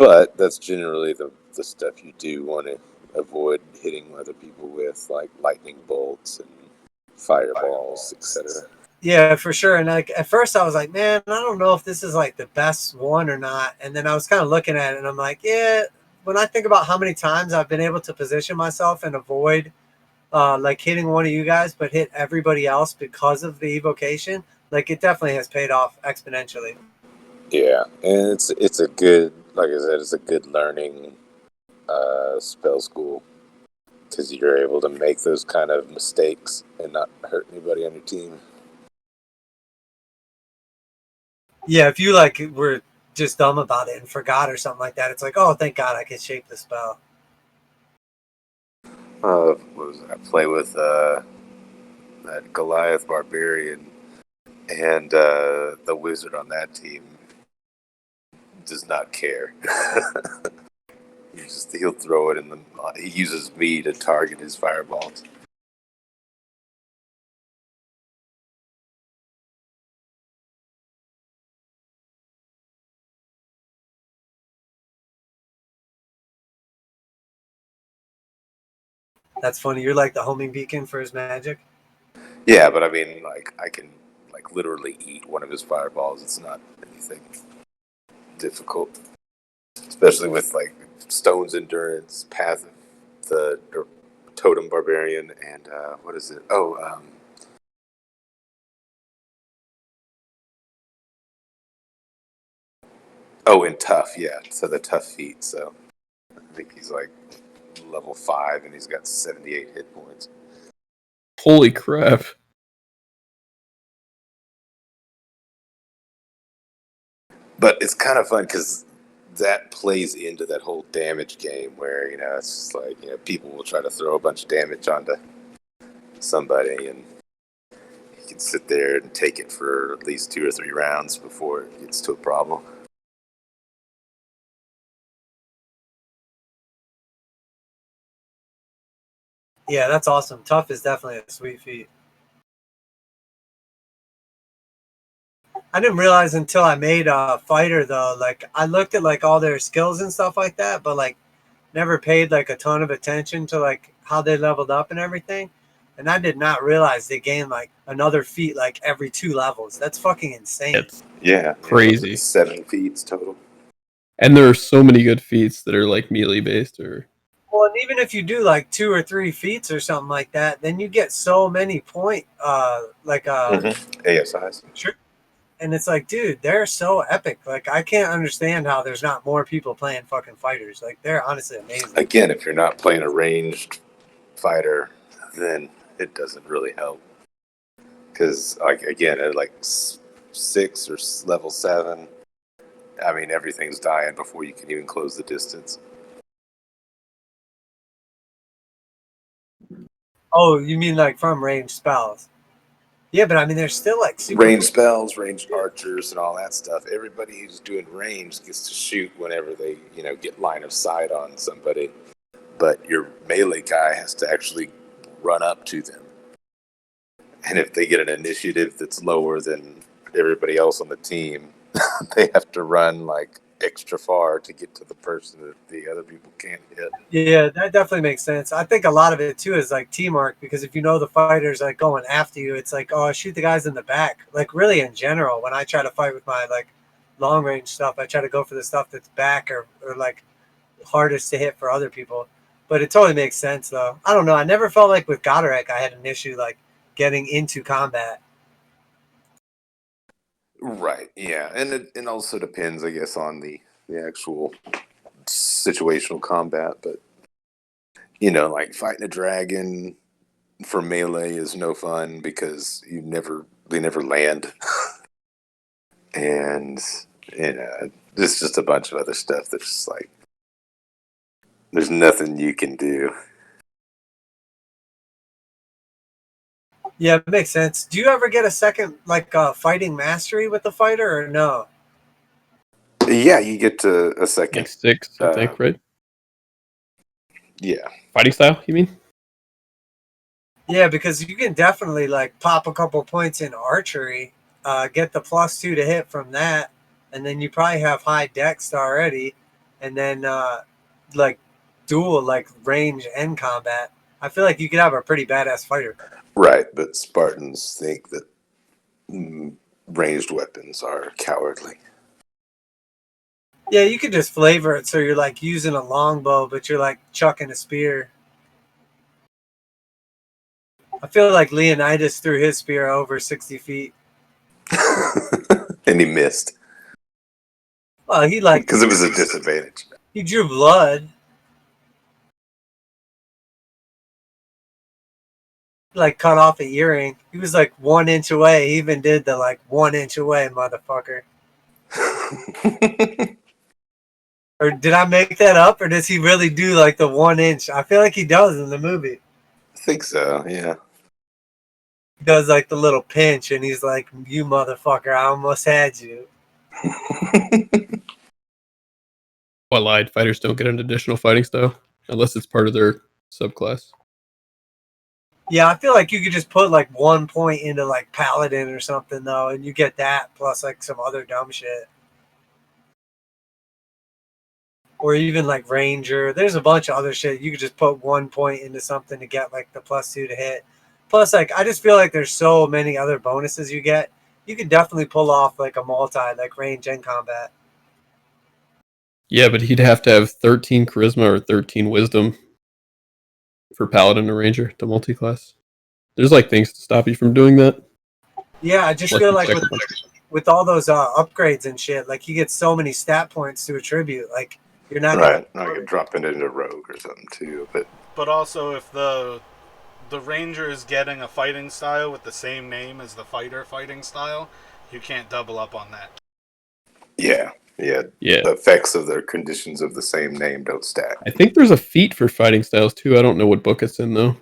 but that's generally the stuff you do want to avoid hitting other people with, like lightning bolts and fireballs, etc. Yeah, for sure. And like at first I was like, man, I don't know if this is like the best one or not. And then I was kind of looking at it and I'm like, yeah, when I think about how many times I've been able to position myself and avoid like hitting one of you guys, but hit everybody else because of the evocation, like it definitely has paid off exponentially. Yeah, and it's a good, like I said, it's a good learning spell school because you're able to make those kind of mistakes and not hurt anybody on your team. Yeah, if you like were just dumb about it and forgot or something like that, it's like, oh, thank God I can shape the spell. What was it? I play with that Goliath barbarian, and the wizard on that team does not care. He'll throw it in the. He uses me to target his fireballs. That's funny. You're like the homing beacon for his magic. Yeah, but I mean, like I can like literally eat one of his fireballs. It's not anything difficult, especially with like Stone's Endurance, Path of the or Totem Barbarian, and what is it? And Tough. Yeah, so the Tough feat. So I think he's like level 5, and he's got 78 hit points. Holy crap. But it's kind of fun because that plays into that whole damage game where, it's just like, people will try to throw a bunch of damage onto somebody, and you can sit there and take it for at least 2 or 3 rounds before it gets to a problem. Yeah, that's awesome. Tough is definitely a sweet feat. I didn't realize until I made a fighter though. Like I looked at like all their skills and stuff like that, but like never paid like a ton of attention to like how they leveled up and everything. And I did not realize they gained like another feat like every 2 levels. That's fucking insane. It's Yeah. crazy. 7 feats total. And there are so many good feats that are like melee based or Well, and even if you do like 2 or 3 feats or something like that, then you get so many ASIs. and it's like, dude, they're so epic. Like, I can't understand how there's not more people playing fucking fighters. Like, they're honestly amazing. Again, if you're not playing a ranged fighter, then it doesn't really help. Because, like, again, at like 6 or level 7, I mean, everything's dying before you can even close the distance. Oh, you mean like from ranged spells? Yeah, but I mean, they're still like super. Ranged spells, ranged archers, and all that stuff. Everybody who's doing range gets to shoot whenever they, get line of sight on somebody. But your melee guy has to actually run up to them. And if they get an initiative that's lower than everybody else on the team, they have to run like extra far to get to the person that the other people can't hit. Yeah, that definitely makes sense. I think a lot of it too is like teamwork because if you know the fighter's like going after you, it's like, oh, shoot the guys in the back. Like really in general, when I try to fight with my like long range stuff, I try to go for the stuff that's back or like hardest to hit for other people. But it totally makes sense though. I don't know. I never felt like with Goderic I had an issue like getting into combat. Right. Yeah, and it also depends, I guess, on the actual situational combat. But like fighting a dragon for melee is no fun because they never land, and there's just a bunch of other stuff that's just like there's nothing you can do. Yeah, it makes sense. Do you ever get a second like fighting mastery with the fighter or no? Yeah, you get a second. Like 6, I think, right? Yeah. Fighting style, you mean? Yeah, because you can definitely like pop a couple points in archery, get the +2 to hit from that, and then you probably have high dex already, and then like dual like range and combat. I feel like you could have a pretty badass fighter. Right, but Spartans think that ranged weapons are cowardly. Yeah, you could just flavor it so you're like using a longbow, but you're like chucking a spear. I feel like Leonidas threw his spear over 60 feet. And he missed Well, because it was a disadvantage. he drew blood. Like cut off an earring. He was like 1 inch away. He even did the like 1 inch away, motherfucker. Or did I make that up, or does he really do like the 1 inch? I feel like he does in the movie. I think so. Yeah. He does like the little pinch, and he's like, "You motherfucker, I almost had you." I lied. Fighters don't get an additional fighting style unless it's part of their subclass. Yeah, I feel like you could just put like 1 point into like paladin or something though, and you get that plus like some other dumb shit. Or even like ranger. There's a bunch of other shit. You could just put 1 point into something to get like the +2 to hit. Plus, like I just feel like there's so many other bonuses you get. You could definitely pull off like a multi, like range and combat. Yeah, but he'd have to have 13 charisma or 13 wisdom for paladin or ranger to multi-class. There's like things to stop you from doing that. Yeah, I just Like feel you like check with, a bunch with all those upgrades and shit, like you get so many stat points to attribute. Like you're not Right. I could drop it into rogue or something too, But also, if the ranger is getting a fighting style with the same name as the fighter fighting style, you can't double up on that. yeah. Yeah. The effects of their conditions of the same name don't stack. I think there's a feat for fighting styles too. I don't know what book it's in though.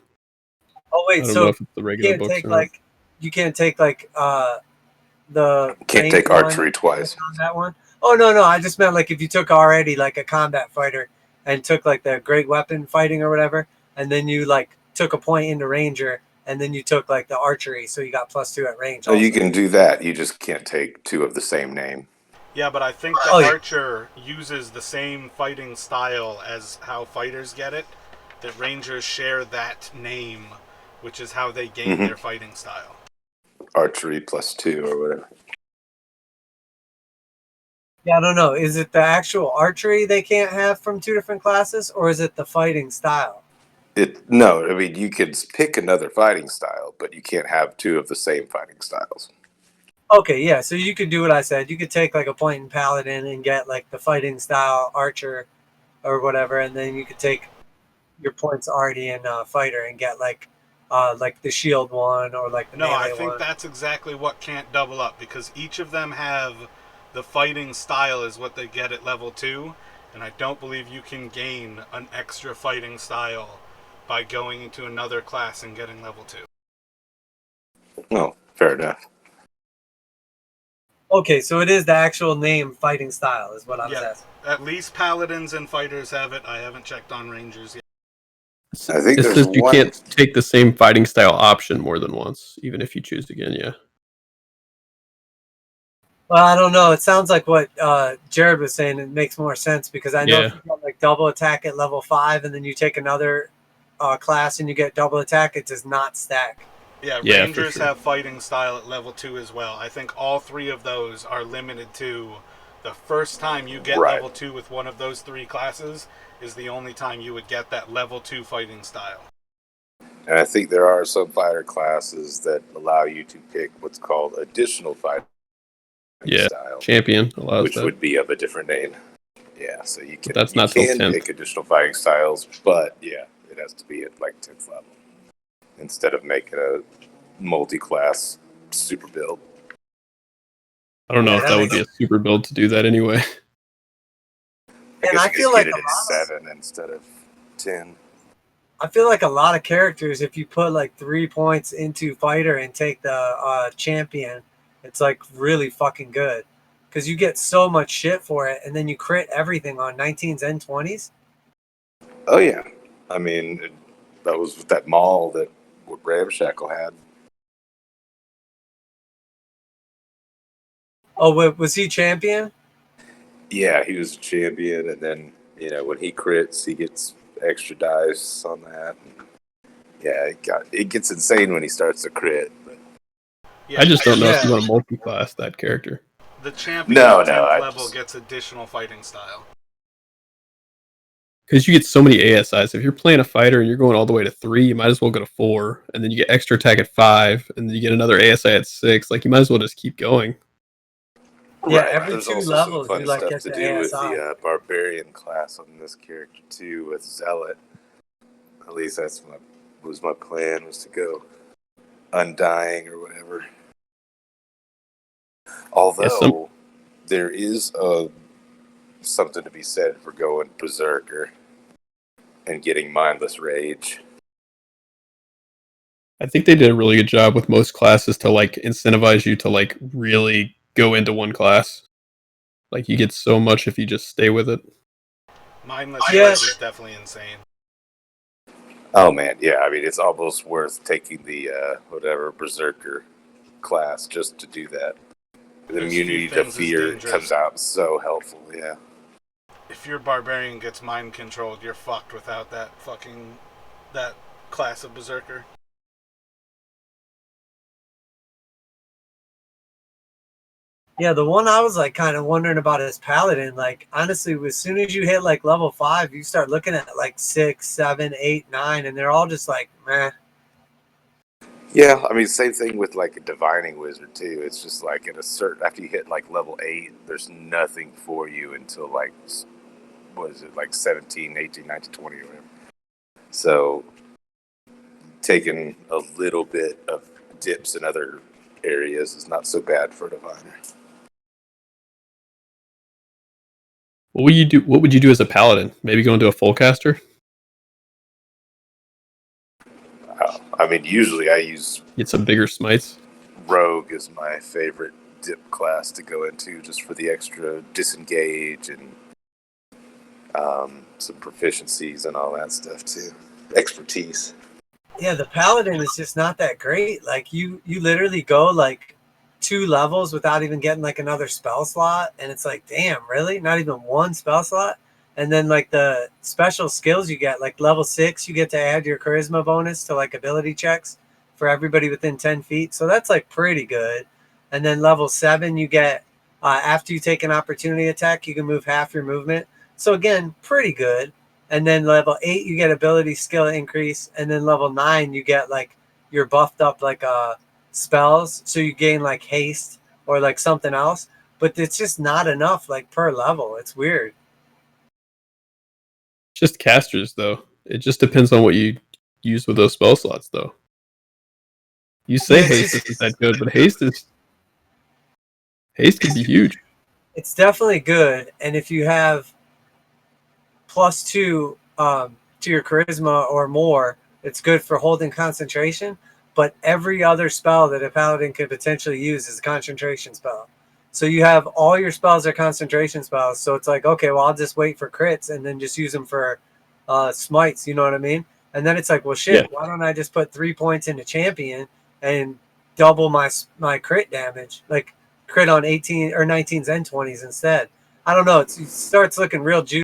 Oh I wait, don't so know if it's the you regular can't books take or not. like you can't take like the Can't range take one archery and twice. the combat one. Oh no, I just meant like if you took already like a combat fighter and took like the great weapon fighting or whatever, and then you like took a point into ranger, and then you took like the archery, so you got +2 at range. Oh, you Also. can do that. You just can't take two of the same name. Yeah, but I think the Oh, yeah. archer uses the same fighting style as how fighters get it. That rangers share that name, which is how they gain Mhm. their fighting style. Archery +2 or whatever. Yeah, I don't know. Is it the actual archery they can't have from 2 different classes, or is it the fighting style? No, I mean you could pick another fighting style, but you can't have two of the same fighting styles. Okay, yeah. So you could do what I said. You could take like a point in paladin and get like the fighting style archer or whatever, and then you could take your points already in fighter and get like the shield one or like the No, I melee think one. that's exactly what can't double up, because each of them have the fighting style is what they get at level 2, and I don't believe you can gain an extra fighting style by going into another class and getting level 2. Oh, fair enough. Okay, so it is the actual name fighting style is what I was Yeah, asking. at least paladins and fighters have it. I haven't checked on rangers yet. I think It there's says you one. can't take the same fighting style option more than once, even if you choose again. Yeah. Well, I don't know. It sounds like what Jared was saying. It makes more sense because I know if Yeah. you got like double attack at level 5 and then you take another class and you get double attack, it does not stack. Yeah, Yeah, for rangers sure. have fighting style at level 2 as well. I think all 3 of those are limited to the first time you get Right. level 2 with one of those 3 classes is the only time you would get that level 2 fighting style. And I think there are some fighter classes that allow you to pick what's called additional fighting Yeah. style, Champion allows which that. would be of a different name. Yeah, so you can that's not till 10th. pick additional fighting styles, but yeah, it has to be at like 10th level instead of making a multi-class super build. I don't know Yeah, if that that would makes be a super build to do that anyway. And guess I you feel just like get a it at lot of 7 instead of 10. I feel like a lot of characters, if you put like 3 points into fighter and take the champion, it's like really fucking good. because you get so much shit for it, and then you crit everything on 19s and 20s. Oh yeah, I mean that was that mall that what Ramshackle had. Oh, was he champion? Yeah, he was a champion, and then when he crits, he gets extra dice on that. And yeah, it gets insane when he starts to crit. But Yeah, I just don't know if Yeah. you want to multi-class that character. the champion No, at 10th I level just- gets additional fighting style. Because you get so many ASIs. If you're playing a fighter and you're going all the way to 3, you might as well go to 4, and then you get extra attack at 5, and then you get another ASI at 6. Like, you might as well just keep going. Yeah, right. every There's 2 also levels some fun you like stuff get to the do with ASI. the barbarian class on this character too, with Zealot. At least that's my plan, was to go undying or whatever. Although there is something to be said for going berserker and getting mindless rage. I think they did a really good job with most classes to like incentivize you to like really go into one class. Like, you get so much if you just stay with it. Mindless Yes. Rage is definitely insane. Oh man, yeah. I mean, it's almost worth taking the whatever berserker class just to do that. The There's few immunity to things as fear dangerous. comes out so helpful. Yeah. If your barbarian gets mind controlled, you're fucked without that class of berserker. Yeah, the one I was like kind of wondering about is Paladin. Like, honestly, as soon as you hit like level 5, you start looking at like 6, 7, 8, 9, and they're all just like, meh. Yeah, I mean, same thing with like a divining wizard too. It's just like after you hit like level 8, there's nothing for you until like, what is it, like 17, 18, 19, 20 or whatever. So taking a little bit of dips in other areas is not so bad for a diviner. What would you do? What would you do as a paladin? Maybe go into a full caster? I mean, usually I use Get some bigger smites? rogue as my favorite dip class to go into, just for the extra disengage and some proficiencies and all that stuff too. Expertise. Yeah, the Paladin is just not that great. Like, you literally go like 2 levels without even getting like another spell slot, and it's like, damn, really? Not even one spell slot? And then like the special skills you get, like level 6, you get to add your charisma bonus to like ability checks for everybody within 10 feet. So that's like pretty good. And then level 7, you get after you take an opportunity attack, you can move half your movement. So again, pretty good. And then level 8, you get ability skill increase. And then level 9, you get like you're buffed up like spells. So you gain like haste or like something else. But it's just not enough like per level. It's weird. Just casters, though. It just depends on what you use with those spell slots, though. You say Yeah, it's haste just- isn't that good, but haste can be huge. It's definitely good. And if you have +2 to your charisma or more, it's good for holding concentration. But every other spell that a paladin could potentially use is a concentration spell. So you have all your spells are concentration spells. So it's like, okay, well, I'll just wait for crits and then just use them for smites. You know what I mean? And then it's like, well, shit, Yeah. why don't I just put 3 points into champion and double my crit damage, like crit on 18 or 19s and 20s instead? I don't know. It starts looking real juicy.